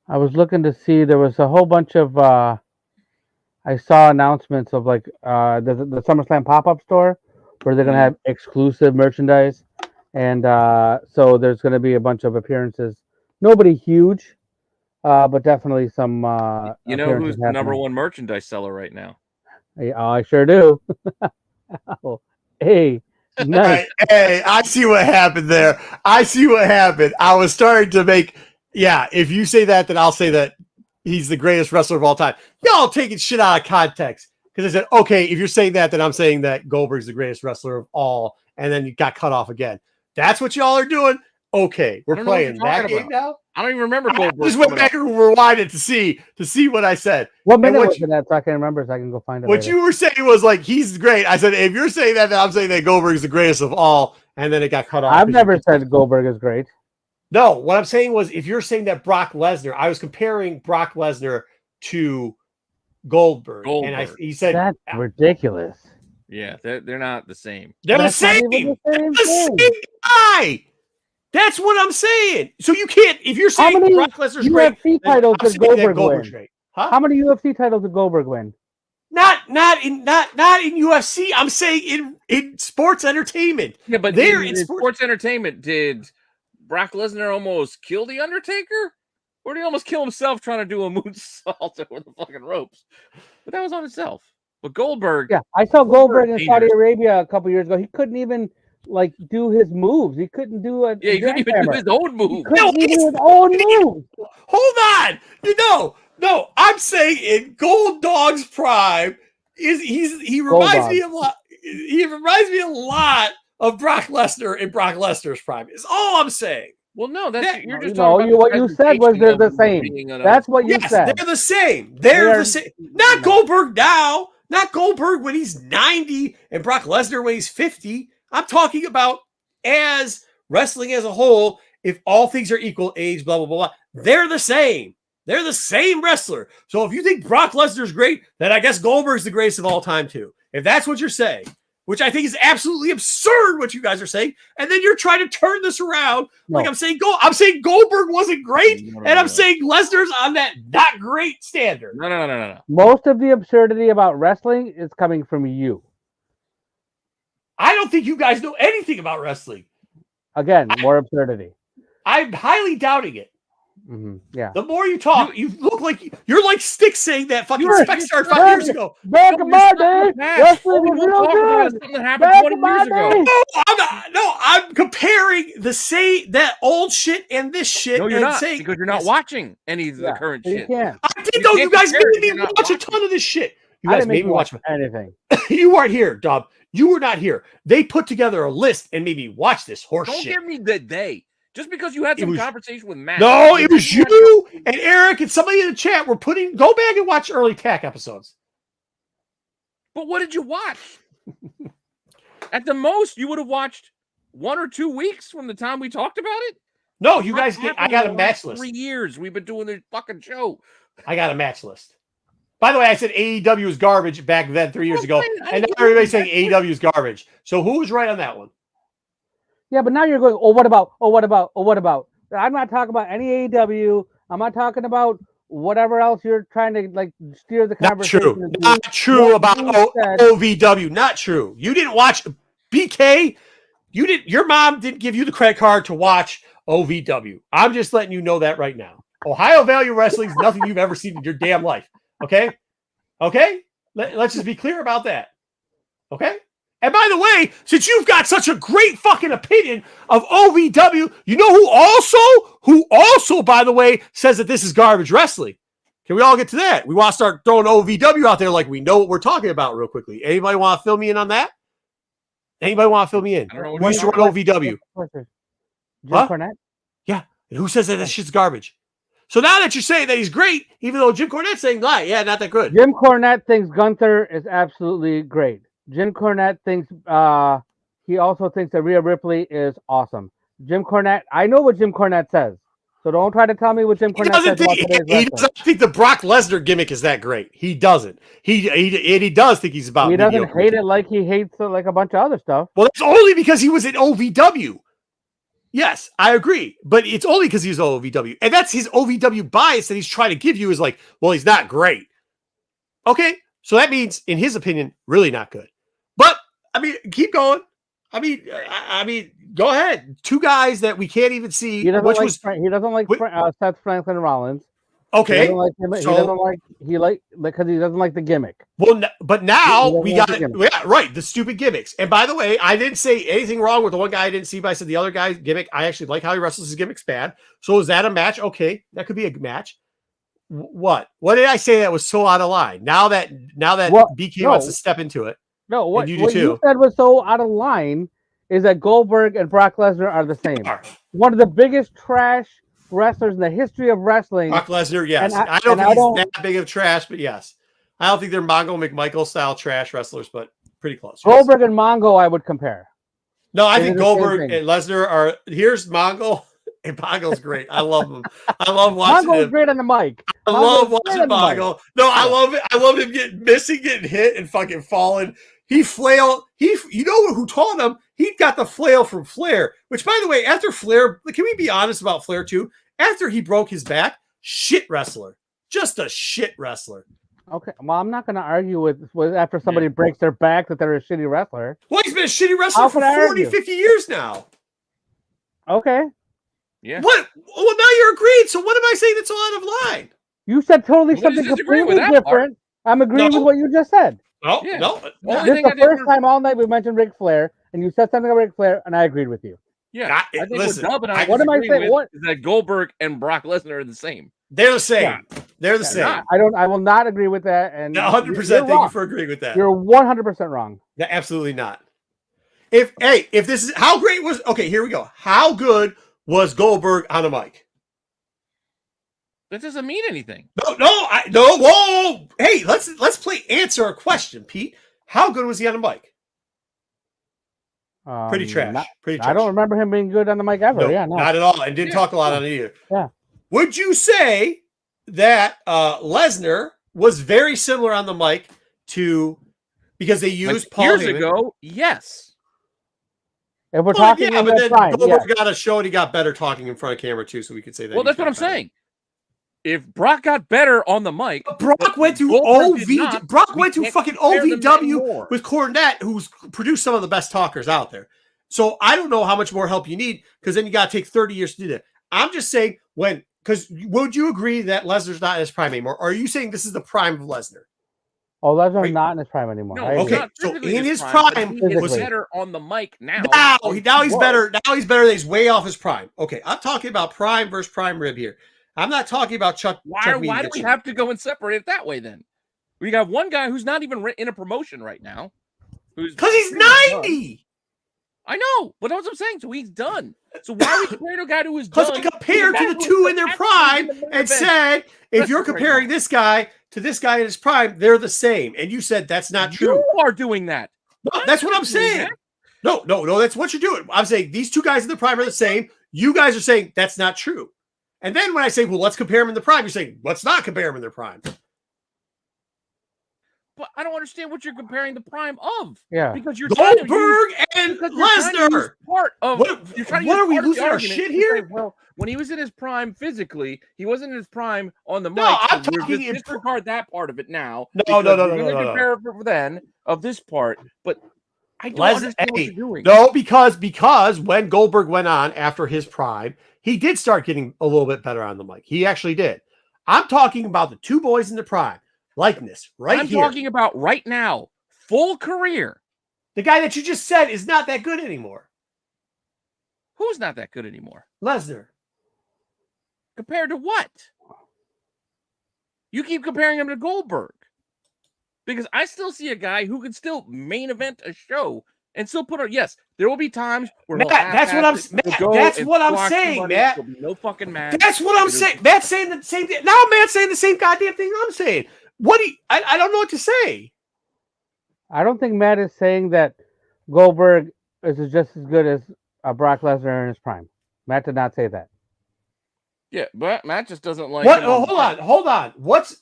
I was looking to see there was a whole bunch of I saw announcements of like the SummerSlam pop-up store where they're gonna have exclusive merchandise, and so there's gonna be a bunch of appearances. Nobody huge, but definitely some. you know who's appearances the number happening. one merchandise seller right now? I sure do. Oh, hey, nice. Hey, I see what happened there. I see what happened. I was starting to make, if you say that, then I'll say that he's the greatest wrestler of all time. Y'all taking shit out of context. Because I said, okay, if you're saying that, then I'm saying that Goldberg's the greatest wrestler of all. And then you got cut off again. That's what y'all are doing? Okay, we're playing that game now. I don't even remember I Goldberg. just went back and rewinded to see what I said. What minute was it at? So I can remember, so I can go find it. What later. you were saying was like, he's great. I said, if you're saying that, then I'm saying that Goldberg is the greatest of all. And then it got cut off. I've never said Goldberg is great. No, what I'm saying was, if you're saying that Brock Lesnar, I was comparing Brock Lesnar to Goldberg. And he said, that's ridiculous. Yeah, they're not the same. They're the That's not same. even the same The thing. same guy. That's what I'm saying. So you can't, if you're How saying many Brock Lesnar's great, UFC then titles I'm did saying that Goldberg Goldberg's win? great. Huh? How many UFC titles did Goldberg win? Not in UFC. I'm saying in sports entertainment. Yeah, but they're in sports entertainment, did Brock Lesnar almost kill The Undertaker? Or did he almost kill himself trying to do a moonsault over the fucking ropes? But that was on itself. But Goldberg... Yeah, I saw Goldberg in dangerous. Saudi Arabia a couple years ago. He couldn't even like do his moves. He couldn't do a he couldn't even do his own move. He couldn't even do his own moves. Hold on. No, I'm saying in Gold Dog's prime he reminds me a lot. He reminds me a lot of Brock Lesnar in Brock Lesnar's prime. Is all I'm saying. Well, no, that's you're just No, talking about what you said was they're the same. That's what you said. They're the same. They're the same. Not Goldberg now. Not Goldberg when he's 90 and Brock Lesnar when he's 50. I'm talking about as wrestling as a whole. If all things are equal, age, blah, blah, blah, blah, they're the same. They're the same wrestler. So if you think Brock Lesnar's great, then I guess Goldberg's the greatest of all time too. If that's what you're saying, which I think is absolutely absurd what you guys are saying, and then you're trying to turn this around. No. Like I'm saying Goldberg wasn't great, and I'm saying Lesnar's on that not great standard. No. Most of the absurdity about wrestling is coming from you. I don't think you guys know anything about wrestling. Again, more absurdity. I'm highly doubting it. Mm-hmm. Yeah. The more you talk, you look like you're like Sticks saying that fucking You're- spec started 5 years ago. Back in my day, wrestling was We'll real talk about good. something that happened Back 20 in my years ago. day. I'm comparing that old shit and this shit. No, you're and not, saying, because you're not watching any of the Yeah, current you shit. can't. I did You know you can't guys compare made it, me you're not watch a watching. ton of this shit. You I guys didn't make made you me watch. anything. You weren't here, Dub. You were not here. They put together a list and made me watch this horse Don't shit. give me the day. Just because you had some conversation with Matt. No, it was you and Eric and somebody in the chat were go back and watch early TAC episodes. But what did you watch? At the most, you would have watched 1 or 2 weeks from the time we talked about it. No, you guys I got a match list. 3 years we've been doing this fucking show. I got a match list. By the way, I said AEW was garbage back then 3 years ago, and now everybody's saying AEW is garbage. So who was right on that one? Yeah, but now you're going, what about? I'm not talking about any AEW. I'm not talking about whatever else you're trying to like steer the conversation. Not true about OVW. Not true. You didn't watch BK. Your mom didn't give you the credit card to watch OVW. I'm just letting you know that right now. Ohio Value Wrestling is nothing you've ever seen in your damn life. Okay? Let's just be clear about that. Okay? And by the way, since you've got such a great fucking opinion of OVW, you know who also, by the way, says that this is garbage wrestling? Can we all get to that? We want to start throwing OVW out there like we know what we're talking about real quickly. Anybody want to fill me in on that? Anybody want to fill me in? Who used to run OVW? Jim Huh? Cornette? Yeah. And who says that this shit's garbage? So now that you're saying that he's great, even though Jim Cornette's saying, yeah, not that good. Jim Cornette thinks Gunther is absolutely great. Jim Cornette thinks he also thinks that Rhea Ripley is awesome. Jim Cornette, I know what Jim Cornette says. So don't try to tell me what Jim Cornette says about today's wrestling. He doesn't think the Brock Lesnar gimmick is that great. He doesn't. He does think he's about. He doesn't hate it like he hates like a bunch of other stuff. Well, that's only because he was in OVW. Yes, I agree, but it's only because he's OVW, and that's his OVW bias that he's trying to give you is like, well, he's not great. Okay, so that means, in his opinion, really not good. But I mean, keep going. I mean, go ahead. Two guys that we can't even see. He doesn't like Seth Franklin Rollins. Okay, he doesn't like because he doesn't like the gimmick. Well, but now we got the stupid gimmicks. And by the way, I didn't say anything wrong with the one guy I didn't see, but I said the other guy's gimmick. I actually like how he wrestles. His gimmick's bad. So is that a match? Okay, that could be a match. What did I say that was so out of line? Now that BK wants to step into it. No, what you said was so out of line is that Goldberg and Brock Lesnar are the same. One of the biggest trash wrestlers in the history of wrestling. Brock Lesnar, yes. I don't think he's that big of trash, but yes. I don't think they're Mongo McMichael style trash wrestlers, but pretty close. Goldberg and Mongo, I would compare. No, I think Goldberg and Lesnar are. Here's Mongo. And Mongo's great. I love him. I love watching him. Mongo's great on the mic. I love watching Mongo. No, I love it. I love him getting hit and fucking falling. He flailed. You know who taught him? He got the flail from Flair. Which, by the way, after Flair, can we be honest about Flair too? After he broke his back, shit wrestler, just a shit wrestler. Okay, well, I'm not going to argue with after somebody breaks their back that they're a shitty wrestler. Well, he's been a shitty wrestler for 40, 50 years now. Okay. Yeah. What? Well, now you're agreed. So what am I saying that's all out of line? You said totally something completely different. I'm agreeing with what you just said. No. This is the first time all night we mentioned Ric Flair, and you said something about Ric Flair, and I agreed with you. Yeah. I think what am I saying? What is that? Goldberg and Brock Lesnar are the same. They're the same. Yeah. They're the same. I will not agree with that. And 100%. Thank you for agreeing with that. You're 100% wrong. No, absolutely not. If this is how great was here we go. How good was Goldberg on a mic? That doesn't mean anything. No. Whoa. Hey, let's answer a question, Pete. How good was he on a mic? Pretty trash. Pretty trash. I don't remember him being good on the mic ever. No, not at all. And didn't talk a lot on it either. Yeah. Would you say that Lesnar was very similar on the mic to because they used Paul years Heyman? ago? Yes. If we're talking but then Goldberg got a show and he got better talking in front of camera too, so we could say that. Well, that's what I'm saying. If Brock got better on the mic, Brock went to fucking OVW with Cornette, who's produced some of the best talkers out there. So I don't know how much more help you need because then you got to take 30 years to do that. I'm just saying because would you agree that Lesnar's not in his prime anymore? Or are you saying this is the prime of Lesnar? Oh, Lesnar's not in his prime anymore. No, okay. So in his prime, he was better on the mic now. Now he's better. Now he's better. He's way off his prime. Okay, I'm talking about prime versus prime rib here. I'm not talking about Chuck. Why do we have to go and separate it that way then? We got one guy who's not even in a promotion right now. Because he's 90. I know, but that's what I'm saying. So he's done. So why are we comparing to a guy who is done? Because I compared to the two in their prime and said, if you're comparing this guy to this guy in his prime, they're the same. And you said that's not true. You are doing that. No, that's what I'm saying. No, that's what you're doing. I'm saying these two guys in the prime are the same. You guys are saying that's not true. And then when I say, well, let's compare them in the prime, you're saying, let's not compare them in their prime. But I don't understand what you're comparing the prime of. Yeah. Because you're Goldberg and Lesnar. What are we losing our shit here? Say, well, when he was in his prime physically, he wasn't in his prime on the mic. No, I'm talking disregard that part of it now. No. Compare then of this part, but I don't understand what you're doing. No, because when Goldberg went on after his prime, he did start getting a little bit better on the mic. He actually did. I'm talking about the two boys in the prime. likeness right I'm here. talking about right now, full career. The guy that you just said is not that good anymore. Who's not that good anymore? Lesnar. Compared to what? You keep comparing him to Goldberg. Because I still see a guy who can still main event a show and still put on. Yes, there will be times where Matt, that's what I'm saying, Matt. There'll be no fucking match. That's what I'm saying. Matt's saying the same thing. Now Matt's saying the same goddamn thing I'm saying. I don't know what to say. I don't think Matt is saying that Goldberg is just as good as Brock Lesnar in his prime. Matt did not say that. Yeah, but Matt just doesn't like. What? Oh, hold on. What's?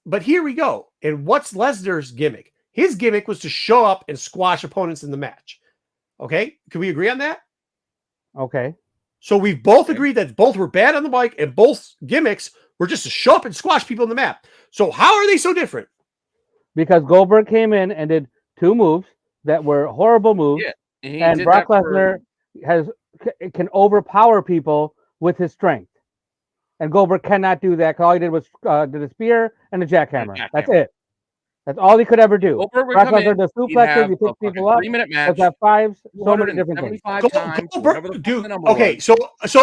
But here we go. And what's Lesnar's gimmick? His gimmick was to show up and squash opponents in the match. Okay, can we agree on that? Okay. So we've both agreed that both were bad on the mic and both gimmicks were just to show up and squash people in the map. So how are they so different? Because Goldberg came in and did 2 moves that were horrible moves, and Brock Lesnar can overpower people with his strength. And Goldberg cannot do that because all he did was did a spear and a jackhammer. That's it. That's all he could ever do. Brock Lesnar does suplexes, he picks people up. 3-minute match. Let's have 5s, so many different things. Okay, so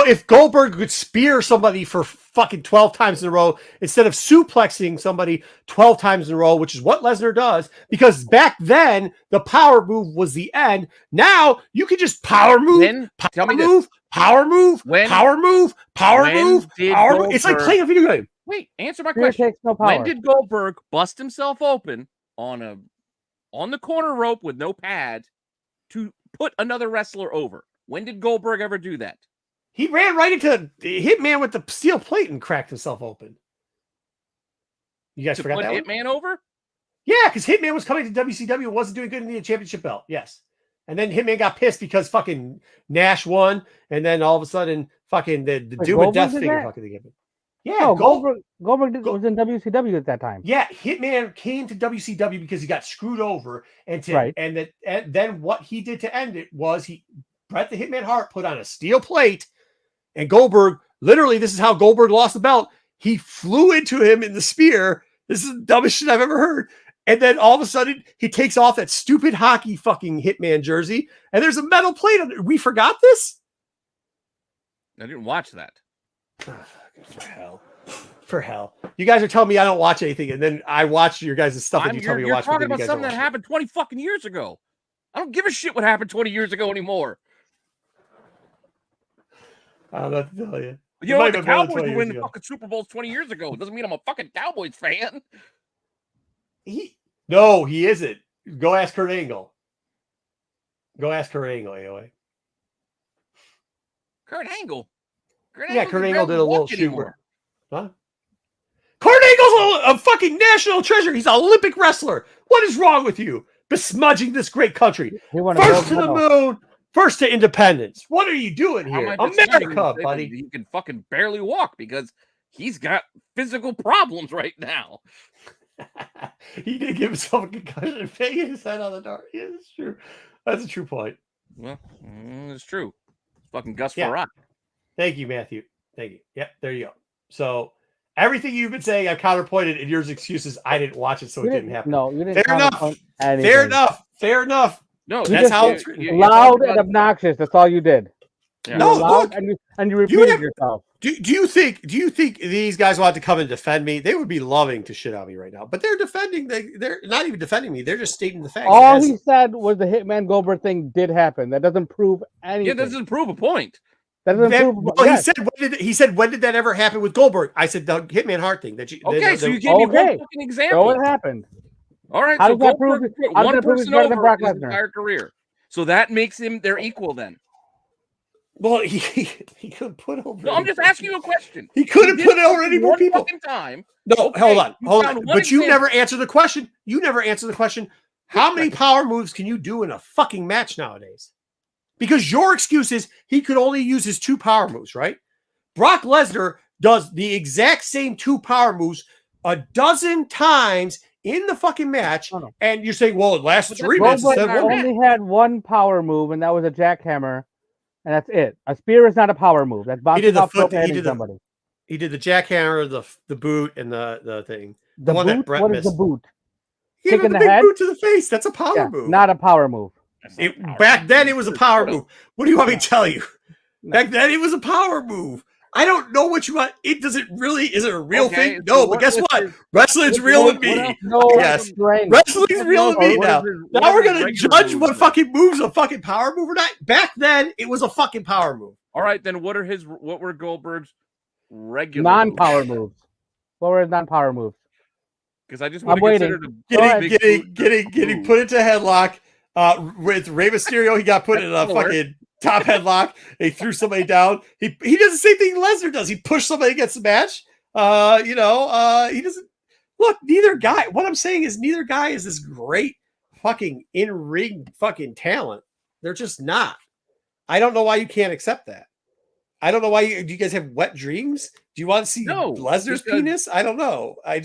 if Goldberg could spear somebody for fucking 12 times in a row instead of suplexing somebody 12 times in a row, which is what Lesnar does, because back then the power move was the end. Now you can just power move, power move. It's like playing a video game. Wait, answer my question. Takes no power. When did Goldberg bust himself open on the corner rope with no pad to put another wrestler over? When did Goldberg ever do that? He ran right into Hitman with the steel plate and cracked himself open. You guys forgot that one? Hitman over? Yeah, because Hitman was coming to WCW and wasn't doing good in the championship belt. Yes. And then Hitman got pissed because fucking Nash won, and then all of a sudden fucking the Doom and Death figure fucking gave it. Yeah, no, Goldberg was in WCW at that time. Yeah, Hitman came to WCW because he got screwed over, and then what he did to end it was Bret the Hitman Hart put on a steel plate, and Goldberg, literally, this is how Goldberg lost the belt. He flew into him in the spear. This is the dumbest shit I've ever heard. And then all of a sudden, he takes off that stupid hockey fucking Hitman jersey, and there's a metal plate on it. We forgot this? I didn't watch that. For hell. You guys are telling me I don't watch anything, and then I watch your guys' stuff and you tell me to watch. You're talking about something that happened 20 fucking years ago. I don't give a shit what happened 20 years ago anymore. I don't know what to tell you. You know, the Cowboys were winning the fucking Super Bowls 20 years ago. It doesn't mean I'm a fucking Cowboys fan. No, he isn't. Go ask Kurt Angle. AOA. Kurt Angle? Kurt Angle did a little shoot. Huh? Kurt Angle's a fucking national treasure. He's an Olympic wrestler. What is wrong with you? Besmudging this great country. First to the moon, first to independence. What are you doing here? America, buddy. He can fucking barely walk because he's got physical problems right now. He did give himself a concussion and banging his head on the door. Yeah, that's true. That's a true point. Well, it's true. Fucking Gus Farrat. Thank you, Matthew. Thank you. Yep, there you go. So everything you've been saying, I counterpointed, and yours excuses, I didn't watch it, so it didn't happen. No, you didn't. Fair enough. No, that's how it's written. Loud and obnoxious. That's all you did. Yeah. No, look, and you repeated yourself. Do you think these guys want to come and defend me? They would be loving to shit on me right now, but they're defending. They're not even defending me. They're just stating the fact. All he said was the Hitman Goldberg thing did happen. That doesn't prove anything. Yeah, that doesn't prove a point. He said, when did that ever happen with Goldberg? I said the Hitman Hart thing. So you gave me one fucking example. So it happened. All right. How so does that prove one person over Brock Lesnar his entire career? So that makes him their equal then. Well, he could put over. No, I'm just asking you a question. He couldn't put over any more people. Time. No, hold on. But you never answered the question. How many power moves can you do in a fucking match nowadays? Because your excuse is he could only use his 2 power moves, right? Brock Lesnar does the exact same 2 power moves a dozen times in the fucking match, and you're saying, well, it lasts 3 minutes. Only had 1 power move, and that was a jackhammer. And that's it. A spear is not a power move. That's bouncing off somebody. He did the jackhammer, the boot, and the thing. The one boot? that Brett What missed. is the boot? He gave Kick him in the the big head? boot to the face. That's a power move. Not a power move. Back then, it was a power move. What do you want me to tell you? No. Back then, it was a power move. I don't know what you want. It doesn't really. Is it a real Okay, thing? so No, but what guess is what? his- Wrestling's what- real what- to me. what else- No Yes. strength. Wrestling's real to me What now. is his- Now what we're is his gonna regular judge move what then? fucking moves a fucking power move or not. Back then, it was a fucking power move. All right, then what were Goldberg's regular Non-power moves. What were his non-power moves? Because I just I'm want to waiting. consider the Getting put into headlock. With Rey Mysterio, he got put in a fucking top headlock. He threw somebody down. He does the same thing Lesnar does. He pushed somebody against the match. He doesn't look. Neither guy. What I'm saying is neither guy is this great fucking in ring fucking talent. They're just not. I don't know why you can't accept that. I don't know why do you guys have wet dreams? Do you want to see Lesnar's penis? I don't know. I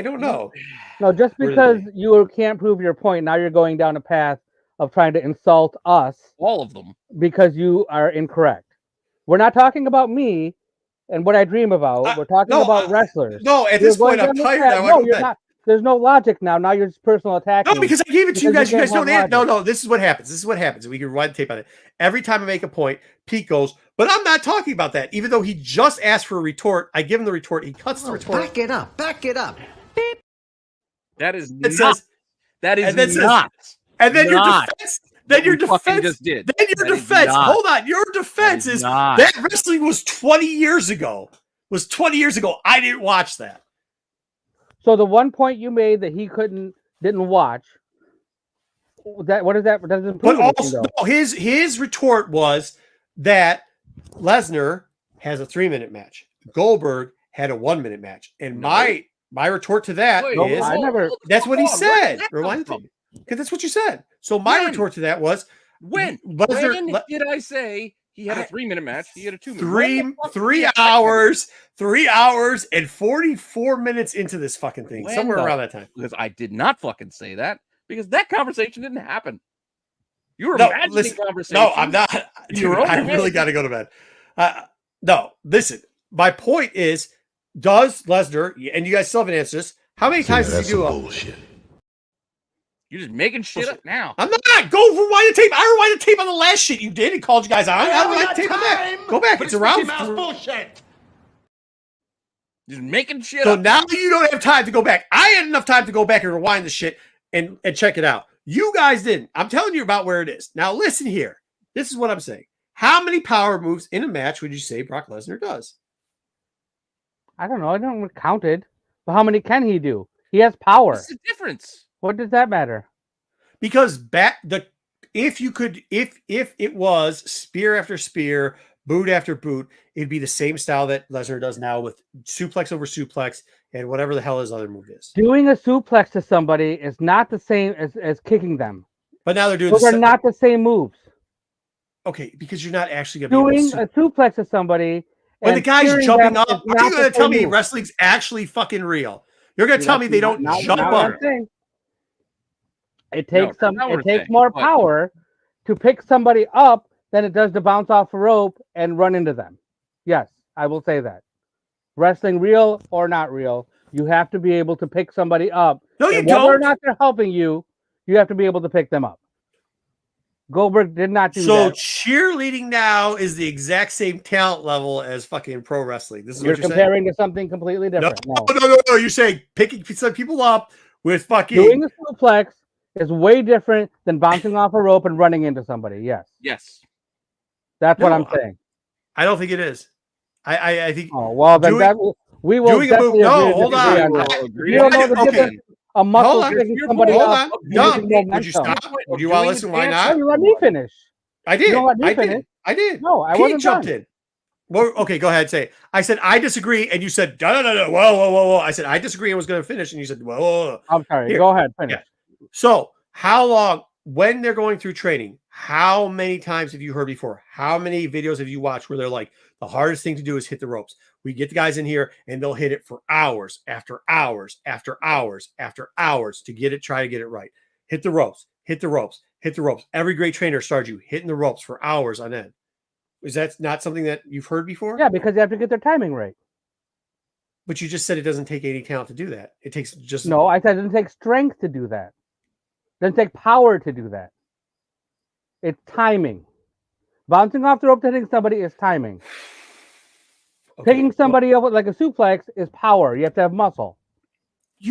don't know. No, just because you can't prove your point, now you're going down a path of trying to insult us. All of them. Because you are incorrect. We're not talking about me and what I dream about. We're talking about wrestlers. No, at this point, I'm tired now. No, you're not. There's no logic now. Now you're just personal attacking. No, because I gave it to you guys. You guys don't answer. No, this is what happens. This is what happens. We can rewind the tape on it. Every time I make a point, Pete goes, but I'm not talking about that. Even though he just asked for a retort, I give him the retort. He cuts the retort. Back it up. Back it up. That is It not. says, That is and then not. and then not your defense. Then your what we defense. just did. Then your That is defense. not. Hold on. Your defense is not. that wrestling was 20 years ago. Was 20 years ago. I didn't watch that. So the one point you made that he didn't watch. That what is that? Doesn't prove But anything, also, though. no, his retort was that Lesnar has a 3-minute match. Goldberg had a 1-minute match, and my retort to that Wait, is I never. that's what he Hold on, where said. did that come Rewind from? because that's what you said. So my When? retort to that was When did I say he had a 3-minute match? He had a 2-minute. 3 hours, 3 hours and 44 minutes into this fucking thing, When, somewhere though? around that time. Because I did not fucking say that because that conversation didn't happen. You were No, imagining listen, conversation. no, I'm not. in Dude, your own I head. really got to go to bed. No, listen. My point is, does Lesnar, and you guys still haven't answered this, how many times does he do bullshit. You're just making shit up now. I'm not. Go rewind the tape. I rewind the tape on the last shit you did and called you guys out. I rewind the tape on that. Go back. It's around. bullshit. Just making shit So up. now you don't have time to go back. I had enough time to go back and rewind the shit and check it out. You guys didn't. I'm telling you about where it is. Now listen here. This is what I'm saying. How many power moves in a match would you say Brock Lesnar does? I don't know. I don't count it. But how many can he do? He has power. What's the difference? What does that matter? Because if it was spear after spear, boot after boot, it'd be the same style that Lesnar does now with suplex over suplex and whatever the hell his other move is. Doing a suplex to somebody is not the same as kicking them. But now they're doing Those are not the same moves. Okay, because you're not actually going to Doing a suplex to somebody when the and guy's spearing jumping them up. is Are you not going the to tell same me move. wrestling's actually fucking real? You're going to tell me they don't jump Not what up. I'm saying. It No, takes that's not what it I'm takes saying. more But- power to pick somebody up than it does to bounce off a rope and run into them. Yes, I will say that. Wrestling, real or not real, you have to be able to pick somebody up. No, you And whether or don't. not they're helping you, you have to be able to pick them up. Goldberg did not do So that. cheerleading now is the exact same talent level as fucking pro wrestling. This is You're what you're comparing to something completely saying. different. No. No. You're saying picking some people up with fucking. Doing a suplex is way different than bouncing off a rope and running into somebody. Yes, Yes. that's what No, I'm saying. I don't think it is. I think Oh well, then doing- that we will doing a move. definitely No, agree to hold disagree on. that. Agree You don't know to the okay. difference. A muscle Hold on. picking Hold somebody Hold up. on. using No, would momentum. you stop? Point Would of you want to doing listen? the Why dance- No, not? you let me finish. I did. You don't let me I finish. did. I did. No, I Pete wasn't jumped done. in. Well, okay, go ahead. Say. I said I disagree, and you said no. Whoa. I said I disagree. I was going to finish, and you said whoa. I'm sorry. Here. Go ahead, finish. Yeah. So, how long, when they're going through training, how many times have you heard before? How many videos have you watched where they're like, the hardest thing to do is hit the ropes? We get the guys in here and they'll hit it for hours after hours after hours after hours to get it, try to get it right. Hit the ropes, hit the ropes, hit the ropes. Every great trainer starts you hitting the ropes for hours on end. Is that not something that you've heard before? Yeah, because you have to get their timing right. But you just said it doesn't take any talent to do that. It takes just No, I said it doesn't take strength to do that. It doesn't take power to do that. It's timing. Bouncing off the rope to hitting somebody is timing. Okay, Picking somebody up with like a suplex is power. You have to have muscle.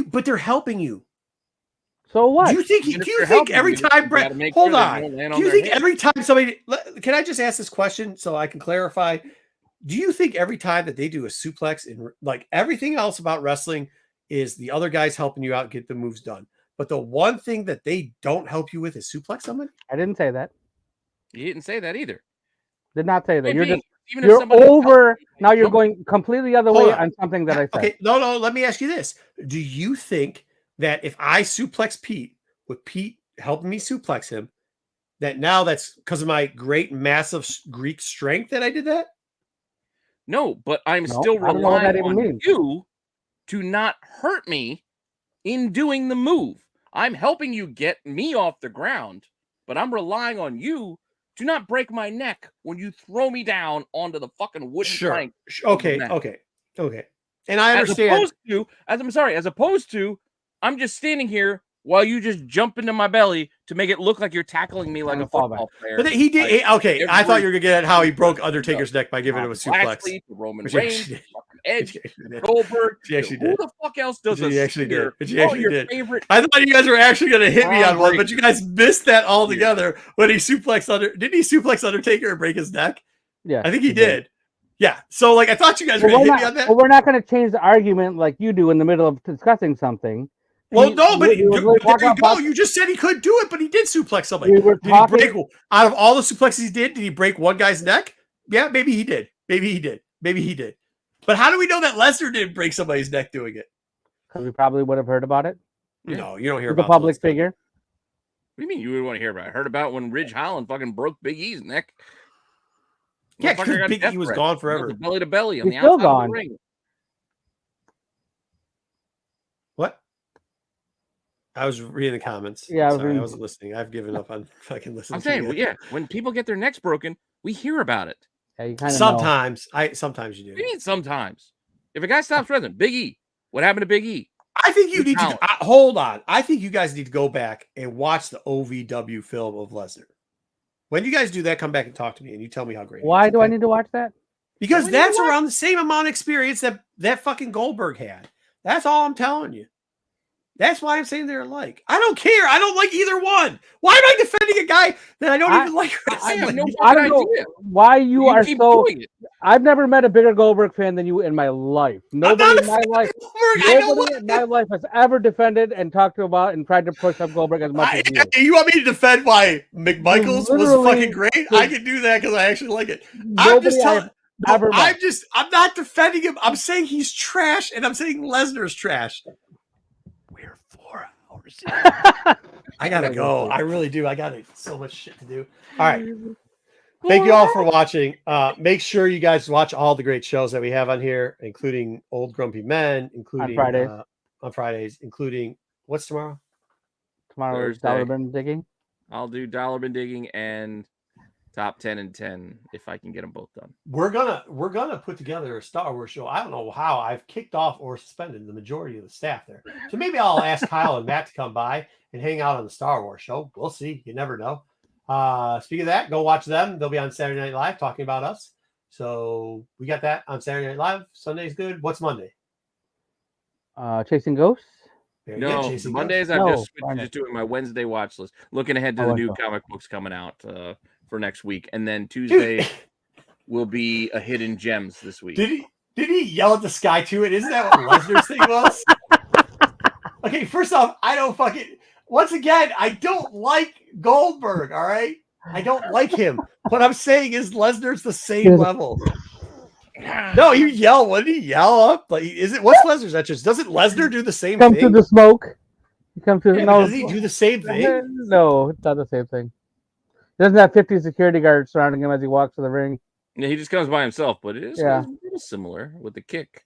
but they're helping you. So what? Do you think every time Brett? Hold on. Do you think every time somebody? Can I just ask this question so I can clarify? Do you think every time that they do a suplex and like everything else about wrestling is the other guys helping you out get the moves done, but the one thing that they don't help you with is suplex somebody? I didn't say that. You didn't say that either. Did not say that. Point You're being, just even if you're somebody over helped you, now. You're jump- going completely the other Hold way on. on something that I said. Okay, no. Let me ask you this: do you think that if I suplex Pete with Pete helping me suplex him, that now that's because of my great massive Greek strength that I did that? No, but I'm No, still I don't know what that relying even on means. you to not hurt me in doing the move. I'm helping you get me off the ground, but I'm relying on you to not break my neck when you throw me down onto the fucking wooden plank. Okay. And I understand. As opposed to, I'm just standing here while you just jump into my belly to make it look like you're tackling me like a football player. But he did. Okay, I thought you were gonna get at how he broke Undertaker's neck by giving him a suplex. Lashley, to Roman Which he Reigns, actually did. fucking Edge, Which he actually did. Goldberg. Which he actually Who did. the fuck else does Which he a actually spear? did. Which he actually did. Favorite. I thought you guys were actually going to hit me on one, but you Groundbreaker. guys missed that altogether when he suplexed Didn't he suplex Undertaker and break his neck? Yeah, I think he did. Yeah. So like I thought you guys were Well, going to we're hit me on that. Well, we're not going to change the argument like you do in the middle of discussing something. Well, no, but we were really there talking you go. about- You just said he couldn't do it, but he did suplex somebody. We were Did talking- he break out of all the suplexes he did he break one guy's neck? Yeah, maybe he did. Maybe he did. But how do we know that Lesnar didn't break somebody's neck doing it? Because we probably would have heard about it. No, you don't hear He's about a public those things. figure. What do you mean you would want to hear about it? I heard about when Ridge Holland fucking broke Big E's neck. Yeah, Motherfucker because got Big death E was threats. gone forever. He was belly to belly on He's the still outside of gone. the ring. What? I was reading the comments. Yeah, I was Sorry, I reading- wasn't listening. I've given up on fucking listening. I'm saying, to well, you. yeah, when people get their necks broken, we hear about it. Yeah, you kind of Sometimes you What do do. you mean sometimes? If a guy stops wrestling, Big E, what happened to Big E? I think you Ridge need to Holland. hold on. I think you guys need to go back and watch the OVW film of Lesnar. When you guys do that, come back and talk to me, and you tell me how great. Why it is, do I okay? need to watch that? Because Why do you that's watch- around the same amount of experience that fucking Goldberg had. That's all I'm telling you. That's why I'm saying they're alike. I don't care. I don't like either one. Why am I defending a guy that I don't even like? I have no I fucking don't know idea. why you are keep so. doing it. I've never met a bigger Goldberg fan than you in my life. Nobody in my life. Nobody in my life has ever defended and talked about and tried to push up Goldberg as much as you. You want me to defend why McMichaels was Literally- fucking great? I can do that because I actually like it. I'm Nobody just telling. I've ever met. I'm not defending him. I'm saying he's trash, and I'm saying Lesnar's trash. We're 4 hours. I gotta go. I really do. I got so much shit to do. All right. Thank you all for watching. Make sure you guys watch all the great shows that we have on here, including Old Grumpy Men, including on Fridays, including what's tomorrow? Tomorrow is Thursday. Dollar Bin Digging. I'll do Dollar Bin Digging and Top 10 and 10 if I can get them both done. We're gonna put together a Star Wars show. I don't know how. I've kicked off or suspended the majority of the staff there, so maybe I'll ask Kyle and Matt to come by and hang out on the Star Wars show. We'll see. You never know. Speaking of that, go watch them. They'll be on Saturday Night Live talking about us. So we got that on Saturday Night Live. Sunday's good. What's Monday? Chasing Ghosts. Very good. No, Chasing Mondays Ghosts. I've No, just switched to Friday. just doing my Wednesday watch list, looking ahead to the new comic books coming out for next week, and then Tuesday will be a hidden gems this week. Did he yell at the sky to it? Isn't that what Lesnar's thing was? Okay, first off, I don't fucking. Once again, I don't like Goldberg. All right, I don't like him. What I'm saying is Lesnar's the same level. No, he yelled. What did he yell up? Like, is it what's Lesnar's entrance? Doesn't Lesnar do the same Come thing? to the smoke. Come to Yeah, no. does he do the same thing? No, it's not the same thing. He doesn't have 50 security guards surrounding him as he walks to the ring. Yeah, he just comes by himself, but it is Yeah. a little similar with the kick.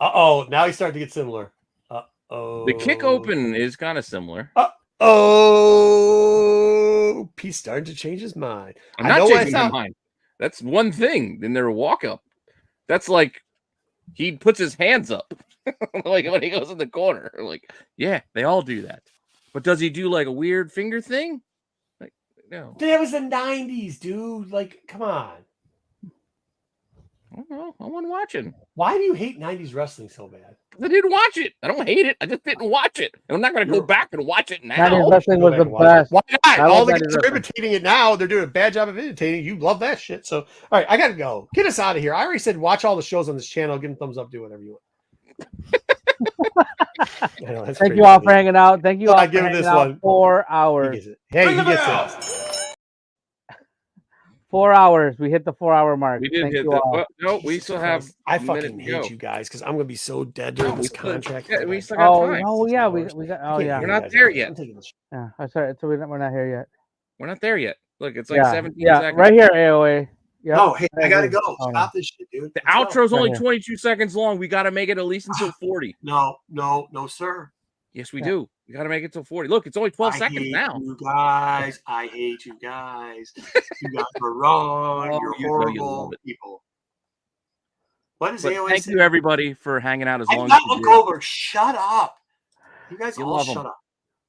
Now he's starting to get similar. The kick open is kind of similar. He's starting to change his mind. I'm not changing my mind. That's one thing in their walk up. That's like He puts his hands up like when he goes in the corner. Like, yeah, they all do that. But does he do like a weird finger thing? Like, no. That was the 90s, dude. Like, come on. I don't know. I wasn't watching. Why do you hate 90s wrestling so bad? I didn't watch it. I don't hate it. I just didn't watch it. I'm not going to go back and watch it now. 90s wrestling was the best. Why not? I All love the 90s guys are wrestling. imitating it now. They're doing a bad job of imitating. You love that shit. So, all right, I got to go. Get us out of here. I already said watch all the shows on this channel. Give them thumbs up. Do whatever you want. I know, that's Thank pretty you all funny. for hanging out. Thank you Well, all I for give him hanging this out one. 4 He hours. gets it. Hey, Ring he the gets bell. it. 4 hours. We hit the 4-hour mark. We did Thank hit you the. all. Well, no, we Jesus still have. Christ. I a minute fucking to hate go. you guys because I'm gonna be so dead during No, this we still- contract. yeah, we still got Oh, time. oh yeah, we got. Oh yeah, We're not there yet. I'm taking this shit. yeah. I'm sorry. So we're not here yet. We're not there yet. Look, it's like yeah, 17 yeah, seconds. right here, AOA. Yep. No, hey, I gotta agree. go. Oh, no. Stop this shit, dude. The Let's go. outro's only Right here. 22 seconds long. We got to make it at least until 40. No, sir. Yes, we Yeah. do. We got to make it till 40. Look, it's only 12 I seconds hate now. you guys. I hate you guys. You guys are wrong. Oh, You're you know you horrible love it. people. What does But AOA thank say? you, everybody, for hanging out as I long love as you did. Goldberg. Shut up. You guys You all love him. shut up.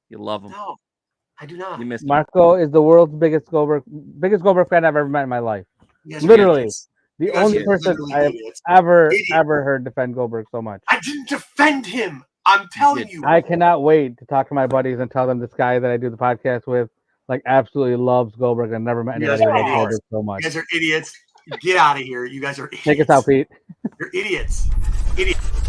You love them. No, I do not. You missed him. Marco is the world's biggest Goldberg fan I've ever met in my life. You guys are Literally. idiots. The You guys only are person literally I have idiots. ever Idiot. heard defend Goldberg so much. I didn't defend him. I'm telling did. you. I cannot wait to talk to my buddies and tell them this guy that I do the podcast with, like, absolutely loves Goldberg and never met You guys anybody who are loves idiots. Goldberg so You much. guys are idiots. Get out of here. You guys are idiots. Take us out, Pete. You're idiots. Idiots.